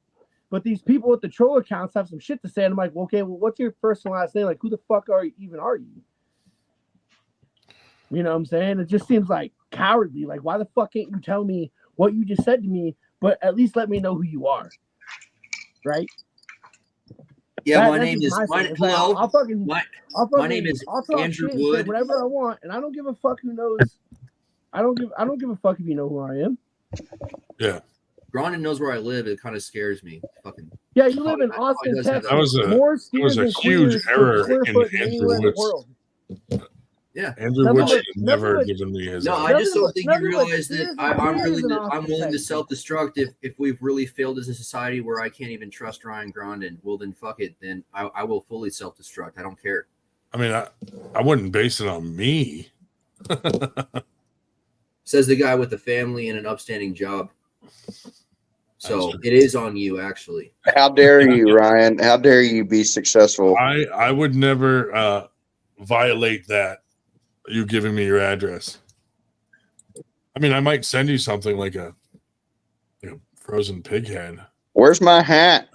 But these people with the troll accounts have some shit to say, and I'm like, well, okay, well, what's your first and last name? Like, who the fuck are you? You know what I'm saying? It just seems like cowardly. Like, why the fuck can't you tell me what you just said to me, but at least let me know who you are, right? Yeah, my name is my name is Andrew Wood. Whatever I want, and I don't give a fuck who knows. I don't give a fuck if you know who I am. Yeah. Grondin knows where I live. It kind of scares me. Fucking. Yeah, you live in Austin, Texas. That was a huge error in Andrew Wood's. Yeah, Andrew Wood should have never given me his. No, I just don't think you realize that I'm willing to self-destruct if we've really failed as a society where I can't even trust Ryan Grondin. Well, then fuck it. Then I will fully self-destruct. I don't care. I mean, I wouldn't base it on me. Says the guy with a family and an upstanding job. So it is on you, actually. How dare you, Ryan? How dare you be successful? I would never violate that. You giving me your address. I mean, I might send you something like a frozen pig head. Where's my hat?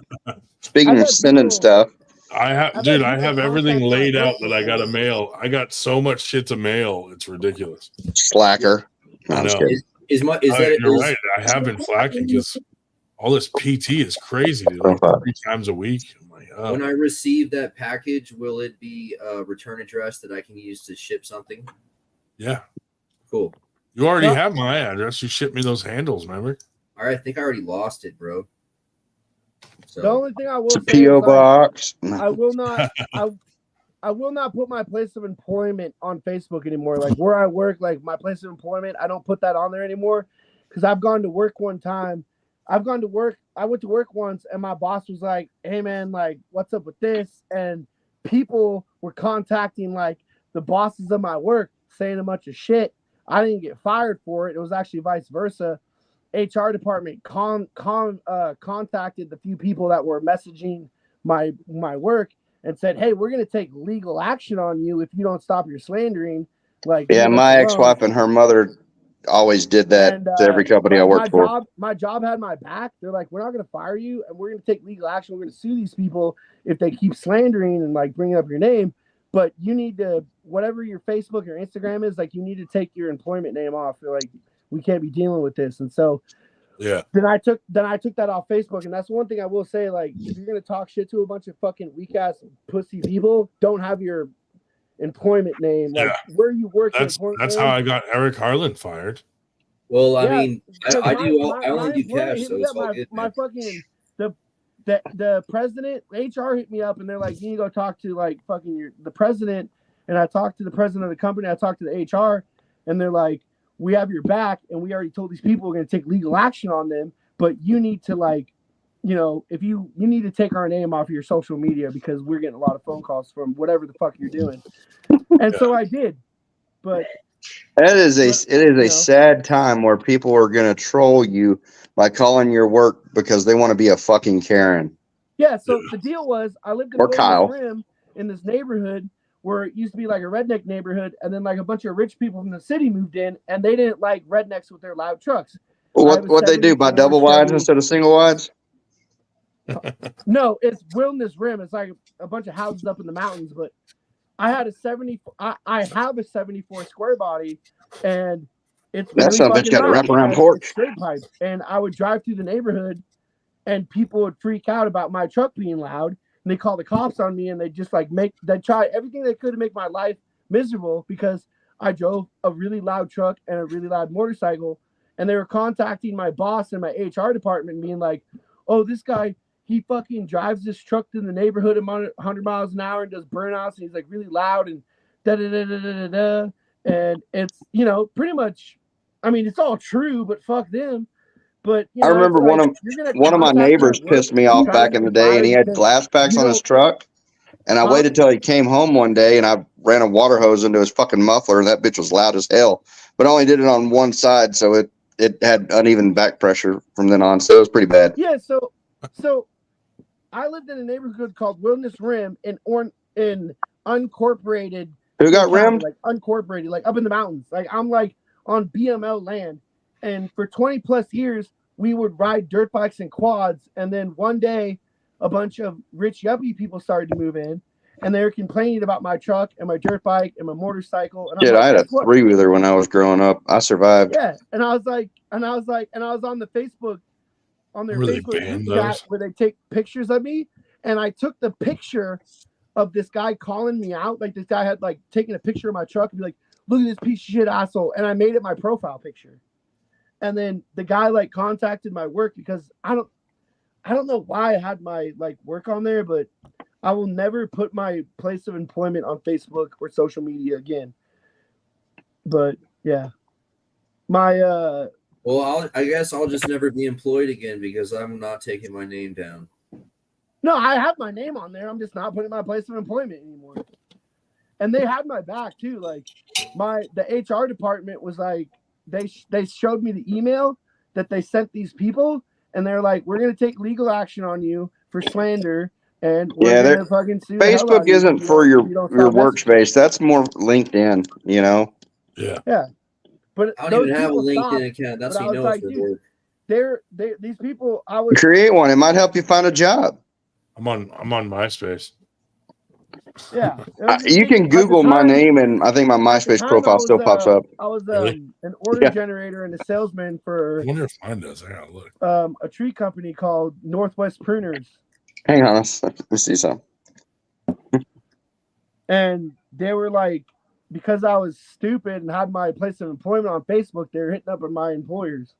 Speaking of sending stuff. I have everything laid out that I got to mail. I got so much shit to mail. It's ridiculous. Slacker. I know. You're right. I have been slacking because all this PT is crazy. Dude. Like 3 times a week. I'm like, oh. When I receive that package, will it be a return address that I can use to ship something? Yeah. Cool. You already have my address. You shipped me those handles, remember? All right, I think I already lost it, bro. So the only thing I will say P.O. box. I will not. I will not put my place of employment on Facebook anymore. Like where I work, like my place of employment, I don't put that on there anymore because I've gone to work one time. I went to work once and my boss was like, hey man, like what's up with this? And people were contacting like the bosses of my work saying a bunch of shit. I didn't get fired for it. It was actually vice versa. HR department contacted the few people that were messaging my work and said, hey, we're going to take legal action on you if you don't stop your slandering. Like, yeah, my ex-wife and her mother always did that to every company I worked for. My job had my back. They're like, we're not going to fire you, and we're going to take legal action. We're going to sue these people if they keep slandering and like bringing up your name. But you need to, whatever your Facebook or Instagram is, like you need to take your employment name off. They're like, we can't be dealing with this. And so yeah. Then I took that off Facebook, and that's one thing I will say. Like, if you're gonna talk shit to a bunch of fucking weak ass pussy people, don't have your employment name. Like, where you work. That's how I got Eric Harlan fired. Well, I mean, I only do cash, so it's all good. My fucking the president, HR hit me up, and they're like, you need to go talk to like fucking the president. And I talked to the president of the company. I talked to the HR, and they're like, we have your back, and we already told these people we're going to take legal action on them, but you need to if you need to take our name off your social media because we're getting a lot of phone calls from whatever the fuck you're doing. And so I did, but it is a sad time where people are going to troll you by calling your work because they want to be a fucking Karen. Yeah. So the deal was I lived in Wilderness Rim in this neighborhood where it used to be like a redneck neighborhood, and then like a bunch of rich people from the city moved in, and they didn't like rednecks with their loud trucks. What they do, buy double wides instead of single wides? No, it's Wilderness Rim. It's like a bunch of houses up in the mountains, but I had I have a 74 square body, and it's that something's got a wraparound porch. Straight pipe, and I would drive through the neighborhood, and people would freak out about my truck being loud. And they call the cops on me, and they just like they try everything they could to make my life miserable because I drove a really loud truck and a really loud motorcycle. And they were contacting my boss and my HR department, being like, "Oh, this guy, he fucking drives this truck through the neighborhood at 100 miles an hour and does burnouts, and he's like really loud and da da da da da da." And it's pretty much I mean, it's all true, but fuck them. But I remember it's like, one of my neighbors pissed me off back in the day, and he had glass packs on his truck. And I waited till he came home one day, and I ran a water hose into his fucking muffler, and that bitch was loud as hell. But I only did it on one side, so it had uneven back pressure from then on, so it was pretty bad. Yeah, so I lived in a neighborhood called Wilderness Rim in unincorporated. Who got rimmed? Like unincorporated, like up in the mountains. Like I'm like on BML land, and for 20 plus years we would ride dirt bikes and quads, and then one day a bunch of rich yuppie people started to move in, and they were complaining about my truck and my dirt bike and my motorcycle. And I had a 3-wheeler when I was growing up. I survived. Yeah, and I was on the Facebook, on their Facebook group chat where they take pictures of me, and I took the picture of this guy calling me out. Like this guy had like taken a picture of my truck and be like, "Look at this piece of shit asshole," and I made it my profile picture. And then the guy like contacted my work because I don't know why I had my like work on there, but I will never put my place of employment on Facebook or social media again. But yeah, my Well, I guess I'll just never be employed again because I'm not taking my name down. No, I have my name on there. I'm just not putting my place of employment anymore. And they had my back too. Like the HR department was like, they showed me the email that they sent these people, and they're like, "We're gonna take legal action on you for slander, and we're gonna fucking sue." Facebook isn't for your workspace. That's more LinkedIn, you know. Yeah. Yeah. But I don't even have a LinkedIn account. That's how you know it's for work. These people. I was create one. It might help you find a job. I'm on MySpace. Yeah, you can Google my name, and I think my MySpace profile still pops up. I was an order generator and a salesman for. I wonder if mine does. I gotta look. A tree company called Northwest Pruners. Hang on, let's see some. And they were like, because I was stupid and had my place of employment on Facebook, they were hitting up at my employers.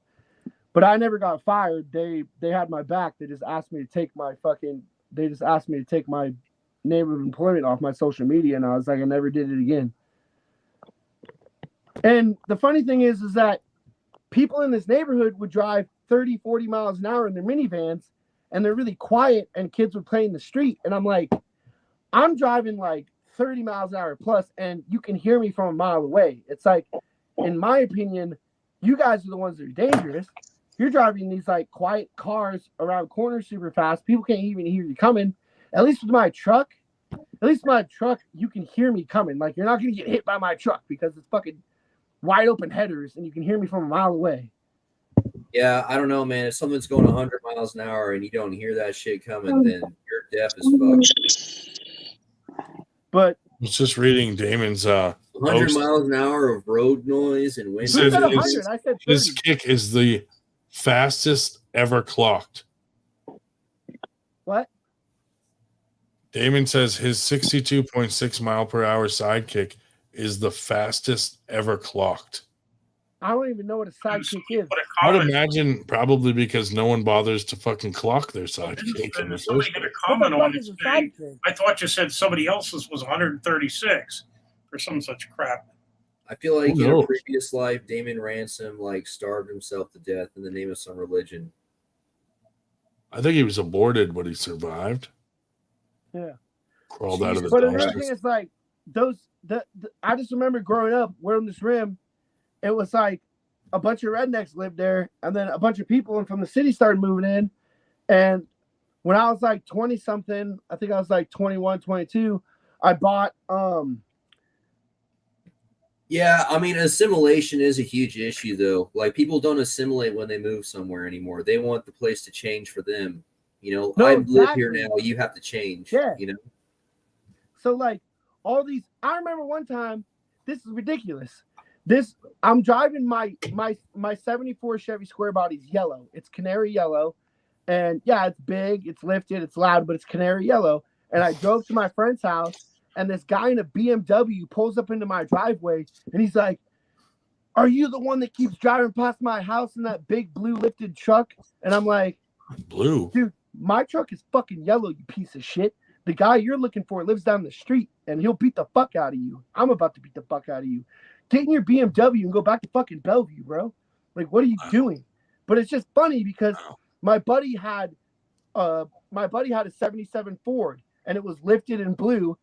But I never got fired. They had my back. They just asked me to take my name of employment off my social media, and I was like, I never did it again. And the funny thing is that people in this neighborhood would drive 30, 40 miles an hour in their minivans, and they're really quiet, and kids would play in the street. And I'm like, I'm driving like 30 miles an hour plus, and you can hear me from a mile away. It's like, in my opinion, you guys are the ones that are dangerous. You're driving these like quiet cars around corners super fast. People can't even hear you coming. At least with my truck, you can hear me coming. Like, you're not going to get hit by my truck because it's fucking wide open headers and you can hear me from a mile away. Yeah, I don't know, man. If someone's going 100 miles an hour and you don't hear that shit coming, then you're deaf as fuck. But I was just reading Damon's 100 miles an hour of road noise and wind. His kick is the fastest ever clocked. What? Damon says his 62.6 mile per hour sidekick is the fastest ever clocked. I don't even know what a sidekick is. I would imagine probably because no one bothers to fucking clock their sidekick. Somebody got a comment on his thing. I thought you said somebody else's was 136 or some such crap. I feel like in a previous life, Damon Ransom like starved himself to death in the name of some religion. I think he was aborted, but he survived. Yeah. Crawled out of the But another thing is like I just remember growing up Wilderness Rim, it was like a bunch of rednecks lived there, and then a bunch of people from the city started moving in. And when I was like 20 something, I think I was like 21, 22, I bought Yeah, I mean, assimilation is a huge issue, though. Like, people don't assimilate when they move somewhere anymore. They want the place to change for them. You know, No, I live exactly. here now. You have to change. Yeah. You know? So, like, all these, I remember one time, this is ridiculous. I'm driving my 74 Chevy Square Body's yellow. It's canary yellow. And yeah, it's big, it's lifted, it's loud, but it's canary yellow. And I drove to my friend's house, and this guy in a BMW pulls up into my driveway, and he's like, "Are you the one that keeps driving past my house in that big blue lifted truck?" And I'm like, "Blue? Dude, my truck is fucking yellow, you piece of shit. The guy you're looking for lives down the street, and he'll beat the fuck out of you. I'm about to beat the fuck out of you. get in your BMW and go back to fucking Bellevue, bro. Like, what are you doing? But it's just funny because my buddy had a 77 Ford, and it was lifted in blue,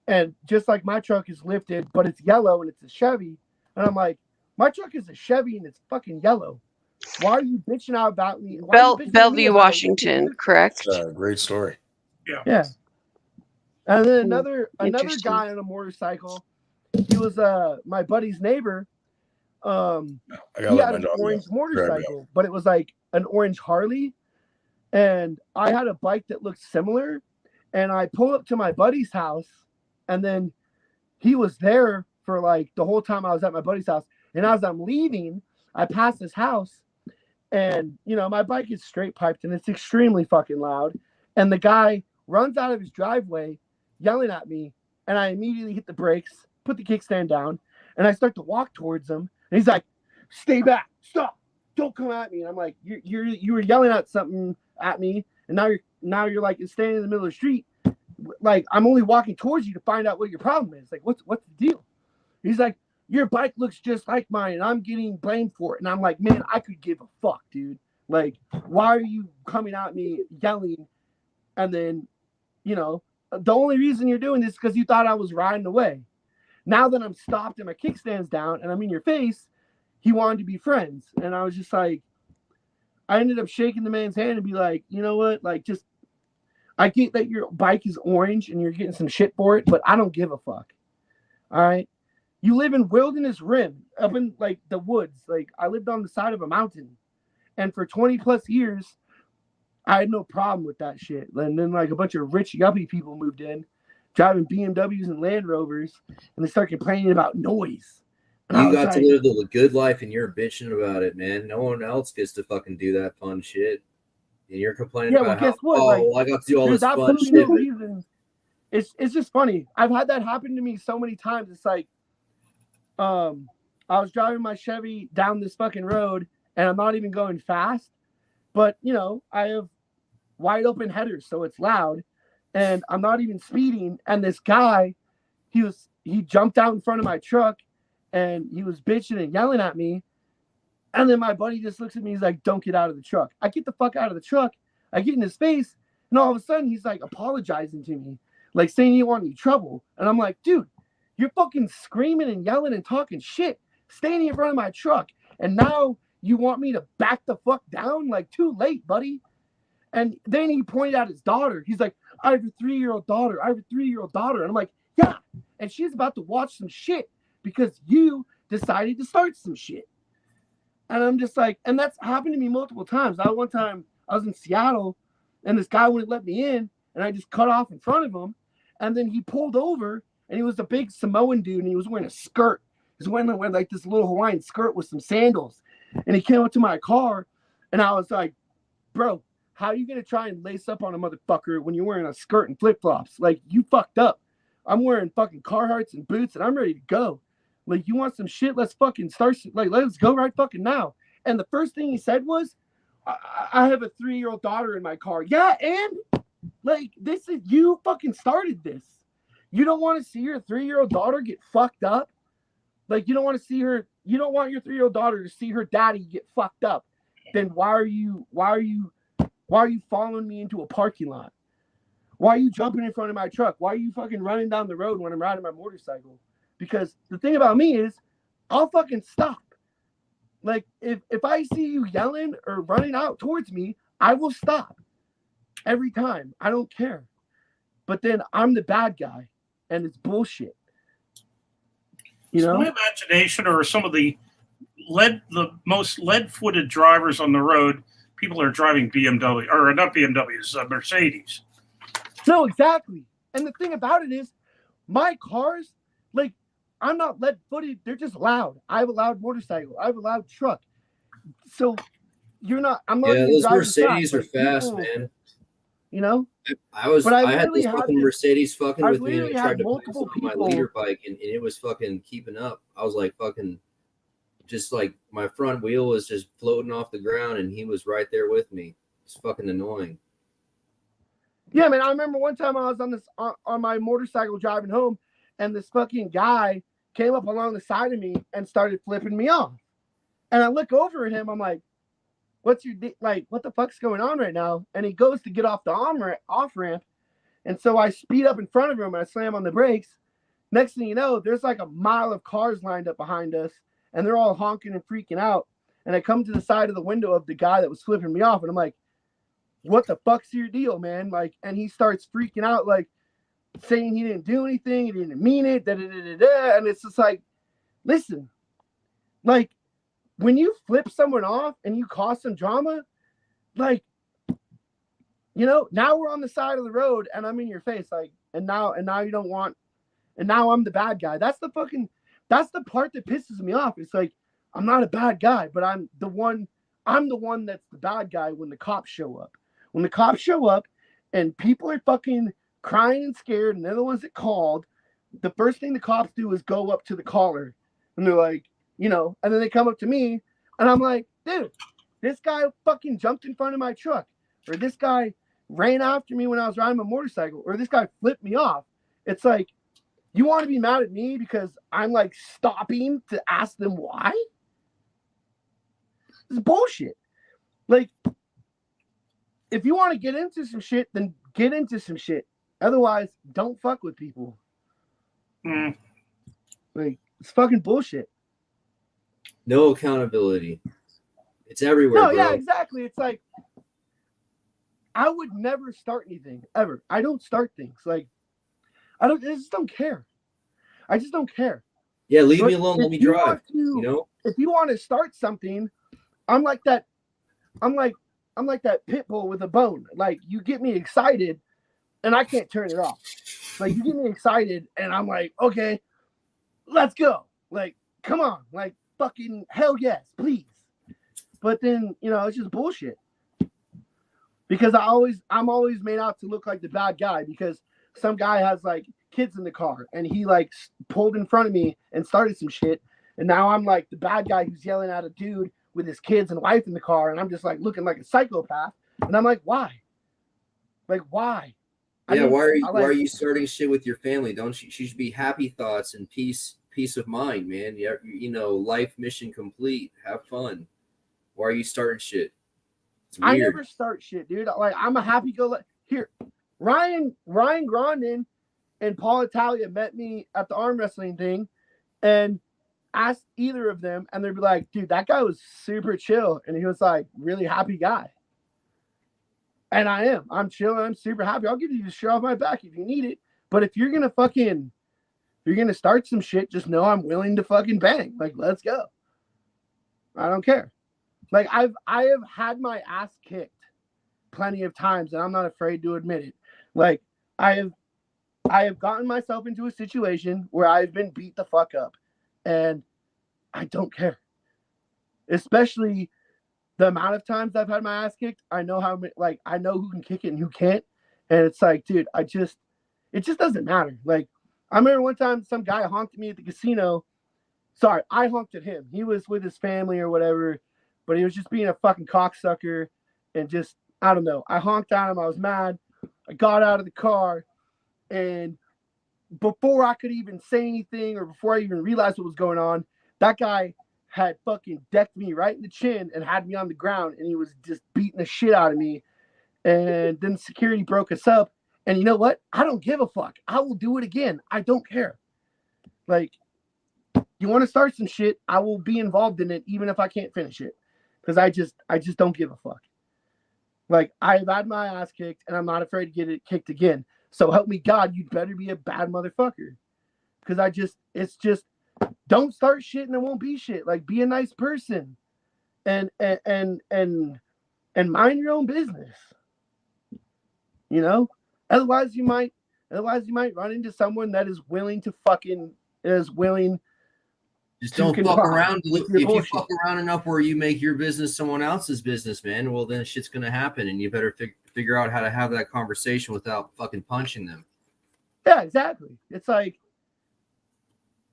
and just like my truck is lifted, but it's yellow and it's a Chevy. And I'm like, my truck is a Chevy and it's fucking yellow. Why are you bitching out about me? Why are you bitching at me Bellevue, about it? Washington, correct? It's a great story. Yeah. And then another guy on a motorcycle. He was my buddy's neighbor. He had an orange motorcycle, but it was like an orange Harley. And I had a bike that looked similar. And I pull up to my buddy's house, and then he was there for like the whole time I was at my buddy's house. And as I'm leaving, I pass his house, and you know, my bike is straight piped and it's extremely fucking loud. And the guy runs out of his driveway yelling at me, and I immediately hit the brakes, put the kickstand down, and I start to walk towards him. And he's like, "Stay back, stop, don't come at me." And I'm like, you were yelling at something at me, and now you're like standing in the middle of the street. Like, I'm only walking towards you to find out what your problem is. Like, what's the deal? He's like, "Your bike looks just like mine, and I'm getting blamed for it." And I'm like, man, I could give a fuck, dude. Like, why are you coming at me yelling? And then, you know, the only reason you're doing this is because you thought I was riding away. Now that I'm stopped and my kickstand's down and I'm in your face, he wanted to be friends. And I was just like, I ended up shaking the man's hand and be like, you know what? Like, just, I get that your bike is orange and you're getting some shit for it, but I don't give a fuck. All right? You live in Wilderness Rim, up in like the woods. Like, I lived on the side of a mountain. And for 20 plus years, I had no problem with that shit. And then like a bunch of rich yuppie people moved in, driving BMWs and Land Rovers, and they started complaining about noise. And you got to live the good life, and you're bitching about it, man. No one else gets to fucking do that fun shit. And you're complaining about guess how, what? Like, I got to do all this fun absolutely shit. no reason. It's just funny. I've had that happen to me so many times. It's like, I was driving my Chevy down this fucking road, and I'm not even going fast, but you know, I have wide open headers, so it's loud, and I'm not even speeding. And this guy, he jumped out in front of my truck, and he was bitching and yelling at me. And then my buddy just looks at me. He's like, "Don't get out of the truck." I get the fuck out of the truck. I get in his face, and all of a sudden he's like apologizing to me, like saying he wanted any trouble. And I'm like, dude, you're fucking screaming and yelling and talking shit, standing in front of my truck, and now you want me to back the fuck down? Like, too late, buddy. And then he pointed out his daughter. He's like, "I have a 3-year-old daughter. I have a 3-year-old daughter." And I'm like, yeah. And she's about to watch some shit because you decided to start some shit. And I'm just like, and that's happened to me multiple times. One time I was in Seattle, and this guy wouldn't let me in, and I just cut off in front of him. And then he pulled over, and he was a big Samoan dude, and he was wearing a skirt. He was wearing like this little Hawaiian skirt with some sandals. And he came up to my car, and I was like, "Bro, how are you going to try and lace up on a motherfucker when you're wearing a skirt and flip-flops? Like, you fucked up. I'm wearing fucking Carhartts and boots, and I'm ready to go. Like, you want some shit? Let's fucking start. Like, let's go right fucking now." And the first thing he said was, I have a 3-year-old daughter in my car." Yeah, and like, this is, you fucking started this. You don't want to see your 3-year-old daughter get fucked up. Like, you don't want to see her. You don't want your 3-year-old daughter to see her daddy get fucked up. Then why are you following me into a parking lot? Why are you jumping in front of my truck? Why are you fucking running down the road when I'm riding my motorcycle? Because the thing about me is, I'll fucking stop. Like, if I see you yelling or running out towards me, I will stop. Every time. I don't care. But then I'm the bad guy, and it's bullshit. You know? My imagination, or some of the most lead-footed drivers on the road, people are driving BMW, or not BMWs, Mercedes. No, exactly. And the thing about it is, my cars, like, I'm not lead-footed. They're just loud. I have a loud motorcycle. I have a loud truck. So I'm not. Yeah, even those driving Mercedes fast. are Like, fast, people, man. You know? I had this fucking Mercedes fucking with me, and I tried to place it on my leader bike, and it was fucking keeping up. I was like fucking, just like my front wheel was just floating off the ground, and he was right there with me. It's fucking annoying. Yeah, man. I remember one time I was on my motorcycle driving home, and this fucking guy came up along the side of me and started flipping me off. And I look over at him. I'm like, what the fuck's going on right now? And he goes to get off the off ramp. And so I speed up in front of him and I slam on the brakes. Next thing you know, there's like a mile of cars lined up behind us and they're all honking and freaking out. And I come to the side of the window of the guy that was flipping me off. And I'm like, what the fuck's your deal, man? Like, and he starts freaking out, like saying he didn't do anything. He didn't mean it. And it's just like, listen, like, when you flip someone off and you cause some drama, like, you know, now we're on the side of the road and I'm in your face, like, and now you don't want, and now I'm the bad guy. That's the part that pisses me off. It's like, I'm not a bad guy, but I'm the one that's the bad guy when the cops show up. When the cops show up and people are fucking crying and scared and they're the ones that called, the first thing the cops do is go up to the caller and they're like, you know, and then they come up to me and I'm like, dude, this guy fucking jumped in front of my truck, or this guy ran after me when I was riding my motorcycle, or this guy flipped me off. It's like, you want to be mad at me because I'm like stopping to ask them why? It's bullshit. Like, if you want to get into some shit, then get into some shit. Otherwise, don't fuck with people. Like, it's fucking bullshit. No accountability. It's everywhere. No, bro. yeah, exactly. It's like, I would never start anything ever. I don't start things. Like, I just don't care. I just don't care. Yeah, leave me alone. Let me drive. You know, if you want to start something, I'm like that pit bull with a bone. Like, you get me excited and I can't turn it off. Like, you get me excited and I'm like, okay, let's go. Like, come on. Like, fucking hell yes, please. But then, you know, it's just bullshit. Because I'm always made out to look like the bad guy because some guy has like kids in the car and he like pulled in front of me and started some shit. And now I'm like the bad guy who's yelling at a dude with his kids and wife in the car. And I'm just like looking like a psychopath. And I'm like, why? Like, why? Yeah, why are you starting shit with your family? Don't you should be happy thoughts and peace of mind, man. You know, life mission complete. Have fun. Why are you starting shit? It's weird. I never start shit, dude. Like, I'm a happy-go-lucky. Here, Ryan Grondin and Paul Italia met me at the arm wrestling thing and asked either of them, and they'd be like, dude, that guy was super chill. And he was like, really happy guy. And I am. I'm chill and I'm super happy. I'll give you the shirt off my back if you need it. But if you're gonna start some shit, just know I'm willing to fucking bang. Like, let's go. I don't care. Like, I have had my ass kicked plenty of times, and I'm not afraid to admit it. Like, I have gotten myself into a situation where I've been beat the fuck up, and I don't care. Especially the amount of times I've had my ass kicked. I know I know who can kick it and who can't, and it's like, dude, it just doesn't matter. Like, I remember one time some guy honked at me at the casino. Sorry, I honked at him. He was with his family or whatever. But he was just being a fucking cocksucker and just, I don't know. I honked at him. I was mad. I got out of the car. And before I could even say anything or before I even realized what was going on, that guy had fucking decked me right in the chin and had me on the ground. And he was just beating the shit out of me. And then security broke us up. And you know what? I don't give a fuck. I will do it again. I don't care. Like, you want to start some shit, I will be involved in it even if I can't finish it. Because I just don't give a fuck. Like, I've had my ass kicked, and I'm not afraid to get it kicked again. So help me God, you'd better be a bad motherfucker. Because it's just, don't start shit and it won't be shit. Like, be a nice person, and mind your own business. You know, otherwise you might run into someone that is willing. Just don't fuck around. If you fuck around enough where you make your business someone else's business, man, well, then shit's going to happen. And you better figure out how to have that conversation without fucking punching them. Yeah, exactly. It's like,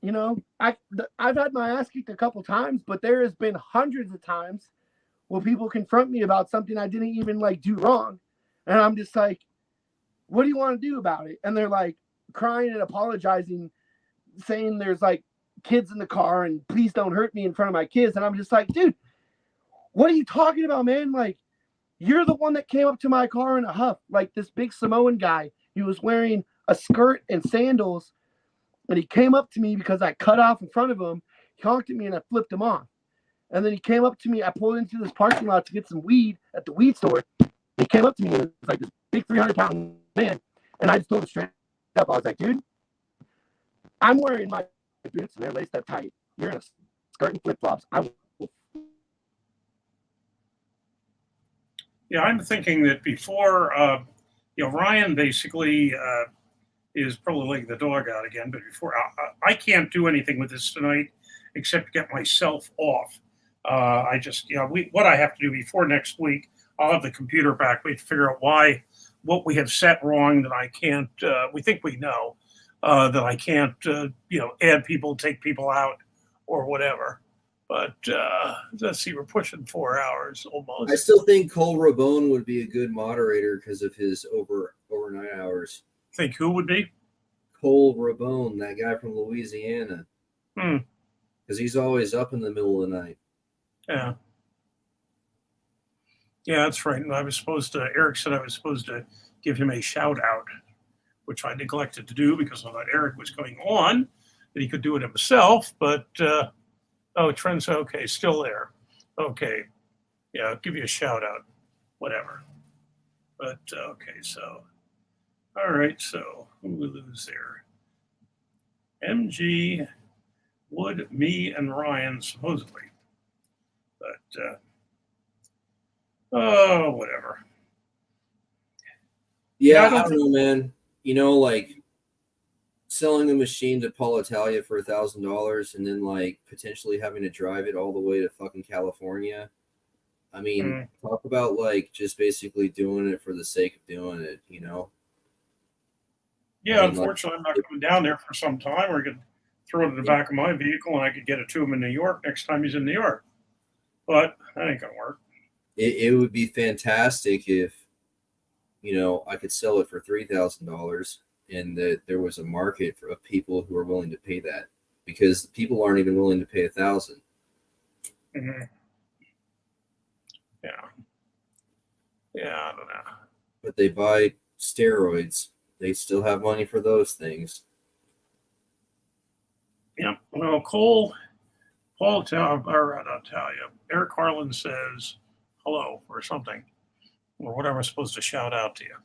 you know, I've had my ass kicked a couple times, but there has been hundreds of times where people confront me about something I didn't even like do wrong. And I'm just like, what do you want to do about it? And they're like crying and apologizing, saying there's like kids in the car and please don't hurt me in front of my kids. And I'm just like, dude, what are you talking about, man? Like, you're the one that came up to my car in a huff, like this big Samoan guy. He was wearing a skirt and sandals, and he came up to me because I cut off in front of him. He honked at me, and I flipped him off. And then he came up to me. I pulled into this parking lot to get some weed at the weed store. He came up to me, and it was like this big 300-pound man. And I just told him straight up, I was like, dude, I'm wearing my boots, and they're laced up tight. You're in a skirt and flip-flops. Yeah, I'm thinking that before, Ryan basically is probably letting the dog out again. But before, I can't do anything with this tonight except get myself off. I just, what I have to do before next week, I'll have the computer back. We have to figure out what we have set wrong that I can't. We think we know that I can't, add people, take people out, or whatever. But let's see, we're pushing 4 hours almost. I still think Cole Rabone would be a good moderator because of his overnight hours. Think who would be? Cole Rabone, that guy from Louisiana. Because he's always up in the middle of the night. Yeah. Yeah, that's right. And Eric said I was supposed to give him a shout out, which I neglected to do because I thought Eric was going on, that he could do it himself. But, Trent's okay, still there. Okay. Yeah, I'll give you a shout out, whatever. But, okay, so, all right, so who we lose there? MG, Wood, me, and Ryan, supposedly. But, whatever. Yeah, I don't know, man. Like selling the machine to Paul Italia for $1,000 and then potentially having to drive it all the way to fucking California. I mean, talk about just basically doing it for the sake of doing it, Yeah, unfortunately, I'm not coming down there for some time, or I could throw it in the back of my vehicle and I could get it to him in New York next time he's in New York. But that ain't gonna work. It would be fantastic if, I could sell it for $3,000 and that there was a market of people who are willing to pay that, because people aren't even willing to pay $1,000. Mm-hmm. Yeah, I don't know. But they buy steroids. They still have money for those things. Yeah. Well, Paul Italia, or not Italia, Eric Harlan says hello or something, or whatever I'm supposed to shout out to you.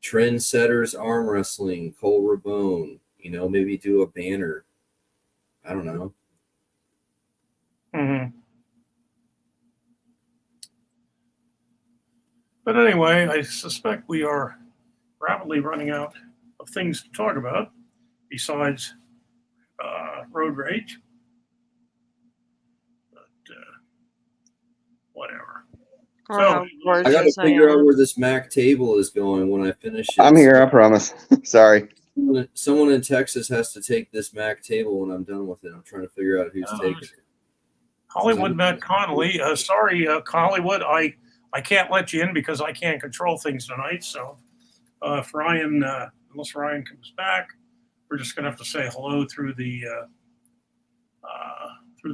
Trendsetters Arm Wrestling, Cole Rabone. Maybe do a banner. I don't know. Mm-hmm. But anyway, I suspect we are rapidly running out of things to talk about besides road rage. But whatever. Or So I got to figure out where this Mac table is going when I finish it. I'm here, I promise. Sorry. Someone in Texas has to take this Mac table when I'm done with it. I'm trying to figure out who's taking it. Hollywood Matt Connolly. Sorry, Hollywood. I can't let you in because I can't control things tonight. So if Ryan, unless Ryan comes back, we're just going to have to say hello through the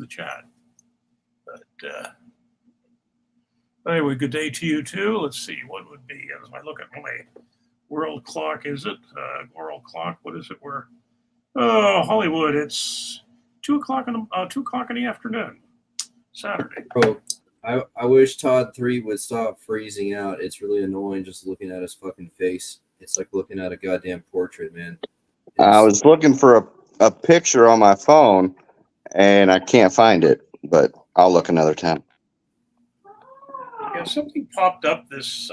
chat. But anyway, good day to you too. Let's see what would be as I look at my world clock. Is it world clock? What is it? Hollywood. It's 2:00 in the afternoon, Saturday. Bro, I wish Todd 3 would stop freezing out. It's really annoying just looking at his fucking face. It's like looking at a goddamn portrait, man. I was looking for a picture on my phone, and I can't find it, but I'll look another time. Yeah, something popped up this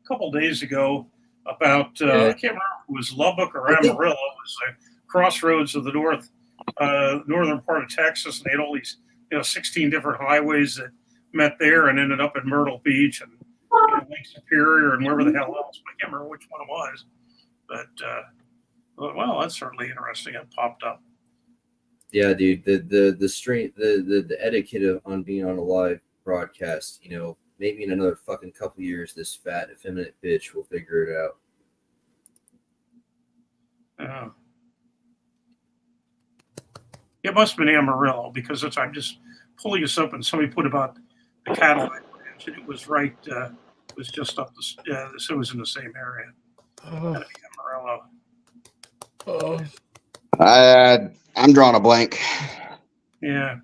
couple days ago about I can't remember if it was Lubbock or Amarillo. It was a crossroads of the northern part of Texas, and they had all these 16 different highways that met there and ended up in Myrtle Beach and Lake Superior and wherever the hell else. I can't remember which one it was, but well, that's certainly interesting. It popped up. Yeah, dude. The etiquette on being on a live broadcast. Maybe in another fucking couple years, this fat, effeminate bitch will figure it out. It must have been Amarillo because I'm just pulling this up and somebody put about the Cadillac Ranch and it was right. It was just up the. So it was in the same area. Gotta be Amarillo. I'm drawing a blank. Yeah.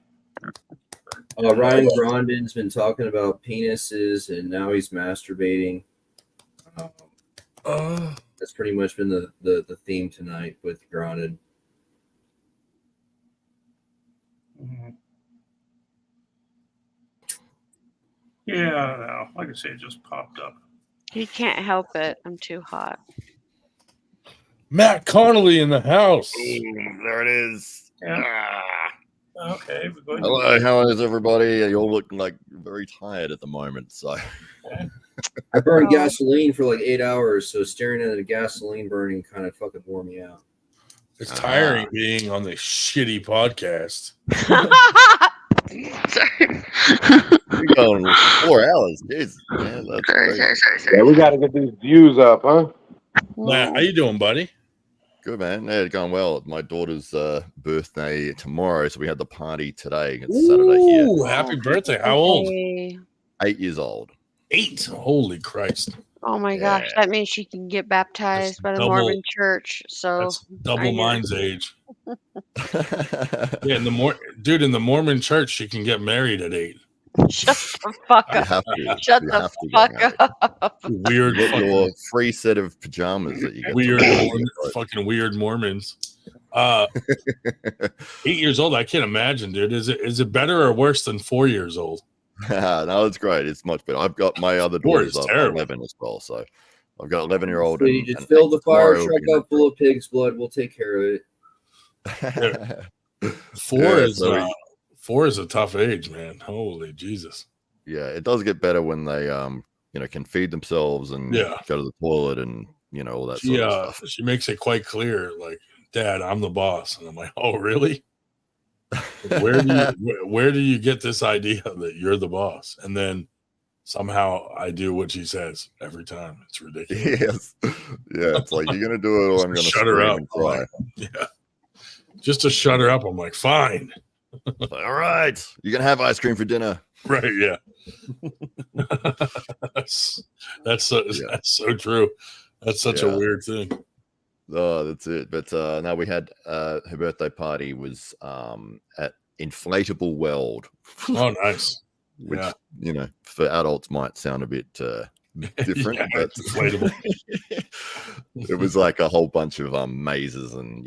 Ryan Grondin's been talking about penises, and now he's masturbating. That's pretty much been the theme tonight with Grondin. Mhm. Yeah, I don't know. Like I say, it just popped up. He can't help it. I'm too hot. Matt Connolly in the house. There it is. Yeah. Okay. We're going Hello, how is everybody? You all look like very tired at the moment. So I burned gasoline for like 8 hours, so staring at the gasoline burning kind of fucking wore me out. It's tiring being on this shitty podcast. You're going 4 hours. Jeez, man, that's crazy. Yeah, we got to get these views up, huh? Matt, how you doing, buddy? Good, man. Yeah, it's going well. It's my daughter's birthday tomorrow, so we had the party today. It's Saturday here. Ooh, happy birthday. How old? 8 years old. 8. Holy Christ. Oh my gosh, that means she can get baptized by the Mormon church. So That's double mine's age. Yeah, in the Mormon church, she can get married at 8. Shut the fuck You up. have to. Shut You the have to fuck get married. up. Weird, You get your free set of pajamas that you get. weird, to fucking weird Mormons. 8 years old. I can't imagine, dude. Is it better or worse than 4 years old? No, it's great. It's much better. I've got my other 4 daughters is are terrible. 11 as well, so I've got 11-year-old. You just fill the fire truck up full of pig's blood. We'll take care of it. 4 is a tough age, man. Holy Jesus. Yeah, it does get better when they can feed themselves and go to the toilet and all that sort of stuff. She makes it quite clear, like, Dad, I'm the boss. And I'm like, oh, really? Where do you get this idea that you're the boss? And then somehow I do what she says every time. It's ridiculous. Yes. Yeah, it's like, you're gonna do it or I'm gonna shut her scream up. and cry. Yeah. Just to shut her up. I'm like, fine. All right. You can have ice cream for dinner. Right, yeah. That's so true. That's such a weird thing. Oh, that's it. But now we had her birthday party was at Inflatable World. Oh, nice. Which for adults might sound a bit different, but inflatable. It was like a whole bunch of mazes and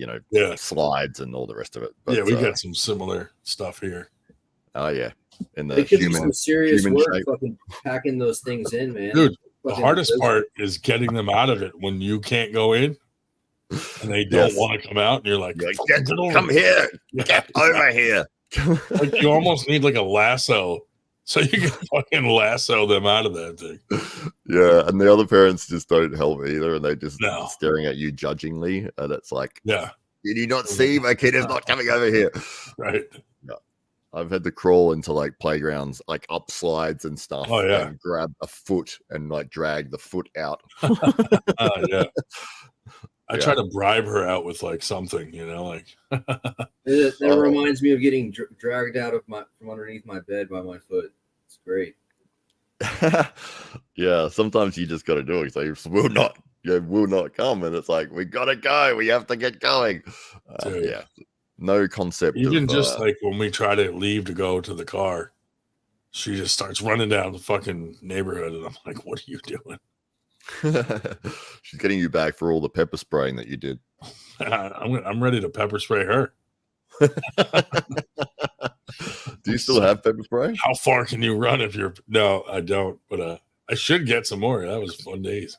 slides and all the rest of it. But, we got some similar stuff here. Oh yeah, in the It could be some serious work shape. fucking packing those things in, man. Dude, the Fucking hardest physical. part is getting them out of it when you can't go in and they don't Yes. want to come out, and you're like, Come here, get over here. Like, you almost need like a lasso so you can fucking lasso them out of that thing. Yeah, and the other parents just don't help either, and they just No. staring at you judgingly, and it's like, Yeah. did you not see my kid is not coming over here? Right. Yeah. I've had to crawl into like playgrounds, like up slides and stuff, Oh, yeah. and grab a foot and like drag the foot out. Yeah. I try to bribe her out with like something, like That reminds me of getting dragged out of from underneath my bed by my foot. It's great. Yeah, sometimes you just got to do it. So will not come, and it's like, we gotta go. We have to get going. Yeah, no concept. even of, just like when we try to leave to go to the car, she just starts running down the fucking neighborhood, and I'm like, what are you doing? She's getting you back for all the pepper spraying that you did. I'm ready to pepper spray her. Do you still have pepper spray? How far can you run if you're? No, I don't. But I should get some more. That was fun days.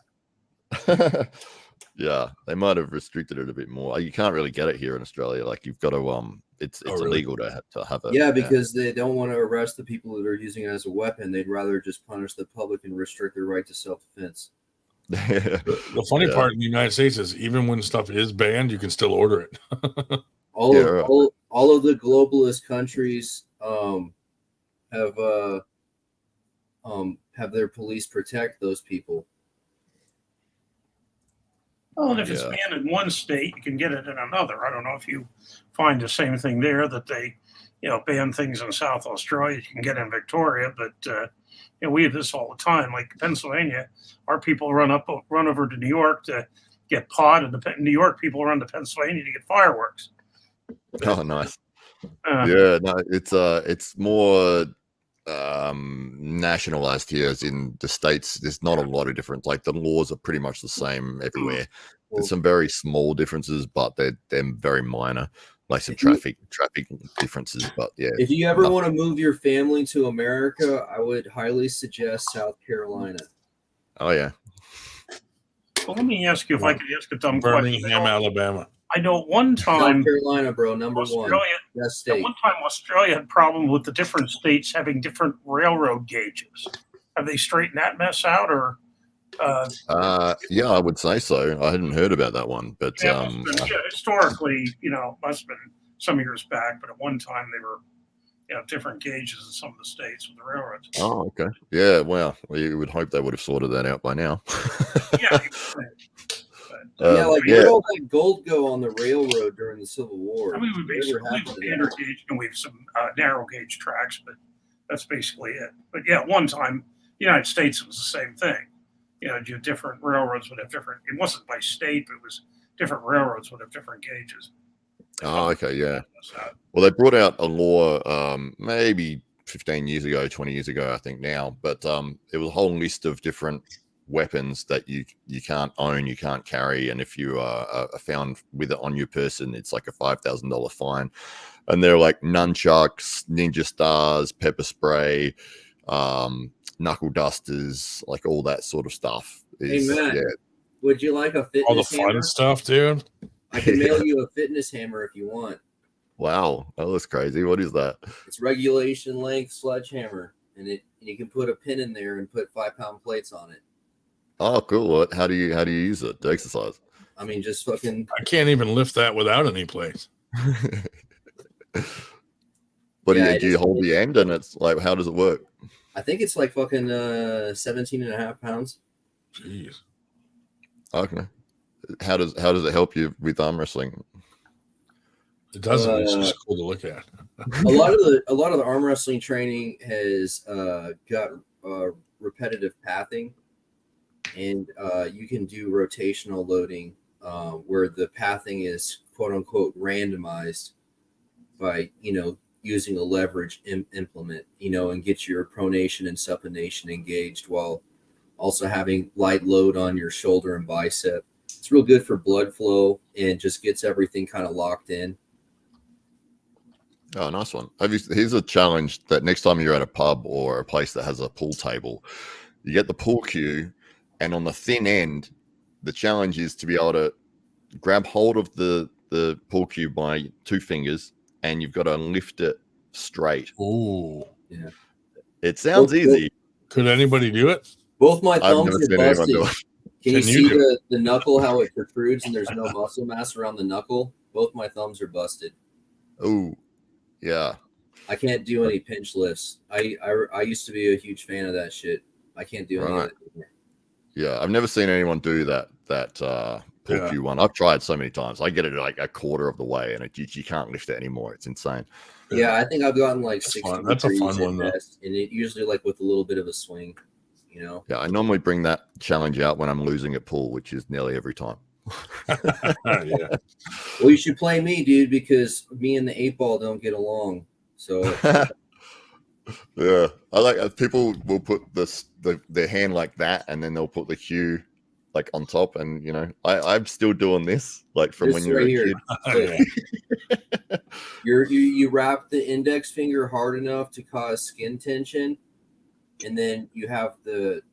Yeah, they might have restricted it a bit more. You can't really get it here in Australia. Like, you've got to it's really? illegal to have it. Yeah, because they don't want to arrest the people that are using it as a weapon. They'd rather just punish the public and restrict their right to self-defense. The funny part in the United States is even when stuff is banned, you can still order it. All of the globalist countries have their police protect those people. Well, and if it's banned in one state, you can get it in another. I don't know if you find the same thing there, that they, ban things in South Australia you can get in Victoria, but we have this all the time. Like Pennsylvania, our people run over to New York to get pot, and the New York people run to Pennsylvania to get fireworks. Oh, nice. Yeah, no, it's more nationalized here, as in the States. There's not a lot of difference. Like the laws are pretty much the same everywhere. There's some very small differences, but they're very minor, like some traffic differences. But yeah, if you ever want to move your family to America, I would highly suggest South Carolina. Oh yeah. Well, let me ask you if I could ask a dumb question. Birmingham, Alabama. I know one time South Carolina, bro, number one. Best state. At one time, Australia had problem with the different states having different railroad gauges. Have they straightened that mess out, or? Yeah, I would say so. I hadn't heard about that one, but historically, must have been some years back. But at one time, they were, different gauges in some of the states with the railroads. Oh, okay. Yeah, well, you would hope they would have sorted that out by now. Yeah. Yeah, like where did all that gold go on the railroad during the Civil War? I mean, we have standard gauge and we have some narrow gauge tracks, but that's basically it. But yeah, one time, the United States, it was the same thing. Different railroads would have different. It wasn't by state, but it was different railroads would have different gauges. Oh, okay, yeah. Well, they brought out a law maybe 15 years ago, 20 years ago, I think now, but it was a whole list of different weapons that you can't own, you can't carry, and if you are found with it on your person, it's like a $5,000 fine. And they're like nunchucks, ninja stars, pepper spray, knuckle dusters, like all that sort of stuff. Hey Matt, would you like a fitness all the fun hammer? stuff, dude? I can mail you a fitness hammer if you want. Wow, that looks crazy. What is that? It's regulation length sledgehammer, and you can put a pin in there and put 5-pound plates on it. Oh, cool. How do you use it to exercise? I mean, just fucking. I can't even lift that without any plates. But do you hold the end, and it's like, how does it work? I think it's like fucking 17.5 pounds. Jeez. Okay. How does it help you with arm wrestling? It doesn't. It's just cool to look at. a lot of the arm wrestling training has got repetitive pathing, and you can do rotational loading where the pathing is quote unquote randomized by using a leverage implement, and get your pronation and supination engaged while also having light load on your shoulder and bicep. It's real good for blood flow and just gets everything kind of locked in. Oh, nice one. Here's a challenge that next time you're at a pub or a place that has a pool table, you get the pool cue, and on the thin end, the challenge is to be able to grab hold of the pool cue by 2 fingers, and you've got to lift it straight. Ooh. Yeah. It sounds easy. Could anybody do it? Both my thumbs are busted. Can you see do the knuckle, how it protrudes and there's no muscle mass around the knuckle? Both my thumbs are busted. Oh, yeah. I can't do any pinch lifts. I used to be a huge fan of that shit. I can't do any of it anymore. Yeah, I've never seen anyone do that pull cue one. I've tried so many times. I get it like a quarter of the way, and you can't lift it anymore. It's insane. Yeah, I think I've gotten like 60 That's a degrees fun one, at best, and it usually like with a little bit of a swing, Yeah, I normally bring that challenge out when I'm losing at pool, which is nearly every time. Yeah. Well, you should play me, dude, because me and the 8-ball don't get along. So yeah, I like people will put their hand like that, and then they'll put the cue like on top, and I'm still doing this like from when you're a kid. You wrap the index finger hard enough to cause skin tension, and then you have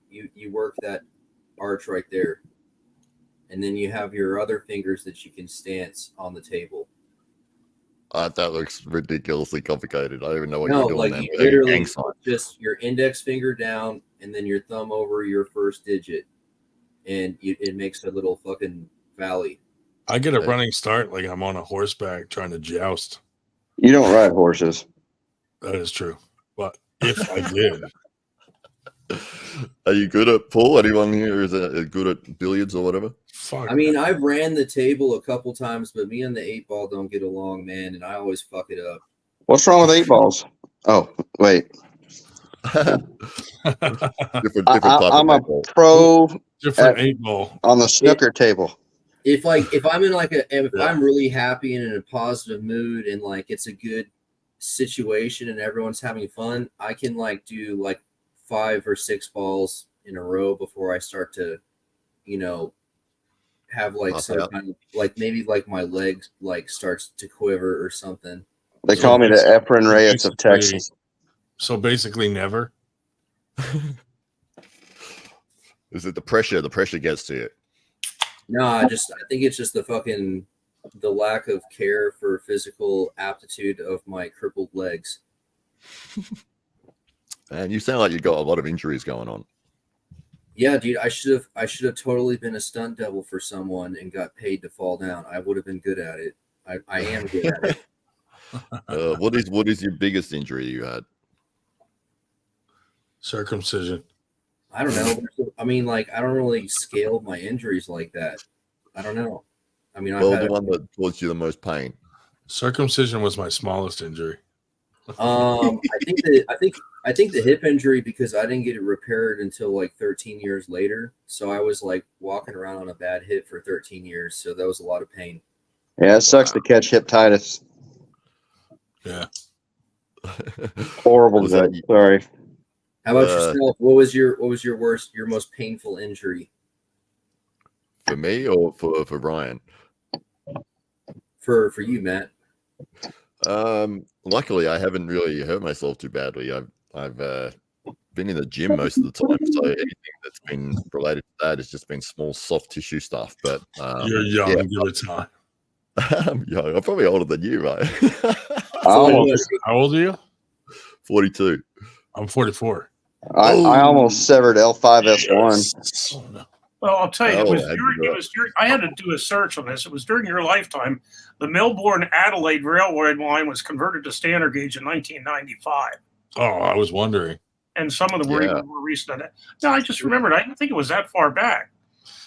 you work that arch right there, and then you have your other fingers that you can stance on the table. That looks ridiculously complicated. I don't even know what No, you're doing. like you literally just your index finger down and then your thumb over your first digit, and it makes a little fucking valley. I get a running start like I'm on a horseback trying to joust. You don't ride horses. That is true. But if I did, Are you good at Paul? Anyone here is good at billiards or whatever? I mean, I've ran the table a couple times, but me and the 8-ball don't get along, man, and I always fuck it up. What's wrong with 8-balls? Oh, wait. different I'm a pro different 8-ball on the snooker table. If I'm in I'm really happy and in a positive mood and like it's a good situation and everyone's having fun, I can like do like 5 or 6 balls in a row before I start to, have like some kind of like maybe like my legs like starts to quiver or something. They call me the Efren Reyes of Texas. So basically, never. Is it the pressure? The pressure gets to you. No, I think it's just the lack of care for physical aptitude of my crippled legs. And you sound like you've got a lot of injuries going on. Yeah, dude, I should have totally been a stunt double for someone and got paid to fall down. I would have been good at it. I am good at it. What is your biggest injury you had? Circumcision. I don't know. I mean, like, I don't really scale my injuries like that. I don't know. I mean, the one that caused you the most pain. Circumcision was my smallest injury. I think the hip injury, because I didn't get it repaired until like 13 years later. So I was like walking around on a bad hip for 13 years. So that was a lot of pain. Yeah, it sucks to catch hepatitis. Yeah. Horrible. Sorry. How about yourself? What was your most painful injury? For me or for Ryan? For you, Matt. Luckily, I haven't really hurt myself too badly. I've been in the gym most of the time, so anything that's been related to that has just been small soft tissue stuff. But you're young, give it time. I'm young. I'm probably older than you, right? How old are you? 42. I'm 44. I almost severed L5S1. Yes. Oh, no. Well, I'll tell you, I had to do a search on this. It was during your lifetime. The Melbourne-Adelaide Railway line was converted to standard gauge in 1995. Oh, I was wondering. And some of them were even more recent. No, I just remembered. I didn't think it was that far back.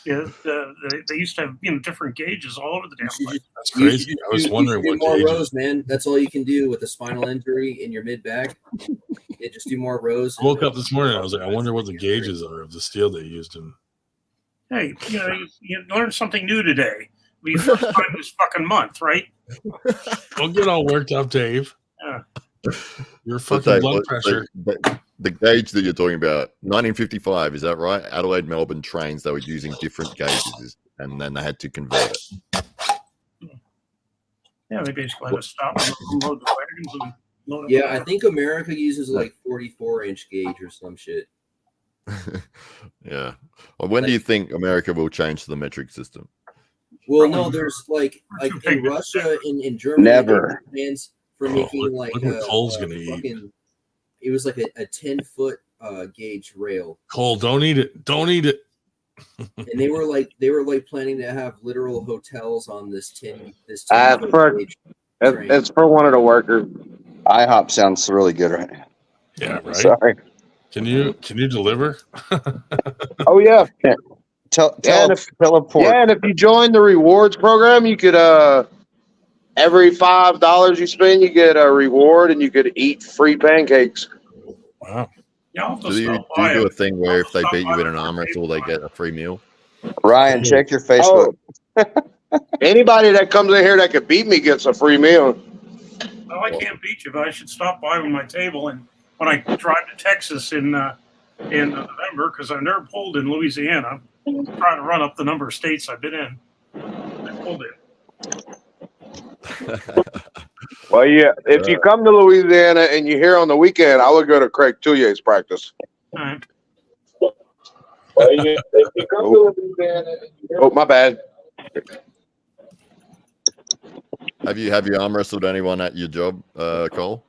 Yeah, they used to have different gauges all over the damn place. That's crazy. I was wondering what more gauges. rows, man. That's all you can do with a spinal injury in your mid back. Yeah, just do more rows. I woke up this morning. I was like, I wonder what the gauges are of the steel they used in. Hey, you learned something new today. Be first time this fucking month, right? Don't get all worked up, Dave. Yeah. Your fucking blood pressure. The gauge that you're talking about, 1955, is that right? Adelaide, Melbourne trains, they were using different gauges, and then they had to convert it. Yeah, they basically had to stop and load the wagons and load them. Yeah, I think America uses like 44-inch gauge or some shit. Yeah. Well, when do you think America will change to the metric system? Well, no, there's like in Russia, in Germany, Never. Plans for making like look what Cole's gonna eat. It was like a 10-foot gauge rail. Cole, don't eat it. Don't eat it. And they were like planning to have literal hotels on this 10 it's for one of the workers. IHOP sounds really good right now. Yeah, right. Sorry. Can you deliver? Oh yeah. Teleport. Yeah, and if you join the rewards program, you could every $5 you spend, you get a reward, and you could eat free pancakes. Wow. Yeah, Do you do a thing where if they beat you in an arm wrestle, they get a free meal? Ryan, check your Facebook. Anybody that comes in here that could beat me gets a free meal. Well, I can't beat you, but I should stop by on my table. And when I drive to Texas in November, because I've never pulled in Louisiana, I'm trying to run up the number of states I've been in. I pulled it. Well, yeah, if you come to Louisiana and you're here on the weekend, I would go to Craig Tullier's practice. All right. If you come to Louisiana, oh, my bad. Have you arm wrestled anyone at your job, Cole?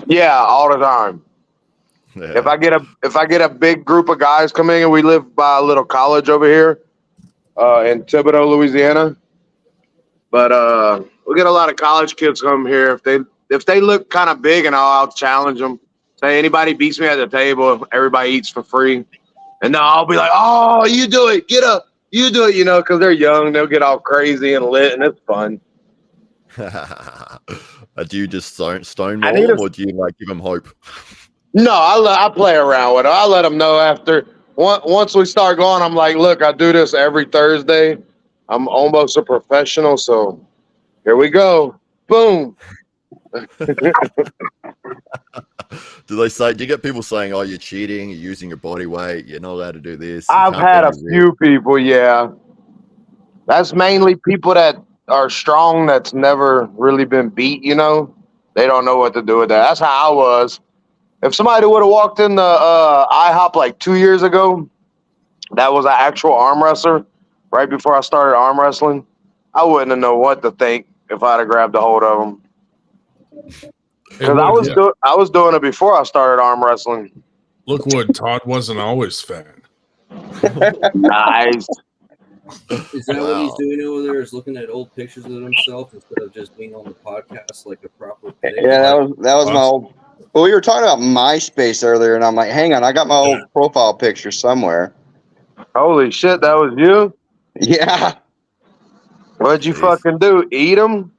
Yeah, all the time. Yeah. If I get a big group of guys coming, and we live by a little college over here in Thibodaux, Louisiana. But we get a lot of college kids come here. If they look kind of big, and I'll challenge them. Say anybody beats me at the table, everybody eats for free. And then I'll be like, oh, you do it. Get up. You do it, because they're young. They'll get all crazy and lit, and it's fun. Do you just stonewall I need them, or do you like give them hope? No, I play around with it. I let them know after. Once we start going, I'm like, look, I do this every Thursday. I'm almost a professional, so here we go. Boom. Do you get people saying, oh, you're cheating, you're using your body weight, you're not allowed to do this? I've had a few people, yeah. That's mainly people that are strong that's never really been beat, They don't know what to do with that. That's how I was. If somebody would have walked in the IHOP like 2 years ago, that was an actual arm wrestler right before I started arm wrestling, I wouldn't have known what to think if I'd have grabbed a hold of him. Because I was doing it before I started arm wrestling. Look, Wood, Todd wasn't always fat. Nice. Is that what he's doing over there? Is looking at old pictures of himself instead of just being on the podcast like a proper thing? Yeah, that was my old. Well, we were talking about MySpace earlier, and I'm like, hang on, I got my old profile picture somewhere. Holy shit, that was you? Yeah. What'd you fucking do? Eat them?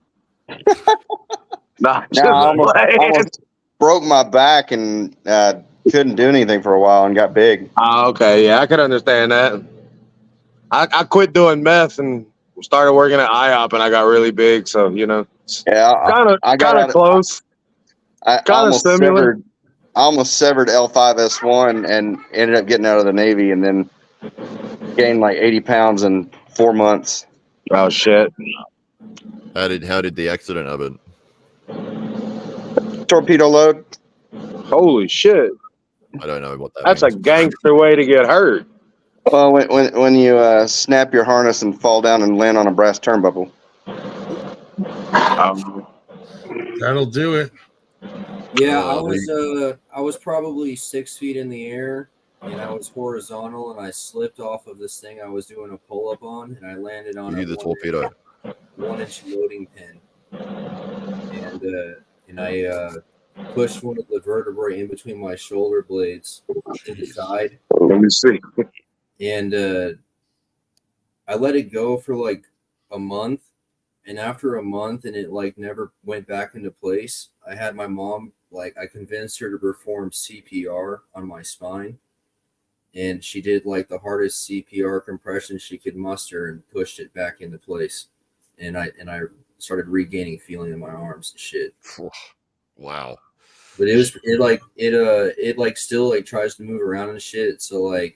Nah, I almost broke my back and couldn't do anything for a while and got big. Oh, okay, yeah, I could understand that. I quit doing meth and started working at IHOP, and I got really big. So Yeah, kind of close. I almost severed L5S1 and ended up getting out of the Navy, and then gained like 80 pounds in 4 months. Oh shit! How did the accident happen? Torpedo load. Holy shit! I don't know what that. That's means. a gangster way to get hurt. Well, when you snap your harness and fall down and land on a brass turnbuckle. That'll do it. Yeah, I was probably 6 feet in the air, and I was horizontal, and I slipped off of this thing I was doing a pull-up on, and I landed on the torpedo. 1-inch loading pin, and I pushed one of the vertebrae in between my shoulder blades to the side. Let me see. And I let it go for like a month, and after a month, and it like never went back into place. I had my mom, I convinced her to perform CPR on my spine, and she did like the hardest CPR compression she could muster and pushed it back into place. And I started regaining feeling in my arms and shit. Wow. But it still tries to move around and shit. So I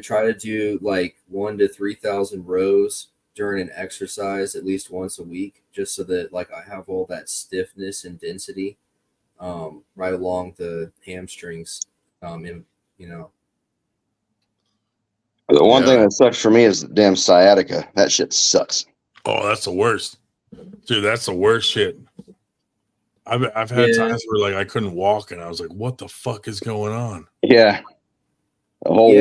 try to do 1,000 to 3,000 rows during an exercise at least once a week, just so that I have all that stiffness and density right along the hamstrings. The one thing that sucks for me is the damn sciatica. That shit sucks. Oh, that's the worst, dude. That's the worst shit. I've had times where I couldn't walk, and I was like, "What the fuck is going on?" Yeah, the whole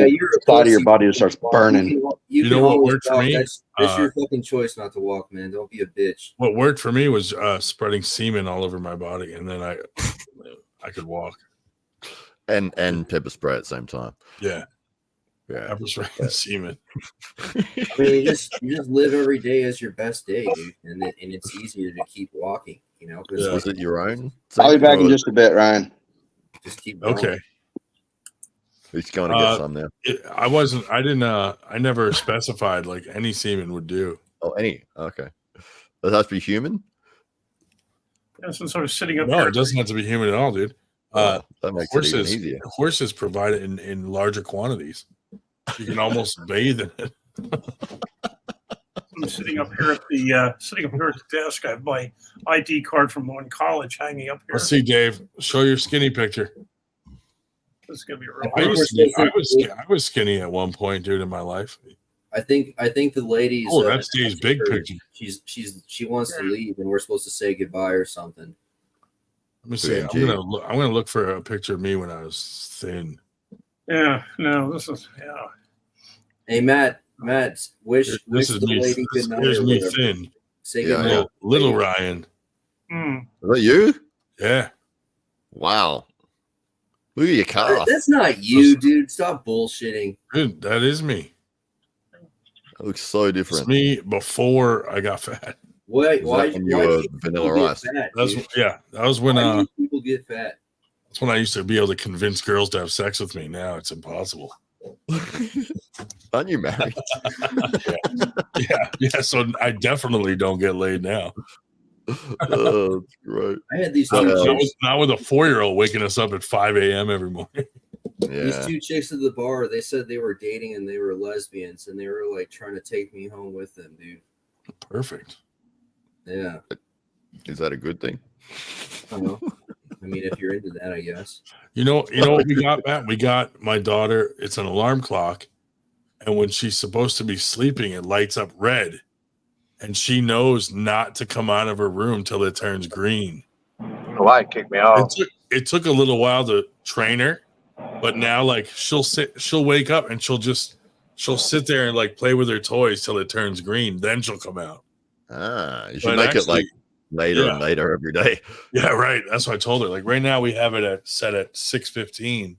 side of your body just starts burning. You know what worked for me? That's your fucking choice not to walk, man. Don't be a bitch. What worked for me was spreading semen all over my body, and then I could walk. And pepper spray at the same time. Yeah. Pepper spray and semen. I mean, you just live every day as your best day, dude, and it's easier to keep walking. Was it your own? I'll be back in just a bit, Ryan. Just keep going. Okay. He's going to get some now. I never specified any semen would do. Oh, any? Okay. Does that have to be human? Since I was sitting up No, here. it doesn't have to be human at all, dude. That makes it even easier. Horses provide it in larger quantities. You can almost bathe in it. I'm sitting up here at the desk. I have my ID card from one college hanging up here. Let's see, Dave. Show your skinny picture. This is gonna be real. I was skinny at one point, dude, in my life. I think the ladies. Oh, that's Dave's big picture. She wants to leave, and we're supposed to say goodbye or something. Let me see. I'm gonna look for a picture of me when I was thin. Yeah. No. This is. Yeah. Hey, Matt. Wish is the me. lady good night. Here's me thin. Say goodnight. Little Ryan. Is that you? Yeah. Wow. Look at your calf. That's not you, dude. Stop bullshitting. Dude, that is me. That looks so It's different. me before I got fat. Wait, Was why? that when you Why were do vanilla people get ice? fat, That's dude? yeah. That was when Why do people get fat? that's when I used to be able to convince girls to have sex with me. Now it's impossible. Aren't you married? Yeah. So I definitely don't get laid now. Oh, that's great. I had these Not, two not with, chicks. not with a 4-year-old waking us up at 5 a.m. every morning. These Yeah. two chicks at the bar, they said they were dating and they were lesbians and they were like trying to take me home with them, dude. Perfect. Yeah. Is that a good thing? I know. I mean, if you're into that, I guess. You know what we got, Matt? We got my daughter. It's an alarm clock, and when she's supposed to be sleeping, it lights up red, and she knows not to come out of her room till it turns green. The light kicked me off. It took a little while to train her, but now like she'll wake up and she'll sit there and like play with her toys till it turns green. Then she'll come out. You should make it like later and later every day. Yeah, right. That's what I told her. Like right now we have it set at 6:15.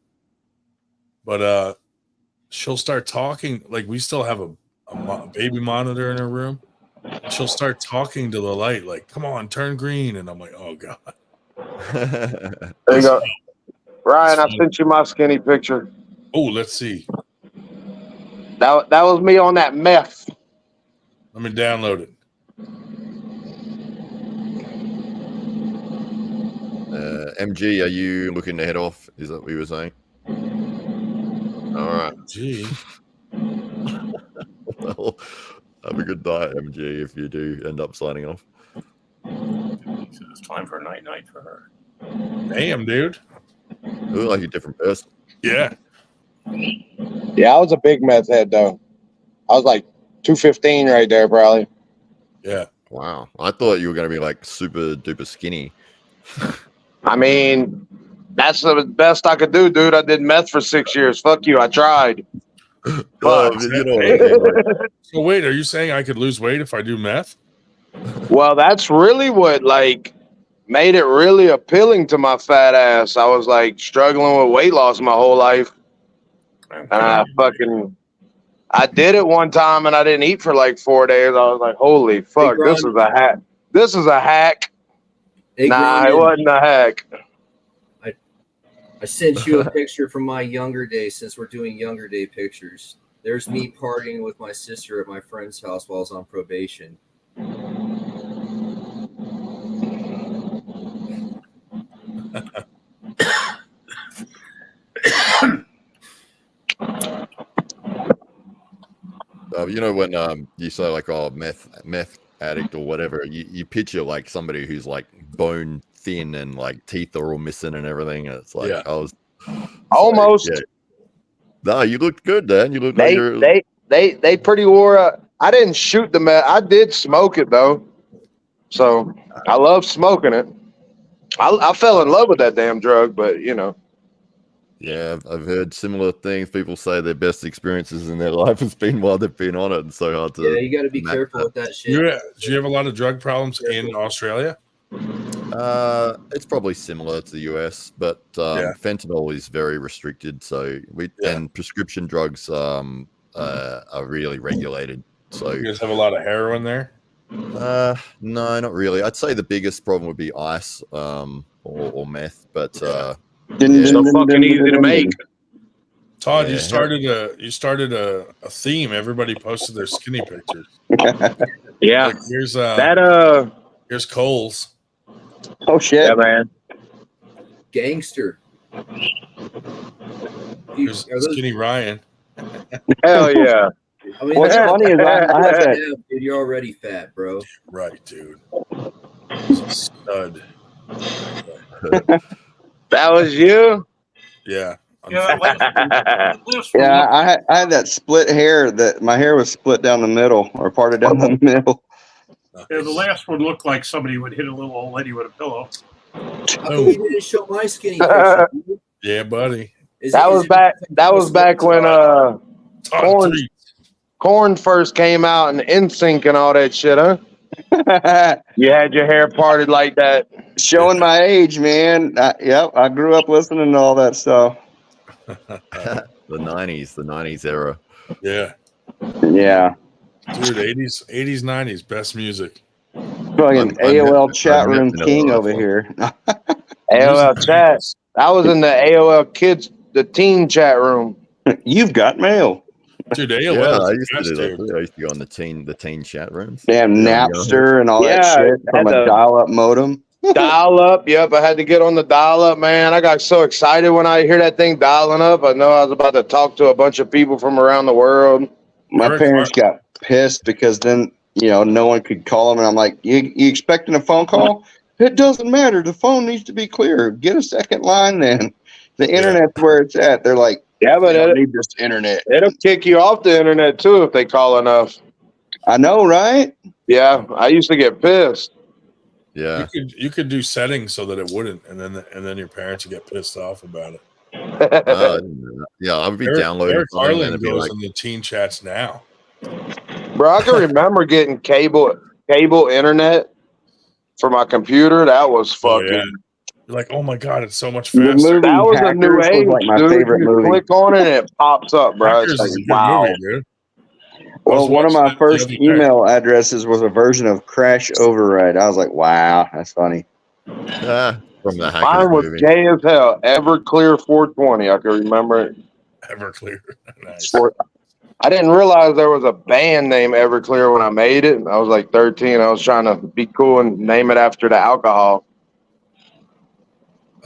But she'll start talking. Like we still have a baby monitor in her room. She'll start talking to the light, like, come on, turn green. And I'm like, oh God. There you go. Ryan, I sent you my skinny picture. Oh, let's see. That was me on that meth. Let me download it. MG, are you looking to head off? Is that what you were saying? All right. Gee. Well, have a good night, MG, if you do end up signing off. It's time for a night for her. Damn, dude. You look like a different person. Yeah. Yeah, I was a big meth head though. I was like 215 right there, probably. Yeah. Wow. I thought you were going to be like super duper skinny. I mean, that's the best I could do, dude. I did meth for 6 years. Fuck you. I tried. Oh, you know what I mean, like, So wait, are you saying I could lose weight if I do meth? Well, that's really what like made it really appealing to my fat ass. I was like struggling with weight loss my whole life. And I did it one time and I didn't eat for like 4 days. I was like, holy fuck, this is a hack. This is a hack. Hey, nah, Grandin, it wasn't a hack. I sent you a picture from my younger days since we're doing younger day pictures. There's me partying with my sister at my friend's house while I was on probation. you know when you say like, oh, meth addict or whatever, you picture like somebody who's like bone thin and like teeth are all missing and everything. And it's like I was almost. Yeah. No, you looked good, Dan. You looked They like you're. they pretty wore. I didn't shoot the meth. I did smoke it though, so I love smoking it. I fell in love with that damn drug, but you know. Yeah, I've heard similar things. People say their best experiences in their life has been while they've been on it, and so hard to. Yeah, you got to be match careful that. with that shit. Do you have a lot of drug problems in Australia? It's probably similar to the US, but fentanyl is very restricted. So and prescription drugs are really regulated. So You guys have a lot of heroin there? no, not really. I'd say the biggest problem would be ice or meth, but so fucking easy to make. Todd, Yeah. you started a theme. Everybody posted their skinny pictures. Yeah. Like, here's here's Cole's. Oh shit, yeah, man. Gangster. Here's Skinny Ryan. Hell yeah. I mean, What's funny is I have that. Yeah, dude, you're already fat, bro. Right, dude. He's a stud. That was you. Yeah. Yeah, I had that split hair. That my hair was split down the middle or parted down the middle. Yeah, the last one looked like somebody would hit a little old lady with a pillow. How come you didn't show my skinny picture? Dude? Yeah, buddy. That was back when Corn first came out and NSYNC and all that shit, huh? You had your hair parted like that. Showing my age, man. Yep, I grew up listening to all that stuff. The 90s era. Yeah. Yeah. Dude, 80s, 90s, best music. Fucking AOL chat room missing a king lot of over fun. here. AOL chat. I was in the AOL kids, the teen chat room. You've got mail. Dude, Yeah, AOL I is used the to do best, that dude. too. I used to go on the teen chat rooms. Damn Yeah, Napster and all that Yeah, shit from had a the- dial-up modem. Dial up. Yep, I had to get on the dial up, man. I got so excited when I hear that thing dialing up. I know I was about to talk to a bunch of people from around the world. My Eric parents got pissed because then, no one could call them. And I'm like, you expecting a phone call? It doesn't matter. The phone needs to be clear. Get a second line then. The internet's where it's at. They're like, Yeah, but we don't need this internet. it'll kick you off the internet too if they call enough. I know, right? Yeah, I used to get pissed. Yeah. You could do settings so that it wouldn't, and then your parents would get pissed off about it. I didn't know that. Yeah, I would be downloading Eric something and Arlen it'd be goes like, in the teen chats now. Bro, I can remember getting cable internet for my computer. That was Oh, fucking. yeah. You're like, oh my god, it's so much The faster. movie That was a new Hackers age, was like my dude. favorite You movie. click on it and it pops up, bro. Hackers It's like, is a good wow. movie, dude. Well, one of watching my that the first other day. email addresses was a version of Crash Override. I was like, wow, that's funny. from the Hackers Mine was movie. gay as hell. Everclear 420. I can remember it. Everclear. Nice. I didn't realize there was a band named Everclear when I made it. I was like 13. I was trying to be cool and name it after the alcohol.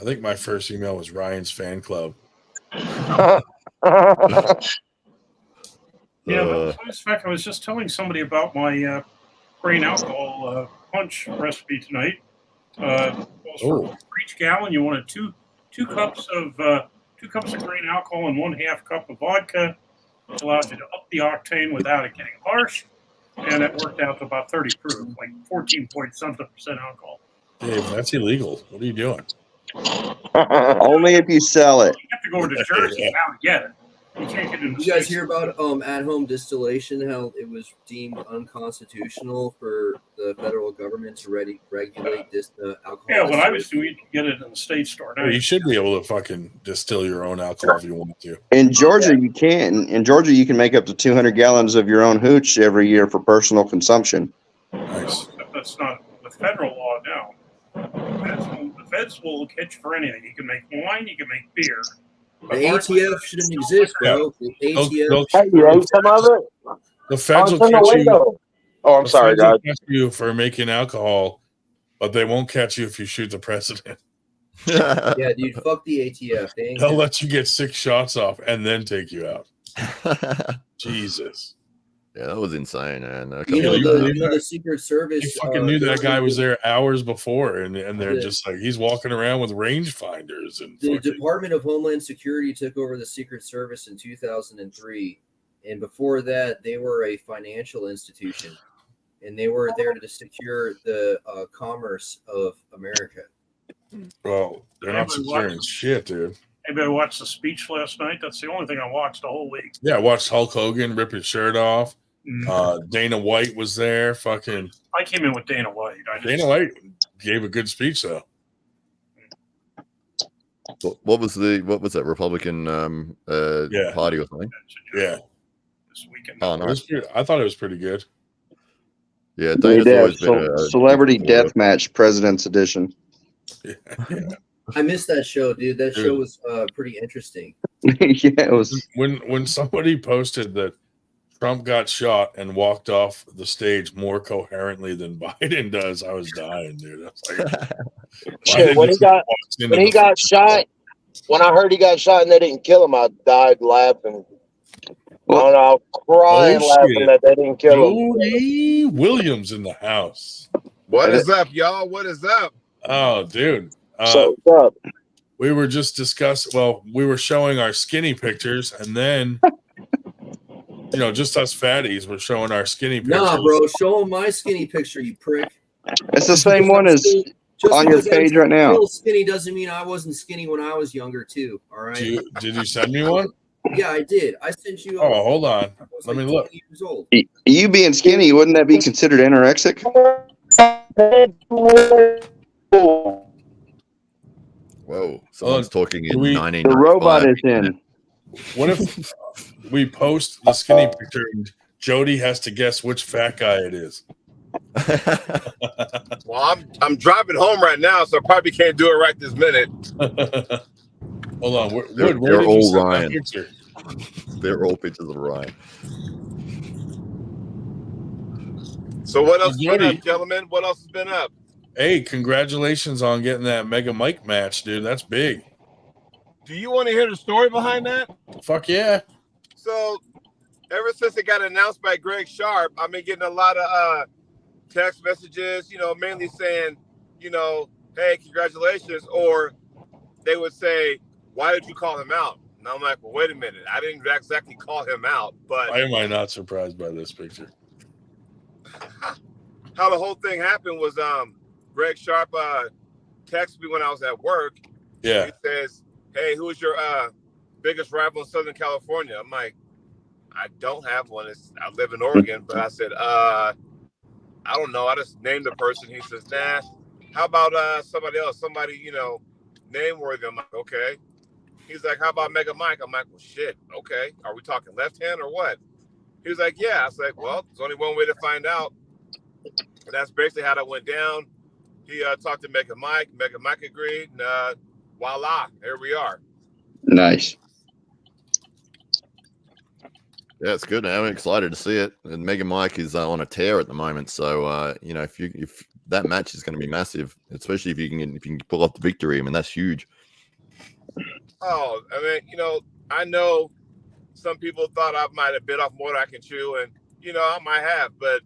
I think my first email was Ryan's Fan Club. Yeah, but in fact, I was just telling somebody about my grain alcohol punch recipe tonight. For each gallon, you wanted two cups of grain alcohol and 1/2 cup of vodka, which allows you to up the octane without it getting harsh. And it worked out to about 30 proof, like 14-point-something% alcohol. Dave, that's illegal. What are you doing? Only if you sell it. You have to go over to Jersey now to get it. You can't get it in the You guys States. hear about at-home distillation? How it was deemed unconstitutional for the federal government to regulate alcohol? Yeah, when I was doing it, you could get it in the state store. Now You should be able to fucking distill your own alcohol if you want to. In Georgia, you can. In Georgia, you can make up to 200 gallons of your own hooch every year for personal consumption. Nice. That's not the federal law now. The feds will catch you for anything. You can make wine, you can make beer. The ATF shouldn't exist, bro. The ATF. Hey, you ate some of it? The feds Oh, will it's in the catch you. window. Oh, I'm the sorry, feds will guys. catch you for making alcohol, but they won't catch you if you shoot the president. Yeah, dude, fuck the ATF. They ain't They'll let you get 6 shots off and then take you out. Jesus. Yeah, that was insane, man. You know, believe the Secret Service. You fucking knew that guy was there hours before, and they're Yeah. just like, he's walking around with rangefinders and The fucking, Department of Homeland Security took over the Secret Service in 2003, and before that, they were a financial institution, and they were there to secure the commerce of America. well, they're not securing shit, dude. Anybody watched the speech last night? That's the only thing I watched the whole week. Yeah, I watched Hulk Hogan rip his shirt off. Dana White was there. Fucking I came in with Dana White. Dana White gave a good speech though. What was that Republican party or something? Yeah. This weekend. Oh, It was nice. pretty, I thought it was pretty good. Yeah, They Dana's did always been a Celebrity Deathmatch President's Edition. I missed that show, dude. That show was pretty interesting. Yeah, it was. When somebody posted that Trump got shot and walked off the stage more coherently than Biden does, I was dying, dude. I was like, Shit, when he got shot, when I heard he got shot and they didn't kill him, I died laughing. I don't know, I was crying laughing that they didn't kill him. Jody Williams in the house. What is up, y'all? What is up? Oh, dude. So what's up? We were just discussing. Well, we were showing our skinny pictures, and then just us fatties were showing our skinny pictures. Nah, bro, show them my skinny picture, you prick. It's the same one as on your page right now. Still skinny doesn't mean I wasn't skinny when I was younger too. All right. Did you send me one? Yeah, I did. I sent you. Oh, hold on. I was Let like me look. 20 years old. You being skinny, wouldn't that be considered anorexic? Whoa, someone's talking in we- The 1995. robot is in. What if we post the skinny picture and Jody has to guess which fat guy it is? Well, I'm driving home right now, so I probably can't do it right this minute. Hold on. They're Where did you all send that Ryan. picture? They're all pictures of Ryan. So what else has been Jody. up, gentlemen? What else has been up? Hey, congratulations on getting that Mega Mike match, dude. That's big. Do you want to hear the story behind that? Fuck yeah. So, ever since it got announced by Greg Sharp, I've been getting a lot of text messages, mainly saying, hey, congratulations. Or they would say, why did you call him out? And I'm like, well, wait a minute. I didn't exactly call him out, but Why am I not surprised by this picture? how the whole thing happened was Greg Sharp texted me when I was at work. Yeah. He says, hey, who's your biggest rival in Southern California? I'm like, I don't have one. I live in Oregon. But I said, I don't know. I just named the person. He says, nah, how about somebody else? Somebody, name worthy. I'm like, okay. He's like, how about Mega Mike? I'm like, well, shit. Okay. Are we talking left hand or what? He was like, yeah. I was like, well, there's only one way to find out. And that's basically how that went down. He talked to Mega Mike. Mega Mike agreed. And voila, here we are. Nice. Yeah, it's good. I'm excited to see it. And Mega Mike is on a tear at the moment, so if that match is going to be massive, especially if you can pull off the victory. I mean, that's huge. Oh, I mean, I know some people thought I might have bit off more than I can chew, and I might have, but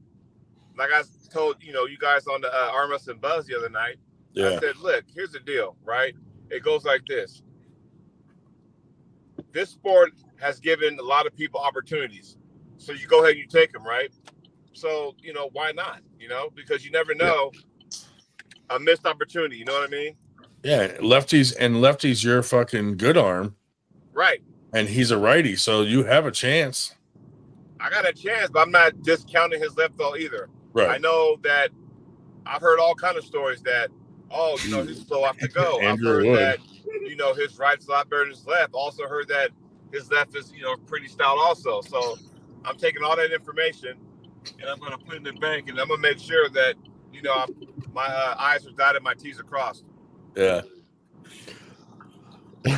like I told you guys on the Arm Wrestling Buzz the other night, Yeah. I said, look, here's the deal, right? It goes like this. This sport has given a lot of people opportunities. So you go ahead and you take them, right? So, why not? Because you never know a missed opportunity. You know what I mean? Yeah. Lefty's your fucking good arm. Right. And he's a righty, so you have a chance. I got a chance, but I'm not discounting his left though either. Right. I know that I've heard all kind of stories that, he's slow off to go. I've Andrew heard Wood. that, his right's a lot better than his left. Also heard that his left is, pretty stout also. So I'm taking all that information and I'm going to put it in the bank and I'm going to make sure that, my I's are dotted, my T's are crossed. Yeah.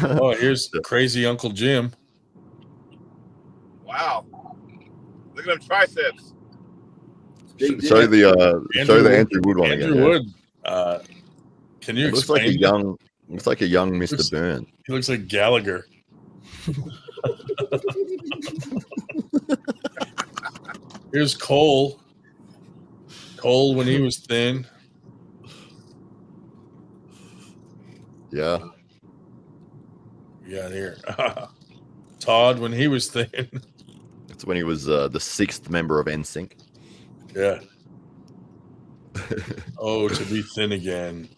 Oh, here's crazy Uncle Jim. Wow. Look at them triceps. Show the Andrew Wood one again. Andrew Wood. Can you It looks like explain? looks like a young Mr. Burns. He looks like Gallagher. Here's Cole. Cole when he was thin. Yeah. Yeah, here. Todd when he was thin. That's when he was the 6th member of NSYNC. Yeah. Oh, to be thin again.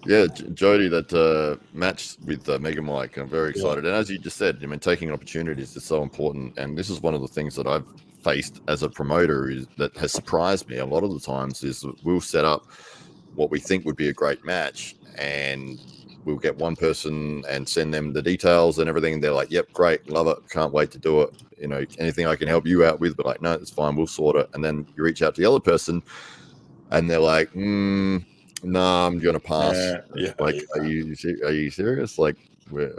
Yeah, Jody, that match with Mega Mike, I'm very excited. And as you just said, taking opportunities is so important. And this is one of the things that I've faced as a promoter that has surprised me a lot of the times is we'll set up what we think would be a great match and we'll get one person and send them the details and everything. They're like, yep, great, love it, can't wait to do it. Anything I can help you out with, but like, no, it's fine, we'll sort it. And then you reach out to the other person and they're like, no, I'm gonna pass. Are you serious? Like, we're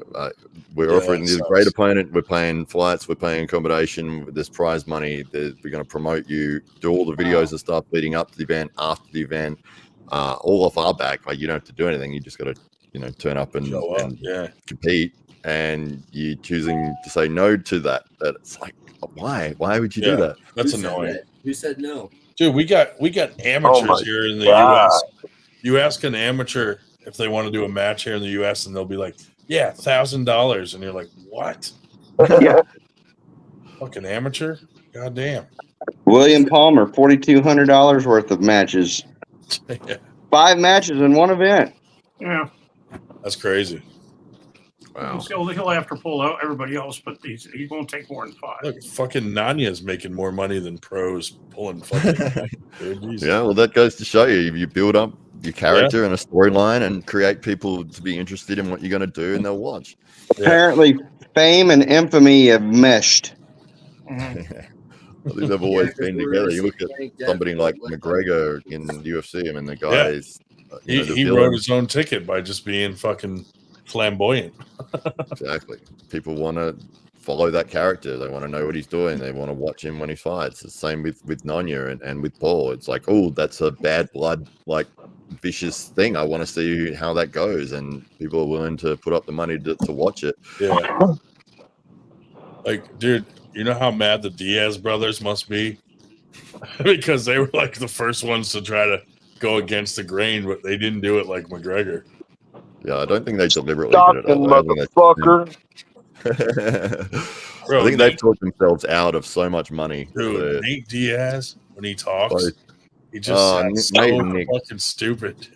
offering you a great opponent. We're paying flights. We're paying accommodation. There's prize money. We're going to promote you. Do all the videos and stuff leading up to the event, after the event, all off our back. Like, you don't have to do anything. You just got to, turn up and compete. And you choosing to say no to that. That it's like, why? Why would you do that? That's annoying. Who said no? Dude, we got amateurs here in the U.S. You ask an amateur if they want to do a match here in the U.S. and they'll be like, yeah, $1,000. And you're like, what? Yeah. Fucking amateur? God damn. William Palmer, $4,200 worth of matches. Yeah. 5 matches in one event. Yeah. That's crazy. Wow. He'll have to pull out everybody else, but he won't take more than 5. Look, fucking Nanya's making more money than pros pulling fucking. Yeah, well, that goes to show you you build up your character and a storyline and create people to be interested in what you're going to do, and they'll watch. Apparently, fame and infamy have meshed. I think they've always been together. You look at somebody like McGregor in UFC. I mean, the guy is, you know, the he villain. wrote his own ticket by just being fucking flamboyant. Exactly. People want to follow that character. They want to know what he's doing. They want to watch him when he fights. The same with Nanya and with Paul. It's like, oh, that's a bad blood, like vicious thing. I want to see how that goes. And people are willing to put up the money to watch it. Yeah. Like, dude, you know how mad the Diaz brothers must be? Because they were like the first ones to try to go against the grain, but they didn't do it like McGregor. Yeah, I don't think they deliberately Stockton, did it. I think motherfucker. Bro, I think they've talked themselves out of so much money. Dude, Nate Diaz, when he talks, Both. he just sounds so Nate and Nick. fucking stupid.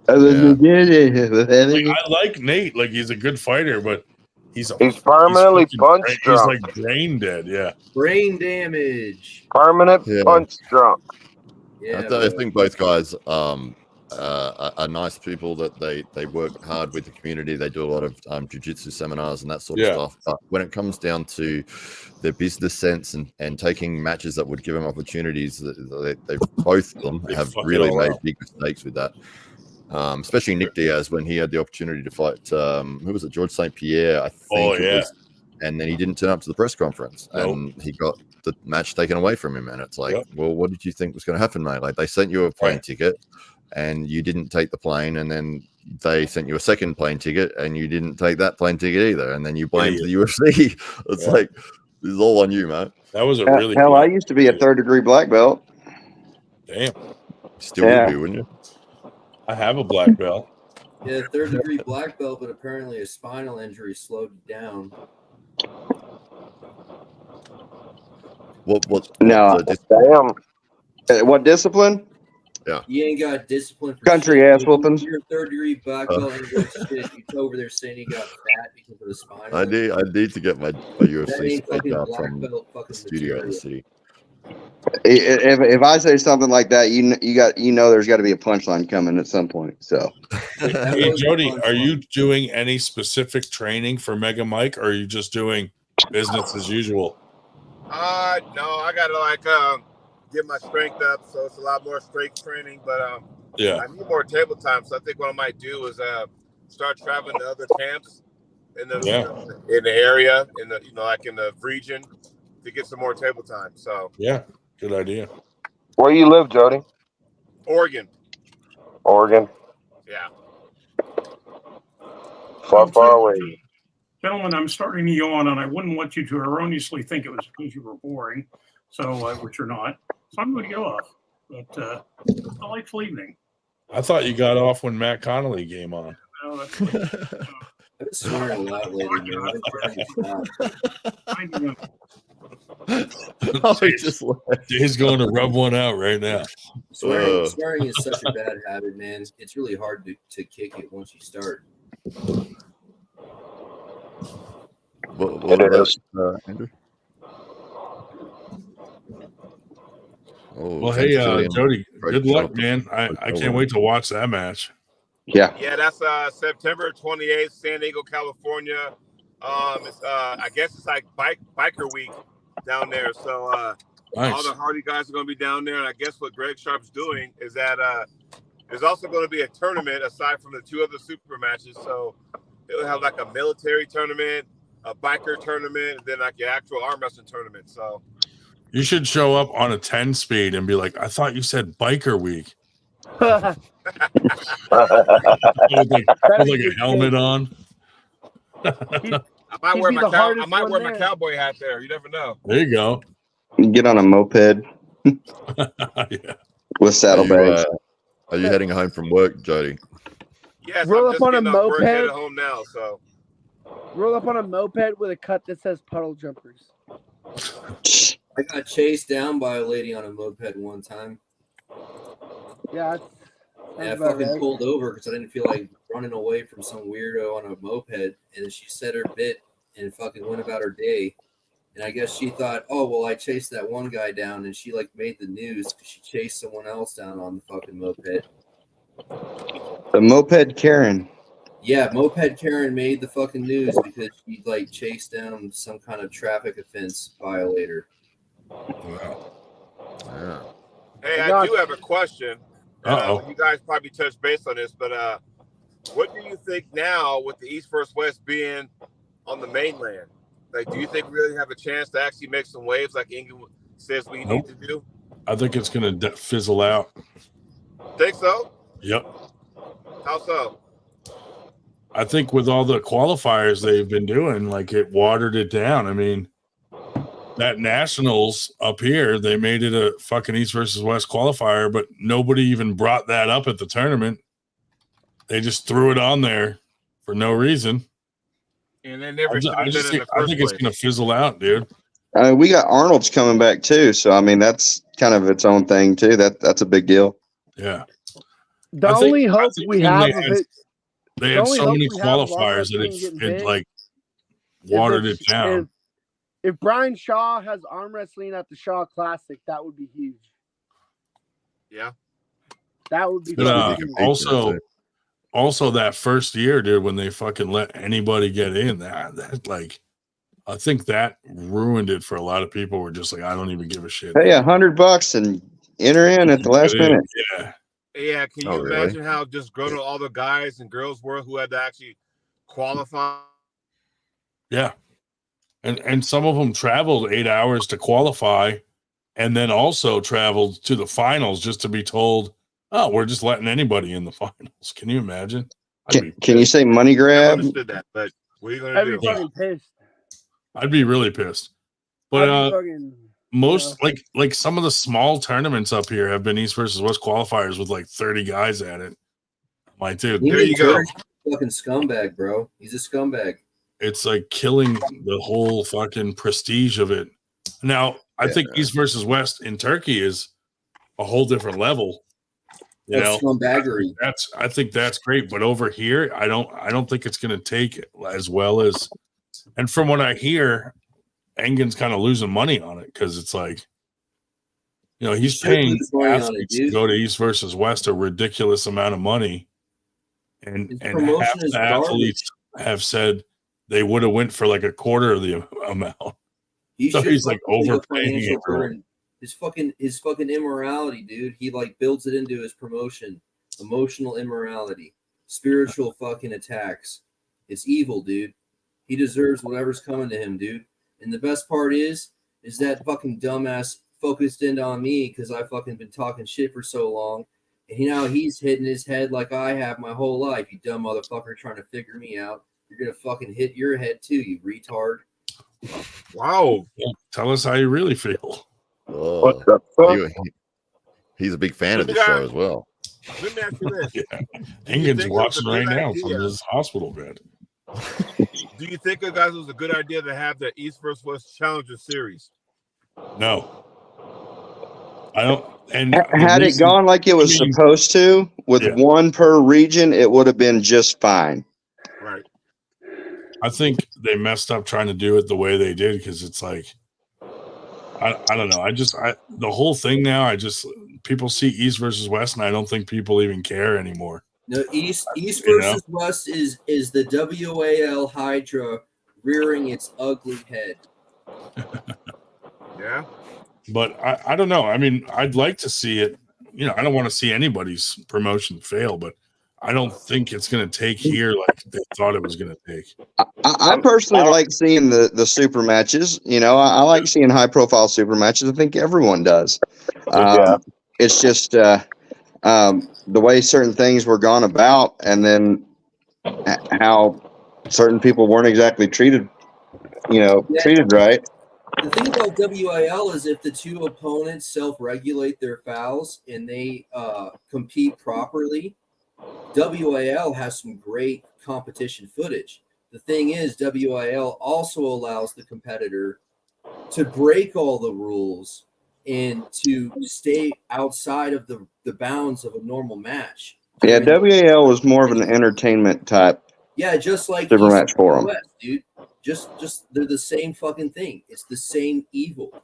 Yeah. Like, I like Nate, like he's a good fighter, but he's permanently punch he's drunk. like brain dead. Yeah, Brain damage. Permanent punch drunk. Yeah, I think both guys are nice people. That they work hard with the community. They do a lot of jiu-jitsu seminars and that sort of stuff. But when it comes down to their business sense and taking matches that would give them opportunities, they both of them have really made big mistakes with that. Especially Nick Diaz, when he had the opportunity to fight who was it, George St. Pierre, I think it was, and then he didn't turn up to the press conference, and he got the match taken away from him. And it's like, well, what did you think was going to happen, mate? Like, they sent you a plane ticket and you didn't take the plane, and then they sent you a second plane ticket and you didn't take that plane ticket either, and then you blamed the UFC. It's like, this is all on you, man. That was a really hell. I used to be a 3rd-degree black belt. Damn. Still would be, wouldn't you? I have a black belt. Yeah, 3rd-degree black belt, but apparently a spinal injury slowed you down. What damn. What discipline? Yeah. You ain't got discipline for Country shit. ass whoopings. You're a 3rd-degree black belt and you're shit. You over there saying you got fat because of the spinal. I need to get my That UFC ain't spec fucking out black from belt fucking the studio in the material. city. If I say something like that, you know there's got to be a punchline coming at some point. So, Hey Jody, are you doing any specific training for Mega Mike, or are you just doing business as usual? No, I gotta get my strength up, so it's a lot more strength training. But I need more table time. So I think what I might do is start traveling to other camps in the area, in the region, to get some more table time. So yeah, good idea. Where you live, Jody? Oregon. Yeah. Far away. Gentlemen, I'm starting to yawn, and I wouldn't want you to erroneously think it was because you were boring, so which you're not. So I'm going to get off. But delightful evening. I thought you got off when Matt Connolly came on. No, that's I've been swearing a lot lately, man. I've been trying to stop. He's going to rub one out right now. Swearing is such a bad habit, man. It's really hard to kick it once you start. What is Andrew? Well, hey, Jody, good luck, man. I can't wait to watch that match. Yeah. Yeah, that's September 28th, San Diego, California. I guess it's like biker week down there. So nice. All the Hardy guys are going to be down there. And I guess what Greg Sharp's doing is that there's also going to be a tournament aside from the 2 other super matches. So they'll have like a military tournament, a biker tournament, and then like an actual arm wrestling tournament. So you should show up on a 10 speed and be like, I thought you said biker week. with a helmet on. I might wear my cowboy hat there. You never know. There you go. Get on a moped with saddlebags. Are you heading home from work, Jody? Yes, Roll I'm up just on a getting off work, headed moped. home now. So Roll up on a moped with a cut that says puddle jumpers. I got chased down by a lady on a moped one time. Yeah, And I fucking pulled over because I didn't feel like running away from some weirdo on a moped. And she said her bit and fucking went about her day. And I guess she thought, oh, well, I chased that one guy down, and she like made the news because she chased someone else down on the fucking moped. The moped Karen. Yeah, moped Karen made the fucking news because she like chased down some kind of traffic offense violator. Wow. Yeah. Hey, I do have a question. Uh-oh. You guys probably touched base on this, but what do you think now with the East versus West being on the mainland? Like, do you think we really have a chance to actually make some waves like England says we need to do? I think it's going to fizzle out. Think so? Yep. How so? I think with all the qualifiers they've been doing, like it watered it down. I mean, that Nationals up here, they made it a fucking East versus West qualifier, but nobody even brought that up at the tournament. They just threw it on there for no reason. And they never should have done it in the I first think place. it's going to fizzle out, dude. We got Arnold's coming back too, so I mean that's kind of its own thing too. That's a big deal. Yeah. The only hope we have of it. They had so many qualifiers that it like watered it down. If Brian Shaw has arm wrestling at the Shaw Classic, that would be huge. Yeah. That would be But, huge. also that first year, dude, when they fucking let anybody get in, that like, I think that ruined it for a lot of people. Were just like, I don't even give a shit. Hey, $100 and enter in at the last minute. Yeah. Yeah, can you imagine how disgruntled all the guys and girls were who had to actually qualify? Yeah. And some of them traveled 8 hours to qualify and then also traveled to the finals just to be told, oh, we're just letting anybody in the finals. Can you imagine? Can you say money I grab? understood that, but what are you going to I'd do? be fucking pissed. I'd be really pissed. But I'd be fucking, most like some of the small tournaments up here have been East versus West qualifiers with like 30 guys at it. I'm like, dude, There you go. Fucking scumbag, bro. He's a scumbag. It's like killing the whole fucking prestige of it. Now, I think East versus West in Turkey is a whole different level. You That's know, scumbaggery. I think that's great, but over here, I don't think it's going to take as well as. And from what I hear, Engen's kind of losing money on it because it's like, you know, he's paying athletes to go to East versus West a ridiculous amount of money, and half the athletes have said they would have went for like a quarter of the amount. So he's like overpaying everyone. His fucking immorality, dude. He like builds it into his promotion. Emotional immorality, spiritual fucking attacks. It's evil, dude. He deserves whatever's coming to him, dude. And the best part is that fucking dumbass focused in on me because I fucking been talking shit for so long. And now he's hitting his head like I have my whole life. You dumb motherfucker trying to figure me out. You're gonna fucking hit your head too, you retard. Wow. Yeah, tell us how you really feel. Oh, What the fuck? He's a big fan of this show as well. Let me ask you this. Engen's watching right now from his hospital bed. Do you think, guys, it was a good idea to have the East versus West Challenger Series? No. I don't. And Had it gone like it was supposed to, with one per region, it would have been just fine. Right. I think they messed up trying to do it the way they did because it's like, I don't know. The whole thing now, people see East versus West, and I don't think people even care anymore. No, East versus West is the WAL Hydra rearing its ugly head. Yeah. But I don't know. I mean, I'd like to see it. You know, I don't want to see anybody's promotion fail, but I don't think it's going to take here like they thought it was going to take. I personally like seeing the super matches. You know, I like seeing high profile super matches. I think everyone does. It's just the way certain things were gone about, and then how certain people weren't exactly treated. Treated right. The thing about WIL is if the two opponents self-regulate their fouls and they compete properly, WIL has some great competition footage. The thing is, WIL also allows the competitor to break all the rules and to stay outside of the bounds of a normal match. Yeah, WAL was more of an entertainment type Yeah, just like super East match for and them. West, dude. Just they're the same fucking thing. It's the same evil.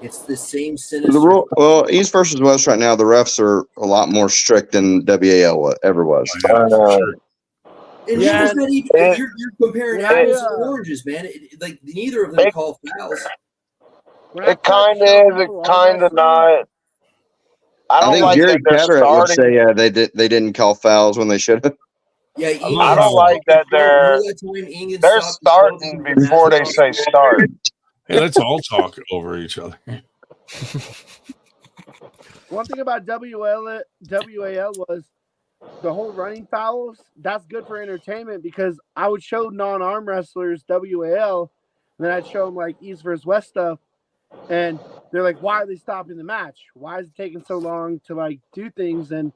It's the same sinister. Well, East versus West right now, the refs are a lot more strict than WAL ever was. Yeah, for sure. And Yeah, evil's not even. You're comparing when I, apples and oranges, man. Like neither of them call fouls. when I It kind of is. It kind of not. I I don't think like Gary that they're Cataract would starting. say they didn't call fouls when they should have. Yeah, I don't like that they're starting before they say start. Hey, let's all talk over each other. one thing about WAL was the whole running fouls. That's good for entertainment because I would show non-arm wrestlers WAL, and then I'd show them like East versus West stuff, and they're like, "Why are they stopping the match? Why is it taking so long to like do things?" And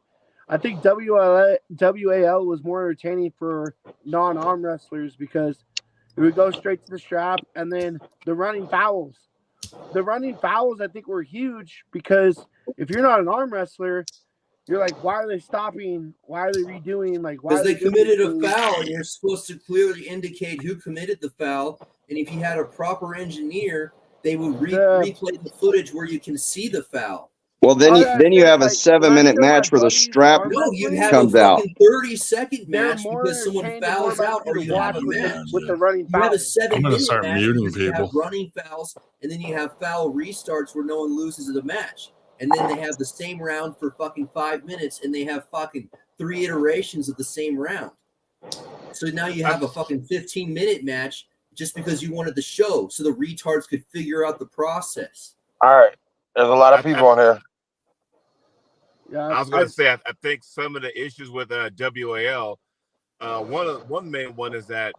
I think WAL was more entertaining for non-arm wrestlers because it would go straight to the strap, and then the running fouls. The running fouls, I think, were huge because if you're not an arm wrestler, you're like, why are they stopping? Why are they redoing? Like, why? Because they doing committed a things? foul, and you're supposed to clearly indicate who committed the foul. And if you had a proper engineer, they would replay the footage where you can see the foul. Well, then you have a 7-minute match where the strap comes out. 30-second match because someone fouls out, or you have a match with the running You have a fouls. I'm gonna 7-minute start match muting because you have people. running fouls, and then you have foul restarts where no one loses the match. And then they have the same round for fucking 5 minutes, and they have fucking 3 iterations of the same round. So now you have a fucking 15-minute match just because you wanted the show, so the retards could figure out the process. All right, there's a lot of people on here. Yeah, I was going to say, I think some of the issues with WAL, one main one is that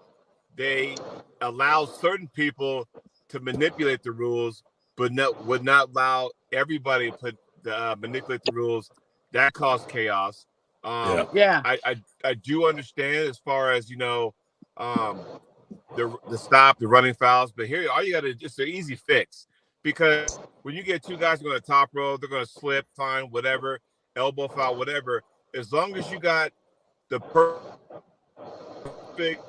they allow certain people to manipulate the rules, but would not allow everybody to manipulate the rules. That caused chaos. Yeah. I do understand as far as the stop, the running fouls, but here all you got to just an easy fix, because when you get two guys going to top row, they're going to slip, fine, whatever, elbow foul, whatever. As long as you got the perfect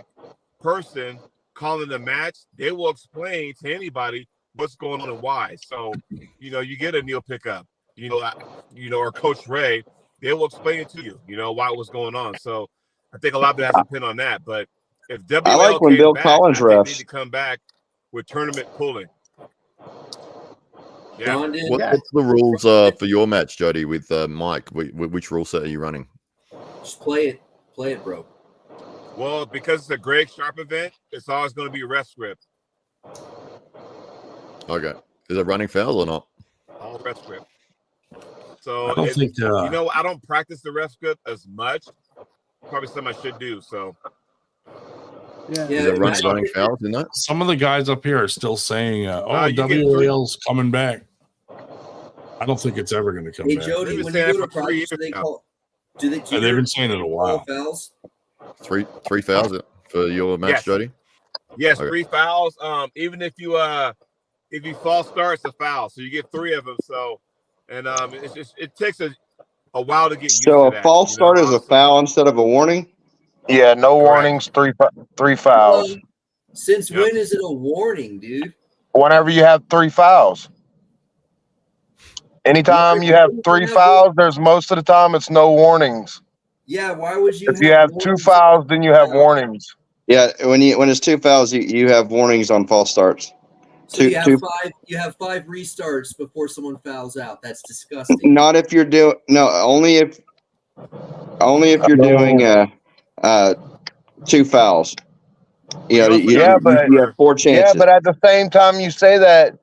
person calling the match, they will explain to anybody what's going on and why. So, you get a Neil pickup, or Coach Ray, they will explain it to you, why what's going on. So I think a lot of it has to depend on that. But if WL I like when came Bill back, Collins I think they refs. need to come back with tournament pulling. Yeah. What's the rules for your match, Jody, with Mike? Which rule set are you running? Just play it, bro. Well, because it's a Greg Sharp event, it's always going to be ref script. Okay. Is it running fouls or not? All ref script. So I don't think I don't practice the ref script as much. Probably something I should do. So Is it running fouls in that? Some of the guys up here are still saying, you get WAL's coming back. I don't think it's ever going to come Hey back. Jody, when you go to practice, they've been saying it a while. Fouls? Three fouls for your match, Yes. Jody? Yes, Okay. 3 fouls. Even if you false start, it's a foul. So you get 3 of them. So, and it takes a while to get used to So that. a false start is a foul instead of a warning? Yeah, no warnings, 3 fouls. Since when is it a warning, dude? Whenever you have 3 fouls. Anytime you have 3 fouls, there's most of the time it's no warnings. Yeah, why would you? If you have 2 fouls, then you have warnings. Yeah, when it's 2 fouls, you have warnings on false starts. So you have 5 restarts before someone fouls out. That's disgusting. Not if you're doing only if you're doing 2 fouls. You have 4 chances. Yeah, but at the same time you say that,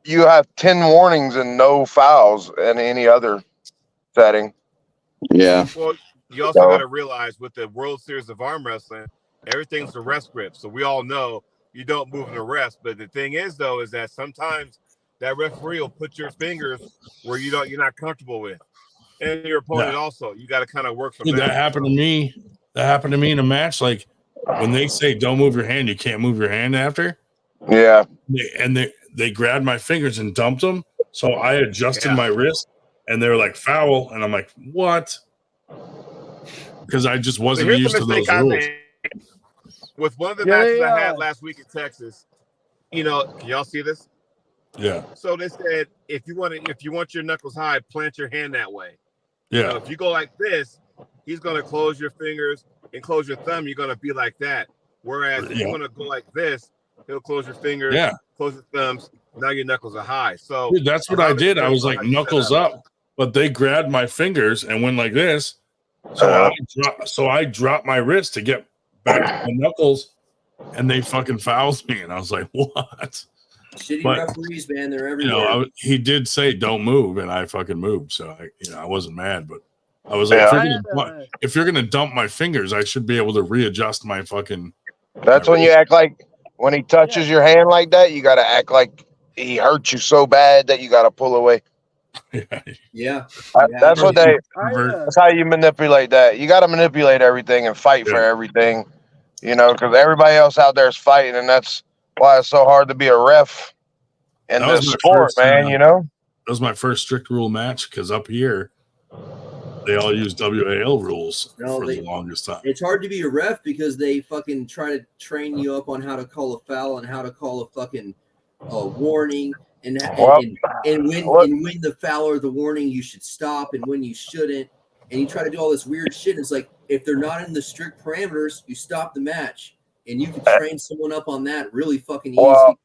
you have 10 warnings and no fouls in any other setting. Yeah. Well, you also got to realize with the World Series of Arm Wrestling, everything's a rest grip. So we all know you don't move in the rest. But the thing is, though, is that sometimes that referee will put your fingers where you're not comfortable with, and your opponent also. You got to kind of work from Dude, that. that happened to me. That happened to me in a match. Like when they say don't move your hand, you can't move your hand after. Yeah. They grabbed my fingers and dumped them. So I adjusted my wrist, and they were like foul, and I'm like, what? because I just But wasn't here's the used to mistake those I rules. made with one of the Yeah, matches I yeah. had last week in Texas. You know, can y'all see this? Yeah, So they said if you want your knuckles high, plant your hand that way. So yeah, if you go like this, he's gonna close your fingers and close your thumb. You're gonna be like that. Whereas if you yeah, want to go like this, he'll close your fingers, yeah. close your thumbs. Now your knuckles are high. So Dude, that's a what lot I of it did. I depends was on like how you set knuckles up. up, but they grabbed my fingers and went like this. So I dropped my wrist to get back to my knuckles, and they fucking fouled me, and I was like, "What?" Shitty But referees, man, they're you know, everywhere. he did say don't move, and I fucking moved. So I wasn't mad, but I was like, Yeah. if you're gonna dump my fingers, I should be able to readjust my fucking. That's when you act like when he touches your hand like that, you got to act like he hurt you so bad that you got to pull away. Yeah. That's what they. Convert. That's how you manipulate that. You got to manipulate everything and fight for everything, you know, because everybody else out there is fighting, and that's why it's so hard to be a ref in That was this my sport, first, man. You know. That was my first strict rule match because up here they all use WAL rules No, for the longest time. It's hard to be a ref because they fucking try to train you up on how to call a foul and how to call a fucking warning and when the foul or the warning you should stop and when you shouldn't, and you try to do all this weird shit. It's like if they're not in the strict parameters, you stop the match, and you can train someone up on that really fucking easy.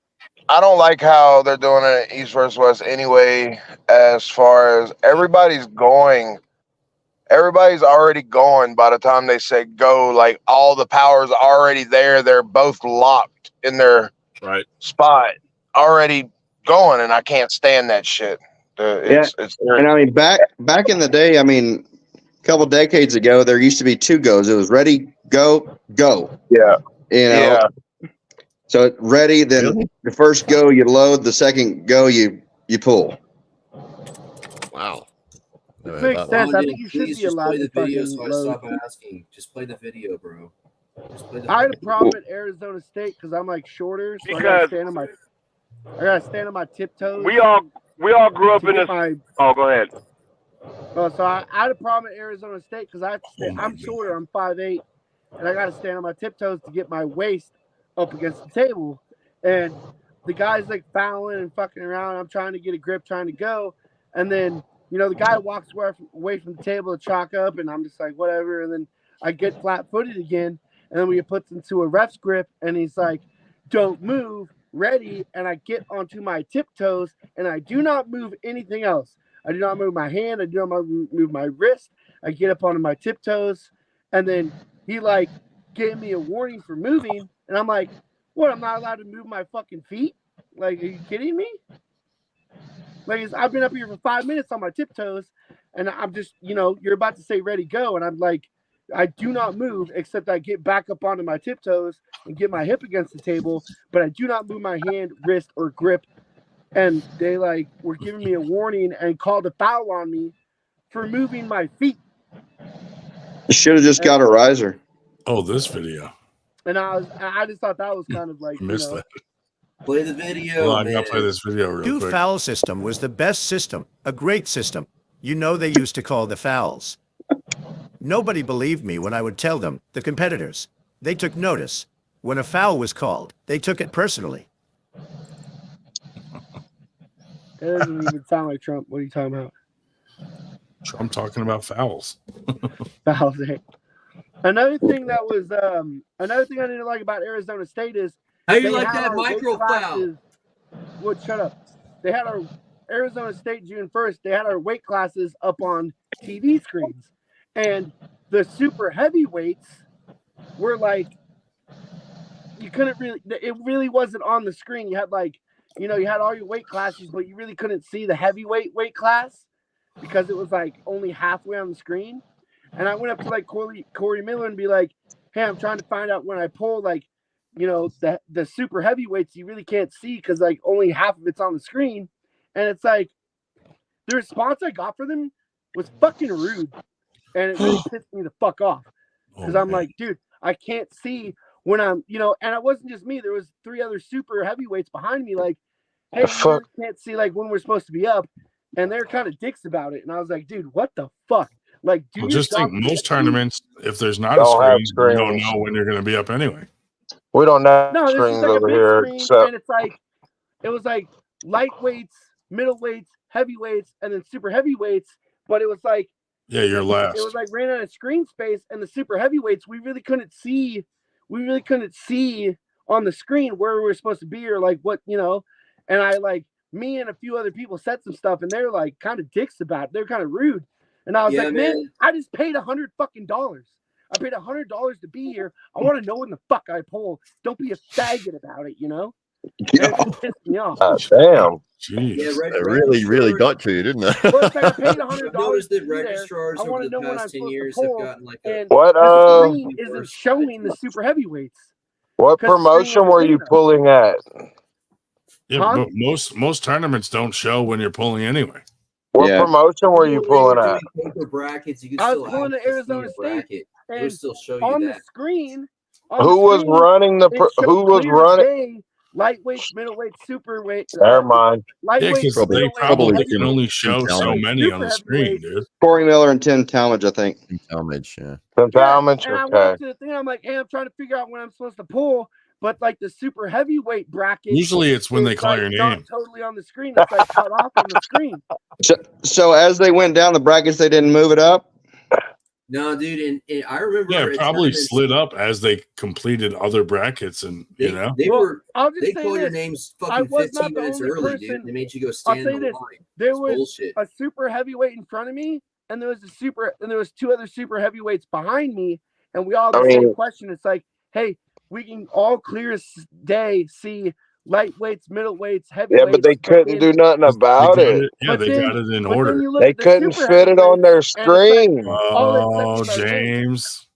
I don't like how they're doing it East versus West anyway, as far as everybody's already going by the time they say go. Like all the power's already there. They're both locked in their spot, already going, and I can't stand that shit. It's And I mean, back in the day, I mean, a couple decades ago, there used to be two goes. It was ready, go, go. Yeah. You know. Yeah. So ready, then the first go you load, the second go you pull. Wow. It makes sense. I think you should be allowed play to the video fucking so I load. stop asking. Just play the video, bro. Just play the I had a fucking problem video. at Arizona State because I'm like shorter, so I gotta stand on my tiptoes. We all grew up in this. Oh, go ahead. So I had a problem at Arizona State because I have to stay. I'm shorter. I'm 5'8", and I got to stand on my tiptoes to get my waist up against the table. And the guy's like fouling and fucking around. I'm trying to get a grip, trying to go, and then the guy walks away from the table to chalk up, and I'm just like whatever. And then I get flat-footed again, and then we get put into a ref's grip, and he's like, "Don't move, ready." And I get onto my tiptoes, and I do not move anything else. I do not move my hand. I do not move my wrist. I get up onto my tiptoes, and then he like gave me a warning for moving, and I'm like, "What? I'm not allowed to move my fucking feet? Like, are you kidding me?" Like, I've been up here for 5 minutes on my tiptoes, and I'm just, you're about to say ready, go, and I'm like, I do not move except I get back up onto my tiptoes and get my hip against the table, but I do not move my hand, wrist, or grip. And they like were giving me a warning and called a foul on me for moving my feet. You should have just got a riser. Oh, this video. And I just thought that was kind of like, Missed that. Play the video. Hold on, I gotta play this video real quick. Two-foul system was the best system, a great system. They used to call the fouls. Nobody believed me when I would tell them, the competitors. They took notice. When a foul was called, they took it personally. It doesn't even sound like Trump. What are you talking about? Trump talking about fouls. Fouls. Another thing that was another thing I didn't like about Arizona State is how you they like had that our micro weight classes- foul? Wood, shut up. They had our Arizona State June 1st. They had our weight classes up on TV screens, and the super heavyweights were like you couldn't really. It really wasn't on the screen. You had like you had all your weight classes, but you really couldn't see the heavyweight weight class because it was like only halfway on the screen. And I went up to like Corey Miller and be like, "Hey, I'm trying to find out when I pull like, the super heavyweights you really can't see because like only half of it's on the screen." And it's like the response I got for them was fucking rude, and it really pissed me the fuck off because I'm like, dude, I can't see when I'm, and it wasn't just me. There was 3 other super heavyweights behind me, like, hey, you really can't see like when we're supposed to be up, and they're kind of dicks about it. And I was like, dude, what the fuck? Like, do Well, your just think job most correctly. tournaments, if there's not a Don't have screen, you don't screens. know when you're going to be up anyway. We don't have No, this is screens like a over big here, screen, except and it's like it was like lightweights, middleweights, heavyweights, and then super heavyweights. But it was like Yeah, you're it last. was like ran out of screen space, and the super heavyweights we really couldn't see. We really couldn't see on the screen where we were supposed to be or like what, you know. And I like me and a few other people said some stuff, and they're like kind of dicks about it. They're kind of rude. And I was Yeah, like, man, man. I just paid $100 fucking dollars. I paid $100 to be here. I want to know when the fuck I pull. Don't be a faggot about it, you know? And it just pissed me off. damn. Jeez. Yeah, It really got to you, didn't it? Well, it's like I paid $100 I've noticed to that be there. registrars I over want to the know when I'm past 10 supposed to years have pull, gotten like a and What the screen isn't showing the super heavyweights. what 'Cause the screen promotion wasn't were big you enough. pulling at? Yeah, Huh? but most tournaments don't show when you're pulling anyway. What Yeah. promotion were you Even when they were pulling at? doing paper brackets, you could I was still pulling the access Arizona your State, bracket. It would and still show you on the that. screen, Who was running the? it showed Who was clear as running? day, lightweights, middleweights, superweight, Never mind. Yeah, lightweights, because Probably- they middleweights, probably probably can Tim- only Tim show so Talmadge. many on super the screen, heavyweights. dude. Corey Miller and Tim Talmadge, I think. Tim Talmadge, yeah. Tim Yeah, Talmadge? and I went Okay. up to the thing. I'm like, hey, I'm trying to figure out when I'm supposed to pull, but like the super heavyweight bracket. Usually it's when they is, call like, your not name. totally on the screen. It's like cut off on the screen. So as they went down the brackets, they didn't move it up. No, dude, and I remember Yeah, at it probably tournaments, slid up as they completed other brackets, and you know. they Well, were I'll just they say call your this. names I fucking was not 15 the minutes only early, person. dude. They made you go I'll stand say in the this. line. There It's was bullshit. a super heavyweight in front of me, and there was two other super heavyweights behind me, and we all had I the same mean- question. It's like, hey, we can all clear as day see lightweights, middleweights, heavyweights. Yeah, but they couldn't do nothing about They got it. Yeah, But they then- got it in But then order. you look They at the couldn't super fit it on their heavyweights, and it's like, screen. all they said Oh, was our names.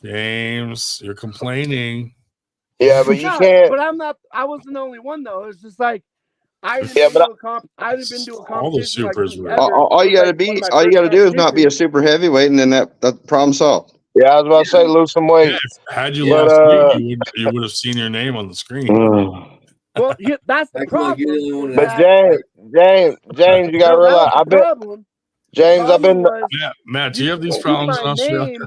James, you're complaining. Yeah, but you No, can't. but I wasn't the only one though. It's just like I didn't Yeah, been but to a comp. I didn't been to a All the competition like supers me were. ever. All you It was, gotta like, be, one of my all you first gotta do is not be a competitions. super heavyweight, and then that problem solved. Yeah, I was about to say lose some weight. Yeah, had you But, lost weight, you would have seen your name on the screen. Well, yeah, that's the Acting like problem. you're the only one is but that- James, you gotta no, that realize was the I've been problem. James. The I've been problem was Matt, do you have could these see problems in my Australia? name.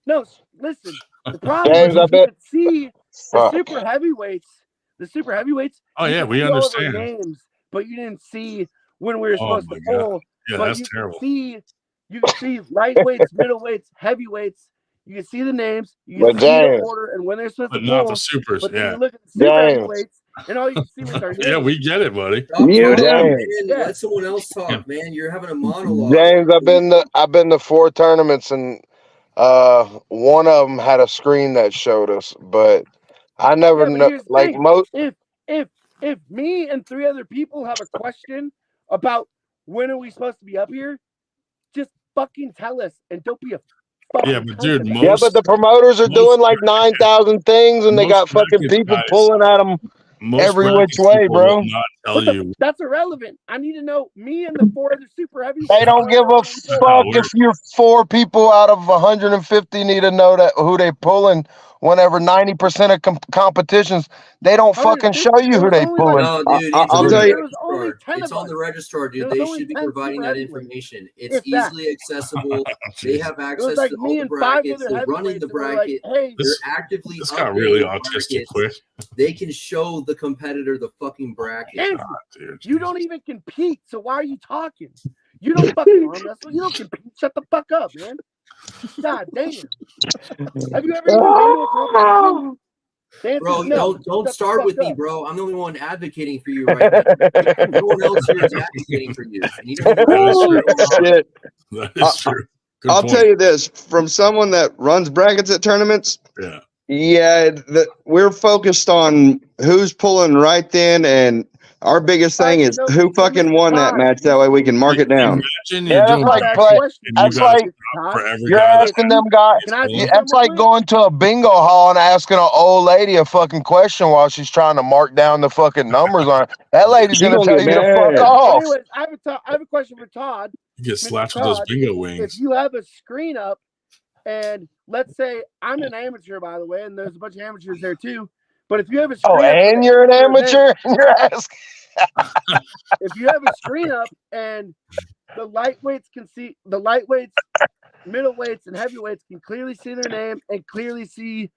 No, listen. The problem James. was I've you been. could see the Fuck. super heavyweights. The super heavyweights. Oh you yeah, could we see all of our understand. names, but you didn't see when we were Oh supposed my to God. pull. Yeah, But that's you could terrible. see lightweights, middleweights, heavyweights. You can see the names. You But can see the James, order and when they're supposed But to not pull. the supers. But then Yeah. you look at the super James. heavyweights, and all you can see was our names. Yeah, we get it, buddy. Stop Mute talking, him. man. Yeah. Let someone else talk, Yeah. man. You're having a monologue. James, I've been to 4 tournaments, and one of them had a screen that showed us, but I never Yeah, but know. here's the Like thing. most, If me and 3 other people have a question about when are we supposed to be up here, just fucking tell us and don't be a fucking Yeah, but cunt dude, about yeah, most but the promoters are most doing like 9,000 things, and they most got fucking bracket people guys, pulling at them most every which bracket way, people bro. will not tell But you. that's irrelevant. I need to know me and the 4 other super heavyweights. They don't give a No, fuck we're if you're 4 people out of 150 need to know that who they pulling. Whenever 90% of competitions, they don't fucking show you There who was they only like pulling. No, dude, it's I'll on tell the you. there was only registrar. 10 It's of on us. the registrar, There dude. was They only should be 10 providing super that heavyweights. information. It's If that. easily accessible. They Jeez. have It was access like to all me the and 5 brackets. other They're running heavyweights the that were like, bracket. hey, They're This actively this got really updating the autistic brackets. quick. They can show the competitor the fucking bracket. Andrew, Dude, you don't even compete, so why are you talking? You don't fucking arm wrestle. You don't compete. Shut the fuck up, man. God damn. Have you ever even been to a competition? The answer Bro, is no. don't Shut the start fuck with me, up. bro. I'm the only one advocating for you right now. No one else here is advocating for you. You need to That is true. Shit. That is true. Good I'll point. tell you this from someone that runs brackets at tournaments. Yeah. Yeah, we're focused on who's pulling right then, and our biggest thing is So who fucking Mr. won that Todd, match. That way we can mark it down. Imagine Yeah, you're that's doing like Todd, play. question. and you That's got to like stop for every you're guy that asking them guys. Can I say pulling. That's something like real quick? going to a bingo hall and asking an old lady a fucking question while she's trying to mark down the fucking numbers on it. That lady's She gonna gonna tell get you to fuck mad. off. Anyways, I have a question for Todd. You get Mr. slapped with those Todd, bingo if wings. you have a screen up, and let's say I'm an amateur, by the way, and there's a bunch of amateurs there too. But if you have a screen Oh, up for and the you're an amateur event, amateur? You're asking. if you have a screen up and the lightweights can see the lightweights, middleweights, and heavyweights can clearly see their name and clearly see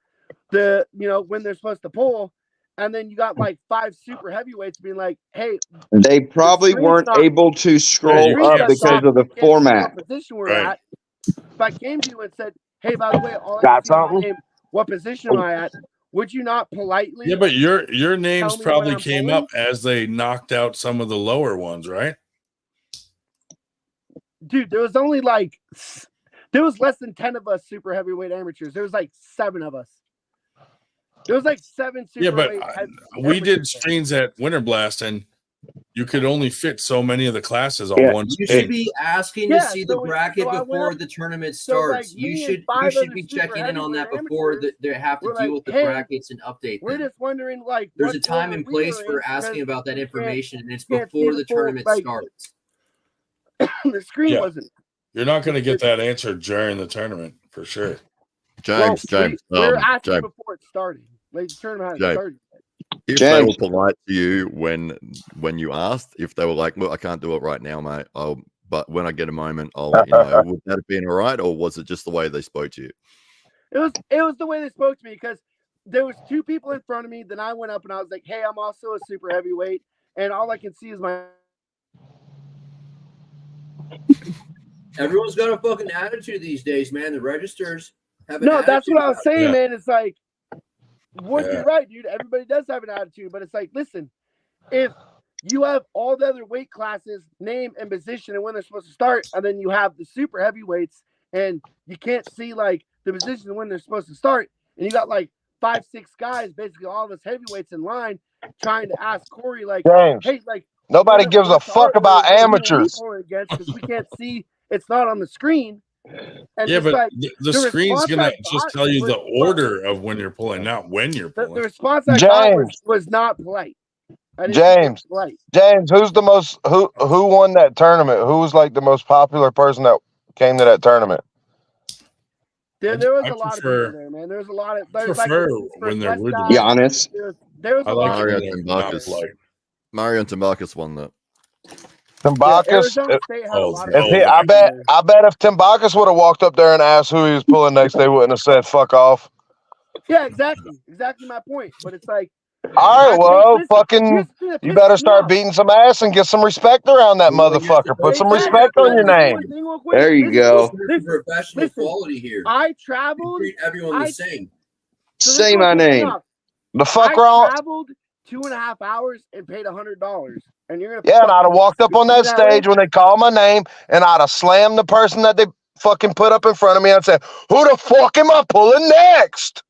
the when they're supposed to pull. And then you got like 5 super heavyweights being like, "Hey, They probably screen's weren't not able to the scroll screen's up not because showing of the me, can't see format. what position we're Right. at." If I came to you and said, "Hey, by the way, all I Got see is my something? name. What position am I at?" Would you not politely Yeah, but your names tell me when probably I'm came pulling? up as they knocked out some of the lower ones, right? Dude, there was only like there was less than 10 of us super heavyweight amateurs. There was like 7 of us. There was like 7 super Yeah, but we did amateurs there. screens at Winter Blast, and you could only fit so many of the classes on Yeah. one You screen. should be asking to Yeah, see the so bracket I went before up. the tournament So like starts. me You and should 5 other be super checking in on heavyweight that before amateurs they have to were deal like, with the "Hey, brackets and update we're them. just wondering like There's what a time order and we place were for in asking because about that information, and it's can't see before the the full tournament like starts. the screen Yeah, wasn't." you're not going to get that answer during the tournament for sure. Well, James, we're asking James, before it started. Like the tournament hadn't James. started. If they were James, polite to you when you asked, if they were like, "Look, I can't do it right now, mate. But when I get a moment, I'll let you know." Would that have been all right, or was it just the way they spoke to you? It was the way they spoke to me because there was 2 people in front of me. Then I went up and I was like, "Hey, I'm also a super heavyweight," and all I can see is my. Everyone's got a fucking attitude these days, man. The registers have an No, attitude. that's what I was saying, Yeah. man. It's like, what Yeah. you're right, dude. Everybody does have an attitude, but it's like, listen, if you have all the other weight classes, name and position, and when they're supposed to start, and then you have the super heavyweights, and you can't see like the position and when they're supposed to start, and you got like 5, 6 guys, basically all of us heavyweights in line, trying to ask Corey, like, James, "Hey, like, nobody gives a fuck about who are we amateurs. pulling against? Because we can't see, it's not on the screen." And Yeah, it's but like the screen's response going I to just got tell you the was order of when you're pulling, not when you're the pulling. response I got James, was not polite. I didn't think it was polite. James, who's the most who won that tournament? Who was like the most popular person that came to that tournament? There was I a lot of prefer people there, man. There's a lot of I there's like prefer this when first they're West rude to me. guy. Giannis. There was I a like lot it of Mario when people it's not Timbakis. polite. Mario Timbakis won that. Timbakis. Arizona State had a lot of If he, people I bet, there. I bet if Timbakis would have walked up there and asked who he was pulling next, they wouldn't have said "fuck off." Yeah, exactly my point. But it's like, All right, well, listen, fucking, here's the thing that you pisses better me start off. beting some ass and get some respect around that motherfucker. Put some Exactly. respect on Let your me say name. one thing real quick. There you go. Professional quality here. I traveled. Treat everyone the same. So this Say is what my pissed me name. off. The fuck I wrong? traveled 2.5 hours and paid $100, and you're gonna Yeah, and I'd have walked up on that that way? stage when they called my name, and I'd have slammed the person that they fucking put up in front of me and said, "Who the fuck am I pulling next?"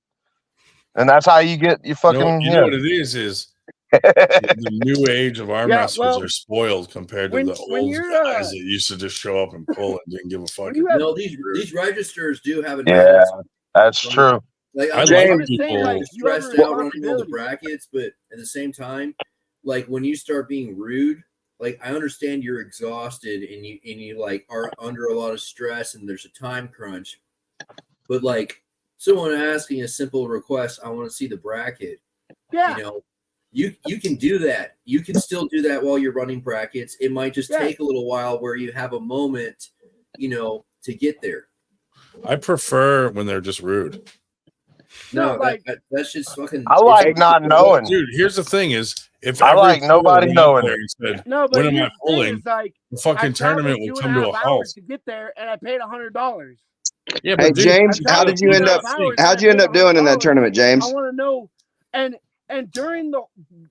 And that's how you get you fucking. You know what it is the new age of arm Yeah, wrestlers well, are spoiled compared to when the old you're guys that used to just show up and pull and didn't give a fuck. No, these registers do have an Yeah, attitude. that's true. Like I I'm like just people. like stressed out running all the brackets, but at the same time, like when you start being rude, like I understand you're exhausted and you like are under a lot of stress and there's a time crunch, but like someone asking a simple request, I want to see the bracket. Yeah. You know, you can do that. You can still do that while you're running brackets. It might just take a little while where you have a moment, you know, to get there. I prefer when they're just rude. No, that's just fucking. I like not knowing. Dude, here's the thing: is if I every like nobody went up knowing. there and said, No, but "When am I here's the thing: pulling?" is like the I fucking traveled tournament would come to a 2.5 halt. hours to get there, and I paid $100. Yeah, Hey but dude, James, how did you end up? How'd you end up doing in that tournament, James? I want to know, and during the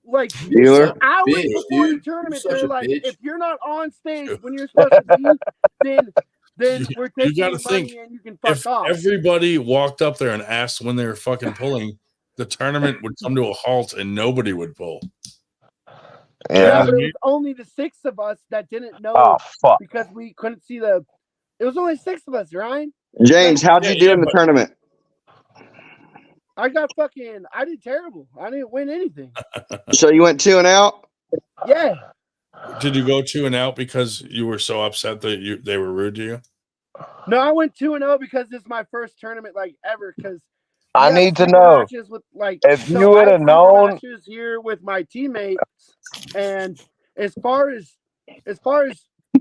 like Dealer? hours Bitch, before the dude. tournament, You're such they're a like, bitch. if you're not on stage when you're supposed to be, then we're you taking got your to think money and you can fuck if off. everybody walked up there and asked when they were fucking pulling, the tournament would come to a halt and nobody would pull. Yeah, but it was only the 6 of us that didn't know. Oh fuck! Because we couldn't see the. It was only 6 of us, Ryan. James, how'd you do in the tournament? I did terrible. I didn't win anything. So you went 2 and out? Yeah. Did you go 2 and out because you were so upset that they were rude to you? No, I went 2-0 because this is my first tournament like ever. Because I need to know matches with like if so you would I have super known. matches here with my teammates, and as far as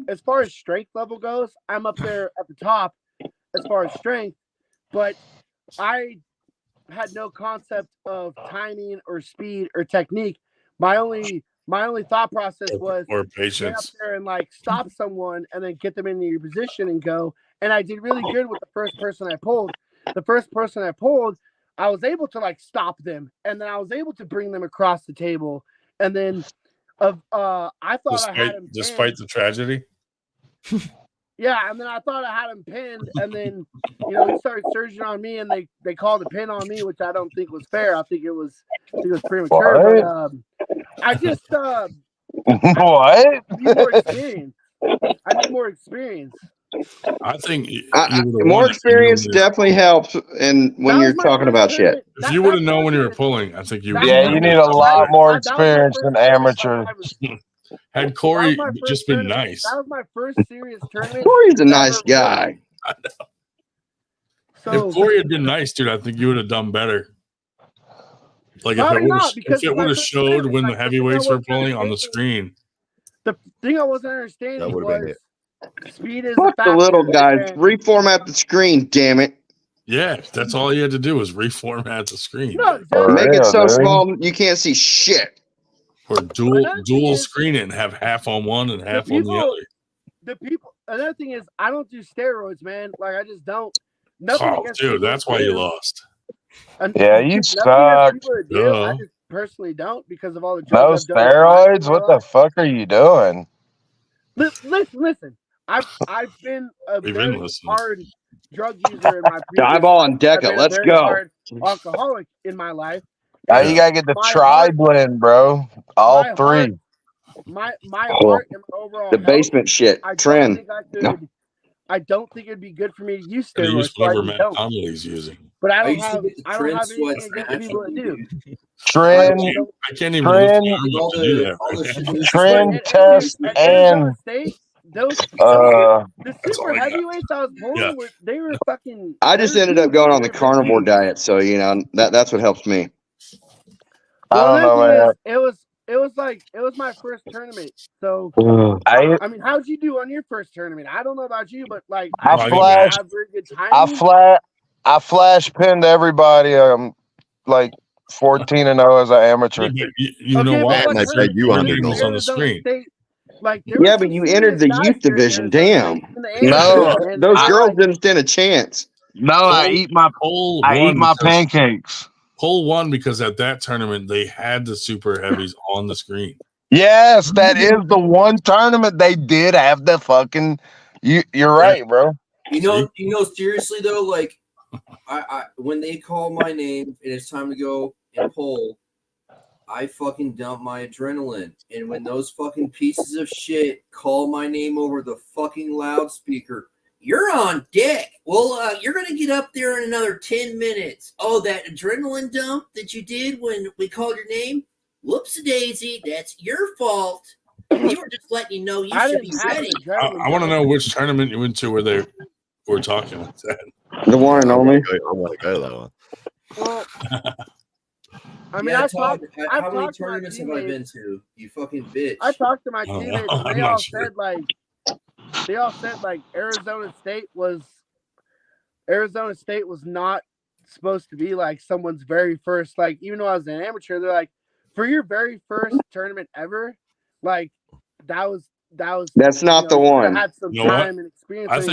as far as strength level goes, I'm up there at the top as far as strength, but I had no concept of timing or speed or technique. My only thought process was or get up patience. there and like stop someone and then get them into your position and go. And I did really good with the first person I pulled. The first person I pulled, I was able to like stop them, and then I was able to bring them across the table. And then I thought I had him Despite pinned. the tragedy. Yeah, and then I thought I had him pinned, and then he started surging on me, and they called a pin on me, which I don't think was fair. I think it was premature. What? But I just What? need more experience. I need more experience. I think you I, would have more won if you knew experience when you were- definitely helps when That you're was my talking first about shit. tournament. If you would have known when you were pulling, I think you would. Yeah, you need a lot more experience than amateur. Had Corey my first just been tournament. nice. That was my first serious tournament. Corey's a ever nice guy. I know. So- If Corey had been nice, dude, I think you would have done better. Like if Probably it would not, have, because if it my would have first showed tournament, when the like, the thing I heavyweights were wasn't pulling on the understanding- screen. The thing I wasn't That understanding would have been was it. speed is a Fuck factor. the little guys. and- Reformat the screen, damn it. Yeah, that's all you had to do was reformat the screen. No, exactly. Make it real, so dude. small you can't see shit. Or dual screen it and have half on one and half on the other. Another thing is, I don't do steroids, man. Like, I just don't. Nothing Oh, against dude, people that's that why you do. lost. And Yeah, you nothing suck. against people that do. I Duh. just personally don't because of all the No drugs I've done. steroids? What the fuck are you doing? Listen. I've been a We've very been listening. hard drug user in my previous Eyeball on life. Deca, I've been let's a very go. hard alcoholic in my life. Now And you gotta get the my tri heart- blend, bro. All my three. heart- My heart and my overall The health, basement shit. I don't Trend. think I could. No. I don't think it'd be good for me to use Gotta steroids. use So I whatever just Matt don't. Conley's using. But I I don't used to have. get the I don't trend have anything sweats against people that naturally, do. dude. Trend, I can't even lift trend, my arm up All to do the that. all the Right? shit we used to trend smoke. test At Arizona and State, those uh the That's super all I got. heavyweights I was pulling Yeah. they were fucking. I they just were ended up huge. going on They the were carnivore huge. diet, so that's what helps me. I Well, don't another know, thing man. is, it was my first tournament. So I I mean, how'd you do on your first tournament? I don't know about you, but like, I did you flashed have very good I timing? I flash pinned everybody. Like 14-0 as an amateur. Yeah, but you know Okay, why? but what And they Because paid tournament? you your Because name was $100. on the Arizona screen. State, like there were Yeah, some but you serious entered the guys youth here at division. Arizona State Damn. in the amateur, No, and Those I girls like. didn't stand a chance. no, I Cole, eat my Cole I eat won my because pancakes. Cole won because at that tournament they had the super heavies on the screen. Yes, that is the one tournament they did have the fucking. You're right, bro. You know, seriously though, like I when they call my name and it's time to go and pull, I fucking dump my adrenaline. And when those fucking pieces of shit call my name over the fucking loudspeaker, you're on deck. Well, you're gonna get up there in another 10 minutes. Oh, that adrenaline dump that you did when we called your name? Whoops daisy, that's your fault. We were just letting you know you I should be didn't have an ready. adrenaline. I want to know which tournament you went to where they were talking like that. The one and I only. want to go that one. Well, I mean, Yeah, I've Todd, talked. I've how many talked to my tournaments have I been teammates. to? You fucking bitch. I talked to my I don't teammates, know. and I'm they not all sure. said like Arizona State was not supposed to be like someone's very first. Like, even though I was an amateur, they're like, for your very first tournament ever, like that was. That's not the you should have one. had some You know what? time and experience. I when you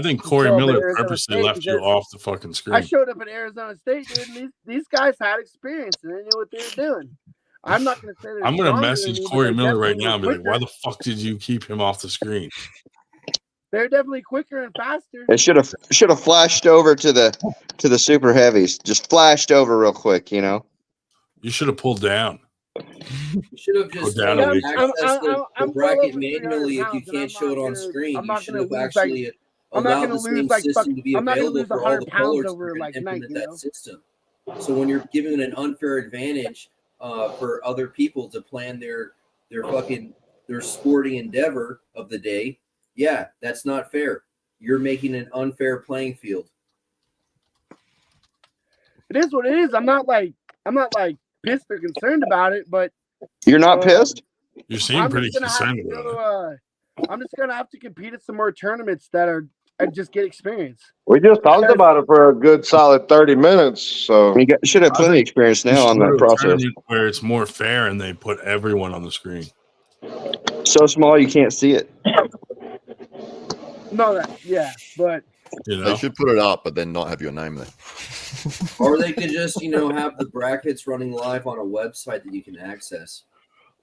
think go Corey show up at Miller Arizona purposely State, left you because off the fucking I screen. showed up at Arizona State, dude, and these guys had experience and they knew what they were doing. I'm not going to say they're I'm gonna stronger message than me, but Corey they Miller right definitely now were and be like, quicker. "Why the fuck did you keep him off the screen?" They're definitely quicker and faster. It should have flashed over to the super heavies. Just flashed over real quick, you know. You should have pulled down. You should have just down Yeah, a week. accessed the I'm well bracket over 300 manually if you pounds, and can't show it on screen. I'm You not should gonna have lose like actually I'm not allowed gonna the same lose like system to be I'm not gonna available lose for all 100 the pounds pullers over to like night, implement you that know. system. So when you're giving an unfair advantage for other people to plan their sporting endeavor of the day, yeah, that's not fair. You're making an unfair playing field. It is what it is. I'm not like pissed or concerned about it, but You're not pissed? You seem I'm pretty just gonna have concerned to about it. go. I'm just gonna have to compete at some more tournaments that are and just get experience. We just talked about it for a good solid 30 minutes. So You should have plenty of experience You now should on go that to a process. tournament where it's more fair and they put everyone on the screen. So small you can't see it. No, but You know? They should put it up, but then not have your name there. Or they could just, have the brackets running live on a website that you can access.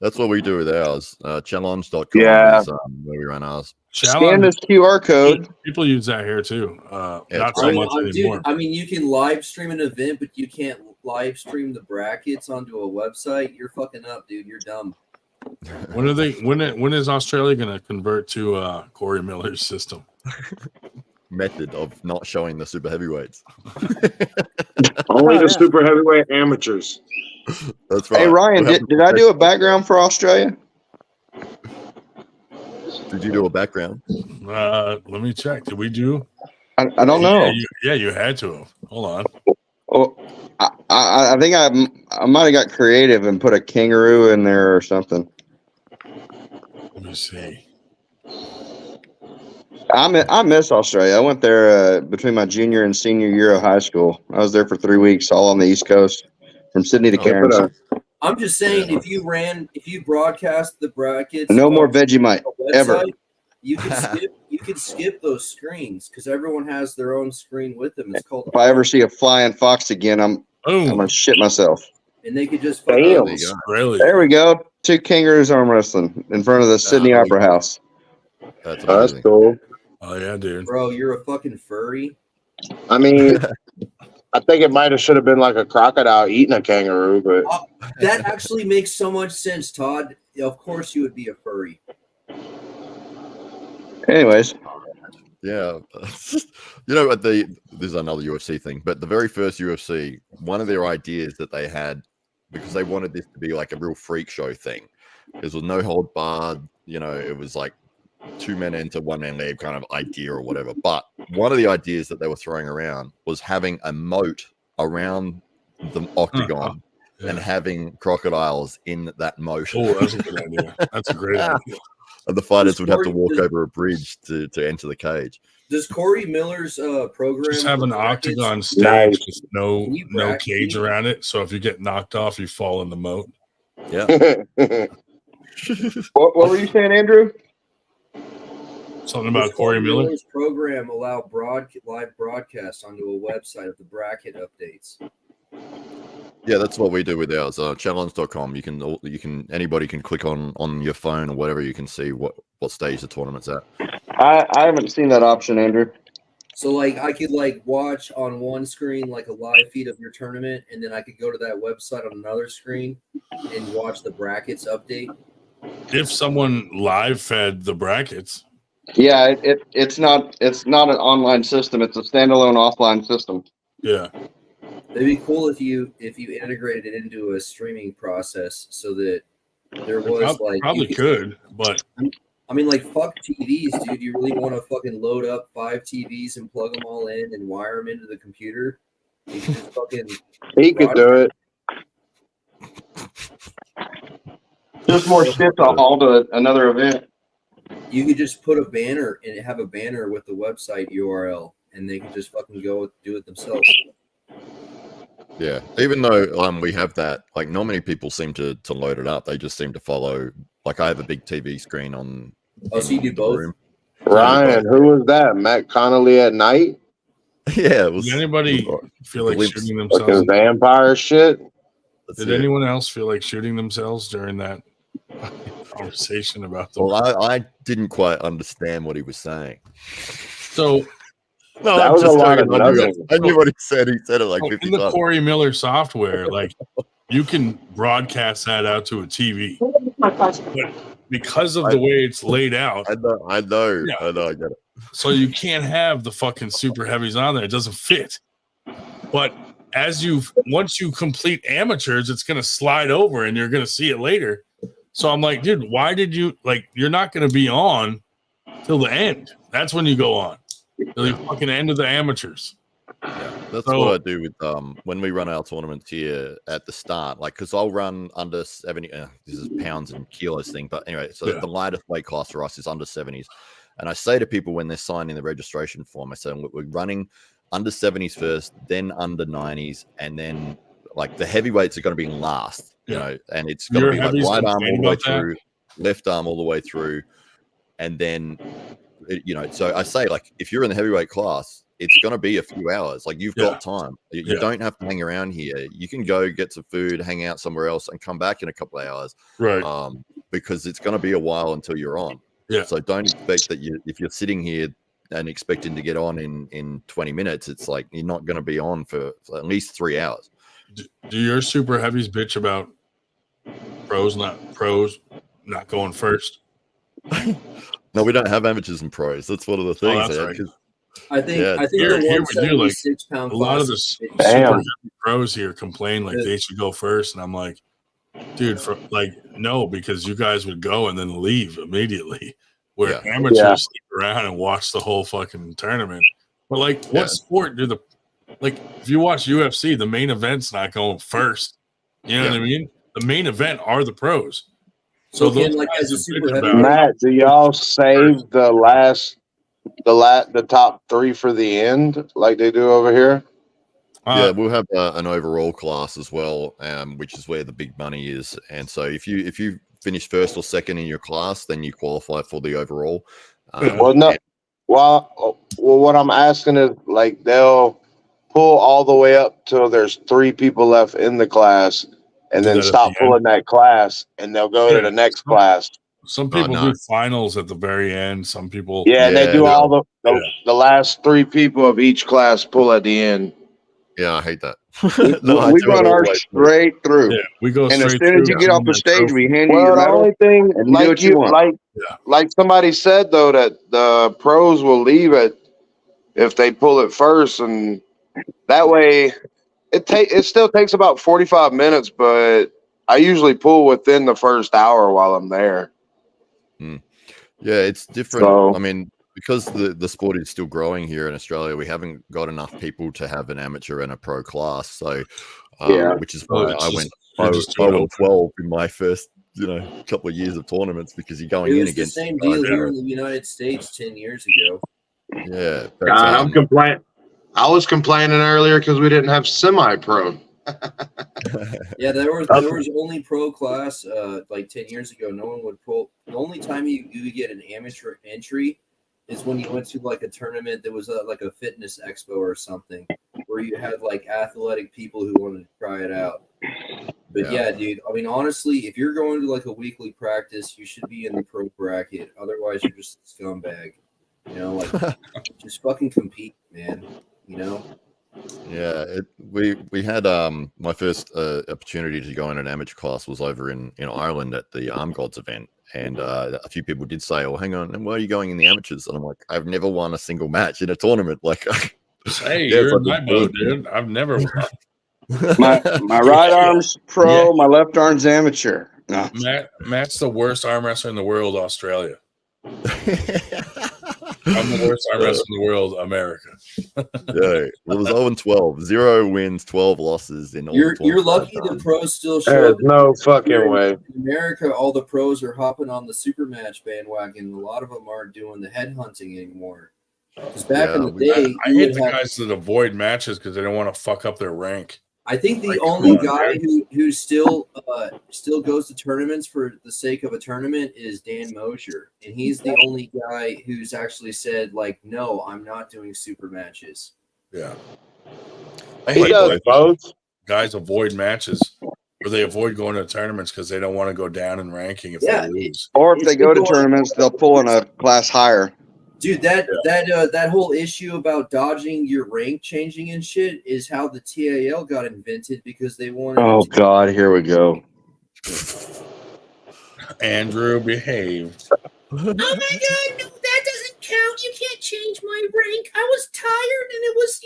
That's what we do with ours. Challenge.com Yeah. is where we run ours. Scan this QR code. People use that here too. Not so I mean, much anymore. Dude, I mean, you can live stream an event, but you can't live stream the brackets onto a website. You're fucking up, dude. You're dumb. When are they? When is Australia going to convert to Corey Miller's system? Method of not showing the super heavyweights. only the super heavyweight amateurs. That's right. Hey Ryan, did I do a background for Australia? Did you do a background? Let me check. Did we do? I don't know. You had to have. Hold on. Oh, I think I might have got creative and put a kangaroo in there or something. Let me see. I miss Australia. I went there between my junior and senior year of high school. I was there for 3 weeks, all on the East Coast, from Sydney to Cairns. I'm just saying, if you broadcast the brackets, No more Vegemite ever. You could skip those screens because everyone has their own screen with them. It's called. If I ever see a flying fox again, I'm gonna shit myself. And they could just. Damn. There we go. 2 kangaroos arm wrestling in front of the Sydney Opera House. That's cool. Oh yeah, dude. Bro, you're a fucking furry. I mean, I think it should have been like a crocodile eating a kangaroo, but That actually makes so much sense, Todd. Of course, you would be a furry. Anyways. Yeah. This is another UFC thing, but the very first UFC, one of their ideas that they had, because they wanted this to be like a real freak show thing, is with no hold barred, it was like 2 men enter, 1 man leave kind of idea or whatever. But one of the ideas that they were throwing around was having a moat around the octagon and having crocodiles in that moat. Oh, that's a good idea. That's a great idea. And the fighters would have to walk over a bridge to enter the cage. Does Corey Miller's program Just have an brackets- octagon stage Nice. with no cage around it. So if you get knocked off, you fall in the moat. Yeah. What were you saying, Andrew? Something about Corey Miller. Miller's program allow live broadcasts onto a website of the bracket updates. Yeah, that's what we do with ours. Challenge.com. Anybody can click on your phone or whatever. You can see what stage the tournament's at. I haven't seen that option, Andrew. So I could watch on one screen like a live feed of your tournament, and then I could go to that website on another screen and watch the brackets update. If someone live fed the brackets. Yeah, it's not an online system. It's a standalone offline system. Yeah. It'd be cool if you integrated it into a streaming process so that there was probably could, but I mean, fuck TVs, dude. You really want to fucking load up 5 TVs and plug them all in and wire them into the computer? You can just fucking. He could do it. Just more shit to haul to another event. You could just put a banner and have a banner with the website URL, and they can just fucking go do it themselves. Yeah, even though we have that, not many people seem to load it up. They just seem to follow. I have a big TV screen on. Oh, so you do both? Room. Ryan, who was that? Matt Connolly at night? Yeah, it was. Did anybody feel like glimpse. shooting Fucking themselves? vampire shit. Did anyone else feel like shooting themselves during that conversation about the? Well, I didn't quite understand what he was saying. So. No, that I'm was a just lot joking. of nothing. I knew what he said. He said it like 50 in the times. Corey Miller software, you can broadcast that out to a TV. But because of the way it's laid out, I know, I get it. So you can't have the fucking super heavies on there. It doesn't fit. But once you complete amateurs, it's gonna slide over and you're gonna see it later. So I'm like, dude, why did you you're not gonna be on till the end? That's when you go on. Till the fucking end of the amateurs. That's So- what I do with when we run our tournaments here at the start. Like, because I'll run under 70. This is pounds and kilos thing, but anyway. So Yeah. the lightest weight class for us is under 70s, and I say to people when they're signing the registration form, I say, "Look, we're running under 70s first, then under 90s, and then like the heavyweights are going to be last, you Yeah. know, and it's going to Your be like heavies right arm all complain the way about that? through, left arm all the way through, and then you know." So I say, like, if you're in the heavyweight class, it's going to be a few hours. Like, you've got time. You Yeah. don't have to hang around here. You can go get some food, hang out somewhere else, and come back in a couple of hours. Right. Because it's going to be a while until you're on. Yeah. So don't expect that if you're sitting here and expecting to get on in 20 minutes, it's like you're not going to be on for at least 3 hours. Do your super heavies bitch about pros not going first? No, we don't have amateurs and pros. That's one of the things. that's yeah, right. 'cause- I think Yeah, I think Here the we do, like, 176-pound a lot of the class. super heavy pros here complain like they should go first, and I'm like, dude, no, because you guys would go and then leave immediately. Where amateurs stick around and watch the whole fucking tournament. But like, what sport do if you watch UFC, the main event's not going first. You know what I mean? The main event are the pros. So Look, those and, like, guys as a that super bitch heavy- about- Matt, do y'all save the top 3 for the end like they do over here? Yeah, we'll have an overall class as well, which is where the big money is. And so if you finish first or second in your class, then you qualify for the overall. Well, what I'm asking is, like, they'll pull all the way up till there's 3 people left in the class, and Do then that at stop the end? pulling that class, and they'll go to the next class. Some Oh, people no. do finals at the very end. Some people, Yeah, and they do all the last 3 people of each class pull at the end. Yeah, I hate that. We run ours straight through. Yeah, we go And as straight soon as through you get to off the that stage, trophy. we hand you Well, your the medal. only thing, and you do what you want. like somebody said though, that the pros will leave it if they pull it first, and that way it still takes about 45 minutes, but I usually pull within the first hour while I'm there. Yeah, it's different. So- I mean, because the sport is still growing here in Australia, we haven't got enough people to have an amateur and a pro class. So, which is why I went 0-12 in my first, couple of years of tournaments, because you're going It in was the against same guys deal that here are- in the United States 10 years ago. Yeah, but, God, I'm complaining. I was complaining earlier because we didn't have semi-pro. Yeah, there was only pro class like 10 years ago. No one would pull. The only time you would get an amateur entry is when you went to like a tournament that was like a fitness expo or something, where you had like athletic people who wanted to try it out. But yeah, dude, I mean, honestly, if you're going to like a weekly practice, you should be in the pro bracket. Otherwise, you're just a scumbag. Like just fucking compete, man. Yeah, we had my first opportunity to go in an amateur class was over in Ireland at the Arm Gods event, and a few people did say, "Oh, hang on, and why are you going in the amateurs?" And I'm like, "I've never won a single match in a tournament." Like, hey, yeah, you're it's in like my a boat, business. dude. I've never won. My right arm's pro, my left arm's amateur. No. Matt's the worst arm wrestler in the world, Australia. I'm the worst arm wrestler in the world, America. Yeah, it was 0-12, 0 wins, 12 losses in all. You're the lucky the pros still show There's up. no fucking way. In America, all the pros are hopping on the super match bandwagon. A lot of them aren't doing the headhunting anymore. Because back in the day, I hate the guys that avoid matches because they don't want to fuck up their rank. I think the Like, only come on, guy dude. who still goes to tournaments for the sake of a tournament is Dan Mosier, and he's the only guy who's actually said like, "No, I'm not doing super matches." Yeah, He does both. Guys avoid matches, or they avoid going to tournaments because they don't want to go down in ranking if they lose. Or if they go to tournaments, they'll pull in a class higher. Dude, that whole issue about dodging your rank changing and shit is how the TAL got invented, because they wanted. Oh God, here we go. Andrew, behave. Oh my God, no, that doesn't count. You can't change my rank. I was tired, and it was,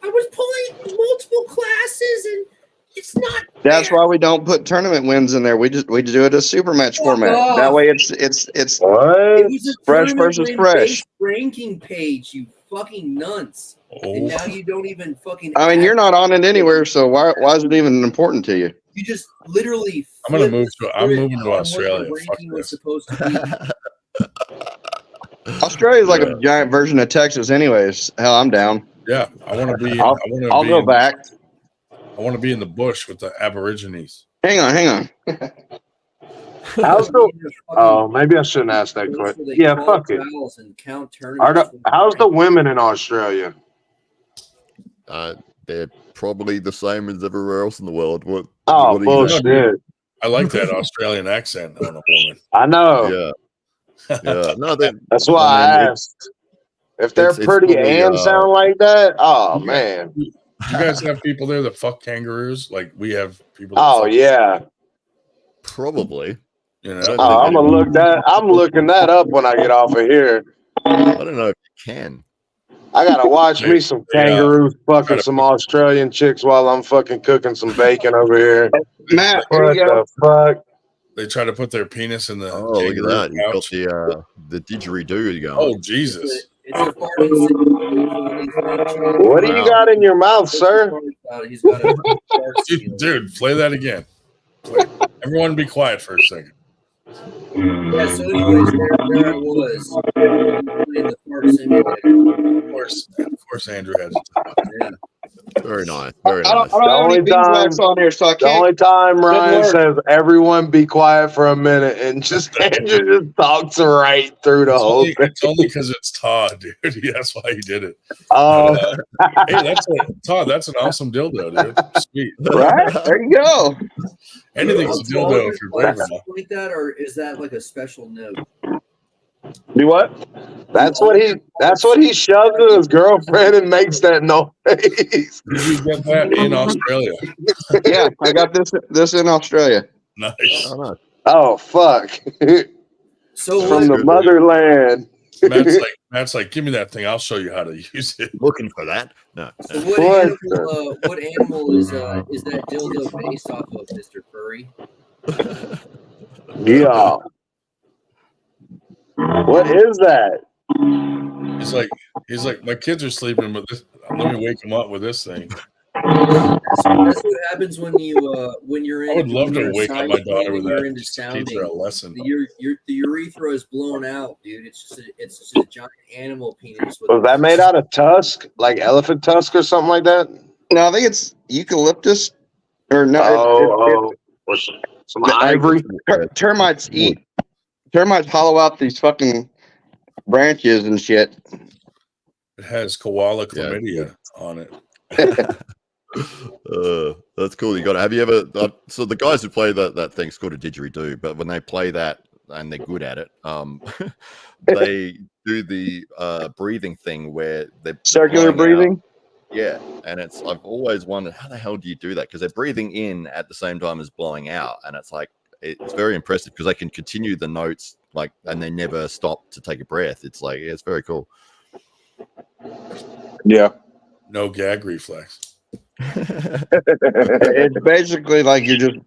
I was pulling multiple classes, and it's not. That's why we don't put tournament wins in there. We do it as super match format. That way it's It was a fresh tournament versus win fresh. based ranking page. You fucking nuns. Oh. And now you don't even fucking. I mean, you're not on it anywhere, so why is it even important to you? You just literally. I'm gonna move flipped to. I'm the moving script to on what the Australia. Fuck ranking was this. supposed to be. Australia's like a giant version of Texas, anyways. Hell, I'm down. Yeah, I want to be. I'll go back. I want to be in the bush with the Aborigines. Hang on. How's the? Oh, maybe I shouldn't ask that question. Yeah, fuck it. How's the women in Australia? They're probably the same as everywhere else in the world. What? Oh, what do you bullshit. know? I like that Australian accent on a woman. I know. Yeah. No, that's why I asked. If they're pretty and sound like that, oh man. You guys have people there that fuck kangaroos, like we have people. Oh yeah. Probably. You know. Oh, I'm looking that up when I get off of here. I don't know if you can. I gotta watch me some kangaroos fucking some Australian chicks while I'm fucking cooking some bacon over here. Matt, what the fuck? They try to put their penis in the. Oh, look at that! You got the didgeridoo going. Oh Jesus! What do you got in your mouth, sir? Dude, play that again. Everyone, be quiet for a second. Yeah, so anyways, there I was in the fart simulator. Of course, Andrew has it. Yeah. Very nice. Very I nice. don't have any beeswax on here, so I The can't. only time Ryan says everyone be quiet for a minute and just Andrew just talks right through the whole thing. It's only because it's Todd, dude. That's why he did it. Oh, hey, Todd. That's an awesome dildo, dude. Sweet. Right? There you go. Anything's a dildo if you're brave enough. Like that, or is that like a special note? Do what? That's what he shoves in his girlfriend and makes that noise. Did you get that in Australia? Yeah, I got this in Australia. Nice. Oh fuck. So from the motherland. Matt's like, give me that thing. I'll show you how to use it. Looking for that? No. So what animal is that dildo based off of, Mr. Furry? Yeah. What is that? He's like, my kids are sleeping, but let me wake them up with this thing. That's what happens when you're in. I would love to wake up my daughter with that. You're into Teach sounding. her a lesson. The urethra is blown out, dude. It's just a giant animal penis. Was that made out of tusk, like elephant tusk or something like that? No, I think it's eucalyptus, or no. Some ivory. Termites hollow out these fucking branches and shit. It has koala chlamydia on it. That's cool. You got it. Have you ever? So the guys who play that thing's called a didgeridoo, but when they play that and they're good at it, they do the breathing thing where they're circular breathing. Yeah, and I've always wondered how the hell do you do that, because they're breathing in at the same time as blowing out, and it's like it's very impressive because they can continue the notes and they never stop to take a breath. It's like it's very cool. Yeah. No gag reflex. It's basically like you're just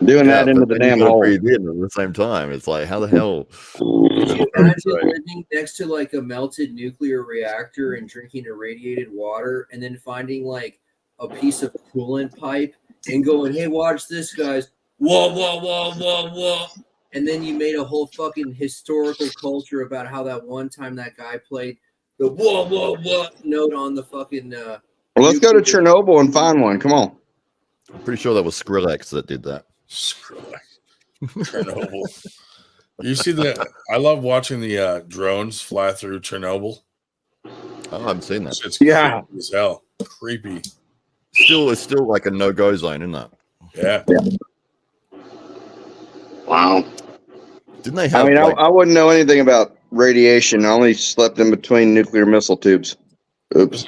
doing that into the damn hole. Breathe in at the same time. It's like, how the hell? Could you imagine living next to like a melted nuclear reactor and drinking irradiated water, and then finding like a piece of coolant pipe and going, "Hey, watch this, guys! Whoa, whoa, whoa, whoa, whoa!" And then you made a whole fucking historical culture about how that one time that guy played the whoa, whoa, whoa note on the fucking. Well, let's go to Chernobyl and find one. Come on. I'm pretty sure that was Skrillex that did that. Chernobyl. You see that? I love watching the drones fly through Chernobyl. Oh, I haven't seen that. It's creepy as hell. Creepy. It's still like a no-go zone, isn't it? Yeah. Wow. Didn't they have? I mean, I wouldn't know anything about radiation. I only slept in between nuclear missile tubes. Oops.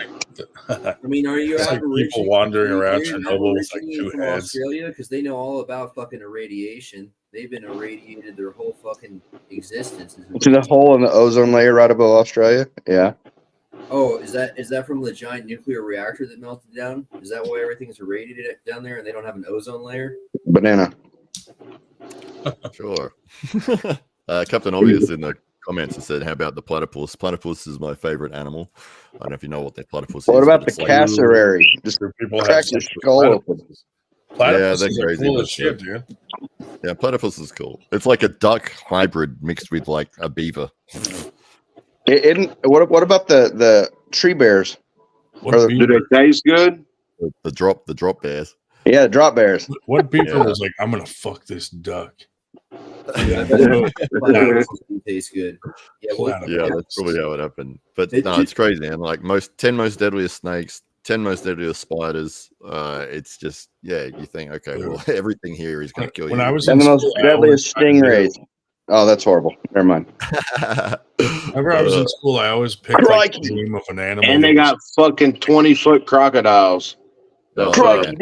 I mean, are you It's like people wandering around Chernobyl with like two from heads? Australia? Because they know all about fucking irradiation. They've been irradiated their whole fucking existence. To the hole in the ozone layer right above Australia. Yeah. Oh, is that from the giant nuclear reactor that melted down? Is that why everything's irradiated down there and they don't have an ozone layer? Banana. Sure. Captain Obvious in the comments that said, "How about the platypus? Platypus is my favorite animal." I don't know if you know what that platypus What is. about but the it's like, cassowary? Just People have crack your sex with skull open. platypuses they're are crazy. cool but, as shit, dude. Yeah, platypus is cool. It's like a duck hybrid mixed with like a beaver. What about the tree bears? Do they taste good? The drop bears. Yeah, the drop bears. What beaver Yeah. was like, I'm gonna fuck this duck? Yeah, platypus tastes good. Yeah, that's probably how it happened. But no, it's crazy, man. Like 10 most deadliest snakes, 10 most deadliest spiders. It's just, you think, okay, well, everything here is going to kill you. When I was And in the most school, deadliest stingrays. Oh, that's horrible. Never mind. Whenever I was in school, I always picked like the name of an animal. And they got fucking 20-foot crocodiles. Crikey,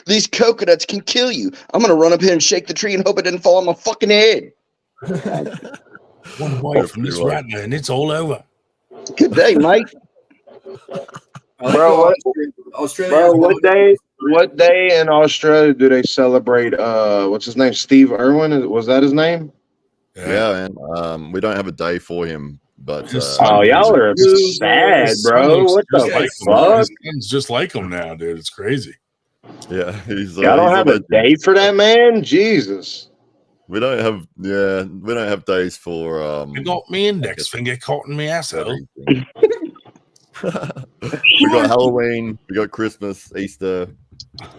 these coconuts can kill you. I'm gonna run up here and shake the tree and hope it didn't fall on my fucking head. One wife from this rattler and it's all over. Good day, mate. Bro, what day in Australia do they celebrate what's his name? Steve Irwin? Was that his name? Yeah, man. We don't have a day for him, but y'all are sad, bro. What the fuck? His son's just like him now, dude. It's crazy. Yeah, he's. Y'all don't he's have a day for that man? Jesus. We don't have days for. I got me index finger caught in my asshole. We got Halloween, we got Christmas, Easter,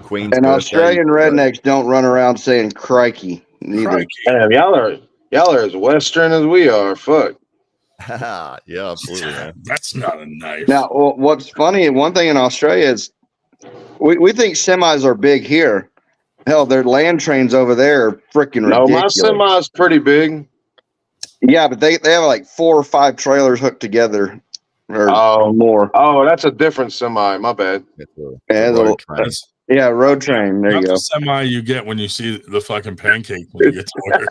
Queen's And birthday. Australian rednecks don't run around saying crikey neither. Damn, y'all are as Western as we are. Fuck. Yeah, absolutely. Man. That's not a knife. Now, what's funny, one thing in Australia is we think semis are big here. Hell, their land trains over there are freaking ridiculous. No, my semi's pretty big. Yeah, but they have like 4 or 5 trailers hooked together. Or more. Oh, that's a different semi. My bad. Road train. There Not you go. the semi you get when you see the fucking pancake when you get to work.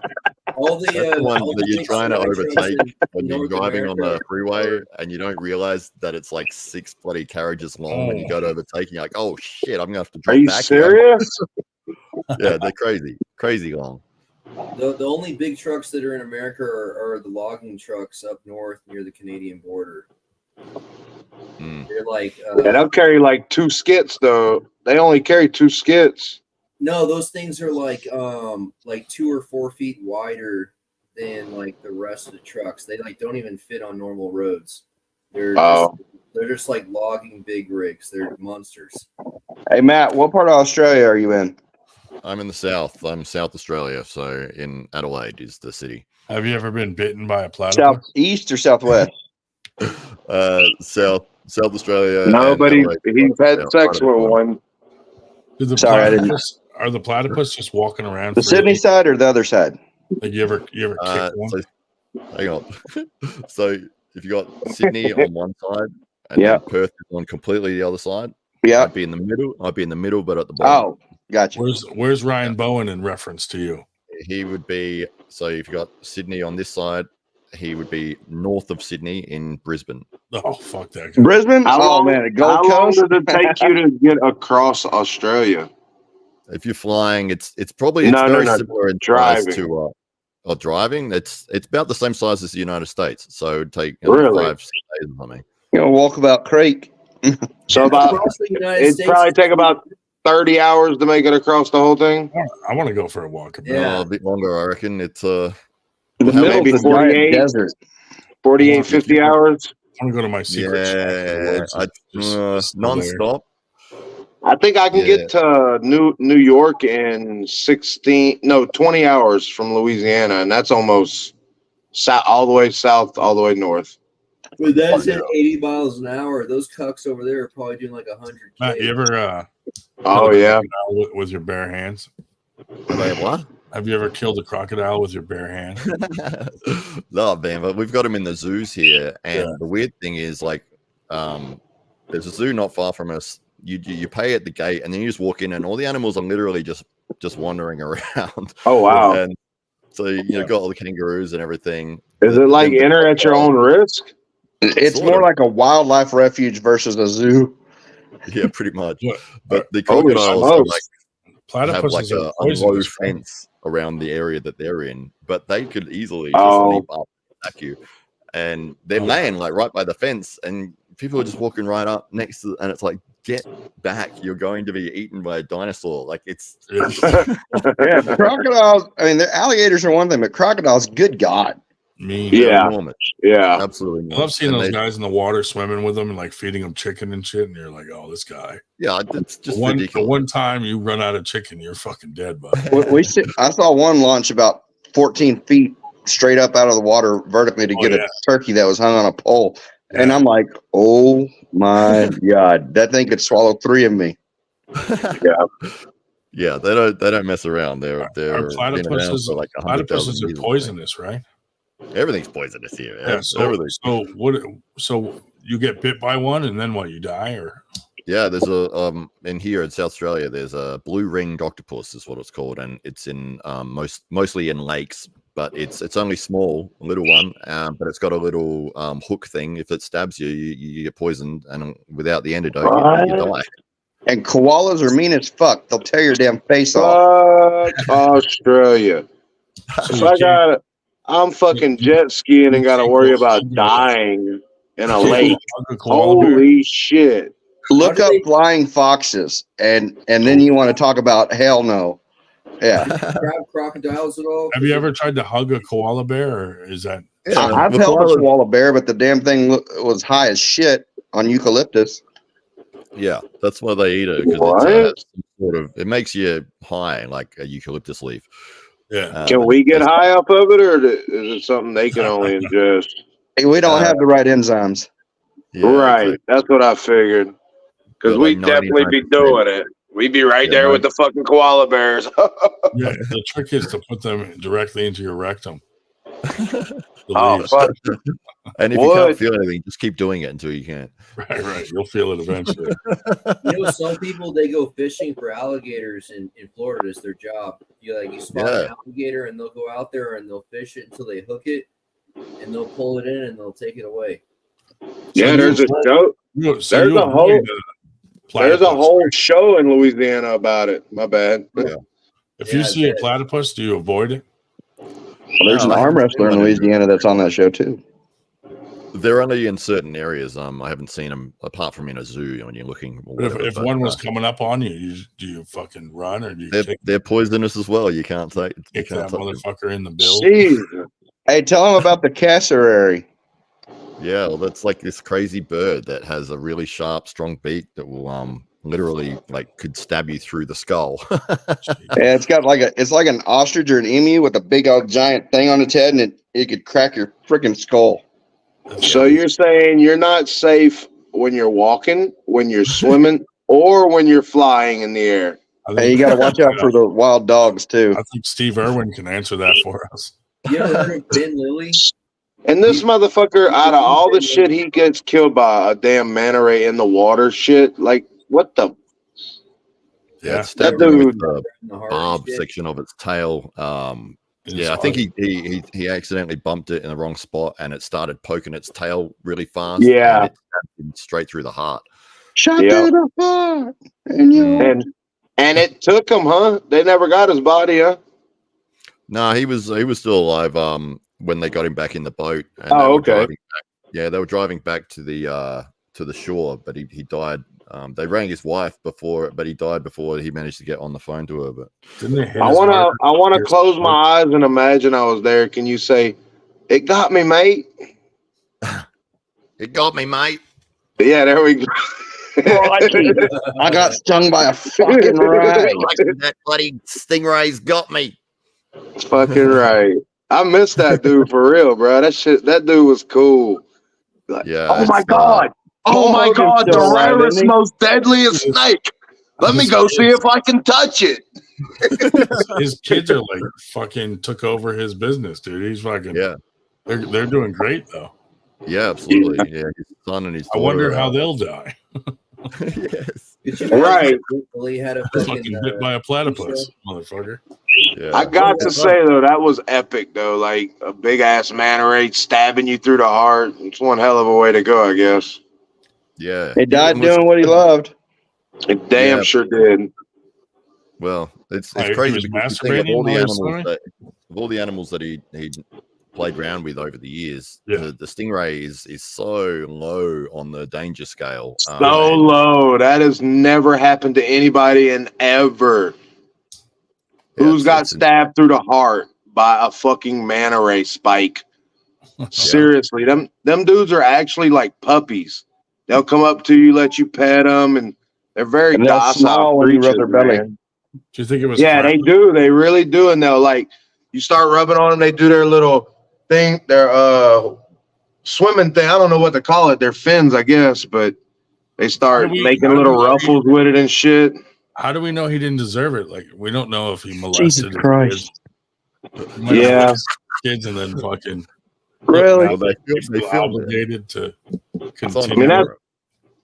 All That's the one that you're trying to overtake when you're North driving on the America. freeway and you don't realize that it's like 6 bloody carriages long when you go to overtake and you're like, oh shit, I'm gonna have to drop Are you back. serious? Yeah, they're crazy long. The only big trucks that are in America are the logging trucks up north near the Canadian border. They're like they'll carry like 2 skits though. They only carry 2 skits. no, those things are like 2 or 4 feet wider than like the rest of the trucks. They like don't even fit on normal roads. They're just like logging big rigs. They're monsters. Hey Matt, what part of Australia are you in? I'm in the south. I'm South Australia, so in Adelaide is the city. Have you ever been bitten by a platypus? Southeast or southwest? South Australia. Nobody. He's had sex with one. Are the platypus just walking around? The Sydney side or the other side? Like you ever kick one? So, hang on. So if you got Sydney on one side and then Perth is on completely the other side, I'd be in the middle, but at the bottom. Oh, gotcha. Where's Ryan Bowen in reference to you? He would be, so if you got Sydney on this side, he would be north of Sydney in Brisbane. Oh, fuck that guy. Brisbane? How long Gold does Coast? it take you to get across Australia? If you're flying, it's very similar in size to driving. It's about the same size as the United States, so it'd take 5-6 days or something. Walkabout Creek. So it'd probably take about 30 hours to make it across the whole thing. I want to go for a walk. A bit longer, I reckon. It's maybe 48 desert. 48, 50 hours. I'm gonna go to my secret non-stop. I think I can get to New York in 20 hours from Louisiana, and that's almost all the way south, all the way north. But that's at 80 miles an hour. Those cucks over there are probably doing like 100. Matt, you ever with your bare hands? Wait, what? Have you ever killed a crocodile with your bare hands? No, man, but we've got them in the zoos here, and the weird thing is, like, there's a zoo not far from us. You pay at the gate, and then you just walk in, and all the animals are literally just wandering around. Oh wow! And so you got all the kangaroos and everything. Is it like enter at your own risk? It's more like a wildlife refuge versus a zoo. Yeah, pretty much. But the crocodiles are like have like a low fence around the area that they're in, but they could easily just leap up and attack you. and they're laying like right by the fence, and people are just walking right up next to, and it's like, get back! You're going to be eaten by a dinosaur. Like it's Yeah, crocodiles. I mean, the alligators are one thing, but crocodiles, good God. Mean. Yeah. enormous. Yeah. Absolutely. I love seeing And those they- guys in the water swimming with them and like feeding them chicken and shit. And you're like, oh, this guy. Yeah, it's just the ridiculous. one time you run out of chicken, you're fucking dead, bud. I saw one launch about 14 feet straight up out of the water vertically to get a turkey that was hung on a pole. And I'm like, oh my God, that thing could swallow 3 of me. Yeah, they don't mess around. They're Are been around platypuses, for like 100,000 platypuses are years. poisonous, right? Everything's poisonous here. Yeah. So you get bit by one and then what? You die or? Yeah, there's a in here in South Australia. There's a blue ringed octopus, is what it's called, and it's in mostly in lakes. But it's only small, a little one, but it's got a little hook thing. If it stabs you, you get poisoned, and without the antidote, you die. And koalas are mean as fuck. They'll tear your damn face off. Australia. If I'm fucking jet skiing and got to worry about dying in a lake. Holy shit. Look up flying foxes, and then you want to talk about hell no. Yeah. Grab crocodiles at all? Have you ever tried to hug a koala bear, or is that? I've held a koala bear, but the damn thing was high as shit on eucalyptus. Yeah, that's why they eat it, because it makes you high like a eucalyptus leaf. Yeah. Can we get high off of it, or is it something they can only ingest? Hey, we don't have the right enzymes. Right. That's what I figured. Because we'd definitely be doing it. We'd be right there with the fucking koala bears. Yeah, the trick is to put them directly into your rectum. Fuck. And if you can't feel anything, just keep doing it until you can. Right. You'll feel it eventually. You know, some people, they go fishing for alligators in Florida. It's their job. You spot an alligator and they'll go out there and they'll fish it until they hook it, and they'll pull it in and they'll take it away. Yeah, there's a show. There's a whole show in Louisiana about it. My bad. If you see a platypus, do you avoid it? Well, there's an arm wrestler in Louisiana that's on that show too. They're only in certain areas. I haven't seen them apart from in a zoo when you're looking. But if one was coming up on you, do you fucking run, or do you they're poisonous as well? You can't take kick that motherfucker in the bill? Hey, tell him about the cassowary. Yeah, well, that's like this crazy bird that has a really sharp, strong beak that will literally could stab you through the skull. Yeah, it's got it's like an ostrich or an emu with a big old giant thing on its head, and it could crack your freaking skull. So you're saying you're not safe when you're walking, when you're swimming, or when you're flying in the air? Hey, you got to watch out for the wild dogs too. I think Steve Irwin can answer that for us. You ever heard of Ben Lilly? And this motherfucker, out of all the shit, he gets killed by a damn manta ray in the water. Shit, like what the? Yeah, that dude. With the barb section of its tail. I think he accidentally bumped it in the wrong spot, and it started poking its tail really fast. Yeah, and it stabbed him straight through the heart. Shot to the heart, and it took him, huh? They never got his body, huh? No, he was still alive when they got him back in the boat. And okay. They were driving back to the shore, but he died. They rang his wife before, but he died before he managed to get on the phone to her. But I want to close my eyes and imagine I was there. Can you say, "It got me, mate"? It got me, mate. Yeah, there we go. I got stung by a fucking ray. That bloody stingray's got me. That's fucking right. I miss that dude for real, bro. That dude was cool. Oh my god. Oh my god, the rarest, most deadliest snake. Let me go see if I can touch it. His kids are fucking took over his business, dude. He's fucking They're doing great though. Yeah, absolutely. Yeah, his son and his daughter. I wonder how they'll die. Yes. Right. He had a fucking bit by a platypus, motherfucker. Yeah. I got to say though, that was epic though. Like a big ass manta ray stabbing you through the heart. It's one hell of a way to go, I guess. Yeah. He died doing what he loved. It damn sure did. Well, it's He crazy was because you think masturbating of while he was swimming? all the animals that he played around with over the years, Yeah. the Stingray is so low on the danger scale. So low. That has never happened to anybody and ever. Who's got stabbed through the heart by a fucking manta ray spike? Seriously, them dudes are actually like puppies. They'll come up to you, let you pet them, and they're very And they'll docile smile when you rub creatures, their belly. man. Do you think it was? Yeah, they do. They really do. And they'll like you start rubbing on them. They do their little thing, their swimming thing. I don't know what to call it. Their fins, I guess, but they start making little ruffles with it and shit. How do we know he didn't deserve it? Like, we don't know if he molested Jesus his Christ. kids. He might have Yeah. molested kids and then fucking Really? now they feel obligated to continue. I mean,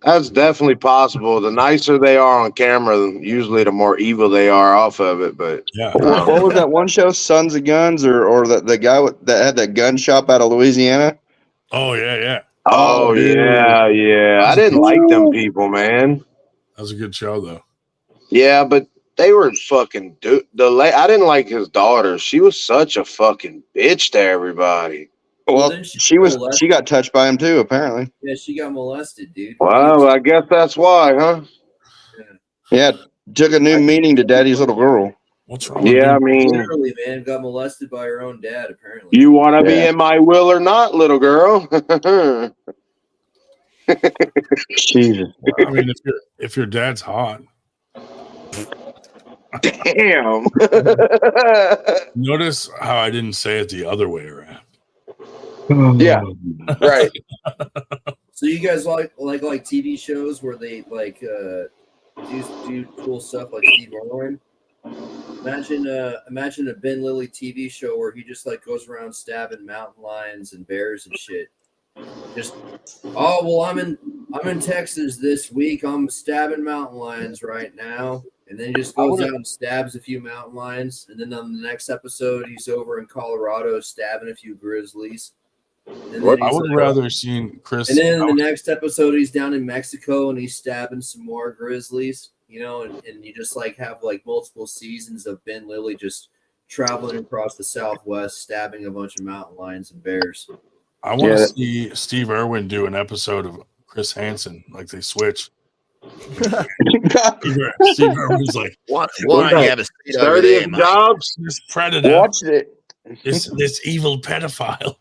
that's definitely possible. The nicer they are on camera, usually the more evil they are off of it. But yeah, What was that one show, Sons of Guns, or the guy that had that gun shop out of Louisiana? Oh yeah. Oh yeah. I didn't like them people, man. That was a good show though. Yeah, but they were fucking I didn't like his daughter. She was such a fucking bitch to everybody. Well, she got touched by him too, apparently. Yeah, she got molested, dude. Well, I guess that's why, huh? Yeah, took a new meaning to Daddy's little girl. What's wrong? Yeah, I mean, Literally, man, got molested by her own dad. Apparently, you want to be in my will or not, little girl? Jesus. I mean, if your dad's hot. Damn. Notice how I didn't say it the other way around. Yeah. Right. So you guys like TV shows where they like do cool stuff like Steve Irwin? Imagine a Ben Lilly TV show where he just like goes around stabbing mountain lions and bears and shit. Just I'm in Texas this week. I'm stabbing mountain lions right now. And then he just goes out and stabs a few mountain lions. And then on the next episode, he's over in Colorado stabbing a few grizzlies. And then I would rather seen Chris. And then in the next episode, he's down in Mexico and he's stabbing some more grizzlies. You know, and you just like have like multiple seasons of Ben Lilly just traveling across the Southwest, stabbing a bunch of mountain lions and bears. I want to see Steve Irwin do an episode of Chris Hansen, like they switch. Steve Irwin's like, why you have a seat over there, mate? Jobs? This predator. Watched it. This evil pedophile.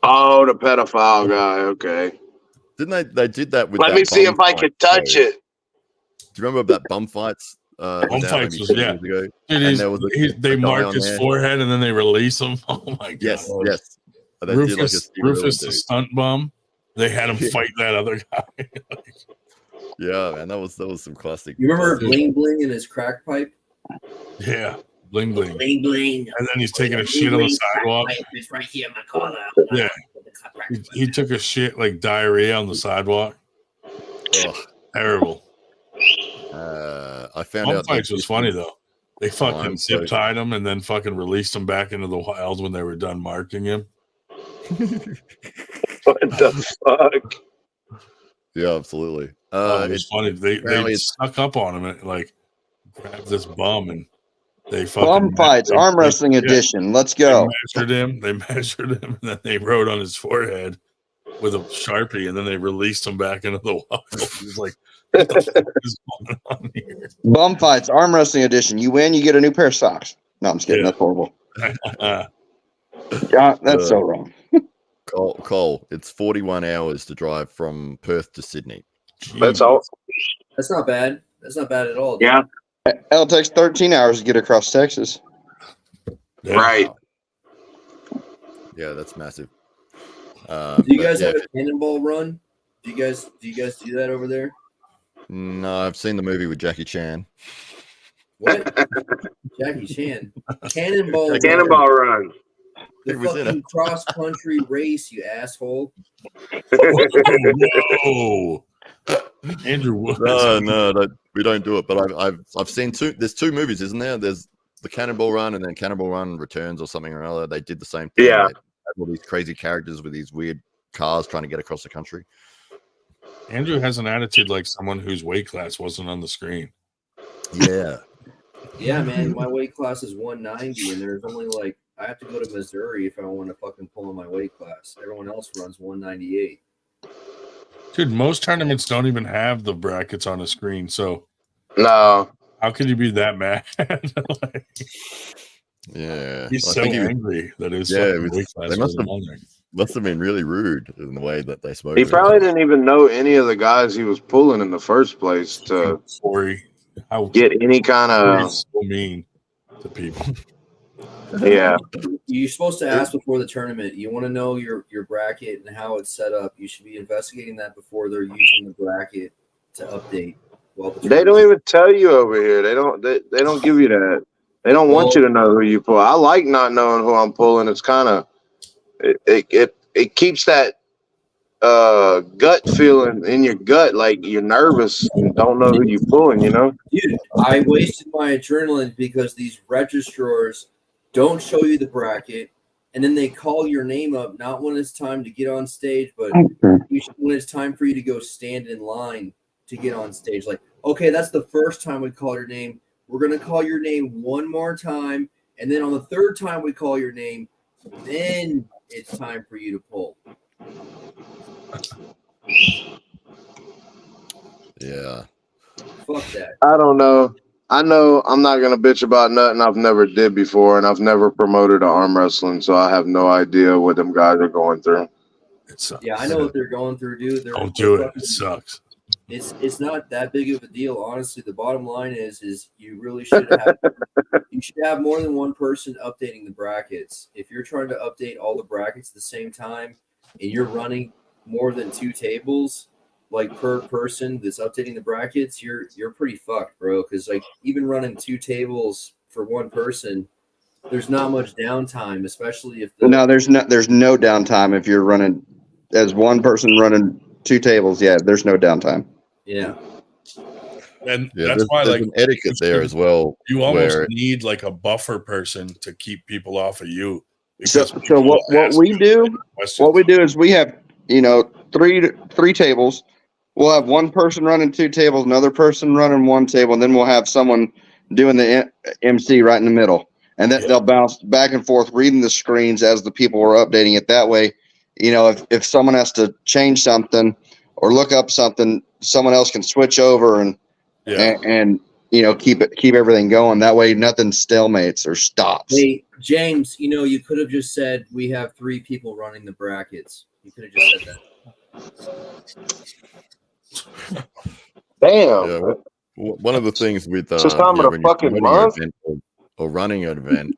Oh, the pedophile guy. Okay. Didn't they did that with? Let me see if I can touch it. Do you remember that bum fights? Bum fights was Dude, they marked his forehead and then they release him. Oh my god. Yes. Rufus the stunt bum. They had him fight that other guy. Yeah, man, that was some classic. You remember Bling Bling in his crack pipe? Yeah, Bling Bling. Bling Bling. And then he's taking a shit on the sidewalk. It's right here in my collar. Yeah. He took a shit like diarrhea on the sidewalk. Ugh. Terrible. I found out fights was funny though. They fucking zip tied him and then fucking released him back into the wild when they were done marking him. What the fuck? Yeah, absolutely. It was funny. They stuck up on him and like grabbed this bum and they fucking Bum fights, arm wrestling edition. Let's go. They measured him and then they wrote on his forehead with a Sharpie and then they released him back into the wild. He was like, what the fuck is going on here? Bum fights, arm wrestling edition. You win, you get a new pair of socks. No, I'm just kidding. That's horrible. Yeah, that's so wrong. Cole, it's 41 hours to drive from Perth to Sydney. That's all. That's not bad. That's not bad at all. Yeah. It takes 13 hours to get across Texas. Yeah. Right. Yeah, that's massive. Do you guys have a cannonball run? Do you guys do that over there? No, I've seen the movie with Jackie Chan. What? Jackie Chan. Cannonball run. The fucking cross country race, you asshole. Whoa. Andrew Woods. No, we don't do it. But I've seen two. There's two movies, isn't there? There's the Cannonball Run and then Cannonball Run Returns or something or other. They did the same thing. Yeah. They had all these crazy characters with these weird cars trying to get across the country. Andrew has an attitude like someone whose weight class wasn't on the screen. Yeah. Yeah, man. My weight class is 190, and there's only like I have to go to Missouri if I want to fucking pull in my weight class. Everyone else runs 198. Dude, most tournaments don't even have the brackets on the screen, so No. How could you be that mad? Like, Yeah, he's I so think he was, angry that his yeah, fucking weight class they must wasn't have on there. must have been really rude in the way that they spoke. He to probably him. didn't even know any of the guys he was pulling in the first place to Corey, how get any kind of. Corey's so mean to people. Yeah. You're supposed to ask before the tournament. You want to know your bracket and how it's set up. You should be investigating that before they're using the bracket to update. They don't even tell you over here. They don't give you that. They don't want you to know who you pull. I like not knowing who I'm pulling. It's kind of it keeps that gut feeling in your gut, like you're nervous and don't know who you're pulling. You know, Dude, I wasted my adrenaline because these registrars don't show you the bracket, and then they call your name up not when it's time to get on stage, but when it's time for you to go stand in line to get on stage. Like, okay, that's the first time we call your name. We're gonna call your name one more time, and then on the third time we call your name, then it's time for you to pull. Yeah. Fuck that. I don't know. I know I'm not gonna bitch about nothing I've never did before, and I've never promoted arm wrestling, so I have no idea what them guys are going through. It sucks. Yeah, I know what they're going through, dude. Don't do it. It sucks. It's not that big of a deal, honestly. The bottom line is you really should have you should have more than one person updating the brackets. If you're trying to update all the brackets at the same time and you're running more than 2 tables, like per person that's updating the brackets, you're pretty fucked, bro. Because like even running 2 tables for one person, there's not much downtime, especially if No, there's no downtime if you're running as one person running 2 tables. Yeah, there's no downtime. Yeah. And Yeah, that's why, there's like, an etiquette there as well. you almost where need like a buffer person to keep people off of you. So people what ask we you do questions. is we have three tables. We'll have one person running 2 tables, another person running 1 table, and then we'll have someone doing the MC right in the middle, and then they'll bounce back and forth reading the screens as the people are updating it. That way, if someone has to change something or look up something, someone else can switch over and keep everything going. That way, nothing stalemates or stops. Hey, James, you could have just said we have 3 people running the brackets. You could have just said that. Damn. Yeah, one of the things with It's just time of the when you're fucking promoting month. an event or running an event,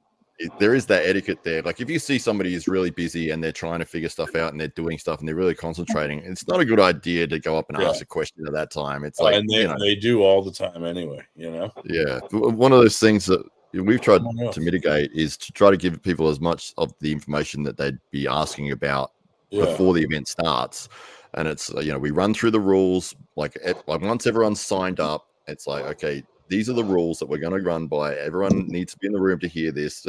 there is that etiquette there. Like if you see somebody is really busy and they're trying to figure stuff out and they're doing stuff and they're really concentrating, it's not a good idea to go up and ask a question at that time. It's like, and they do all the time anyway, Yeah, one of those things that we've tried to mitigate is to try to give people as much of the information that they'd be asking about before the event starts. And it's we run through the rules like once everyone's signed up, it's like, okay, these are the rules that we're going to run by. Everyone needs to be in the room to hear this.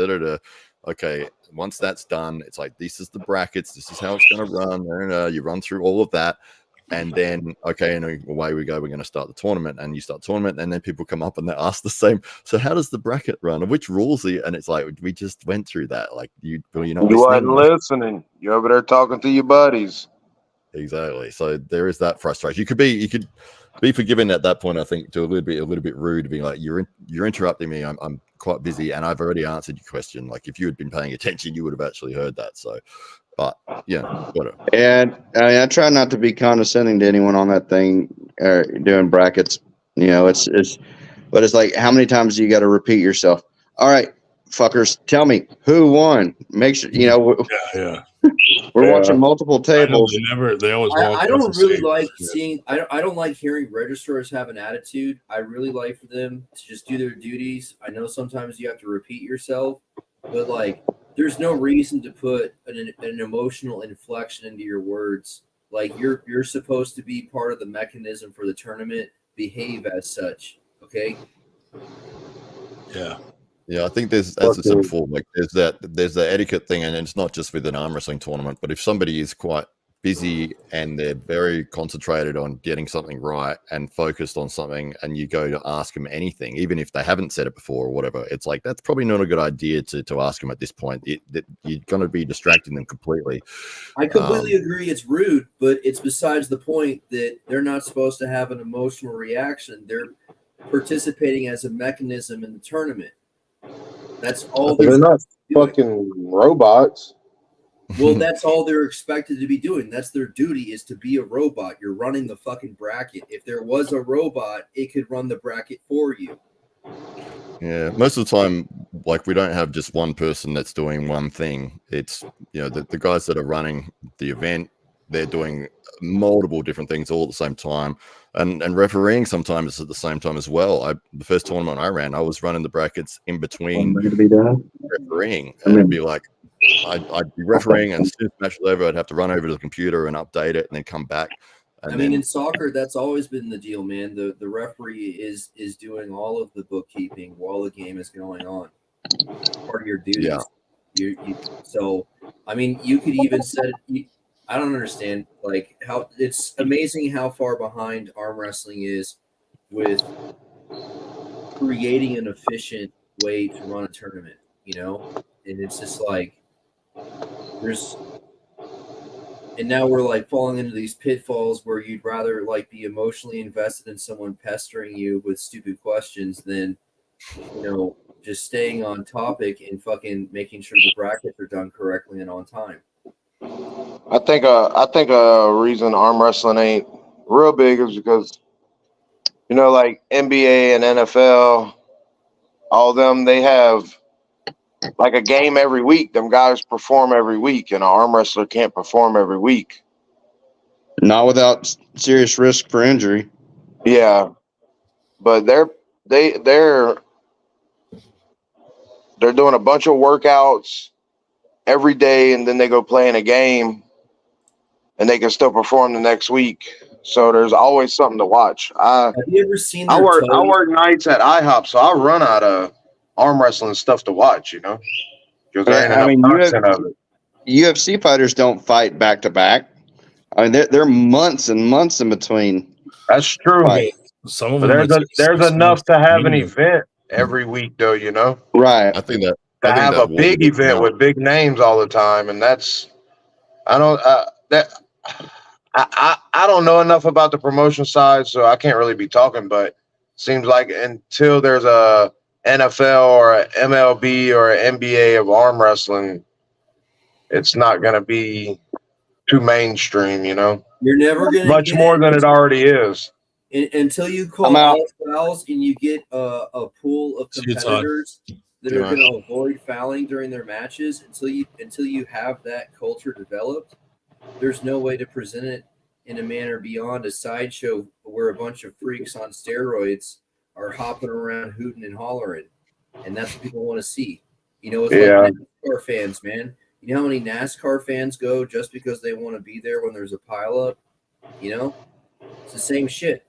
Okay, once that's done, it's like, this is the brackets. This is how it's going to run. You run through all of that. And then, okay, and away we go. We're going to start the tournament. And you start the tournament. And then people come up and they ask the same. So how does the bracket run? And which rules are you? And it's like, we just went through that. Like, you wasn't listening. You're over there talking to your buddies. Exactly. So there is that frustration. You could be forgiven at that point, I think, to a little bit rude, being like, you're interrupting me. I'm quite busy, and I've already answered your question. Like if you had been paying attention, you would have actually heard that. So, but yeah, whatever. And I try not to be condescending to anyone on that thing doing brackets. But it's like, how many times do you got to repeat yourself? All right, fuckers, tell me who won. Make sure We're watching multiple tables. They always. I don't really like seeing. I don't like hearing registrars have an attitude. I really like for them to just do their duties. I know sometimes you have to repeat yourself, but like, there's no reason to put an emotional inflection into your words. Like you're supposed to be part of the mechanism for the tournament. Behave as such. Okay. Yeah. Yeah, I think there's, as I said before, like there's that etiquette thing, and it's not just with an arm wrestling tournament, but if somebody is quite busy and they're very concentrated on getting something right and focused on something, and you go to ask them anything, even if they haven't said it before or whatever, it's like that's probably not a good idea to ask them at this point. You're going to be distracting them completely. I completely agree. It's rude, but it's besides the point that they're not supposed to have an emotional reaction. They're participating as a mechanism in the tournament. That's all They're not fucking robots. Well, that's all they're expected to be doing. That's their duty, is to be a robot. You're running the fucking bracket. If there was a robot, it could run the bracket for you. Yeah, most of the time, like, we don't have just one person that's doing one thing. It's, you know, the guys that are running the event, they're doing multiple different things all at the same time, and refereeing sometimes at the same time as well. The first tournament I ran, I was running the brackets in between refereeing, and it'd be like I'd be refereeing, and as soon as the match was over, I'd have to run over to the computer and update it, and then come back. And I mean, in soccer, that's always been the deal, man. The referee is doing all of the bookkeeping while the game is going on. Part of your duties. Yeah. So, I mean, you could even set it. I don't understand, like, how it's amazing how far behind arm wrestling is with creating an efficient way to run a tournament, you know? And it's just like and now we're like falling into these pitfalls where you'd rather like be emotionally invested in someone pestering you with stupid questions than, you know, just staying on topic and fucking making sure the brackets are done correctly and on time. I think a reason arm wrestling ain't real big is because, you know, like NBA and NFL, all of them, they have like a game every week. Them guys perform every week, and an arm wrestler can't perform every week. Not without serious risk for injury. Yeah, but they're doing a bunch of workouts every day, and then they go play in a game, and they can still perform the next week. So there's always something to watch. Have you ever seen? I work nights at IHOP, so I run out of arm wrestling stuff to watch. You know, because there ain't enough content of it. UFC fighters don't fight back to back. I mean, they're months and months in between. That's true. Some of them, them, there's enough to have an event every week, though. You know, right? I think that to have a big event with big names all the time, and that's I don't know enough about the promotion side, so I can't really be talking. But it seems like until there's a NFL or a MLB or an NBA of arm wrestling, it's not going to be too mainstream. You know, You're never going to much more than it already is. Until you call all fouls and you get a pool of competitors that are going to avoid fouling during their matches. Until you have that culture developed, there's no way to present it in a manner beyond a sideshow where a bunch of freaks on steroids are hopping around hooting and hollering, and that's what people want to see. You know, it's like NASCAR fans, man. You know how many NASCAR fans go just because they want to be there when there's a pileup? You know, it's the same shit.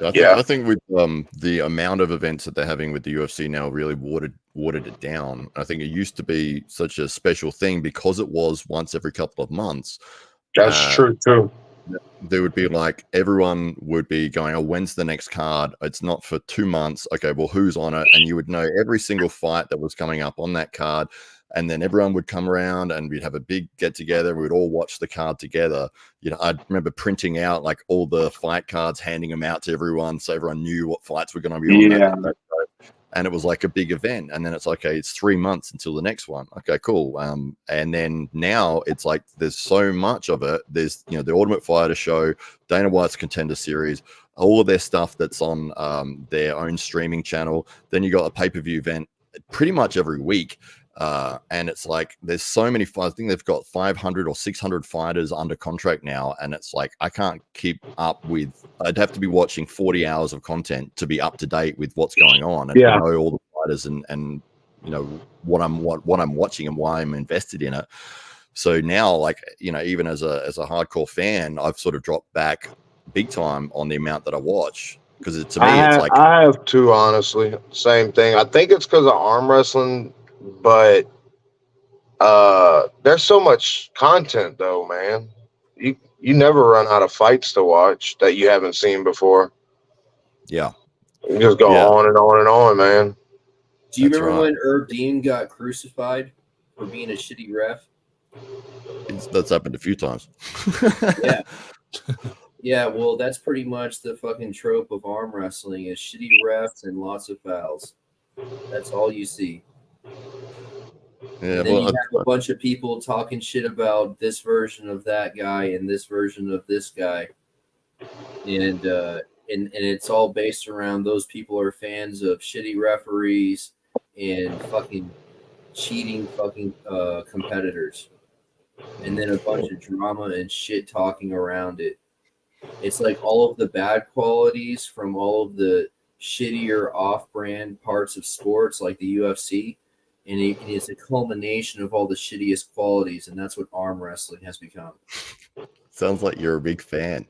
I think with the amount of events that they're having with the UFC now really watered it down. I think it used to be such a special thing because it was once every couple of months. That's true too. There would be like everyone would be going, oh, when's the next card? It's not for 2 months. Okay, well, who's on it? And you would know every single fight that was coming up on that card. And then everyone would come around and we'd have a big get together. We'd all watch the card together. You know, I remember printing out like all the fight cards, handing them out to everyone so everyone knew what fights were going to be on that show. And it was like a big event. And then it's like, okay, it's 3 months until the next one. Okay, cool. And then now it's like there's so much of it. There's, you know, the Ultimate Fighter show, Dana White's Contender Series, all of their stuff that's on their own streaming channel. Then you got a pay-per-view event pretty much every week. And it's like there's so many fights. I think they've got 500 or 600 fighters under contract now, and it's like I can't keep up with. I'd have to be watching 40 hours of content to be up to date with what's going on and know all the fighters and you know what I'm watching and why I'm invested in it. So now, like, you know, even as a hardcore fan, I've sort of dropped back big time on the amount that I watch. Because to me, it's like I have too, honestly. Same thing. I think it's because of arm wrestling, but There's so much content though, man. You never run out of fights to watch that you haven't seen before. Yeah. You just go on and on and on, man. Do you remember when Herb Dean got crucified for being a shitty ref? That's happened a few times. Yeah. Yeah, well, that's pretty much the fucking trope of arm wrestling is shitty refs and lots of fouls. That's all you see. Yeah, and then you have a bunch of people talking shit about this version of that guy and this version of this guy. And it's all based around those people are fans of shitty referees and fucking cheating fucking competitors. And then a bunch of drama and shit talking around it. It's like all of the bad qualities from all of the shittier off-brand parts of sports like the UFC, and it's a culmination of all the shittiest qualities, and that's what arm wrestling has become. Sounds like you're a big fan.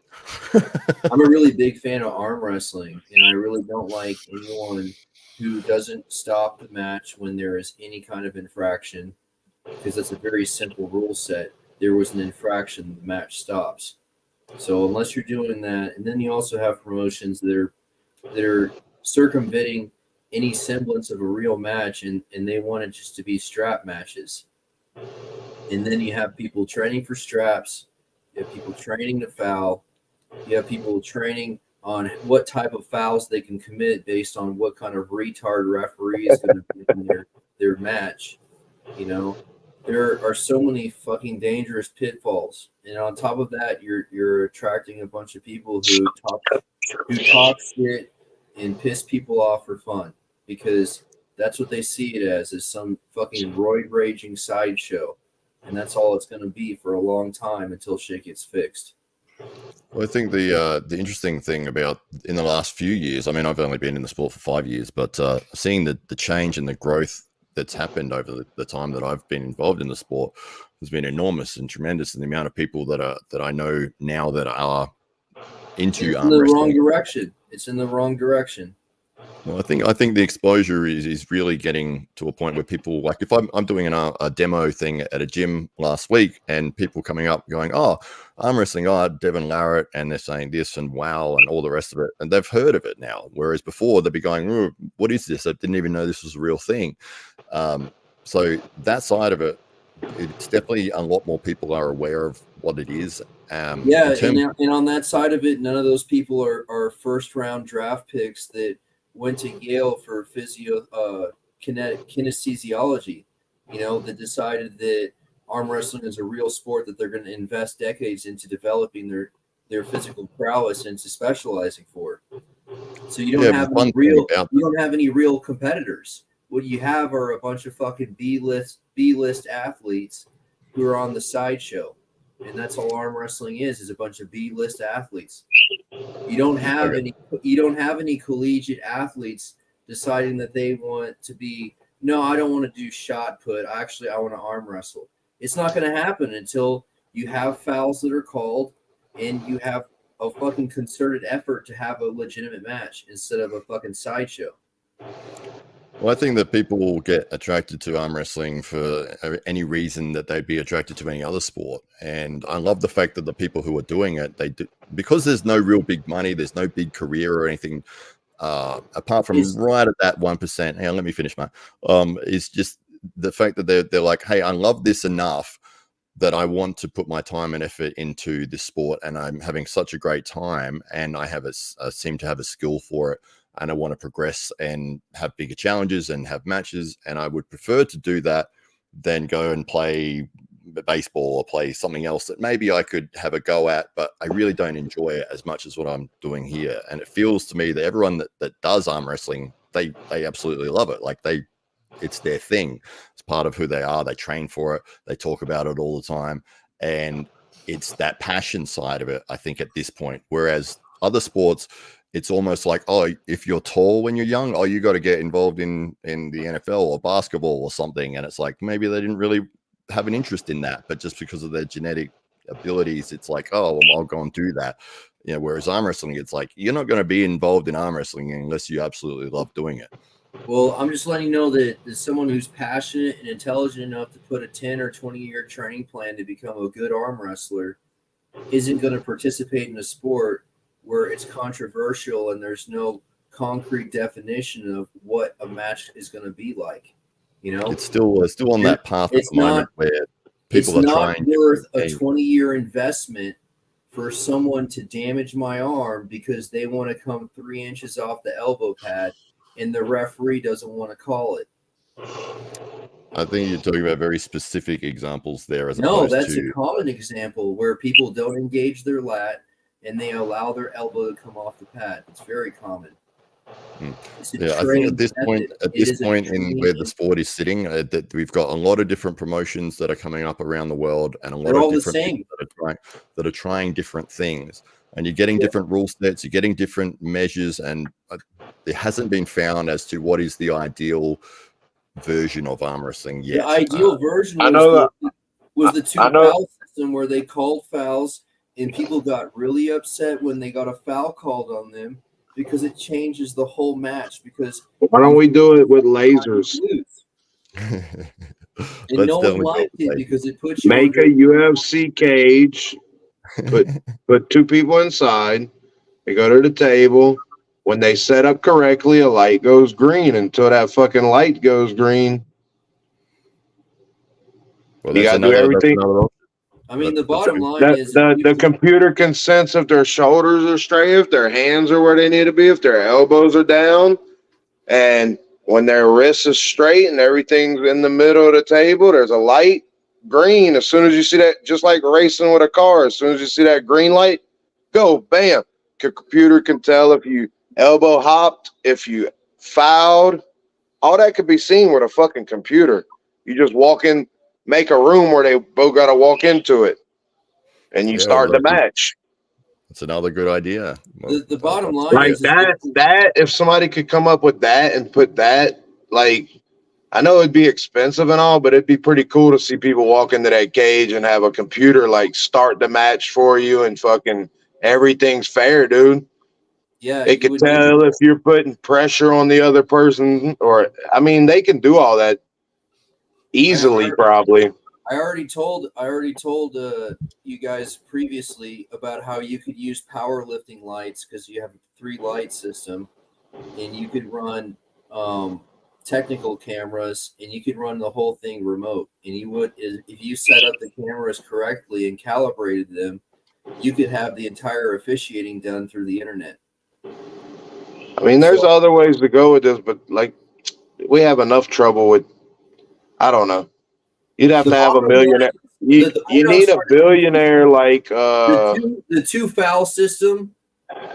I'm a really big fan of arm wrestling, and I really don't like anyone who doesn't stop the match when there is any kind of infraction, because that's a very simple rule set. There was an infraction, the match stops. So unless you're doing that, and then you also have promotions that are circumventing any semblance of a real match, and they want it just to be strap matches. And then you have people training for straps, you have people training to foul, you have people training on what type of fouls they can commit based on what kind of retard referee is going to be in their match. You know, there are so many fucking dangerous pitfalls, and on top of that, you're attracting a bunch of people who talk shit and piss people off for fun, because that's what they see it as, is some fucking roid raging sideshow, and that's all it's going to be for a long time until shit gets fixed. Well, I think the interesting thing about in the last few years, I mean, I've only been in the sport for 5 years, but seeing the change and the growth that's happened over the time that I've been involved in the sport has been enormous and tremendous. And the amount of people that I know now that are into It's in the wrong direction. It's in the wrong direction. Well, I think the exposure is really getting to a point where people, like, if I'm doing a demo thing at a gym last week and people coming up going, oh, arm wrestling, Devin Larratt, and they're saying this and wow and all the rest of it, and they've heard of it now, whereas before they'd be going, what is this? I didn't even know this was a real thing. So that side of it, it's definitely a lot more people are aware of what it is. And on that side of it, none of those people are first round draft picks that went to Yale for kinesiology, that decided that arm wrestling is a real sport that they're going to invest decades into developing their physical prowess into specializing for. So you don't have any real competitors. What you have are a bunch of fucking B-list athletes who are on the sideshow. And that's all arm wrestling is a bunch of B-list athletes. You don't have any collegiate athletes deciding that they want to be, no, I don't want to do shot put. I want to arm wrestle. It's not going to happen until you have fouls that are called and you have a fucking concerted effort to have a legitimate match instead of a fucking sideshow. Well, I think that people will get attracted to arm wrestling for any reason that they'd be attracted to any other sport. And I love the fact that the people who are doing it, they do, because there's no real big money, there's no big career or anything, apart from right at that 1%. Hang on, let me finish my. It's just the fact that they're like, hey, I love this enough that I want to put my time and effort into this sport, and I'm having such a great time, and I have seem to have a skill for it. And I want to progress and have bigger challenges and have matches. And I would prefer to do that than go and play baseball or play something else that maybe I could have a go at, but I really don't enjoy it as much as what I'm doing here. And it feels to me that everyone that does arm wrestling, they absolutely love it. Like it's their thing. It's part of who they are. They train for it. They talk about it all the time. And it's that passion side of it, I think, at this point. Whereas other sports, it's almost like, oh, if you're tall when you're young, oh, you got to get involved in the NFL or basketball or something. And it's like, maybe they didn't really have an interest in that, but just because of their genetic abilities, it's like, oh, well, I'll go and do that. Whereas arm wrestling, it's like, you're not going to be involved in arm wrestling unless you absolutely love doing it. Well, I'm just letting you know that as someone who's passionate and intelligent enough to put a 10 or 20-year training plan to become a good arm wrestler isn't going to participate in a sport where it's controversial and there's no concrete definition of what a match is going to be like. You know, It's still on that path at the moment where people are trying. It's not worth a 20-year investment for someone to damage my arm because they want to come 3 inches off the elbow pad and the referee doesn't want to call it. I think you're talking about very specific examples there, as No, opposed that's to a common example where people don't engage their lat and they allow their elbow to come off the pad. It's very common. Yeah, I think at this point in where the sport is sitting, that we've got a lot of different promotions that are coming up around the world, and a lot of different people that are trying different things, and you're getting different rule sets, you're getting different measures, and it hasn't been found as to what is the ideal version of arm wrestling yet. The ideal version was the two foul system where they called fouls and people got really upset when they got a foul called on them because it changes the whole match. Because why don't we do it with lasers? And no one liked it because it puts you make a UFC cage, put two people inside, they go to the table. When they set up correctly, a light goes green. Until that fucking light goes green, well, you gotta do everything. I mean, the bottom line is the computer can sense if their shoulders are straight, if their hands are where they need to be, if their elbows are down, and when their wrist is straight and everything's in the middle of the table, there's a light green. As soon as you see that, just like racing with a car, as soon as you see that green light, go, bam. The computer can tell if you elbow hopped, if you fouled. All that could be seen with a fucking computer. You just walk in, make a room where they both got to walk into it, and you start the match. That's another good idea. The bottom line like is that if somebody could come up with that and put that, like, I know it'd be expensive and all, but it'd be pretty cool to see people walk into that cage and have a computer like start the match for you and fucking everything's fair, dude. Yeah, it could tell if you're putting pressure on the other person, or I mean, they can do all that easily, probably. I already told you guys previously about how you could use powerlifting lights because you have a 3 light system, and you could run technical cameras, and you could run the whole thing remote. And you would, if you set up the cameras correctly and calibrated them, you could have the entire officiating done through the internet. I mean, there's other ways to go with this, but like, we have enough trouble with, I don't know. You'd have to have a millionaire. You need a billionaire like the two foul system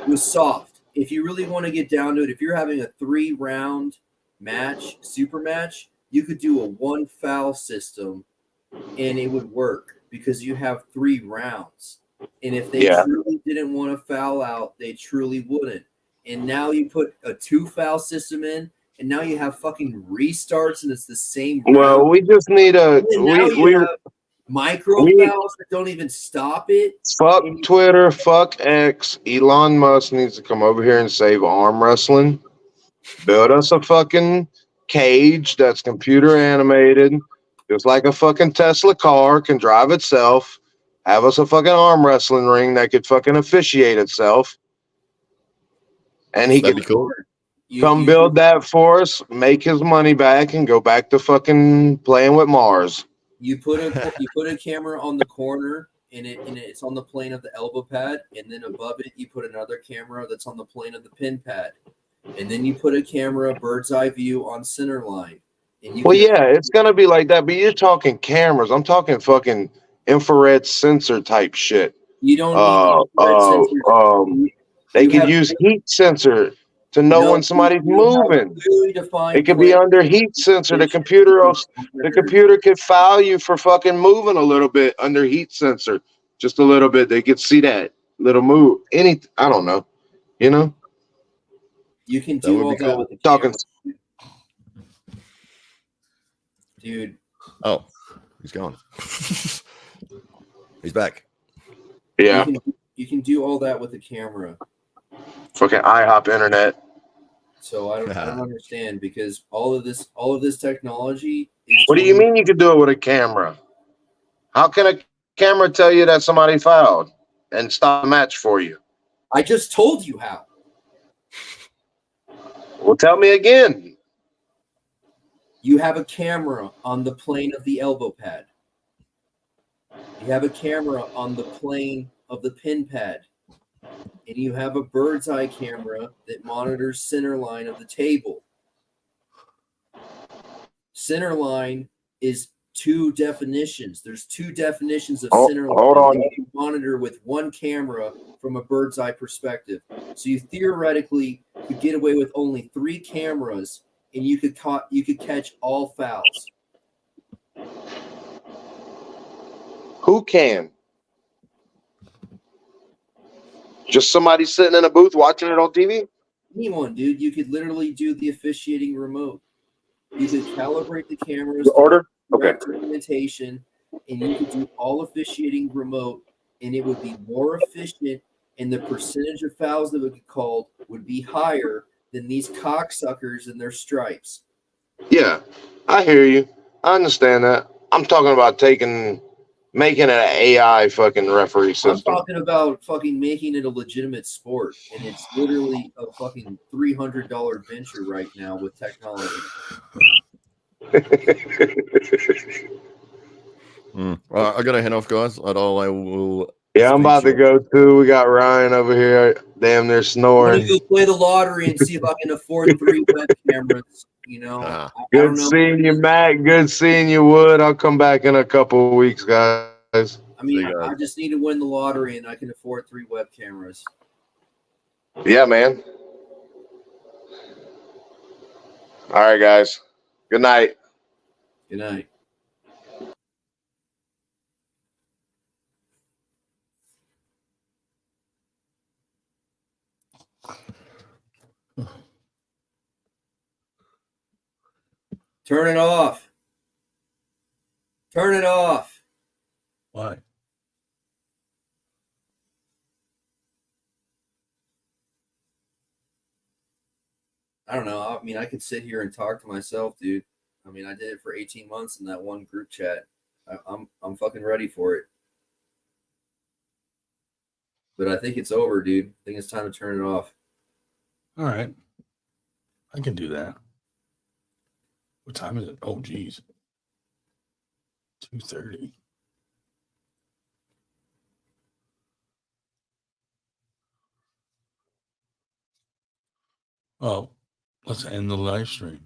was soft. If you really want to get down to it, if you're having a 3-round match, super match, you could do a 1 foul system and it would work because you have 3 rounds. And if they truly didn't want to foul out, they truly wouldn't. And now you put a 2 foul system in, and now you have fucking restarts, and it's the same round. Well, we just need a we have micro fouls that don't even stop it. Fuck Twitter, fuck X. Elon Musk needs to come over here and save arm wrestling. Build us a fucking cage that's computer animated, just like a fucking Tesla car can drive itself. Have us a fucking arm wrestling ring that could fucking officiate itself. And he could come build that for us, make his money back, and go back to fucking playing with Mars. You put a camera on the corner, and it's on the plane of the elbow pad, and then above it you put another camera that's on the plane of the pin pad, and then you put a camera bird's eye view on center line. And it's gonna be like that, but you're talking cameras. I'm talking fucking infrared sensor type shit. You don't need infrared sensors. They could use heat sensor to know when somebody's moving. It could be under heat sensor. The computer could foul you for fucking moving a little bit under heat sensor, just a little bit. They could see that little move. I don't know. You know. You can do all that with the talking. Dude. Oh, he's gone. He's back. Yeah. You can do all that with the camera. Fucking IHOP internet. So I don't understand, because all of this technology is. What do you mean you could do it with a camera? How can a camera tell you that somebody fouled and stop the match for you? I just told you how. Well, tell me again. You have a camera on the plane of the elbow pad. You have a camera on the plane of the pin pad. And you have a bird's eye camera that monitors center line of the table. Center line is two definitions. There's two definitions of center line hold on. that you monitor with one camera from a bird's eye perspective. So you theoretically could get away with only 3 cameras, and you could catch all fouls. Who can? Just somebody sitting in a booth watching it on TV? Anyone, dude. You could literally do the officiating remote. You could calibrate the cameras, Order? correct orientation, and you could do all officiating remote, and it would be more efficient, and the percentage of fouls that would get called would be higher than these cocksuckers and their stripes. Yeah, I hear you. I understand that. I'm talking about making an AI fucking referee I'm system. talking about fucking making it a legitimate sport, and it's literally a fucking $300 venture right now with technology. I gotta head off, guys. I will. Yeah, I'm about to go too. We got Ryan over here, damn near I'm snoring. gonna go play the lottery and see if I can afford 3 web cameras. You know, I don't Good know. seeing you, Matt. Good seeing you, Wood. I'll come back in a couple of weeks, guys. I mean, I just need to win the lottery, and I can afford 3 web cameras. Yeah, man. All right, guys. Good night. Good night. Turn it off. Turn it off. Why? I don't know. I mean, I could sit here and talk to myself, dude. I mean, I did it for 18 months in that one group chat. I'm fucking ready for it. But I think it's over, dude. I think it's time to turn it off. All right. I can do that. What time is it? Oh, geez. 2:30. Oh, let's end the live stream.